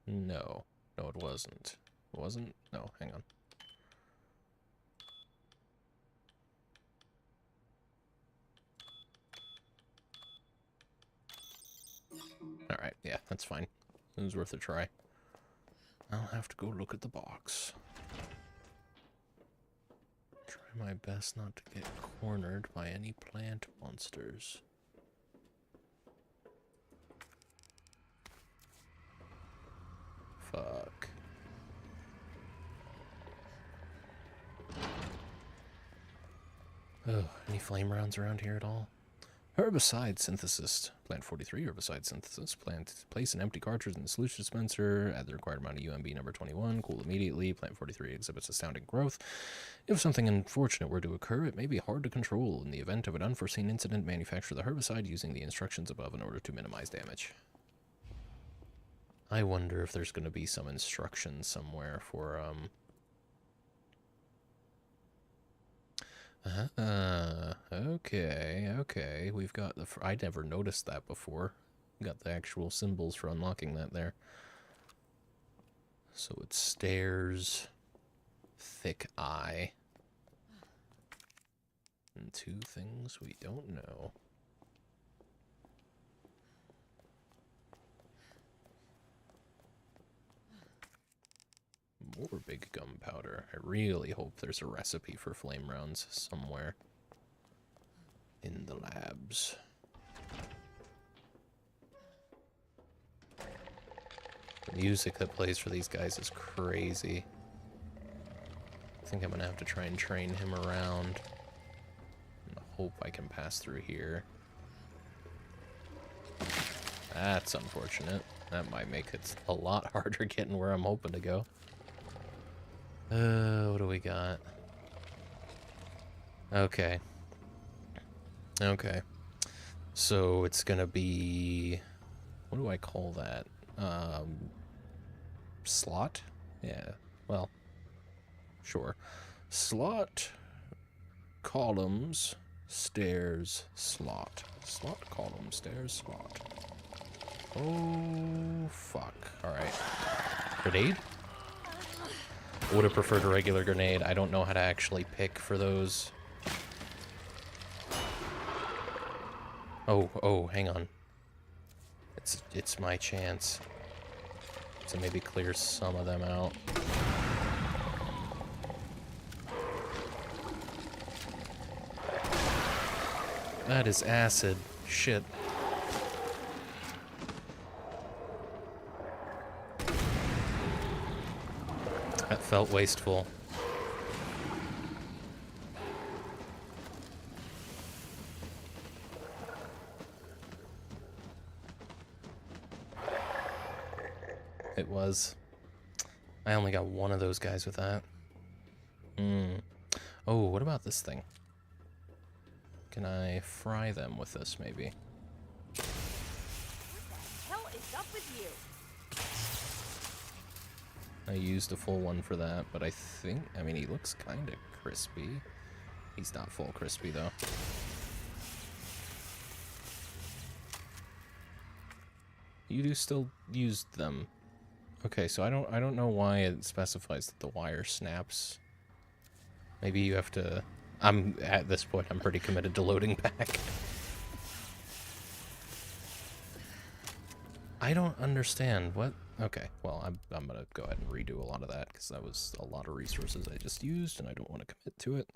No. No, it wasn't. It wasn't? No, hang on. Alright, yeah, that's fine. It was worth a try. I'll have to go look at the box. Try my best not to get cornered by any plant monsters. Fuck. Oh, any flame rounds around here at all? Herbicide synthesis. Plant 43, herbicide synthesis. Place an empty cartridge in the solution dispenser. Add the required amount of UMB number 21. Cool immediately. Plant 43 exhibits astounding growth. If something unfortunate were to occur, it may be hard to control. In the event of an unforeseen incident, manufacture the herbicide using the instructions above in order to minimize damage. I wonder if there's going to be some instructions somewhere for, okay. We've got the... I never noticed that before. Got the actual symbols for unlocking that there. So it stairs, thick eye, and two things we don't know. More big gunpowder. I really hope there's a recipe for flame rounds somewhere in the labs. The music that plays for these guys is crazy. I think I'm gonna have to try and train him around. And hope I can pass through here. That's unfortunate. That might make it a lot harder getting where I'm hoping to go. What do we got? Okay. Okay. So it's gonna be... What do I call that? Slot? Yeah, well, sure. Slot, columns, stairs, slot. Slot, column, stairs, slot. Oh, fuck. Alright. Grenade? I would have preferred a regular grenade. I don't know how to actually pick for those. Oh, hang on. It's my chance to maybe clear some of them out. That is acid. Shit. That felt wasteful. It was. I only got one of those guys with that. Oh, what about this thing? Can I fry them with this, maybe? What the hell is up with you? I used a full one for that, but I mean, he looks kind of crispy. He's not full crispy, though. You do still use them. Okay, so I don't know why it specifies that the wire snaps. Maybe you have to... at this point, I'm pretty committed to loading back. I don't understand. What? Okay, well, I'm gonna go ahead and redo a lot of that, because that was a lot of resources I just used, and I don't want to commit to it.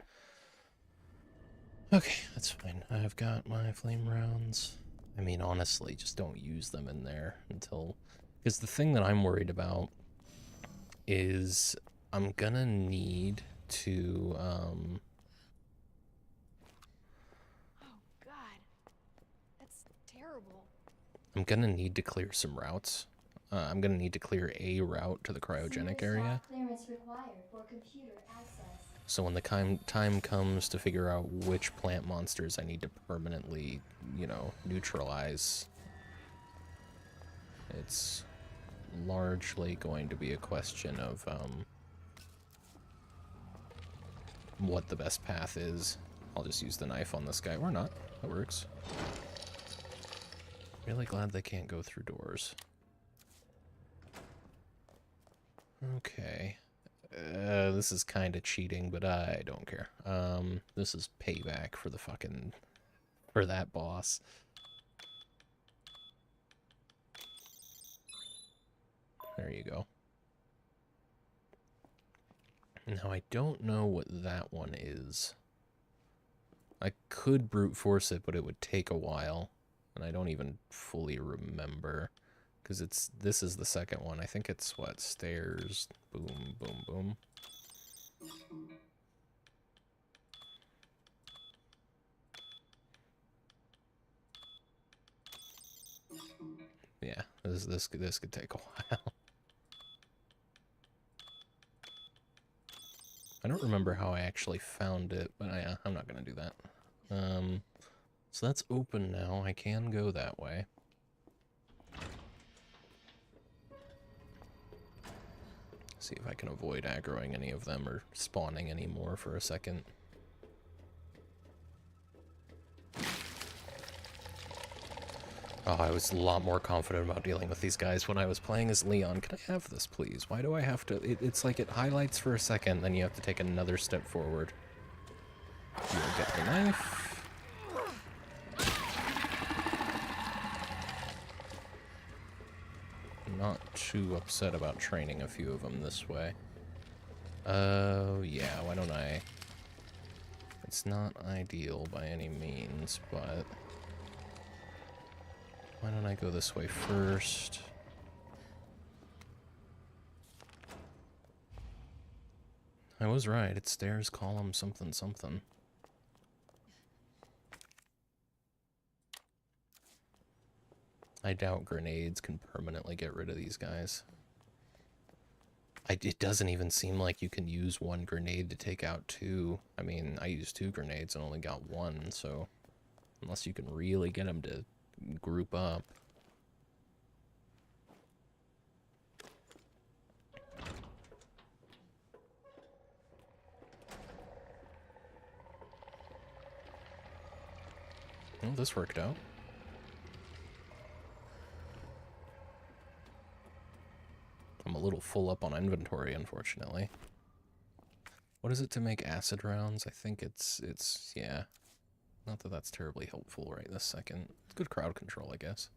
Okay, that's fine. I've got my flame rounds. I mean, honestly, just don't use them in there until... Because the thing that I'm worried about is I'm gonna need to, Oh, God. That's terrible. I'm gonna need to clear some routes. I'm gonna need to clear a route to the cryogenic area. Clearance required for computer access. So when the time comes to figure out which plant monsters I need to permanently, you know, neutralize, it's largely going to be a question of what the best path is. I'll just use the knife on this guy, or not. That works. Really glad they can't go through doors. Okay. This is kind of cheating, but I don't care. This is payback for the fucking... for that boss. There you go. Now, I don't know what that one is. I could brute force it, but it would take a while. And I don't even fully remember. Because this is the second one. I think it's, what, stairs, boom, boom, boom. Yeah, this could take a while. I don't remember how I actually found it, but I'm not gonna do that. So that's open now. I can go that way. See if I can avoid aggroing any of them or spawning any more for a second. Oh, I was a lot more confident about dealing with these guys when I was playing as Leon. Can I have this, please? Why do I have to... It's like it highlights for a second, then you have to take another step forward. You'll get the knife. Not too upset about training a few of them this way. Yeah, why don't I... It's not ideal by any means, but... Why don't I go this way first? I was right. It's stairs, column, something, something. I doubt grenades can permanently get rid of these guys. It doesn't even seem like you can use one grenade to take out two. I mean, I used 2 grenades and only got 1, so... Unless you can really get them to group up. Well, this worked out. I'm a little full up on inventory, unfortunately. What is it to make acid rounds? I think it's yeah. Not that that's terribly helpful right this second. It's good crowd control, I guess.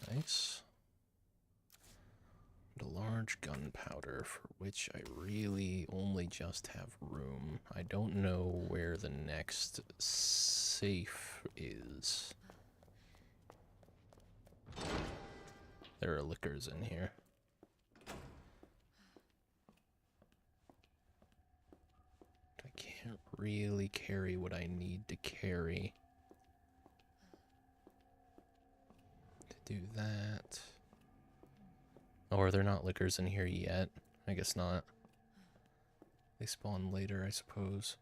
Nice. And a large gunpowder, for which I really only just have room. I don't know where the next safe is. There are liquors in here. I can't really carry what I need to carry. To do that. Oh, are there not liquors in here yet? I guess not. They spawn later, I suppose.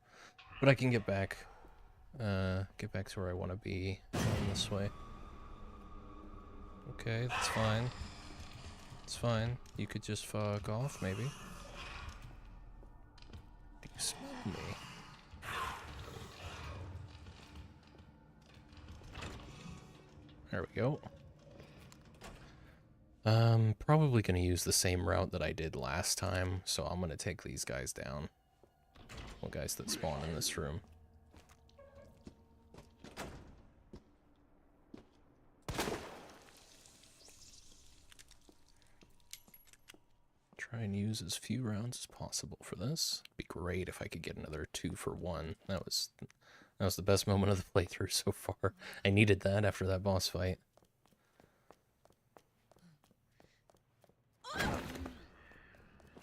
But I can get back to where I want to be going this way. Okay, that's fine. It's fine. You could just fuck off, maybe. Do you smell me? There we go. Probably gonna use the same route that I did last time, so I'm gonna take these guys down. Well, guys that spawn in this room. Try and use as few rounds as possible for this. It'd be great if I could get another 2 for 1. That was the best moment of the playthrough so far. I needed that after that boss fight.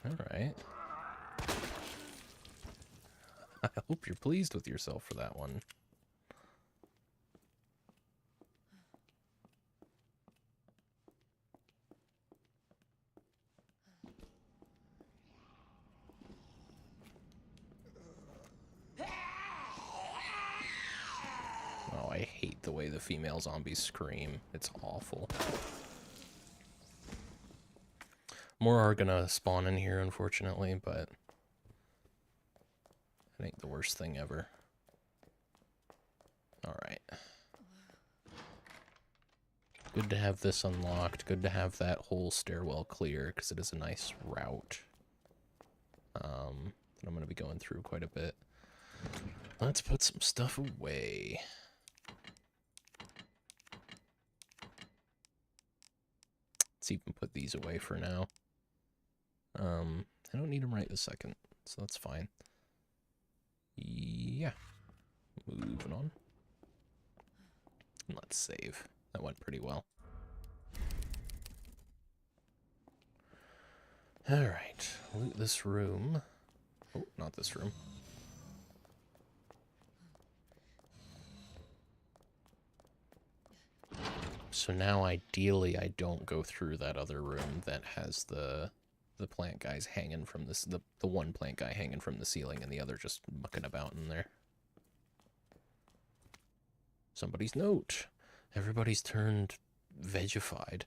Alright. I hope you're pleased with yourself for that one. Oh, I hate the way the female zombies scream. It's awful. More are gonna spawn in here, unfortunately, but it ain't the worst thing ever. Alright. Good to have this unlocked. Good to have that whole stairwell clear, because it is a nice route. That I'm going to be going through quite a bit. Let's put some stuff away. Let's even put these away for now. I don't need them right this second, so that's fine. Yeah. Moving on. Let's save. That went pretty well. Alright, loot this room. Oh, not this room. So now ideally I don't go through that other room that has the plant guys hanging from this, the one plant guy hanging from the ceiling and the other just mucking about in there. Somebody's note. Everybody's turned vegified.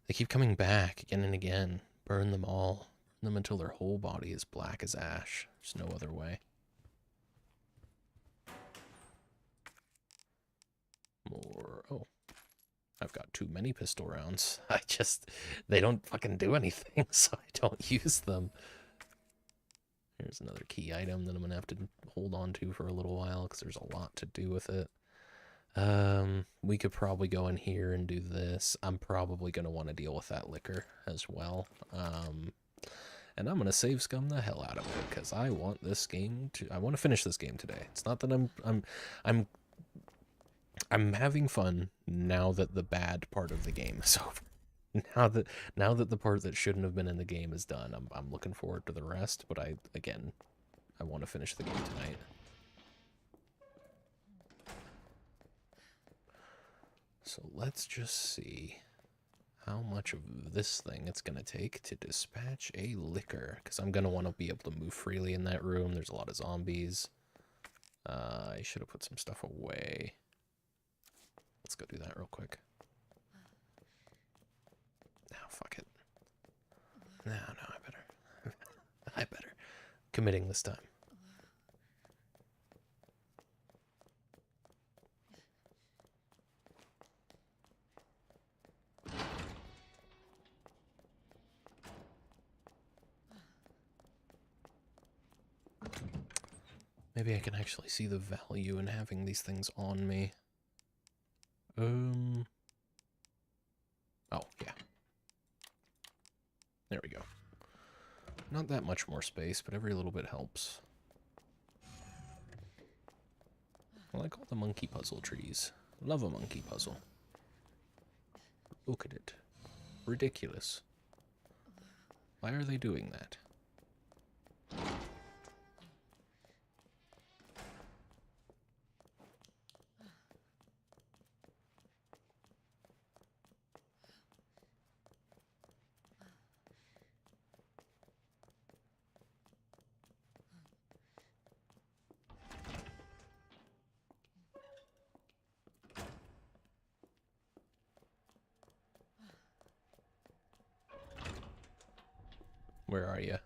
They keep coming back again and again. Burn them all. Burn them until their whole body is black as ash. There's no other way. More. Oh. I've got too many pistol rounds. They don't fucking do anything, so I don't use them. Here's another key item that I'm going to have to hold on to for a little while, because there's a lot to do with it. We could probably go in here and do this. I'm probably going to want to deal with that liquor as well. And I'm going to save scum the hell out of it, because I want this game to... I want to finish this game today. It's not that I'm having fun now that the bad part of the game is over. Now that the part that shouldn't have been in the game is done, I'm looking forward to the rest, but I want to finish the game tonight. So let's just see how much of this thing it's going to take to dispatch a liquor, because I'm going to want to be able to move freely in that room. There's a lot of zombies. I should have put some stuff away. Let's go do that real quick. No, fuck it. No, I better. I better. Committing this time. Maybe I can actually see the value in having these things on me. Oh, yeah. There we go. Not that much more space, but every little bit helps. I like all the monkey puzzle trees. Love a monkey puzzle. Look at it. Ridiculous. Why are they doing that? Where are you?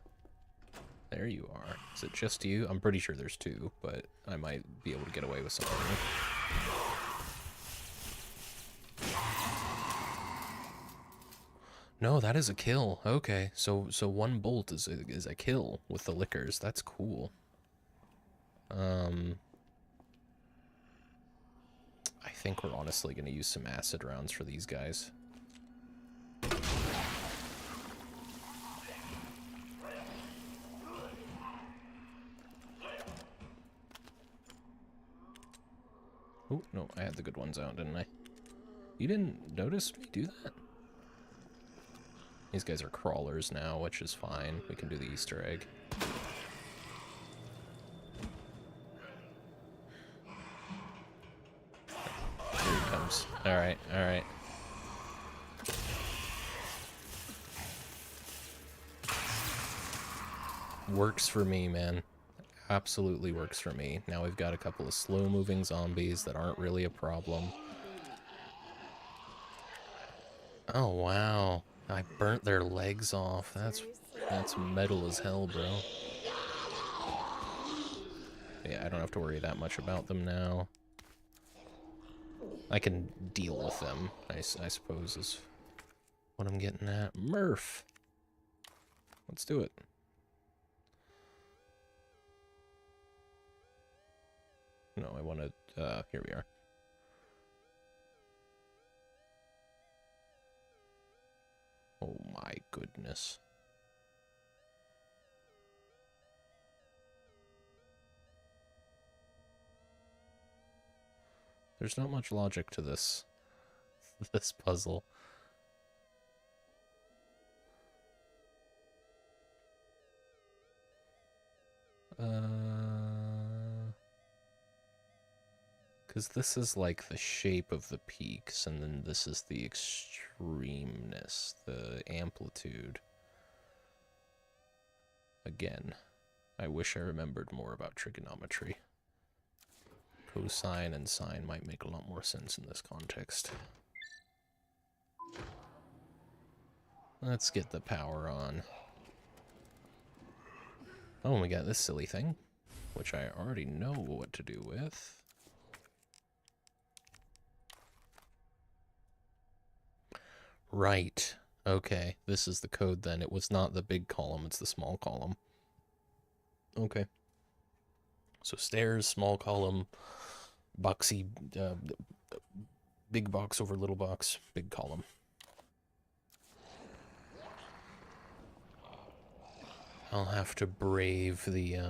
There you are. Is it just you? I'm pretty sure there's two, but I might be able to get away with something. No, that is a kill. Okay, so one bolt is a kill with the lickers. That's cool. I think we're honestly going to use some acid rounds for these guys. Oh, no, I had the good ones out, didn't I? You didn't notice me do that? These guys are crawlers now, which is fine. We can do the Easter egg. Here he comes. Alright, alright. Works for me, man. Absolutely works for me. Now we've got a couple of slow-moving zombies that aren't really a problem. Oh, wow. I burnt their legs off. That's metal as hell, bro. Yeah, I don't have to worry that much about them now. I can deal with them, I suppose is what I'm getting at. Murph! Let's do it. No, I want to, here we are. Oh my goodness. There's not much logic to this puzzle. Because this is like the shape of the peaks, and then this is the extremeness, the amplitude. Again, I wish I remembered more about trigonometry. Cosine and sine might make a lot more sense in this context. Let's get the power on. Oh, we got this silly thing, which I already know what to do with. Right. Okay, this is the code then. It was not the big column, it's the small column. Okay. So stairs, small column, boxy, big box over little box, big column. I'll have to brave the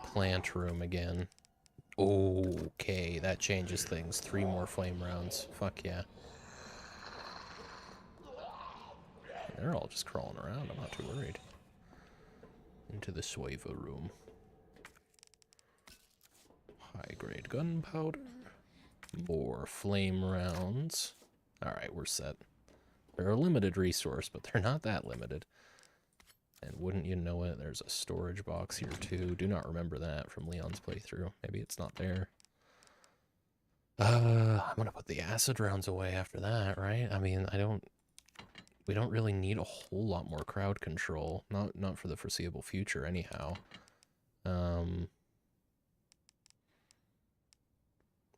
plant room again. Okay, that changes things. 3 more flame rounds. Fuck yeah. They're all just crawling around. I'm not too worried. Into the Sueva room. High-grade gunpowder. More flame rounds. Alright, we're set. They're a limited resource, but they're not that limited. And wouldn't you know it, there's a storage box here too. Do not remember that from Leon's playthrough. Maybe it's not there. I'm gonna put the acid rounds away after that, right? I mean, we don't really need a whole lot more crowd control. Not for the foreseeable future, anyhow.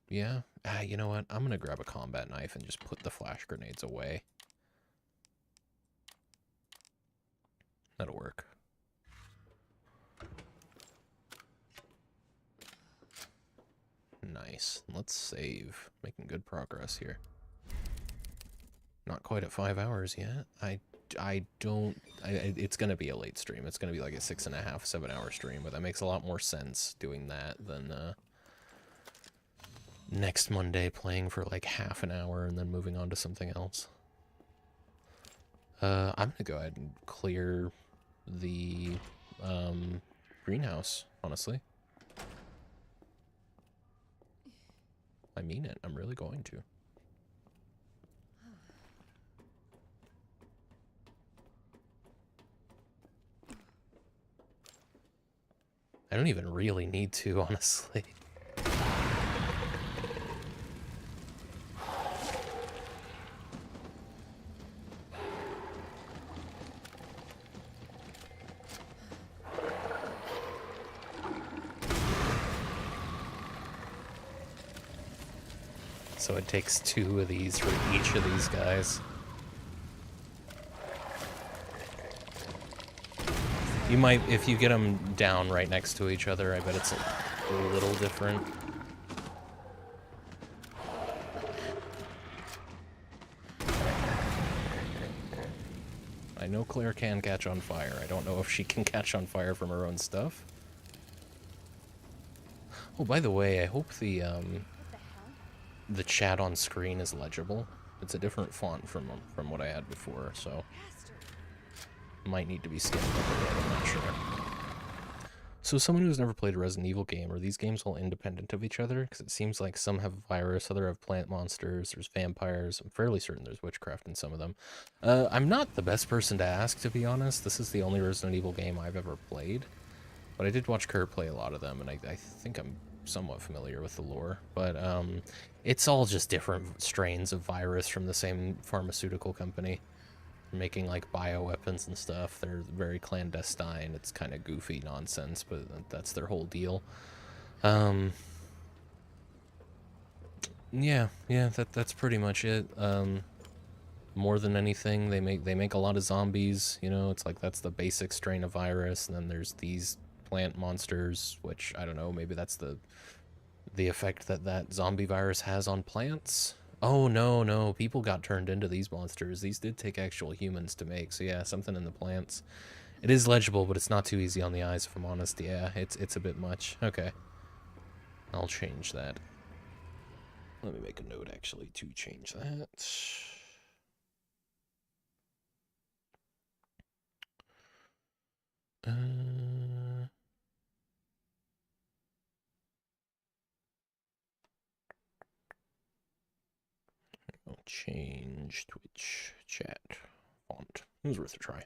Yeah. You know what? I'm gonna grab a combat knife and just put the flash grenades away. That'll work. Nice. Let's save. Making good progress here. Not quite at 5 hours yet. It's gonna be a late stream. It's gonna be like a 6.5, 7 hour stream, but that makes a lot more sense doing that than next Monday playing for like half an hour and then moving on to something else. I'm gonna go ahead and clear the greenhouse, honestly. I mean it. I'm really going to. I don't even really need to, honestly. So it takes 2 of these for each of these guys. You might, if you get them down right next to each other, I bet it's a little different. I know Claire can catch on fire. I don't know if she can catch on fire from her own stuff. Oh, by the way, I hope the chat on screen is legible. It's a different font from what I had before, so might need to be scaled up a bit, I'm not sure. So someone who's never played a Resident Evil game, are these games all independent of each other? Because it seems like some have a virus, other have plant monsters, there's vampires. I'm fairly certain there's witchcraft in some of them. I'm not the best person to ask, to be honest. This is the only Resident Evil game I've ever played. But I did watch Kurt play a lot of them, and I think I'm somewhat familiar with the lore. But it's all just different strains of virus from the same pharmaceutical company. Making like bioweapons and stuff. They're very clandestine. It's kind of goofy nonsense, but that's their whole deal. Yeah, that's pretty much it. More than anything, they make a lot of zombies, you know. It's like that's the basic strain of virus, and then there's these plant monsters, which I don't know, maybe that's the effect that zombie virus has on plants. Oh, no, people got turned into these monsters. These did take actual humans to make, so yeah, something in the plants. It is legible, but it's not too easy on the eyes, if I'm honest. Yeah, it's a bit much. Okay. I'll change that. Let me make a note, actually, to change that. I'll change Twitch chat font. It was worth a try.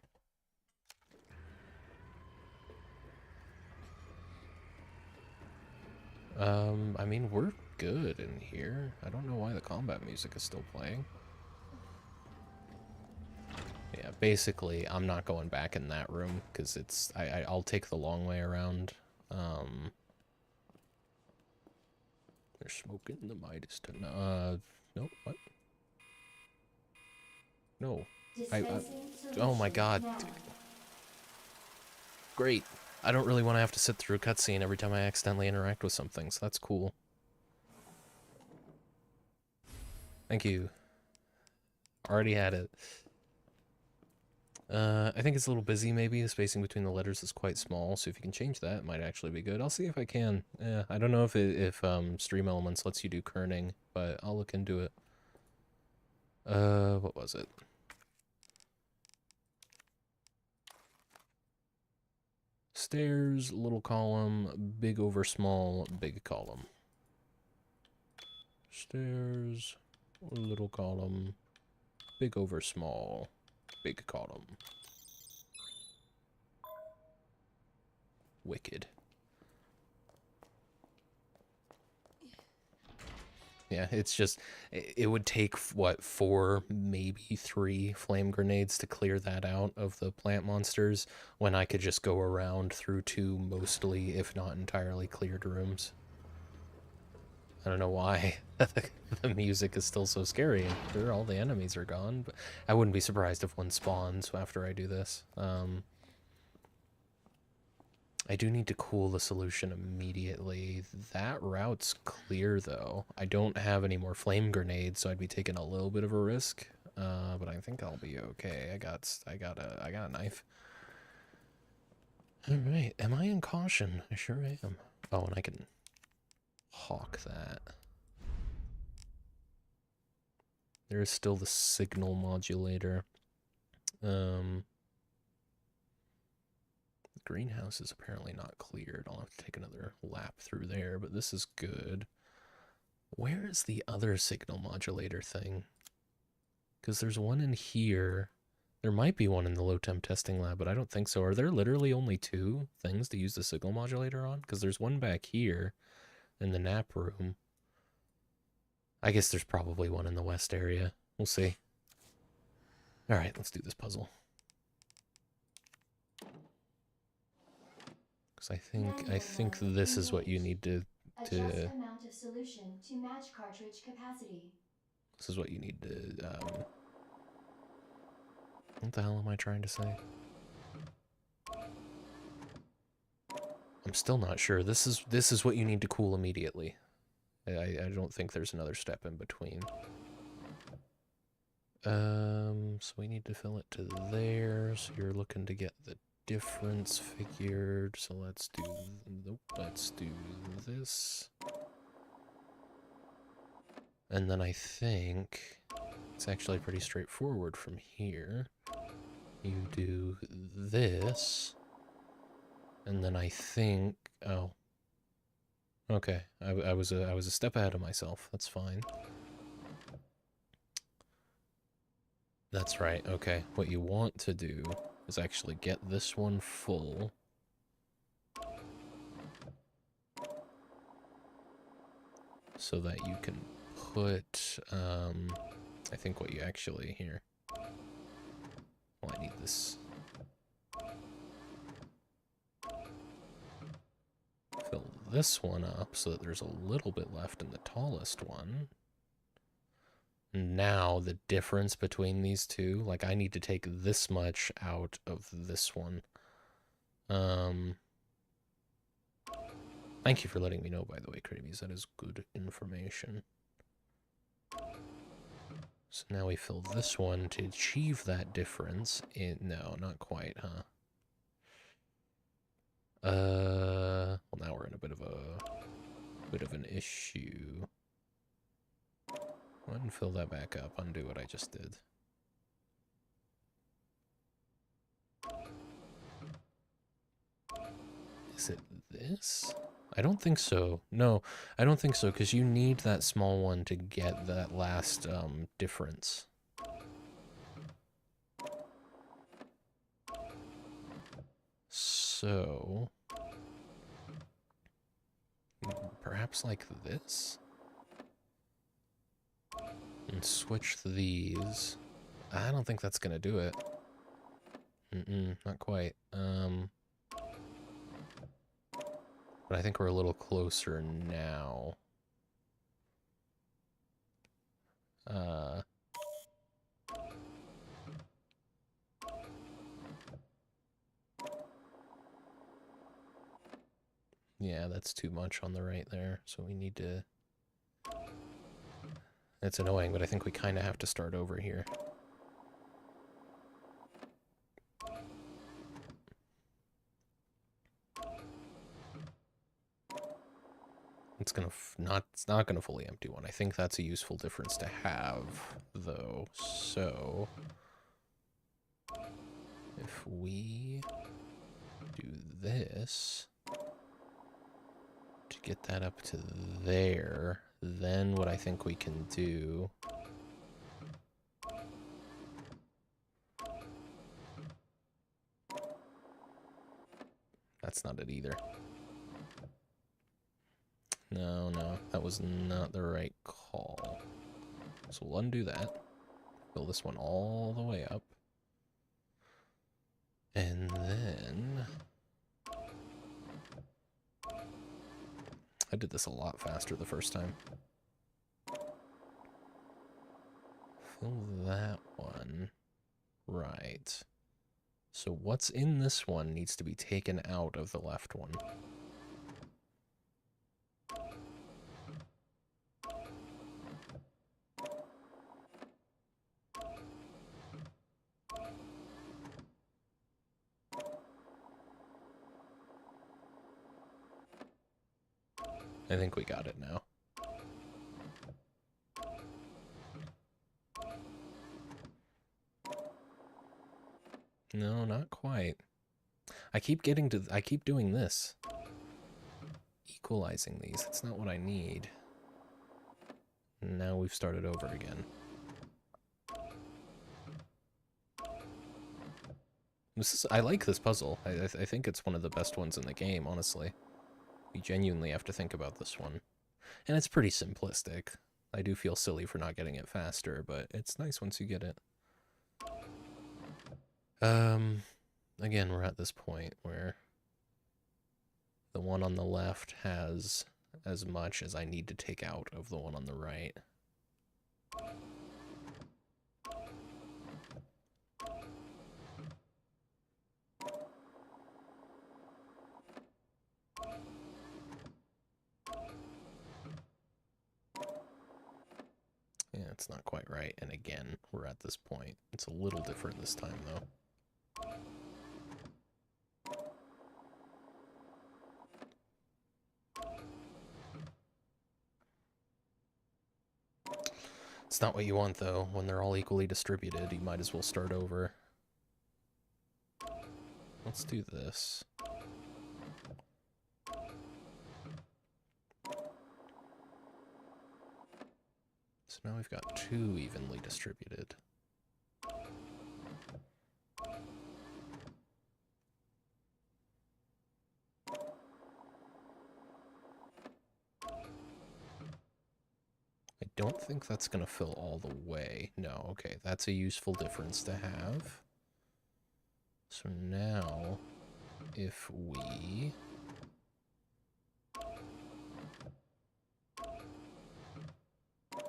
I mean, we're good in here. I don't know why the combat music is still playing. Yeah, basically, I'm not going back in that room, because it's... I'll take the long way around. They're smoking the Midas tonight. No, what? No. Oh my god. Great. I don't really want to have to sit through a cutscene every time I accidentally interact with something, so that's cool. Thank you. Already had it. I think it's a little busy, maybe. The spacing between the letters is quite small, so if you can change that, it might actually be good. I'll see if I can. Yeah, I don't know if Stream Elements lets you do kerning, but I'll look into it. What was it? Stairs, little column, big over small, big column. Stairs, little column, big over small, big column. Wicked. Yeah, it's just, it would take, what, 4, maybe 3 flame grenades to clear that out of the plant monsters, when I could just go around through 2 mostly, if not entirely, cleared rooms. I don't know why the music is still so scary. Sure, all the enemies are gone, but I wouldn't be surprised if one spawns after I do this. I do need to cool the solution immediately. That route's clear, though. I don't have any more flame grenades, so I'd be taking a little bit of a risk. But I think I'll be okay. I got a knife. All right. Am I in caution? I sure am. Oh, and I can hawk that. There is still the signal modulator. The greenhouse is apparently not cleared. I'll have to take another lap through there, but this is good. Where is the other signal modulator thing? Because there's one in here. There might be one in the low temp testing lab, but I don't think so. Are there literally only 2 things to use the signal modulator on? Because there's one back here in the nap room. I guess there's probably one in the west area. We'll see. All right, let's do this puzzle. Because I think this is what you need to Adjust amount of solution to match cartridge capacity. This is what you need to what the hell am I trying to say? I'm still not sure. This is what you need to cool immediately. I don't think there's another step in between. So we need to fill it to there. So you're looking to get the difference figured. So let's do this. And then I think it's actually pretty straightforward from here. You do this. And then I think, oh. Okay, I was a step ahead of myself. That's fine. That's right. Okay, what you want to do is actually get this one full. So that you can put, I think what you actually here. Well, I need this. Fill this one up so that there's a little bit left in the tallest one. Now the difference between these two, like I need to take this much out of this one. Thank you for letting me know, by the way, Krabies. That is good information. So now we fill this one to achieve that difference in... No, not quite, huh? Well, now we're in a bit of an issue. Go ahead and fill that back up. Undo what I just did. Is it this? I don't think so. No, I don't think so, because you need that small one to get that last difference. So... perhaps like this? And switch these. I don't think that's gonna do it. Not quite. But I think we're a little closer now. Yeah, that's too much on the right there, so we need to... It's annoying, but I think we kind of have to start over here. It's not gonna fully empty one. I think that's a useful difference to have, though. So if we do this to get that up to there, then what I think we can do that's not it either. No, that was not the right call. So we'll undo that. Fill this one all the way up. And then... I did this a lot faster the first time. Fill that one. Right. So what's in this one needs to be taken out of the left one. I think we got it now. No, not quite. I keep doing this. Equalizing these. That's not what I need. Now we've started over again. I like this puzzle. I think it's one of the best ones in the game, honestly. You genuinely have to think about this one. And it's pretty simplistic. I do feel silly for not getting it faster, but it's nice once you get it. Again, we're at this point where the one on the left has as much as I need to take out of the one on the right. Yeah, it's not quite right. And again, we're at this point. It's a little different this time, though. It's not what you want, though. When they're all equally distributed, you might as well start over. Let's do this. So now we've got 2 evenly distributed. I don't think that's going to fill all the way. No, okay, that's a useful difference to have. So now, if we...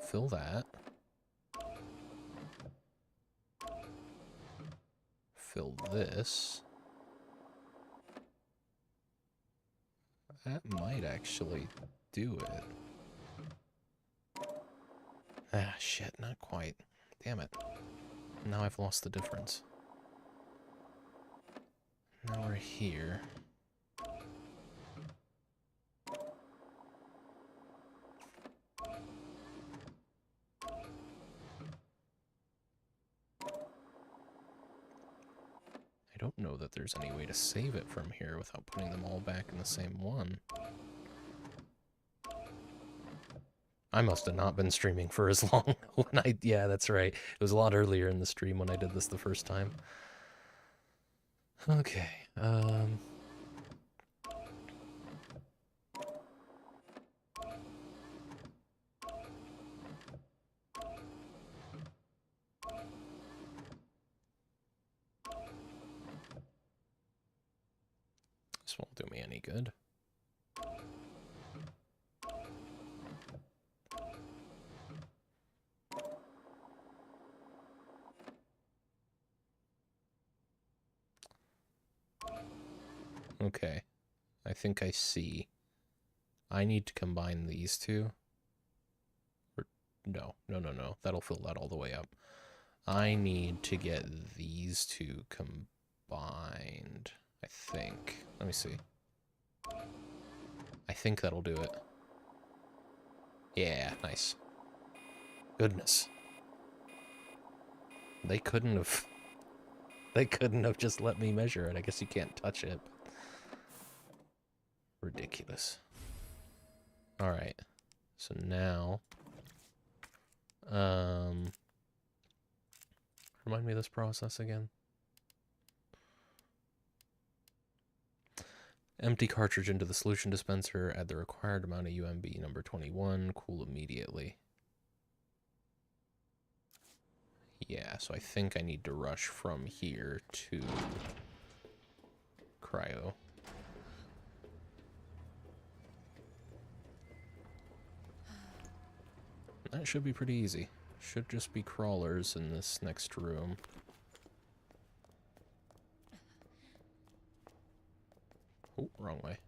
fill that. Fill this. That might actually do it. Ah, shit, not quite. Damn it. Now I've lost the difference. Now we're here. I don't know that there's any way to save it from here without putting them all back in the same one. I must have not been streaming for as long when yeah, that's right. It was a lot earlier in the stream when I did this the first time. Okay, this won't do me any good. Okay, I think I see. I need to combine these two. Or, no. That'll fill that all the way up. I need to get these two combined, I think. Let me see. I think that'll do it. Yeah, nice. Goodness. They couldn't have just let me measure it. I guess you can't touch it. Ridiculous. Alright. So now... remind me of this process again. Empty cartridge into the solution dispenser, add the required amount of UMB number 21, cool immediately. Yeah, so I think I need to rush from here to cryo. That should be pretty easy. Should just be crawlers in this next room. wrong way.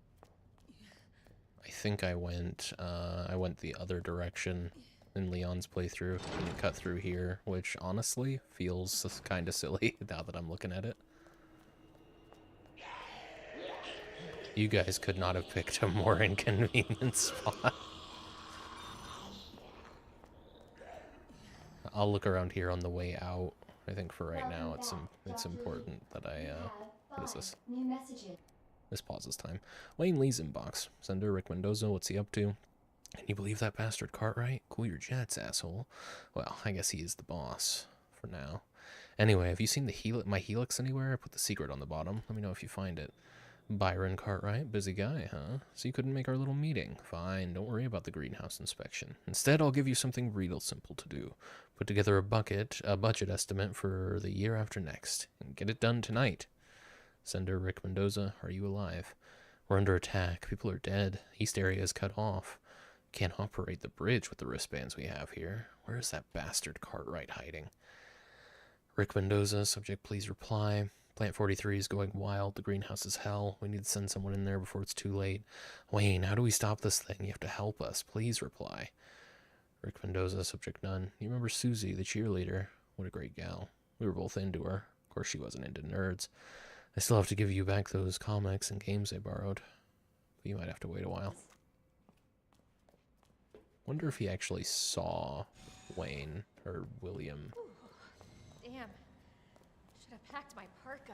I think I went the other direction in Leon's playthrough and cut through here, which honestly feels kind of silly now that I'm looking at it. You guys could not have picked a more inconvenient spot. I'll look around here on the way out. I think for right now it's important that I what is this? New messages. This pauses time. Wayne Lee's inbox. Sender Rick Mendoza, what's he up to? Can you believe that bastard Cartwright? Cool your jets, asshole. Well, I guess he is the boss for now. Anyway, have you seen my Helix anywhere? I put the secret on the bottom. Let me know if you find it. Byron Cartwright, busy guy, huh? So you couldn't make our little meeting. Fine, don't worry about the greenhouse inspection. Instead, I'll give you something real simple to do. Put together a budget estimate for the year after next, and get it done tonight. Sender Rick Mendoza, are you alive? We're under attack. People are dead. East area is cut off. Can't operate the bridge with the wristbands we have here. Where is that bastard Cartwright hiding? Rick Mendoza, subject please reply. Plant 43 is going wild. The greenhouse is hell. We need to send someone in there before it's too late. Wayne, how do we stop this thing? You have to help us. Please reply. Rick Mendoza, subject none. You remember Susie, the cheerleader? What a great gal. We were both into her. Of course she wasn't into nerds. I still have to give you back those comics and games I borrowed. But you might have to wait a while. Wonder if he actually saw Wayne or William. Ooh, damn. Should have packed my parka.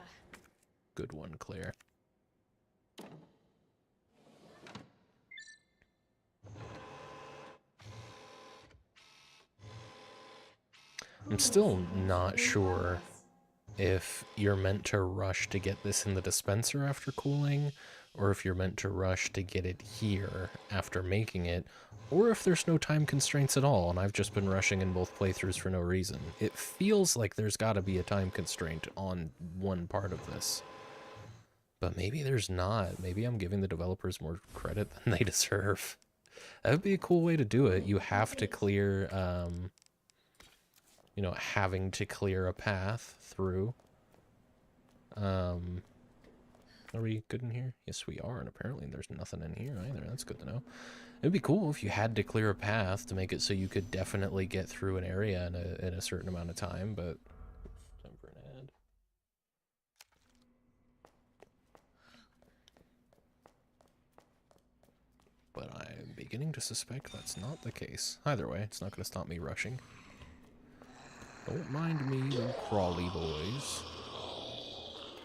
Good one, Claire. I'm still not sure if you're meant to rush to get this in the dispenser after cooling, or if you're meant to rush to get it here after making it, or if there's no time constraints at all, and I've just been rushing in both playthroughs for no reason. It feels like there's got to be a time constraint on one part of this. But maybe there's not. Maybe I'm giving the developers more credit than they deserve. That would be a cool way to do it. You have to clear, you know, having to clear a path through. Are we good in here? Yes, we are, and apparently there's nothing in here either. That's good to know. It'd be cool if you had to clear a path to make it so you could definitely get through an area in a certain amount of time, but... Time for an ad. But I'm beginning to suspect that's not the case. Either way, it's not going to stop me rushing. Don't mind me, little crawly boys.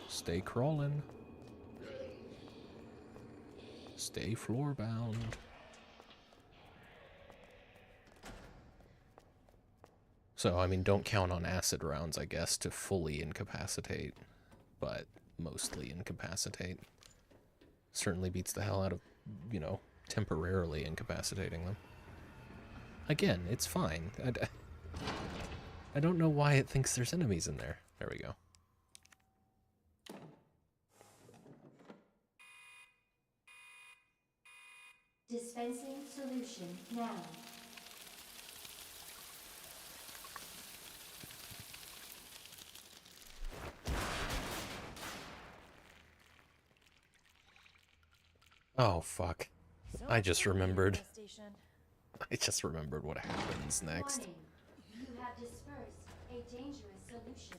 Stay crawling. Stay floor bound. So, I mean, don't count on acid rounds, I guess, to fully incapacitate, but mostly incapacitate. Certainly beats the hell out of, you know, temporarily incapacitating them. Again, it's fine. I don't know why it thinks there's enemies in there. There we go. Dispensing solution now. Oh, fuck. I just remembered. I just remembered what happens next. Warning. You have dispersed a dangerous solution.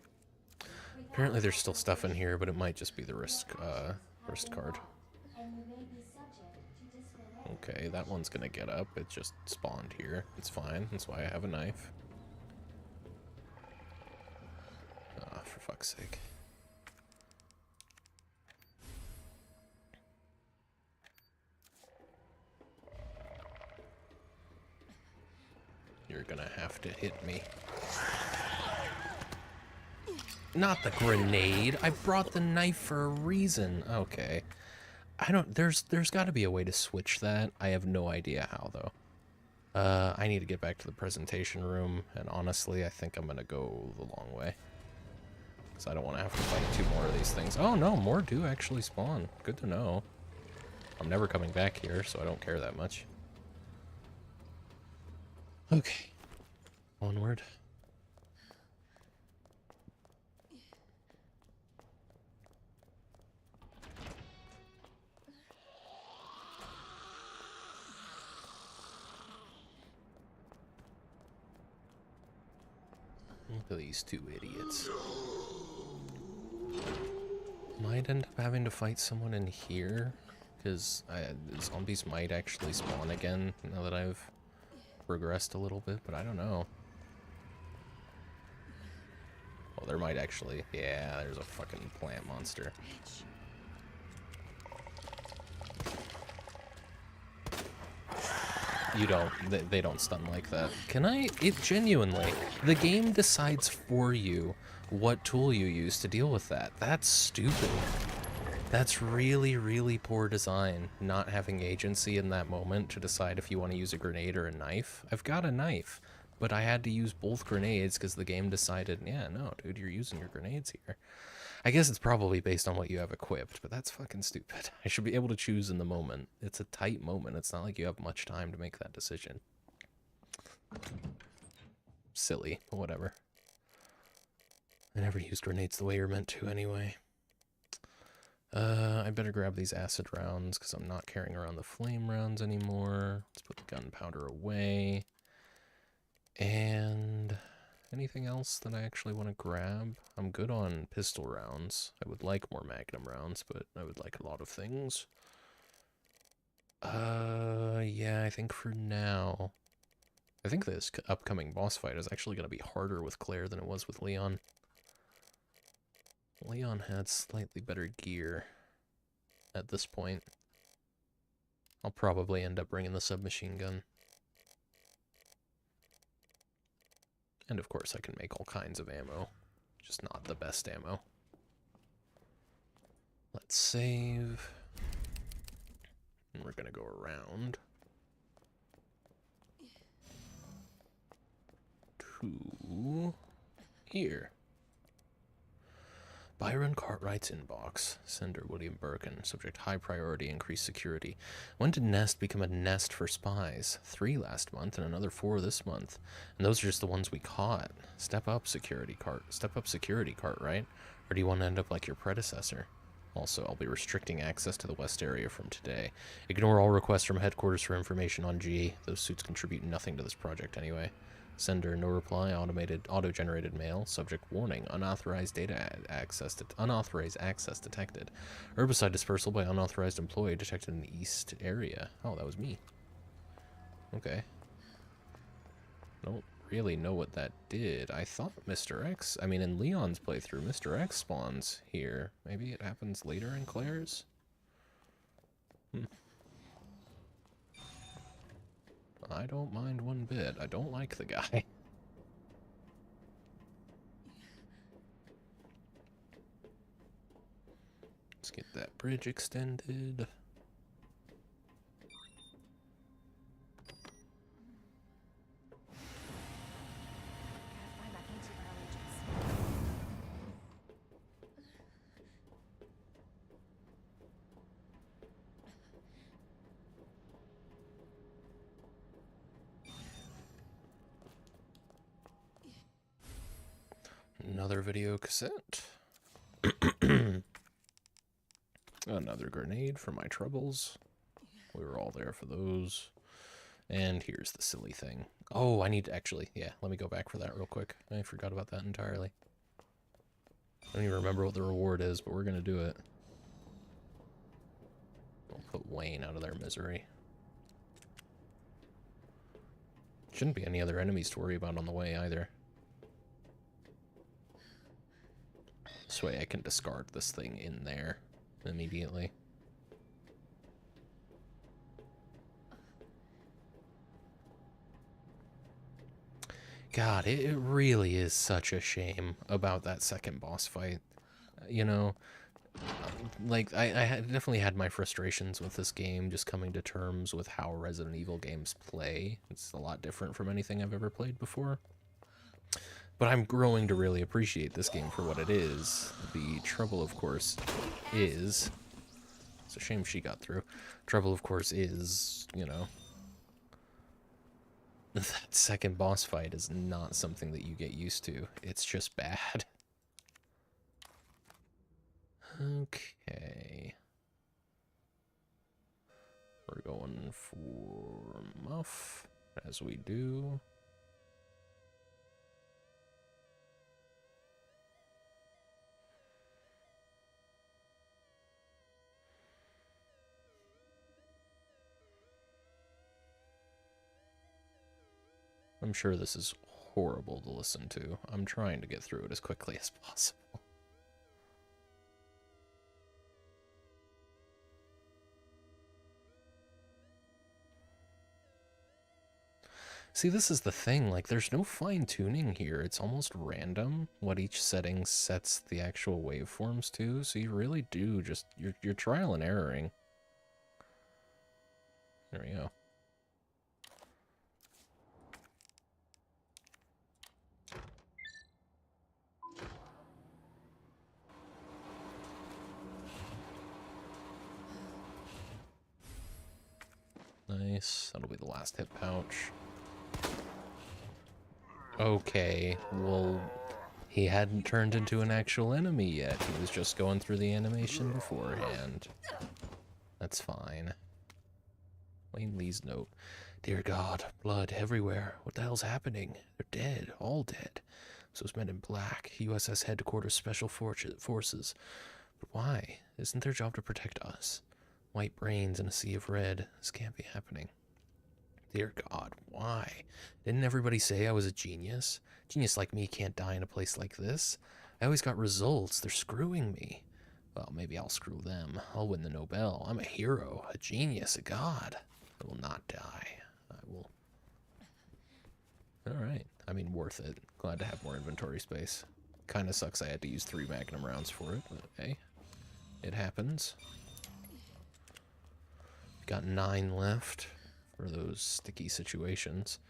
Apparently there's still stuff in here, but it might just be the wrist card. And you may be subject to disconnect. Okay, that one's gonna get up. It just spawned here. It's fine. That's why I have a knife. Ah, for fuck's sake. You're gonna have to hit me. Not the grenade. I brought the knife for a reason. Okay. I don't... There's got to be a way to switch that. I have no idea how, though. I need to get back to the presentation room, and honestly, I think I'm gonna go the long way. Because I don't want to have to fight 2 more of these things. Oh, no, more do actually spawn. Good to know. I'm never coming back here, so I don't care that much. Okay. Onward. Look at these two idiots. Might end up having to fight someone in here, because zombies might actually spawn again now that I've progressed a little bit, but I don't know. Well, there might actually... Yeah, there's a fucking plant monster. You don't... They don't stun like that. Can I... It genuinely... The game decides for you what tool you use to deal with that. That's stupid. That's really, really poor design, not having agency in that moment to decide if you want to use a grenade or a knife. I've got a knife, but I had to use both grenades because the game decided, yeah, no, dude, you're using your grenades here. I guess it's probably based on what you have equipped, but that's fucking stupid. I should be able to choose in the moment. It's a tight moment. It's not like you have much time to make that decision. Silly, but whatever. I never used grenades the way you're meant to anyway. I better grab these acid rounds because I'm not carrying around the flame rounds anymore. Let's put the gunpowder away. And anything else that I actually want to grab? I'm good on pistol rounds. I would like more magnum rounds, but I would like a lot of things. Yeah, I think for now... I think this upcoming boss fight is actually going to be harder with Claire than it was with Leon. Leon had slightly better gear at this point. I'll probably end up bringing the submachine gun. And of course I can make all kinds of ammo, just not the best ammo. Let's save. And we're gonna go around to here. Byron Cartwright's inbox. Sender William Birkin. Subject high priority, increased security. When did Nest become a nest for spies? 3 last month and another 4 this month. And those are just the ones we caught. Step up security, Cartwright. Or do you want to end up like your predecessor? Also, I'll be restricting access to the west area from today. Ignore all requests from headquarters for information on G. Those suits contribute nothing to this project anyway. Sender, no reply, auto-generated mail. Subject, warning, unauthorized access detected. Herbicide dispersal by unauthorized employee detected in the east area. Oh, that was me. Okay. Don't really know what that did. I thought Mr. X, in Leon's playthrough, Mr. X spawns here. Maybe it happens later in Claire's? I don't mind one bit. I don't like the guy. Let's get that bridge extended. Another video cassette. Another grenade for my troubles. We were all there for those. And here's the silly thing. Oh, I need to actually, yeah, let me go back for that real quick. I forgot about that entirely. I don't even remember what the reward is, but we're gonna do it. We'll put Wayne out of their misery. Shouldn't be any other enemies to worry about on the way either. This way I can discard this thing in there immediately. God, it really is such a shame about that second boss fight. You know, like, I definitely had my frustrations with this game, just coming to terms with how Resident Evil games play. It's a lot different from anything I've ever played before. But I'm growing to really appreciate this game for what it is. The trouble, of course, is... It's a shame she got through. Trouble, of course, is, you know... That second boss fight is not something that you get used to. It's just bad. Okay. We're going for Muff, as we do. I'm sure this is horrible to listen to. I'm trying to get through it as quickly as possible. See, this is the thing, like, there's no fine-tuning here. It's almost random what each setting sets the actual waveforms to, so you really do just, you're trial and erroring. There we go. Nice. That'll be the last hit pouch. Okay, well, he hadn't turned into an actual enemy yet. He was just going through the animation beforehand. That's fine. Wayne Lee's note. Dear God, blood everywhere. What the hell's happening? They're dead. All dead. So it's Men in Black, USS Headquarters Special Forces. But why? Isn't their job to protect us? White brains in a sea of red. This can't be happening. Dear God, why? Didn't everybody say I was a genius? Genius like me can't die in a place like this. I always got results. They're screwing me. Well, maybe I'll screw them. I'll win the Nobel. I'm a hero, a genius, a god. I will not die. I will... Alright. I mean, worth it. Glad to have more inventory space. Kinda sucks I had to use 3 Magnum rounds for it, but hey. It happens. Got 9 left for those sticky situations.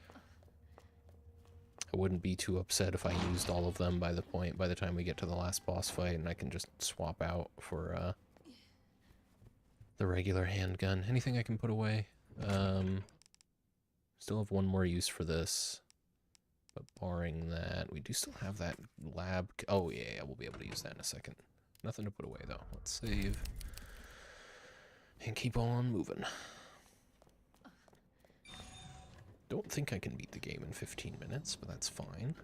I wouldn't be too upset if I used all of them by the time we get to the last boss fight, and I can just swap out for the regular handgun. Anything I can put away? Still have one more use for this, but barring that, we do still have that lab. Oh yeah, we'll be able to use that in a second. Nothing to put away though. Let's save and keep on moving. Don't think I can beat the game in 15 minutes, but that's fine.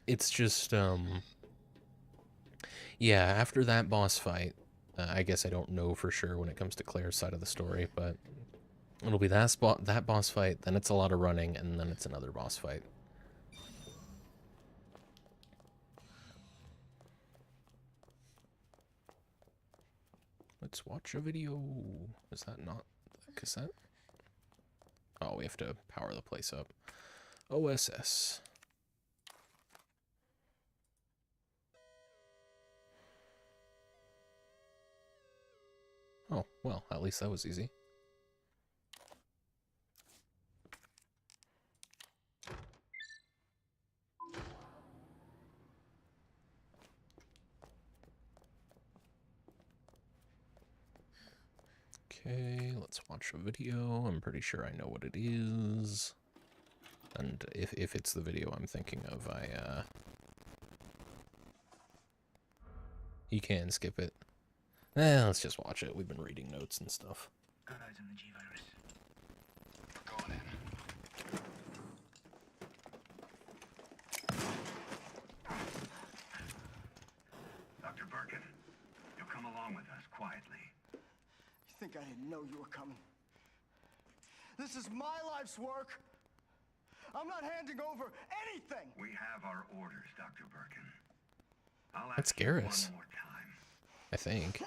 It's just, yeah, after that boss fight, I guess I don't know for sure when it comes to Claire's side of the story, but it'll be that boss fight, then it's a lot of running, and then it's another boss fight. Let's watch a video. Is that not the cassette? Oh, we have to power the place up. OSS. Oh, well, at least that was easy. Okay, let's watch a video. I'm pretty sure I know what it is. And if it's the video I'm thinking of, you can skip it. Let's just watch it. We've been reading notes and stuff. Got eyes on the G virus. We're going in. Dr. Birkin, you'll come along with us quietly. You think I didn't know you were coming? This is my life's work. I'm not handing over anything. We have our orders, Dr. Birkin. That's Garrus, I think.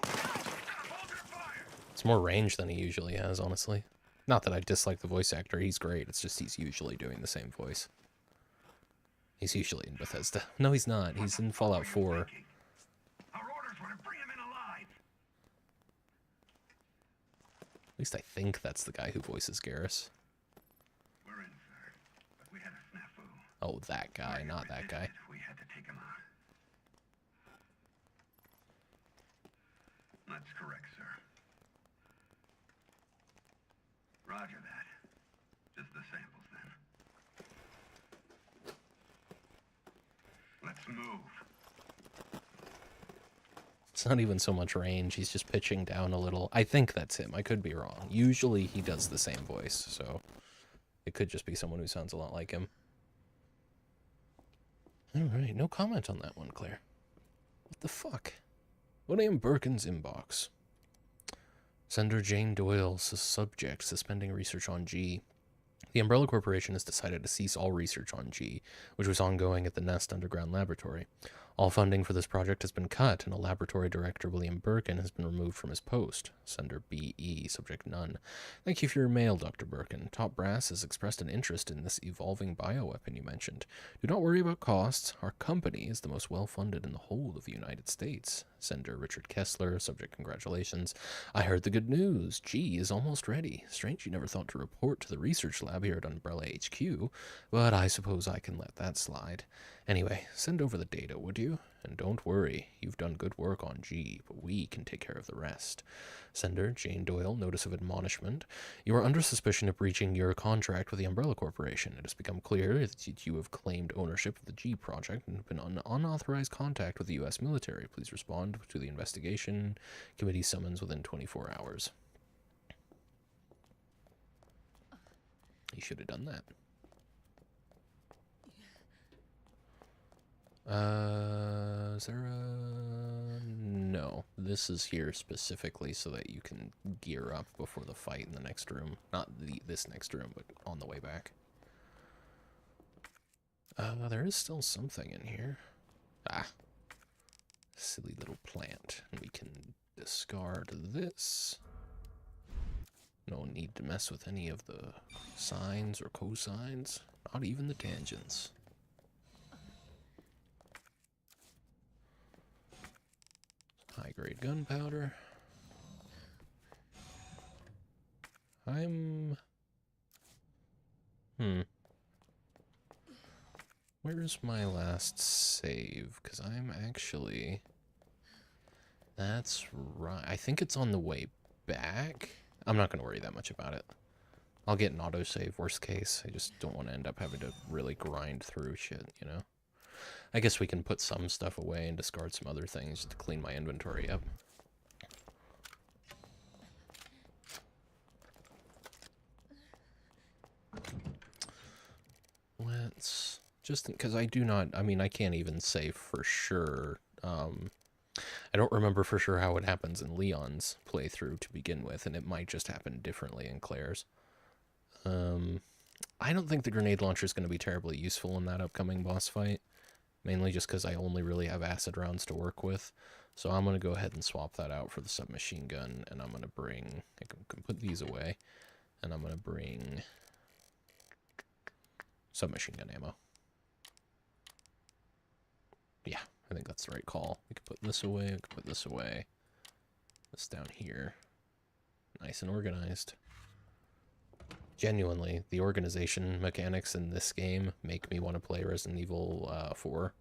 It's more range than he usually has, honestly. Not that I dislike the voice actor, he's great. It's just he's usually doing the same voice. He's usually in Bethesda. No, he's not. He's in Fallout 4. Our orders were to bring him in alive. At least I think that's the guy who voices Garrus. We're in, sir. But we had a snafu. Oh, that guy, not that guy. We had to take him out. That's correct, sir. Roger that. Just the samples, then. Let's move. It's not even so much range, he's just pitching down a little. I think that's him, I could be wrong. Usually he does the same voice, so it could just be someone who sounds a lot like him. Alright, no comment on that one, Claire. What the fuck? William Birkin's inbox. Sender Jane Doyle's subject suspending research on G. The Umbrella Corporation has decided to cease all research on G, which was ongoing at the Nest Underground Laboratory. All funding for this project has been cut, and a laboratory director, William Birkin, has been removed from his post. Sender BE, subject none. Thank you for your mail, Dr. Birkin. Top Brass has expressed an interest in this evolving bioweapon you mentioned. Do not worry about costs. Our company is the most well-funded in the whole of the United States. Sender Richard Kessler, subject congratulations. I heard the good news. G is almost ready. Strange you never thought to report to the research lab here at Umbrella HQ, but I suppose I can let that slide. Anyway, send over the data, would you? And don't worry, you've done good work on G, but we can take care of the rest. Sender Jane Doyle, notice of admonishment. You are under suspicion of breaching your contract with the Umbrella Corporation. It has become clear that you have claimed ownership of the G project and have been in unauthorized contact with the U.S. military. Please respond to the investigation committee summons within 24 hours. You should have done that. Is there a... No, this is here specifically so that you can gear up before the fight in the next room. Not this next room, but on the way back. There is still something in here. Ah. Silly little plant. And we can discard this. No need to mess with any of the sines or cosines. Not even the tangents. High-grade gunpowder. Where's my last save? Because I'm actually... That's right. I think it's on the way back. I'm not going to worry that much about it. I'll get an autosave, worst case. I just don't want to end up having to really grind through shit, you know? I guess we can put some stuff away and discard some other things to clean my inventory up. Let's... Just because I do not... I mean, I can't even say for sure. I don't remember for sure how it happens in Leon's playthrough to begin with, and it might just happen differently in Claire's. I don't think the grenade launcher is going to be terribly useful in that upcoming boss fight. Mainly just because I only really have acid rounds to work with. So I'm going to go ahead and swap that out for the submachine gun, and I'm going to bring... I can put these away, and I'm going to bring submachine gun ammo. Yeah, I think that's the right call. We can put this away, we can put this away. This down here. Nice and organized. Genuinely, the organization mechanics in this game make me want to play Resident Evil 4.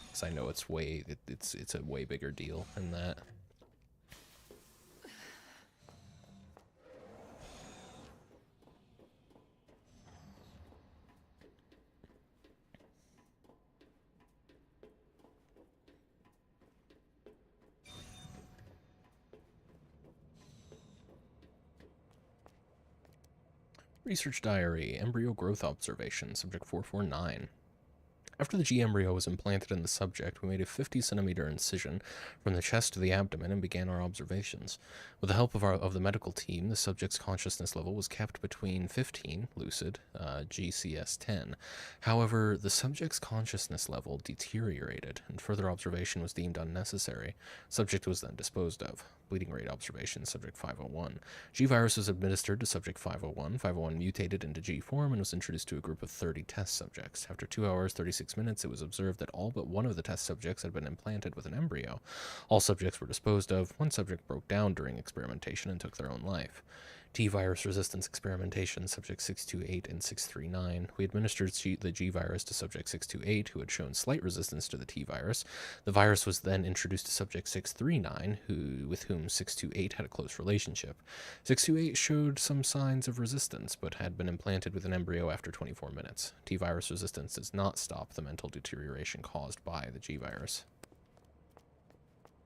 Because I know it's a way bigger deal than that. Research Diary, Embryo Growth Observation, Subject 449. After the G embryo was implanted in the subject, we made a 50-centimeter incision from the chest to the abdomen and began our observations. With the help of the medical team, the subject's consciousness level was kept between 15, lucid, GCS-10. However, the subject's consciousness level deteriorated, and further observation was deemed unnecessary. Subject was then disposed of. Bleeding rate observation, subject 501. G-virus was administered to subject 501. 501 mutated into G form and was introduced to a group of 30 test subjects. After 2 hours, 36 minutes, it was observed that all but one of the test subjects had been implanted with an embryo. All subjects were disposed of. One subject broke down during experimentation and took their own life. T-virus resistance experimentation, subject 628 and 639. We administered the G-virus to subject 628, who had shown slight resistance to the T-virus. The virus was then introduced to subject 639, with whom 628 had a close relationship. 628 showed some signs of resistance, but had been implanted with an embryo after 24 minutes. T-virus resistance does not stop the mental deterioration caused by the G-virus.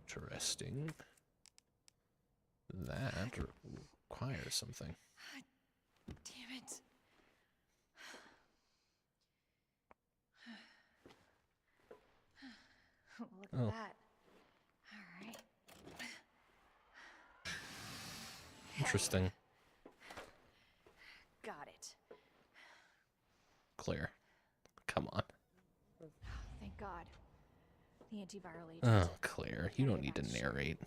Interesting. That requires something. Damn it. Look at that. All right. Interesting. Got it. Claire. Come on. Thank God. The antiviral agent. Oh, Claire, you don't need to narrate.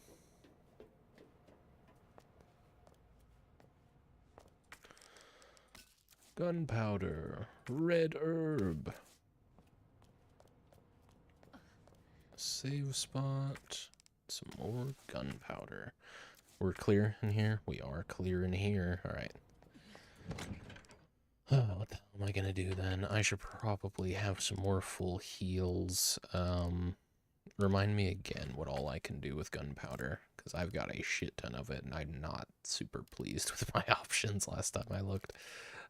Gunpowder. Red herb. Save spot. Some more gunpowder. We're clear in here? We are clear in here. Alright. What the hell am I gonna do then? I should probably have some more full heals. Remind me again what all I can do with gunpowder, because I've got a shit ton of it, and I'm not super pleased with my options last time I looked.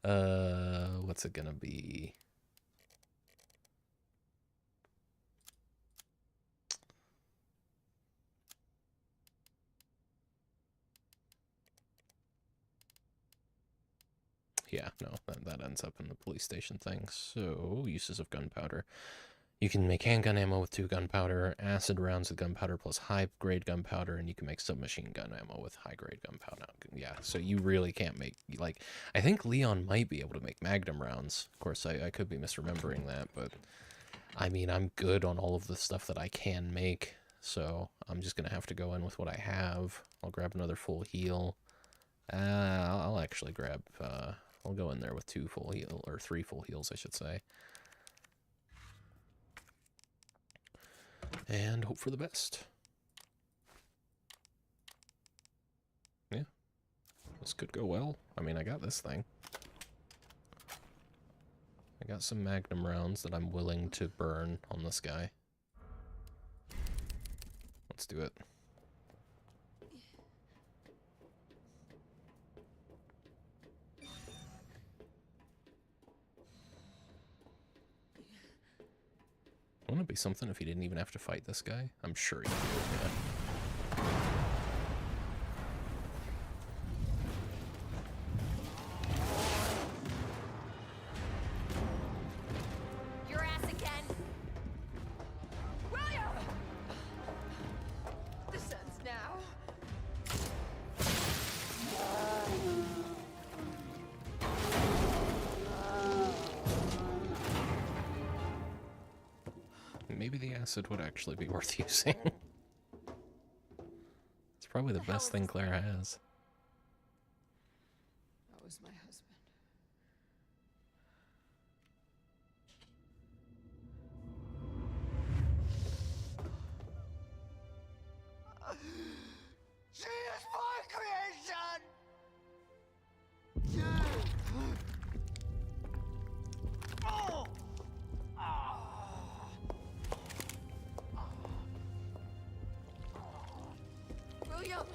What's it gonna be? Yeah, no, that ends up in the police station thing. So, uses of gunpowder. You can make handgun ammo with 2 gunpowder, acid rounds with gunpowder plus high-grade gunpowder, and you can make submachine gun ammo with high-grade gunpowder. Yeah, so you really can't make, like, I think Leon might be able to make magnum rounds. Of course, I could be misremembering that, but, I mean, I'm good on all of the stuff that I can make, so I'm just going to have to go in with what I have. I'll grab another full heal. I'll actually grab, I'll go in there with 2 full heal, or 3 full heals, I should say. And hope for the best. Yeah. This could go well. I mean, I got this thing. I got some magnum rounds that I'm willing to burn on this guy. Let's do it. Wouldn't it be something if he didn't even have to fight this guy? I'm sure he would, yeah. Your ass again. William! This ends now. Maybe the acid would actually be worth using. It's probably the best thing Claire has. That was my husband. She is my creation! Oh! William!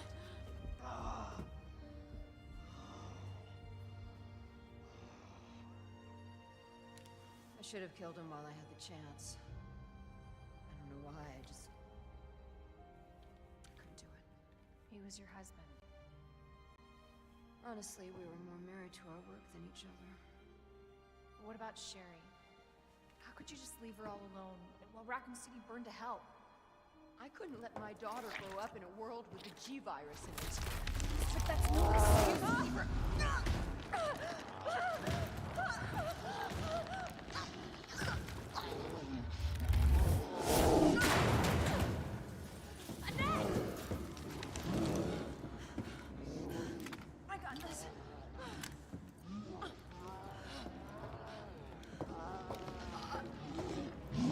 I should have killed him while I had the chance. I don't know why, I just couldn't do it. He was your husband. Honestly, we were more married to our work than each other. What about Sherry? How could you just leave her all alone while Raccoon City burned to hell? I couldn't let my daughter grow up in a world with the G virus in it. But that's no excuse to leave her. I got this.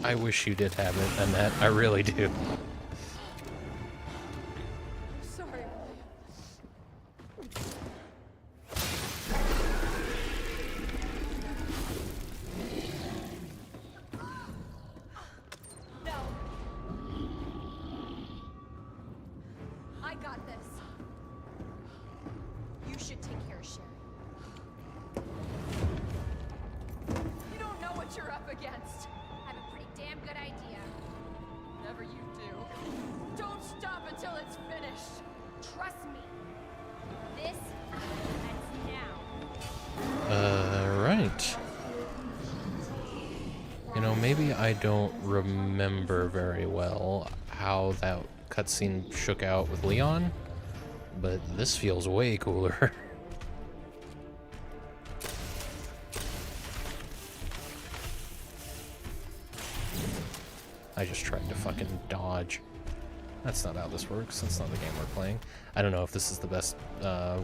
I wish you did have it, Annette. I really do. Sorry, No. I got this. You should take care of Sherry. You don't know what you're up against. I have a pretty damn good idea. Whatever you do, don't stop until it's finished. Trust me. This ends now. Right. You know, maybe I don't remember very well how that cutscene shook out with Leon, but this feels way cooler. I just tried to fucking dodge. That's not how this works. That's not the game we're playing. I don't know if this is the best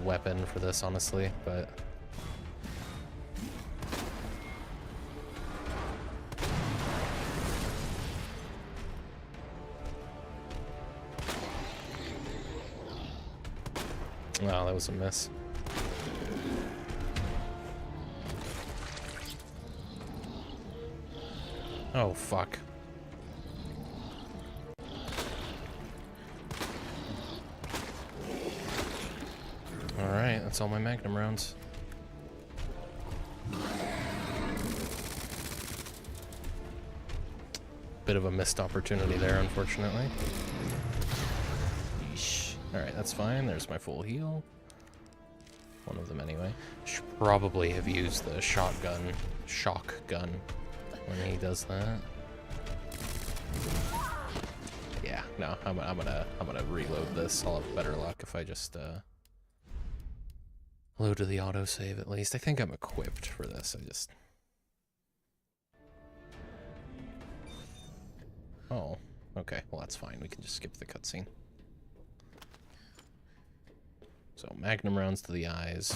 weapon for this, honestly, but... Wow, that was a miss. Oh, fuck. Alright, that's all my magnum rounds. Bit of a missed opportunity there, unfortunately. Yeesh. Alright, that's fine. There's my full heal. One of them anyway. Should probably have used the shock gun when he does that. Yeah, no, I'm gonna reload this. I'll have better luck if I just load to the autosave at least. I think I'm equipped for this. Oh, okay. Well, that's fine. We can just skip the cutscene. So, magnum rounds to the eyes,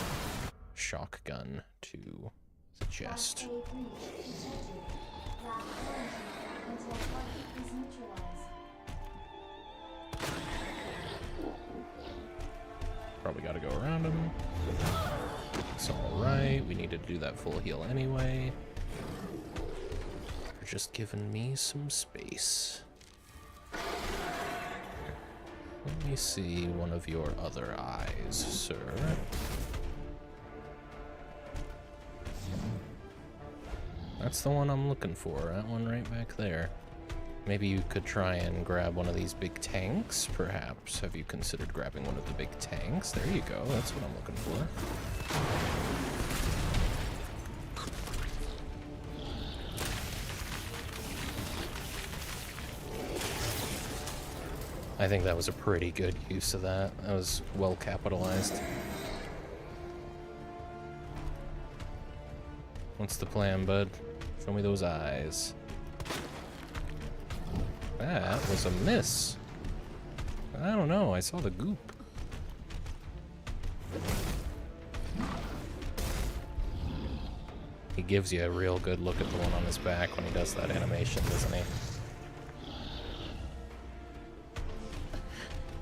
shotgun to the chest. Probably gotta go around him. It's alright. We needed to do that full heal anyway. You're just giving me some space. Let me see one of your other eyes, sir. That's the one I'm looking for, that one right back there. Maybe you could try and grab one of these big tanks, perhaps. Have you considered grabbing one of the big tanks? There you go, that's what I'm looking for. I think that was a pretty good use of that. That was well capitalized. What's the plan, bud? Show me those eyes. That was a miss. I don't know, I saw the goop. He gives you a real good look at the one on his back when he does that animation, doesn't he?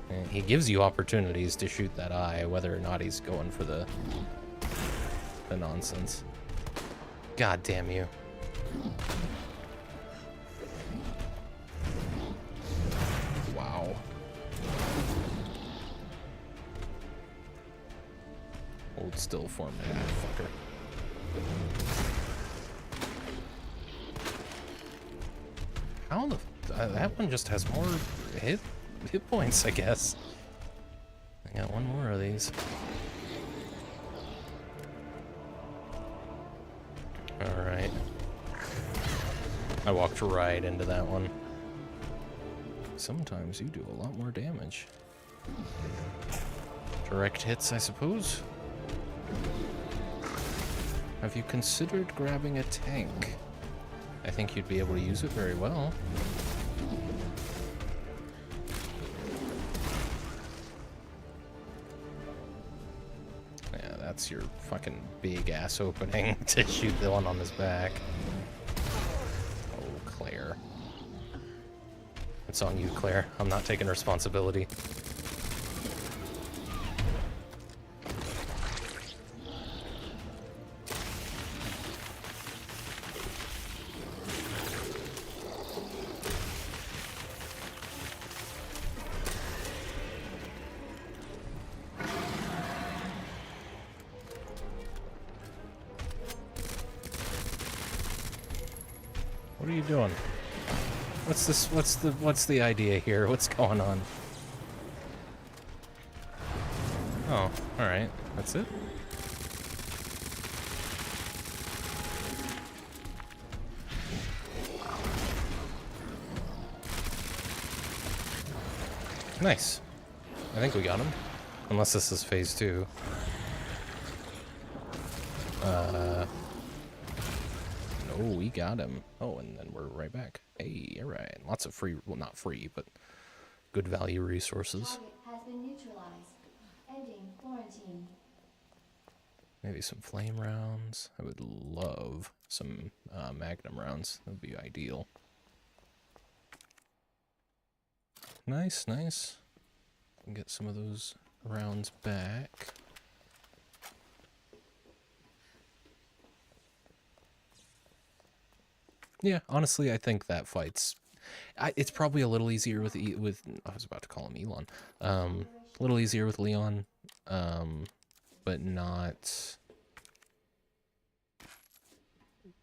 And he gives you opportunities to shoot that eye, whether or not he's going for the nonsense. God damn you. Wow. Hold still for me, fucker. How the... that one just has more hit points, I guess. I got one more of these. Alright. I walked right into that one. Sometimes you do a lot more damage. Direct hits, I suppose? Have you considered grabbing a tank? I think you'd be able to use it very well. Yeah, that's your fucking big ass opening to shoot the one on his back. Oh, Claire. It's on you, Claire. I'm not taking responsibility. What are you doing? What's this? What's the idea here? What's going on? Oh, alright. That's it? Nice. I think we got him. Unless this is phase 2. No, we got him. Oh, and then we're right back. Hey, alright. Lots of free, well, not free, but good value resources. Target has been neutralized. Ending quarantine. Maybe some flame rounds. I would love some magnum rounds. That would be ideal. Nice, nice. Get some of those rounds back. Yeah, honestly, I think that fight's... it's probably a little easier with... I was about to call him Elon. A little easier with Leon, but not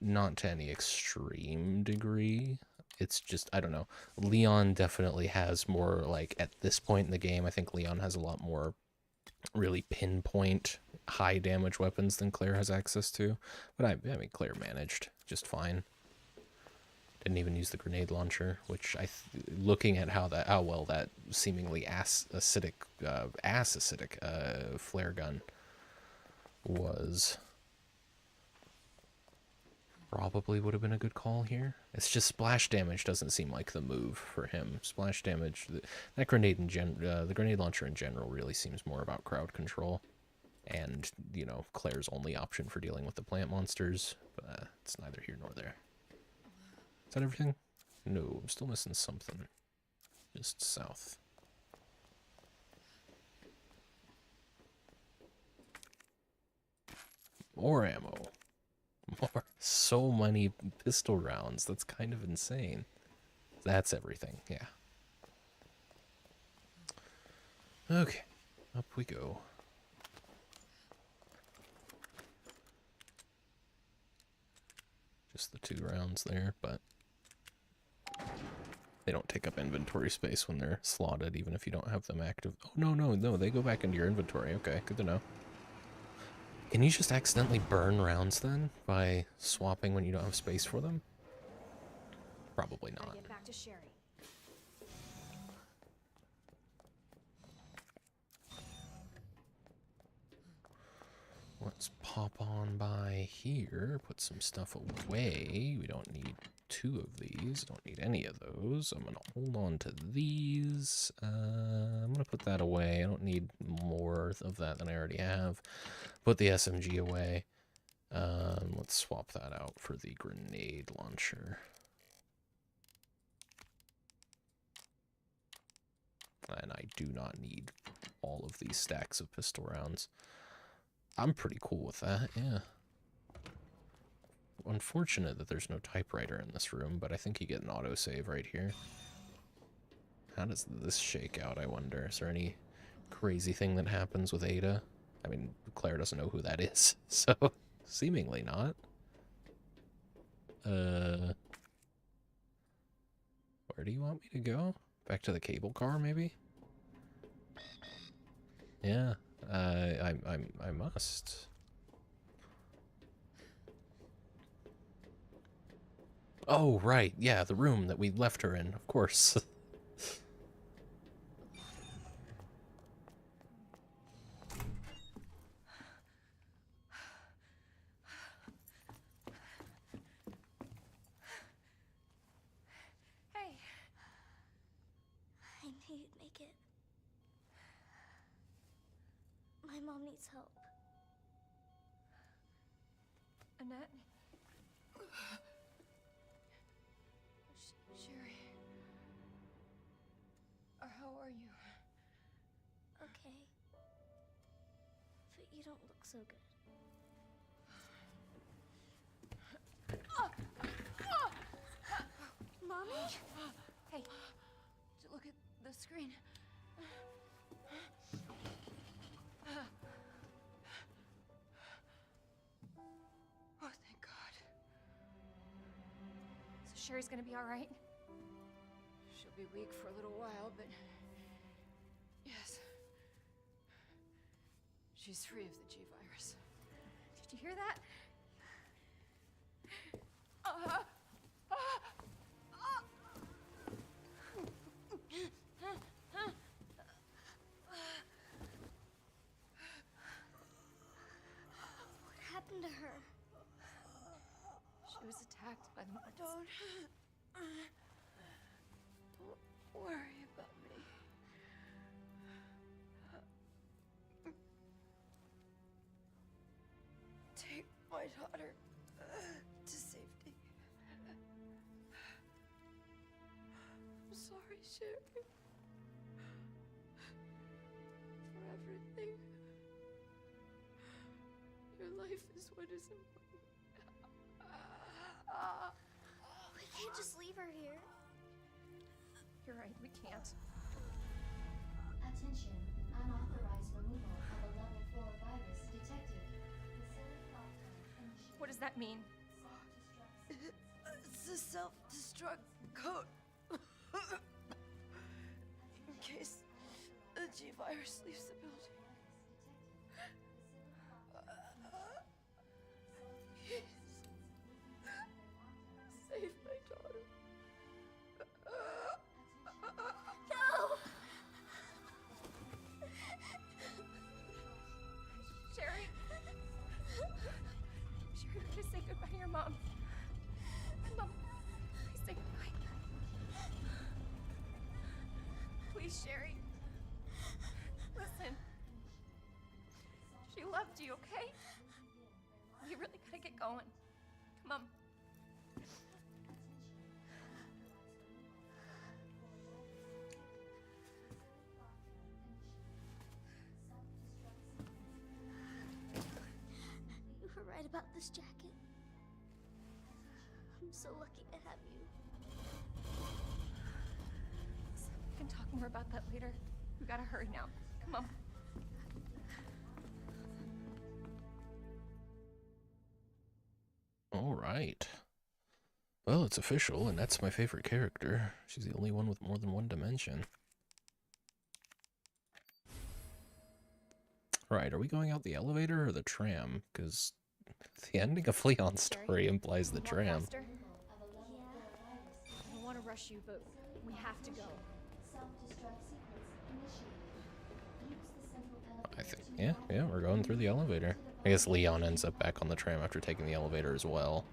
to any extreme degree. It's just, I don't know. Leon definitely has more, like, at this point in the game, I think Leon has a lot more really pinpoint high damage weapons than Claire has access to. But I mean, Claire managed just fine. Didn't even use the grenade launcher, which looking at how well that seemingly acidic flare gun was, probably would have been a good call here. It's just splash damage doesn't seem like the move for him. Splash damage, that grenade the grenade launcher in general really seems more about crowd control, and you know, Claire's only option for dealing with the plant monsters. But it's neither here nor there. Is that everything? No, I'm still missing something. Just south. More ammo. More. So many pistol rounds. That's kind of insane. That's everything, yeah. Okay, up we go. Just the 2 rounds there, but they don't take up inventory space when they're slotted, even if you don't have them active. Oh, no, they go back into your inventory. Okay, good to know. Can you just accidentally burn rounds then by swapping when you don't have space for them? Probably not. Get back to Sherry. Let's pop on by here, put some stuff away. We don't need 2 of these, don't need any of those. I'm gonna hold on to these. I'm gonna put that away. I don't need more of that than I already have. Put the SMG away. Let's swap that out for the grenade launcher. And I do not need all of these stacks of pistol rounds. I'm pretty cool with that, yeah. Unfortunate that there's no typewriter in this room, but I think you get an autosave right here. How does this shake out, I wonder? Is there any crazy thing that happens with Ada? I mean, Claire doesn't know who that is, so seemingly not. Where do you want me to go? Back to the cable car, maybe? Yeah, I must. Oh, right, yeah, the room that we left her in, of course. Hey. I knew you'd make it. My mom needs help. Annette? Sherry. How are you? Okay. But you don't look so good. Mommy? Hey, did you look at the screen? Oh, thank God. So Sherry's gonna be all right? She'll be weak for a little while, but yes. She's free of the G virus. Did you hear that? attacked by the monsters. Don't worry about me. Take my daughter to safety. I'm sorry, Sherry. For everything. Your life is what is important. We can't just leave her here. You're right, we can't. Attention, unauthorized removal of a level 4 virus detected. Facility lockdown initiated. What does that mean? It's a self-destruct code. In case the G virus leaves the building. Save my daughter. No! Sherry? Sherry, we gotta say goodbye to your mom. Mom, please say goodbye. Please, Sherry. Listen. She loved you, okay? You really gotta get going. Come on. You were right about this jacket. I'm so lucky to have you. We can talk more about that later. We gotta hurry now. Come on. All right. Well, it's official, and that's my favorite character. She's the only one with more than one dimension. Right, are we going out the elevator or the tram? Because the ending of Leon's story implies the tram. Faster? I don't want to rush you, but we have to go. Self-destruct sequence initiated. Use the central elevator. I think, yeah, we're going through the elevator. I guess Leon ends up back on the tram after taking the elevator as well.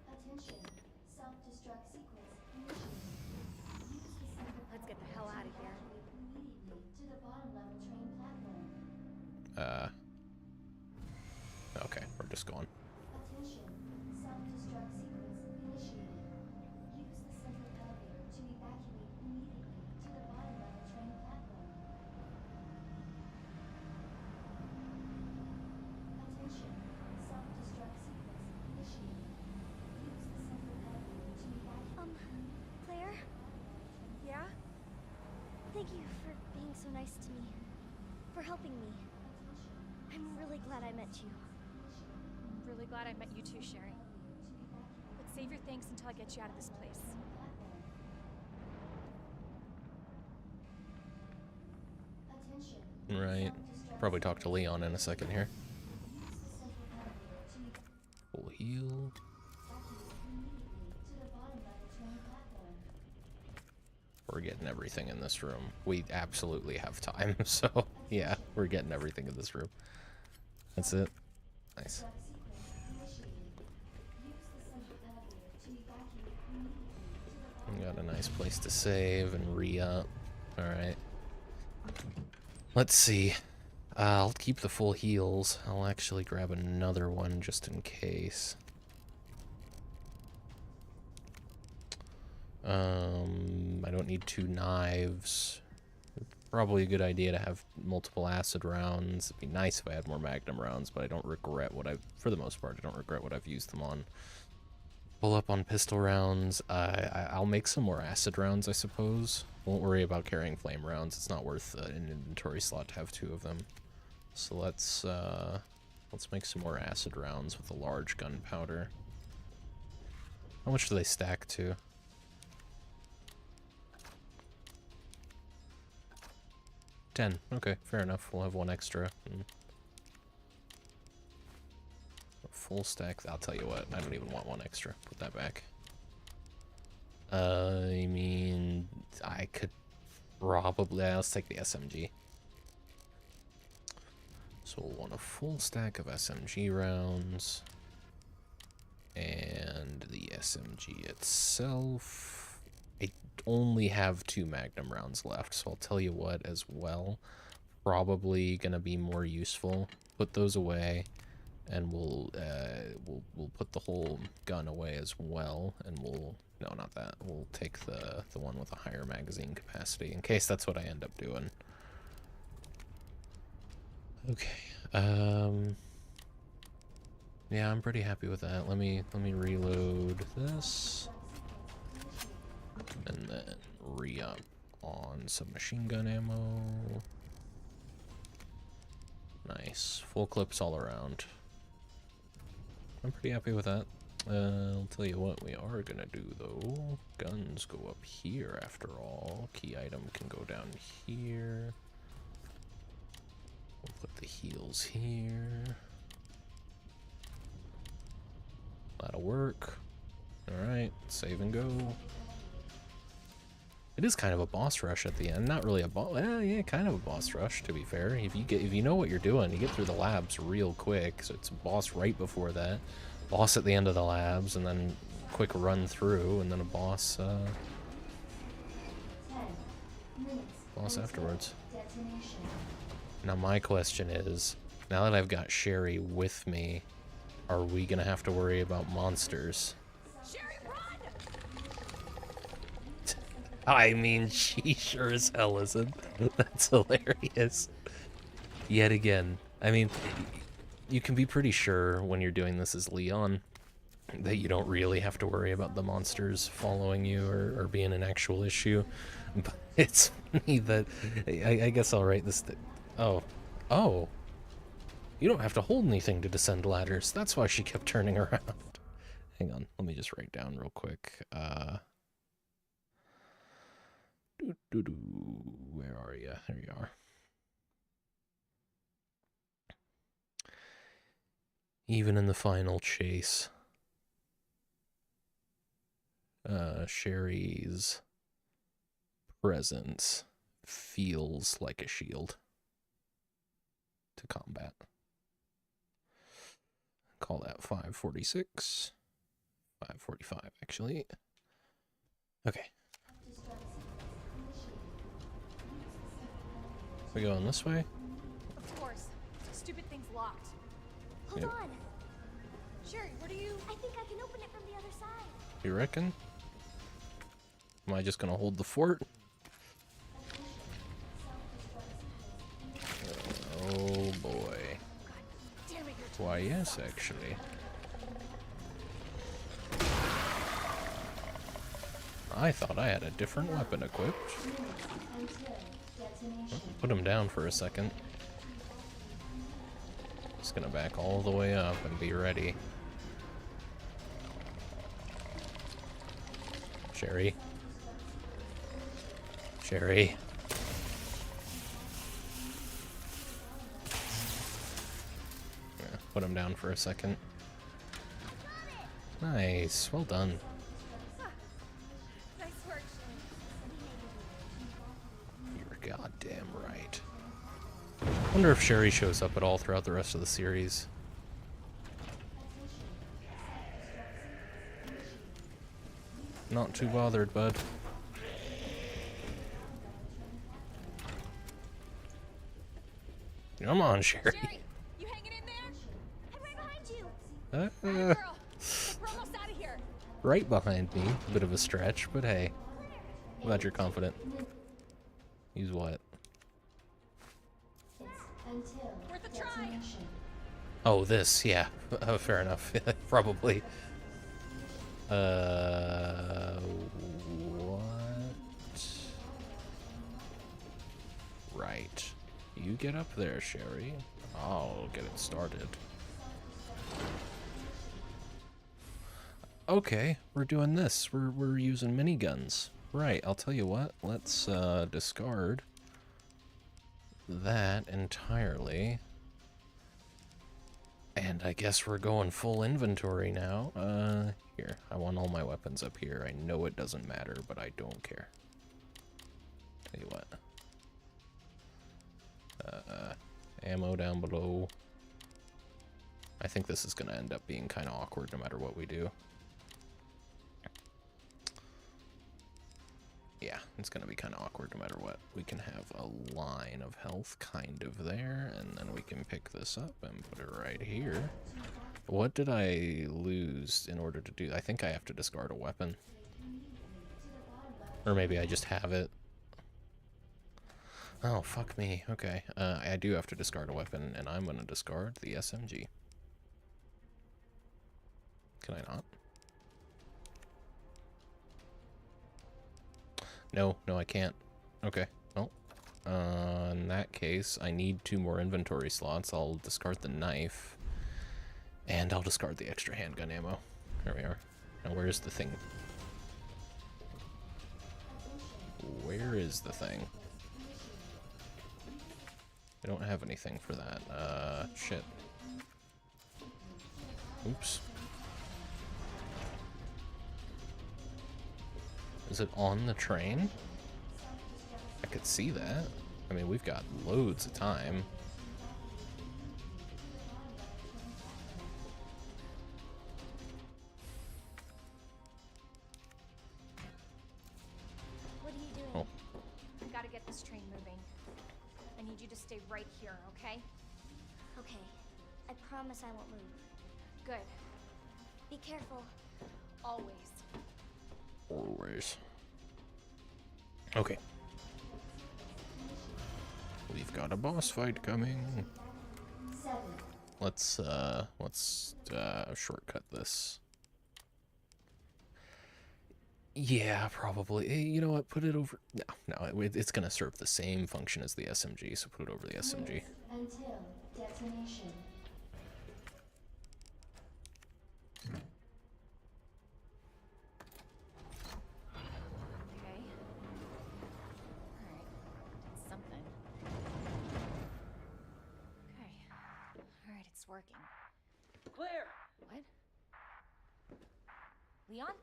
Attention, self-destruct sequence initiated. Use the central Let's get the hell out of here. immediately to the bottom level train platform. Okay, we're just going. Attention, self-destruct sequence initiated. Use the central elevator to evacuate immediately to the bottom level train platform. Attention, self-destruct sequence initiated. Use the central elevator to evacuate. Claire? Yeah? Thank you for being so nice to me. For helping me. I'm really glad I met you. I'm really glad I met you too, Sherry. But save your thanks until I get you out of this place. Attention. Right. Probably talk to Leon in a second here. Use the central elevator to Full heal. evacuate immediately to the bottom level train platform. We're getting everything in this room. We absolutely have time, so yeah, we're getting everything in this room. That's it. Nice. We got a nice place to save and re-up. Alright. Let's see. I'll keep the full heals. I'll actually grab another one just in case. I don't need 2 knives. Probably a good idea to have multiple acid rounds. It'd be nice if I had more magnum rounds, but I don't regret what for the most part, I don't regret what I've used them on. Pull up on pistol rounds. I'll make some more acid rounds, I suppose. Won't worry about carrying flame rounds. It's not worth an inventory slot to have 2 of them. So let's make some more acid rounds with a large gunpowder. How much do they stack to? 10. Okay, fair enough. We'll have 1 extra. A full stack. I'll tell you what. I don't even want 1 extra. Put that back. I mean, I could probably. Let's take the SMG. So we'll want a full stack of SMG rounds. And the SMG itself. I only have 2 Magnum rounds left, so I'll tell you what as well. Probably gonna be more useful. Put those away, and we'll put the whole gun away as well, and we'll no, not that. We'll take the one with a higher magazine capacity in case that's what I end up doing. Okay. Yeah, I'm pretty happy with that. Let me reload this, and then re-up on some machine gun ammo. Nice. Full clips all around. I'm pretty happy with that. I'll tell you what we are gonna do though. Guns go up here after all. Key item can go down here. We'll put the heals here. That'll work. Alright, save and go. It is kind of a boss rush at the end. Not really a boss. Yeah, kind of a boss rush, to be fair. If you know what you're doing, you get through the labs real quick. So it's a boss right before that, boss at the end of the labs, and then quick run through, and then a boss boss afterwards. Now my question is, now that I've got Sherry with me, are we gonna have to worry about monsters? Sherry, run! I mean, she sure as hell isn't. That's hilarious. Yet again. I mean, you can be pretty sure when you're doing this as Leon that you don't really have to worry about the monsters following you or being an actual issue. But it's funny that... I guess I'll write this... Oh. You don't have to hold anything to descend ladders. That's why she kept turning around. Hang on. Let me just write down real quick. Where are you? There you are. Even in the final chase, Sherry's presence feels like a shield to combat. Call that 546. 545, actually. Okay. We going this way? Of course. Stupid thing's locked. Hold on. Sherry, what are you... I think I can open it from the other side. You reckon? Am I just gonna hold the fort? Oh boy. Damn it, Why, yes, actually. I thought I had a different weapon equipped. Put him down for a second. Just gonna back all the way up and be ready. Sherry. Sherry. Yeah, put him down for a second. Nice, well done. Nice work, You're goddamn right. Wonder if Sherry shows up at all throughout the rest of the series. Not too bothered, bud. Come on, Sherry. Sherry, you hanging in there? I'm right behind you. Girl, we're almost out of here. Right behind me. A bit of a stretch, but hey. Glad you're confident. Use what? Worth a try. Oh, this, yeah. Fair enough. Probably. What? Right. You get up there, Sherry. I'll get it started. Okay, we're doing this. We're using miniguns. Right, I'll tell you what. Let's discard that entirely. And I guess we're going full inventory now. Here, I want all my weapons up here. I know it doesn't matter, but I don't care. Tell you what. Ammo down below. I think this is going to end up being kind of awkward no matter what we do. Yeah, it's going to be kind of awkward no matter what. We can have a line of health kind of there, and then we can pick this up and put it right here. What did I lose in order to do? I think I have to discard a weapon. Or maybe I just have it. Oh, fuck me. Okay. I do have to discard a weapon, and I'm going to discard the SMG. Can I not? No, I can't. Okay, well, in that case, I need 2 more inventory slots. I'll discard the knife, and I'll discard the extra handgun ammo. There we are. Now, where's the thing? Where is the thing? I don't have anything for that. Shit. Oops. Is it on the train? I could see that. I mean, we've got loads of time. What are you doing? Oh. I gotta get this train moving. I need you to stay right here, okay? Okay. I promise I won't move. Good. Be careful. Always. Always. Okay. We've got a boss fight coming. 7. Let's shortcut this. Yeah, probably. You know what? Put it over. No, it's gonna serve the same function as the SMG, so put it over the SMG. Until detonation. Okay. Alright. That's something. Okay. Alright, it's working. Claire! What? Leon?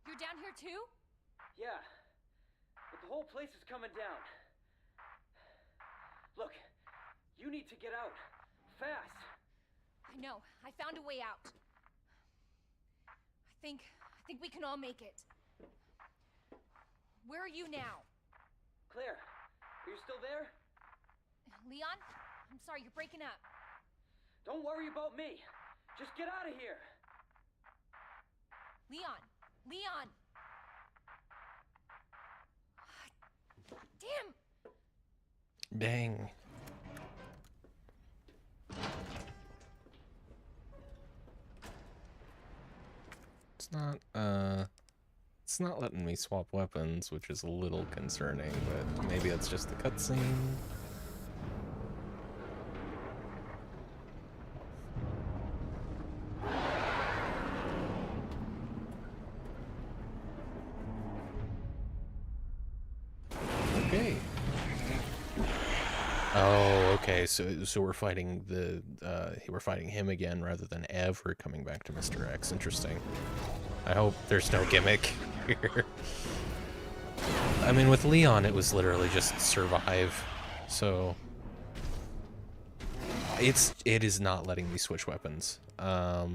You're down here too? Yeah, but the whole place is coming down. Look, you need to get out. Fast! I know. I found a way out. I think we can all make it. Where are you now? Claire, are you still there? Leon? I'm sorry, you're breaking up. Don't worry about me. Just get out of here. Leon! Leon! Damn! Dang. It's not letting me swap weapons, which is a little concerning, but maybe it's just the cutscene. Okay. Oh, okay. So we're fighting we're fighting him again rather than ever coming back to Mr. X. Interesting. I hope there's no gimmick here. I mean, with Leon, it was literally just survive. So it is not letting me switch weapons. I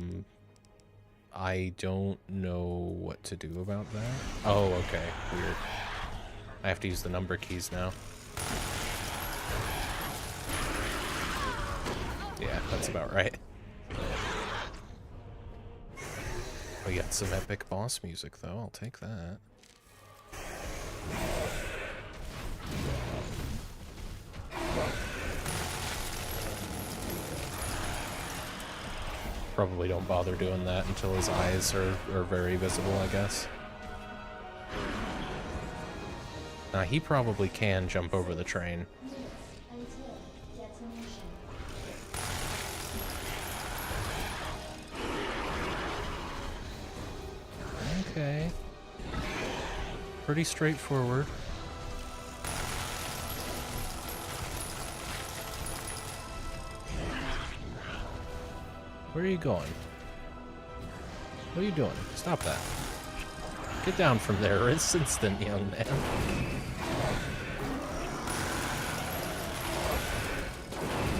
don't know what to do about that. Oh, okay. Weird. I have to use the number keys now. Yeah, that's about right. We got some epic boss music, though. I'll take that. Probably don't bother doing that until his eyes are very visible, I guess. Now, he probably can jump over the train. Until detonation. Okay. Pretty straightforward. Where are you going? What are you doing? Stop that. Get down from there. It's instant, young man.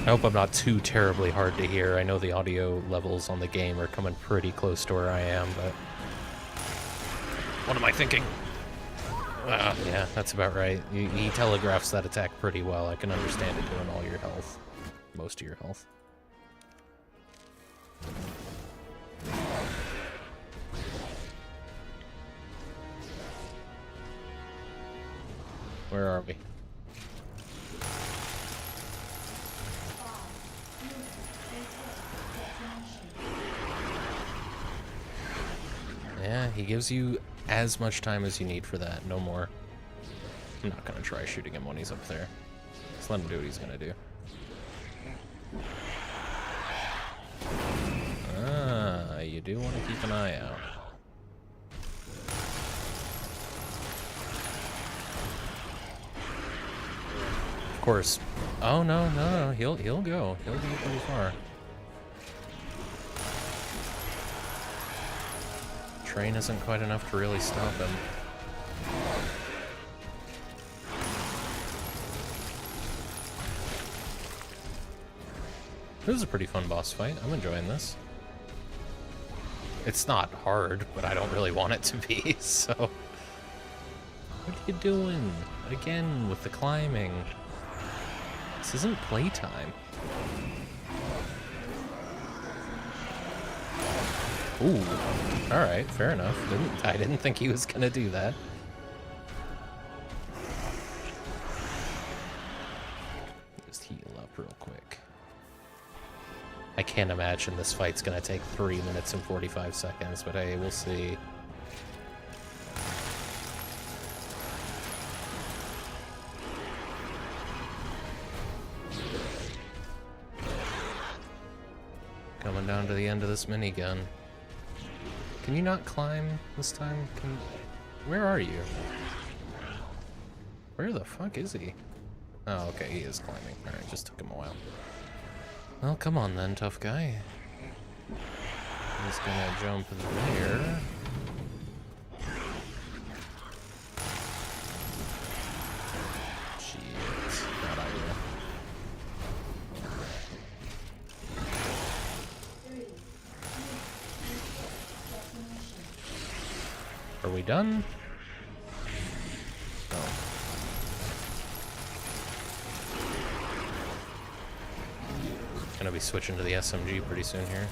I hope I'm not too terribly hard to hear. I know the audio levels on the game are coming pretty close to where I am, but... What am I thinking? Yeah, that's about right. He telegraphs that attack pretty well. I can understand it doing all your health. Most of your health. Where are we? Yeah, he gives you as much time as you need for that, no more. I'm not gonna try shooting him when he's up there. Just let him do what he's gonna do. Ah, you do want to keep an eye out. Of course. Oh no, no, no, he'll go. He'll go pretty far. Train isn't quite enough to really stop him. This is a pretty fun boss fight. I'm enjoying this. It's not hard, but I don't really want it to be, so... What are you doing? Again, with the climbing. This isn't playtime. Ooh, alright, fair enough. I didn't think he was gonna do that. Just heal up real quick. I can't imagine this fight's gonna take 3 minutes and 45 seconds, but hey, we'll see. Coming down to the end of this minigun. Can you not climb this time? Where are you? Where the fuck is he? Oh, okay, he is climbing. Alright, just took him a while. Well, come on then, tough guy. He's gonna jump there. Jeez, bad idea. Are we done? Oh. Gonna be switching to the SMG pretty soon here.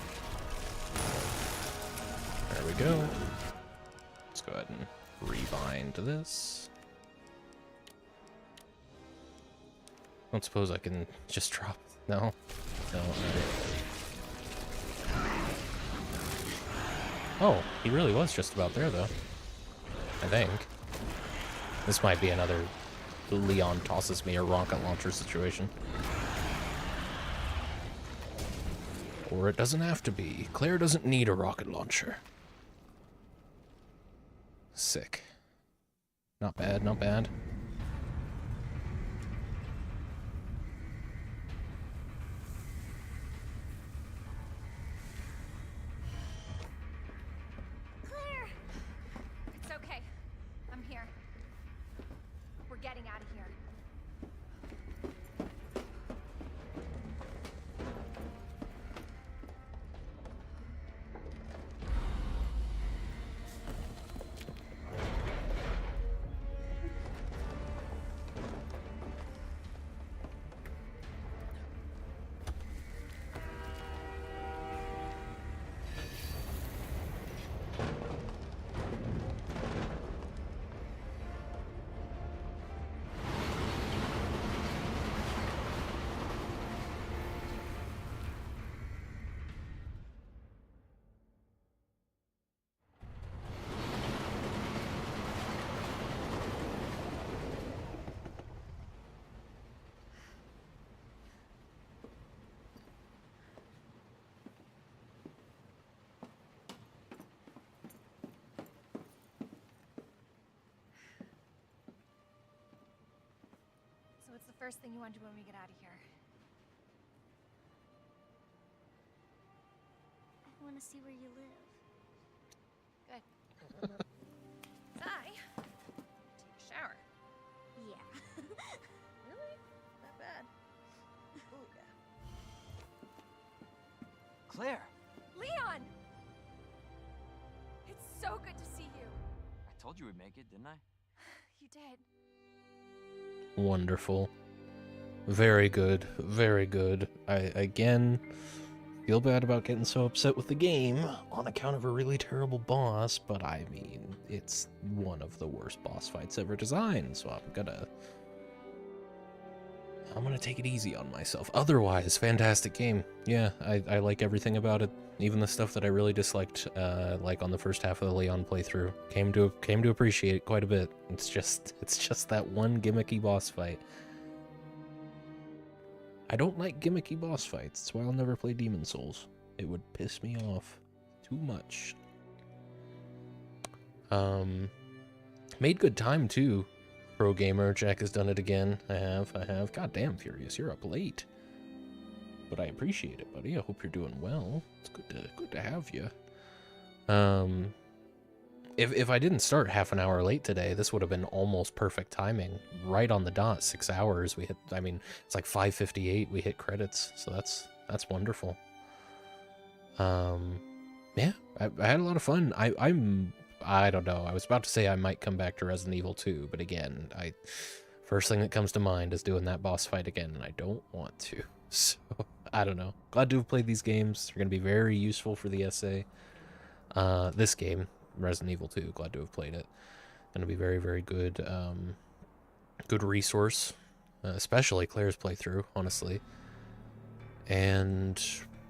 There we go. Let's go ahead and rebind this. Don't suppose I can just drop. No? No, alright. Oh, he really was just about there though. I think. This might be another Leon tosses me a rocket launcher situation. Or it doesn't have to be. Claire doesn't need a rocket launcher. Sick. Not bad, not bad. Claire! It's okay. I'm here. We're getting out of here. What's the first thing you want to do when we get out of here? I want to see where you live. Good. Sai, take a shower. Yeah. Really? Not bad. Ooh, yeah. Claire. Leon! It's so good to see you. I told you we'd make it, didn't I? You did. Wonderful. Very good. Very good. I, again, feel bad about getting so upset with the game on account of a really terrible boss, but I mean, it's one of the worst boss fights ever designed, so I'm gonna take it easy on myself. Otherwise, fantastic game. Yeah, I like everything about it. Even the stuff that I really disliked, like on the first half of the Leon playthrough, came to appreciate it quite a bit. It's just that one gimmicky boss fight. I don't like gimmicky boss fights. That's why I'll never play Demon Souls. It would piss me off too much. Made good time too. Pro gamer, Jack has done it again. I have. God damn, Furious, you're up late. But I appreciate it, buddy. I hope you're doing well. It's good to have you. If I didn't start half an hour late today, this would have been almost perfect timing. Right on the dot, 6 hours. We hit, I mean, it's like 5:58. We hit credits, so that's wonderful. Yeah, I had a lot of fun. I don't know. I was about to say I might come back to Resident Evil 2, but again, first thing that comes to mind is doing that boss fight again, and I don't want to. So, I don't know. Glad to have played these games. They're going to be very useful for the essay. This game, Resident Evil 2, glad to have played it. Going to be very, very good, good resource, especially Claire's playthrough, honestly. And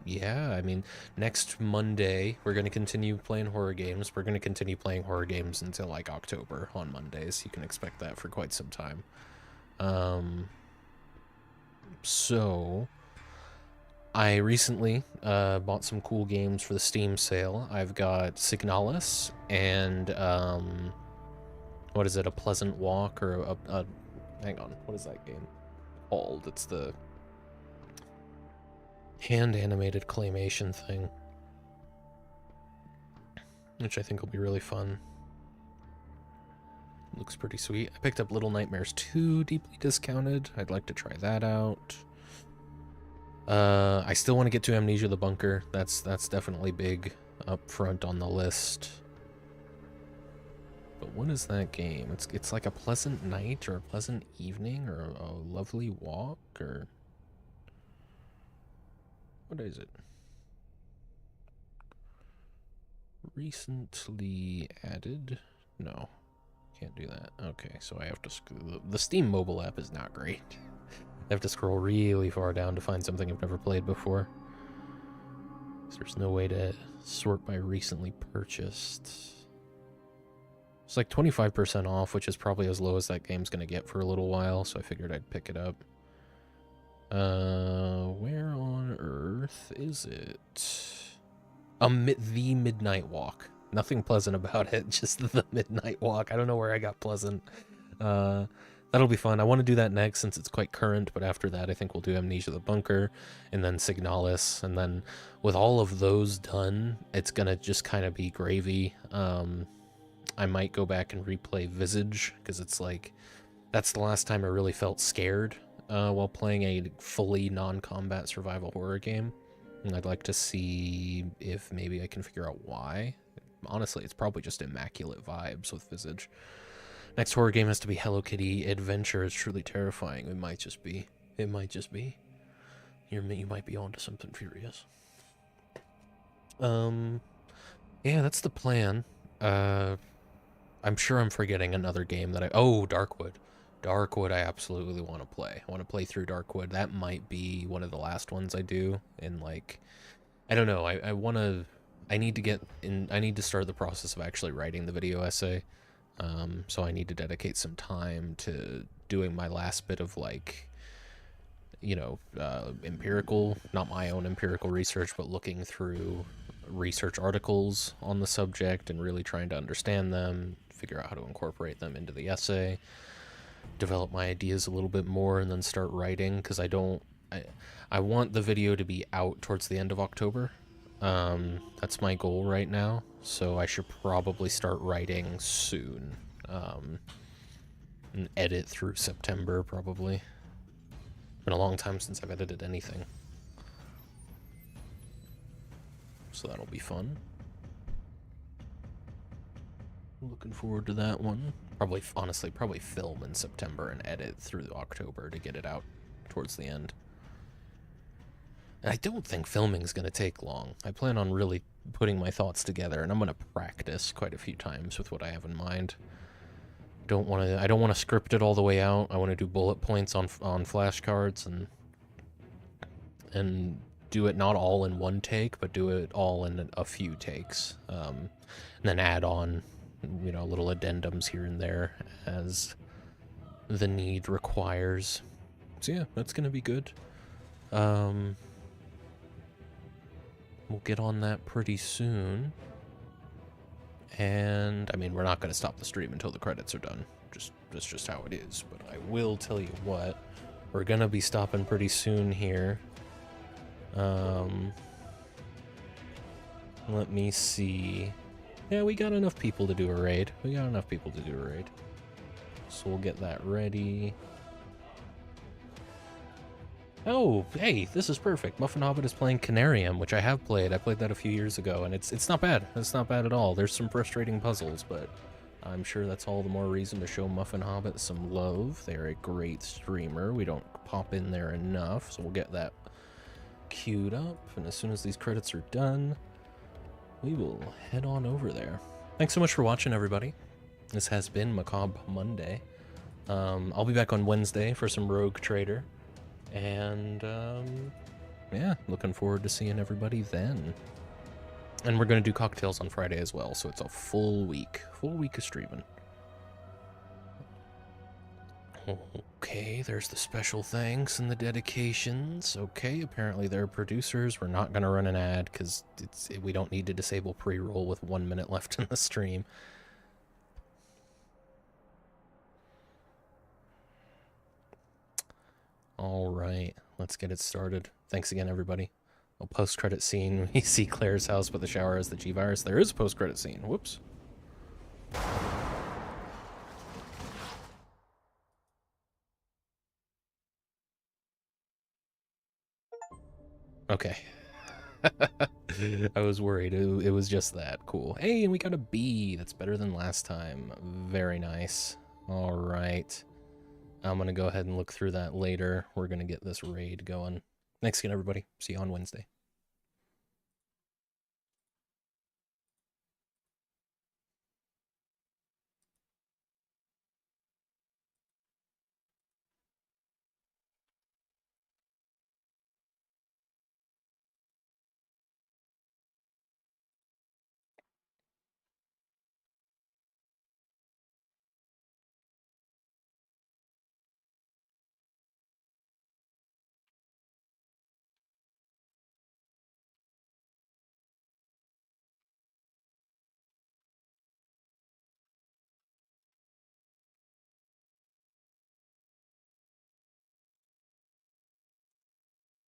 yeah, I mean, next Monday, we're going to continue playing horror games. We're going to continue playing horror games until, like, October on Mondays. You can expect that for quite some time. So, I recently bought some cool games for the Steam sale. I've got Signalis and, what is it, A Pleasant Walk, or hang on, what is that game called? It's the hand-animated claymation thing, which I think will be really fun. Looks pretty sweet. I picked up Little Nightmares 2, deeply discounted. I'd like to try that out. I still want to get to Amnesia the Bunker. That's definitely big up front on the list. But what is that game? It's like a pleasant night or a pleasant evening or a lovely walk, or what is it? Recently added? No, can't do that. Okay, so I have to the Steam mobile app is not great. I have to scroll really far down to find something I've never played before. So there's no way to sort by recently purchased. It's like 25% off, which is probably as low as that game's gonna get for a little while, so I figured I'd pick it up. Where on earth is it? The Midnight Walk. Nothing pleasant about it, just the Midnight Walk. I don't know where I got pleasant. That'll be fun. I want to do that next since it's quite current, but after that I think we'll do Amnesia the Bunker, and then Signalis, and then with all of those done, it's gonna just kind of be gravy. I might go back and replay Visage, because it's like, that's the last time I really felt scared while playing a fully non-combat survival horror game, and I'd like to see if maybe I can figure out why. Honestly, it's probably just immaculate vibes with Visage. Next horror game has to be Hello Kitty Adventure is Truly Terrifying. It might just be. It might just be. You might be onto something, Furious. Yeah, that's the plan. I'm sure I'm forgetting another game that oh, Darkwood. Darkwood I absolutely want to play. I want to play through Darkwood. That might be one of the last ones I do. And like, I don't know. I need to start the process of actually writing the video essay. So I need to dedicate some time to doing my last bit of, like, you know, empirical, not my own empirical research, but looking through research articles on the subject and really trying to understand them, figure out how to incorporate them into the essay, develop my ideas a little bit more, and then start writing, because I want the video to be out towards the end of October. That's my goal right now, so I should probably start writing soon, and edit through September, probably. Been a long time since I've edited anything. so that'll be fun. Looking forward to that one. Probably, honestly, probably film in September and edit through October to get it out towards the end. And I don't think filming's going to take long. I plan on really putting my thoughts together, and I'm going to practice quite a few times with what I have in mind. I don't want to script it all the way out. I want to do bullet points on flashcards and do it not all in one take, but do it all in a few takes. And then add on, you know, little addendums here and there as the need requires. So yeah, that's going to be good. We'll get on that pretty soon. And, I mean, we're not going to stop the stream until the credits are done. That's just how it is. But I will tell you what, we're going to be stopping pretty soon here. Let me see. Yeah, we got enough people to do a raid. So we'll get that ready. Oh, hey, this is perfect. Muffin Hobbit is playing Canarium, which I have played. I played that a few years ago, and it's not bad. It's not bad at all. There's some frustrating puzzles, but I'm sure that's all the more reason to show Muffin Hobbit some love. They're a great streamer. We don't pop in there enough, so we'll get that queued up, and as soon as these credits are done, we will head on over there. Thanks so much for watching, everybody. This has been Macabre Monday. I'll be back on Wednesday for some Rogue Trader. And, yeah, looking forward to seeing everybody then. And we're going to do cocktails on Friday as well, so it's a full week of streaming. Okay, there's the special thanks and the dedications. Okay, apparently they're producers. We're not going to run an ad because we don't need to disable pre-roll with 1 minute left in the stream. All right, let's get it started. Thanks again, everybody. A post-credit scene. We see Claire's house, but the shower has the G-Virus. There is a post-credit scene. Whoops. Okay. I was worried. It was just that. Cool. Hey, and we got a B. That's better than last time. Very nice. All right. I'm going to go ahead and look through that later. We're going to get this raid going. Thanks again, everybody. See you on Wednesday.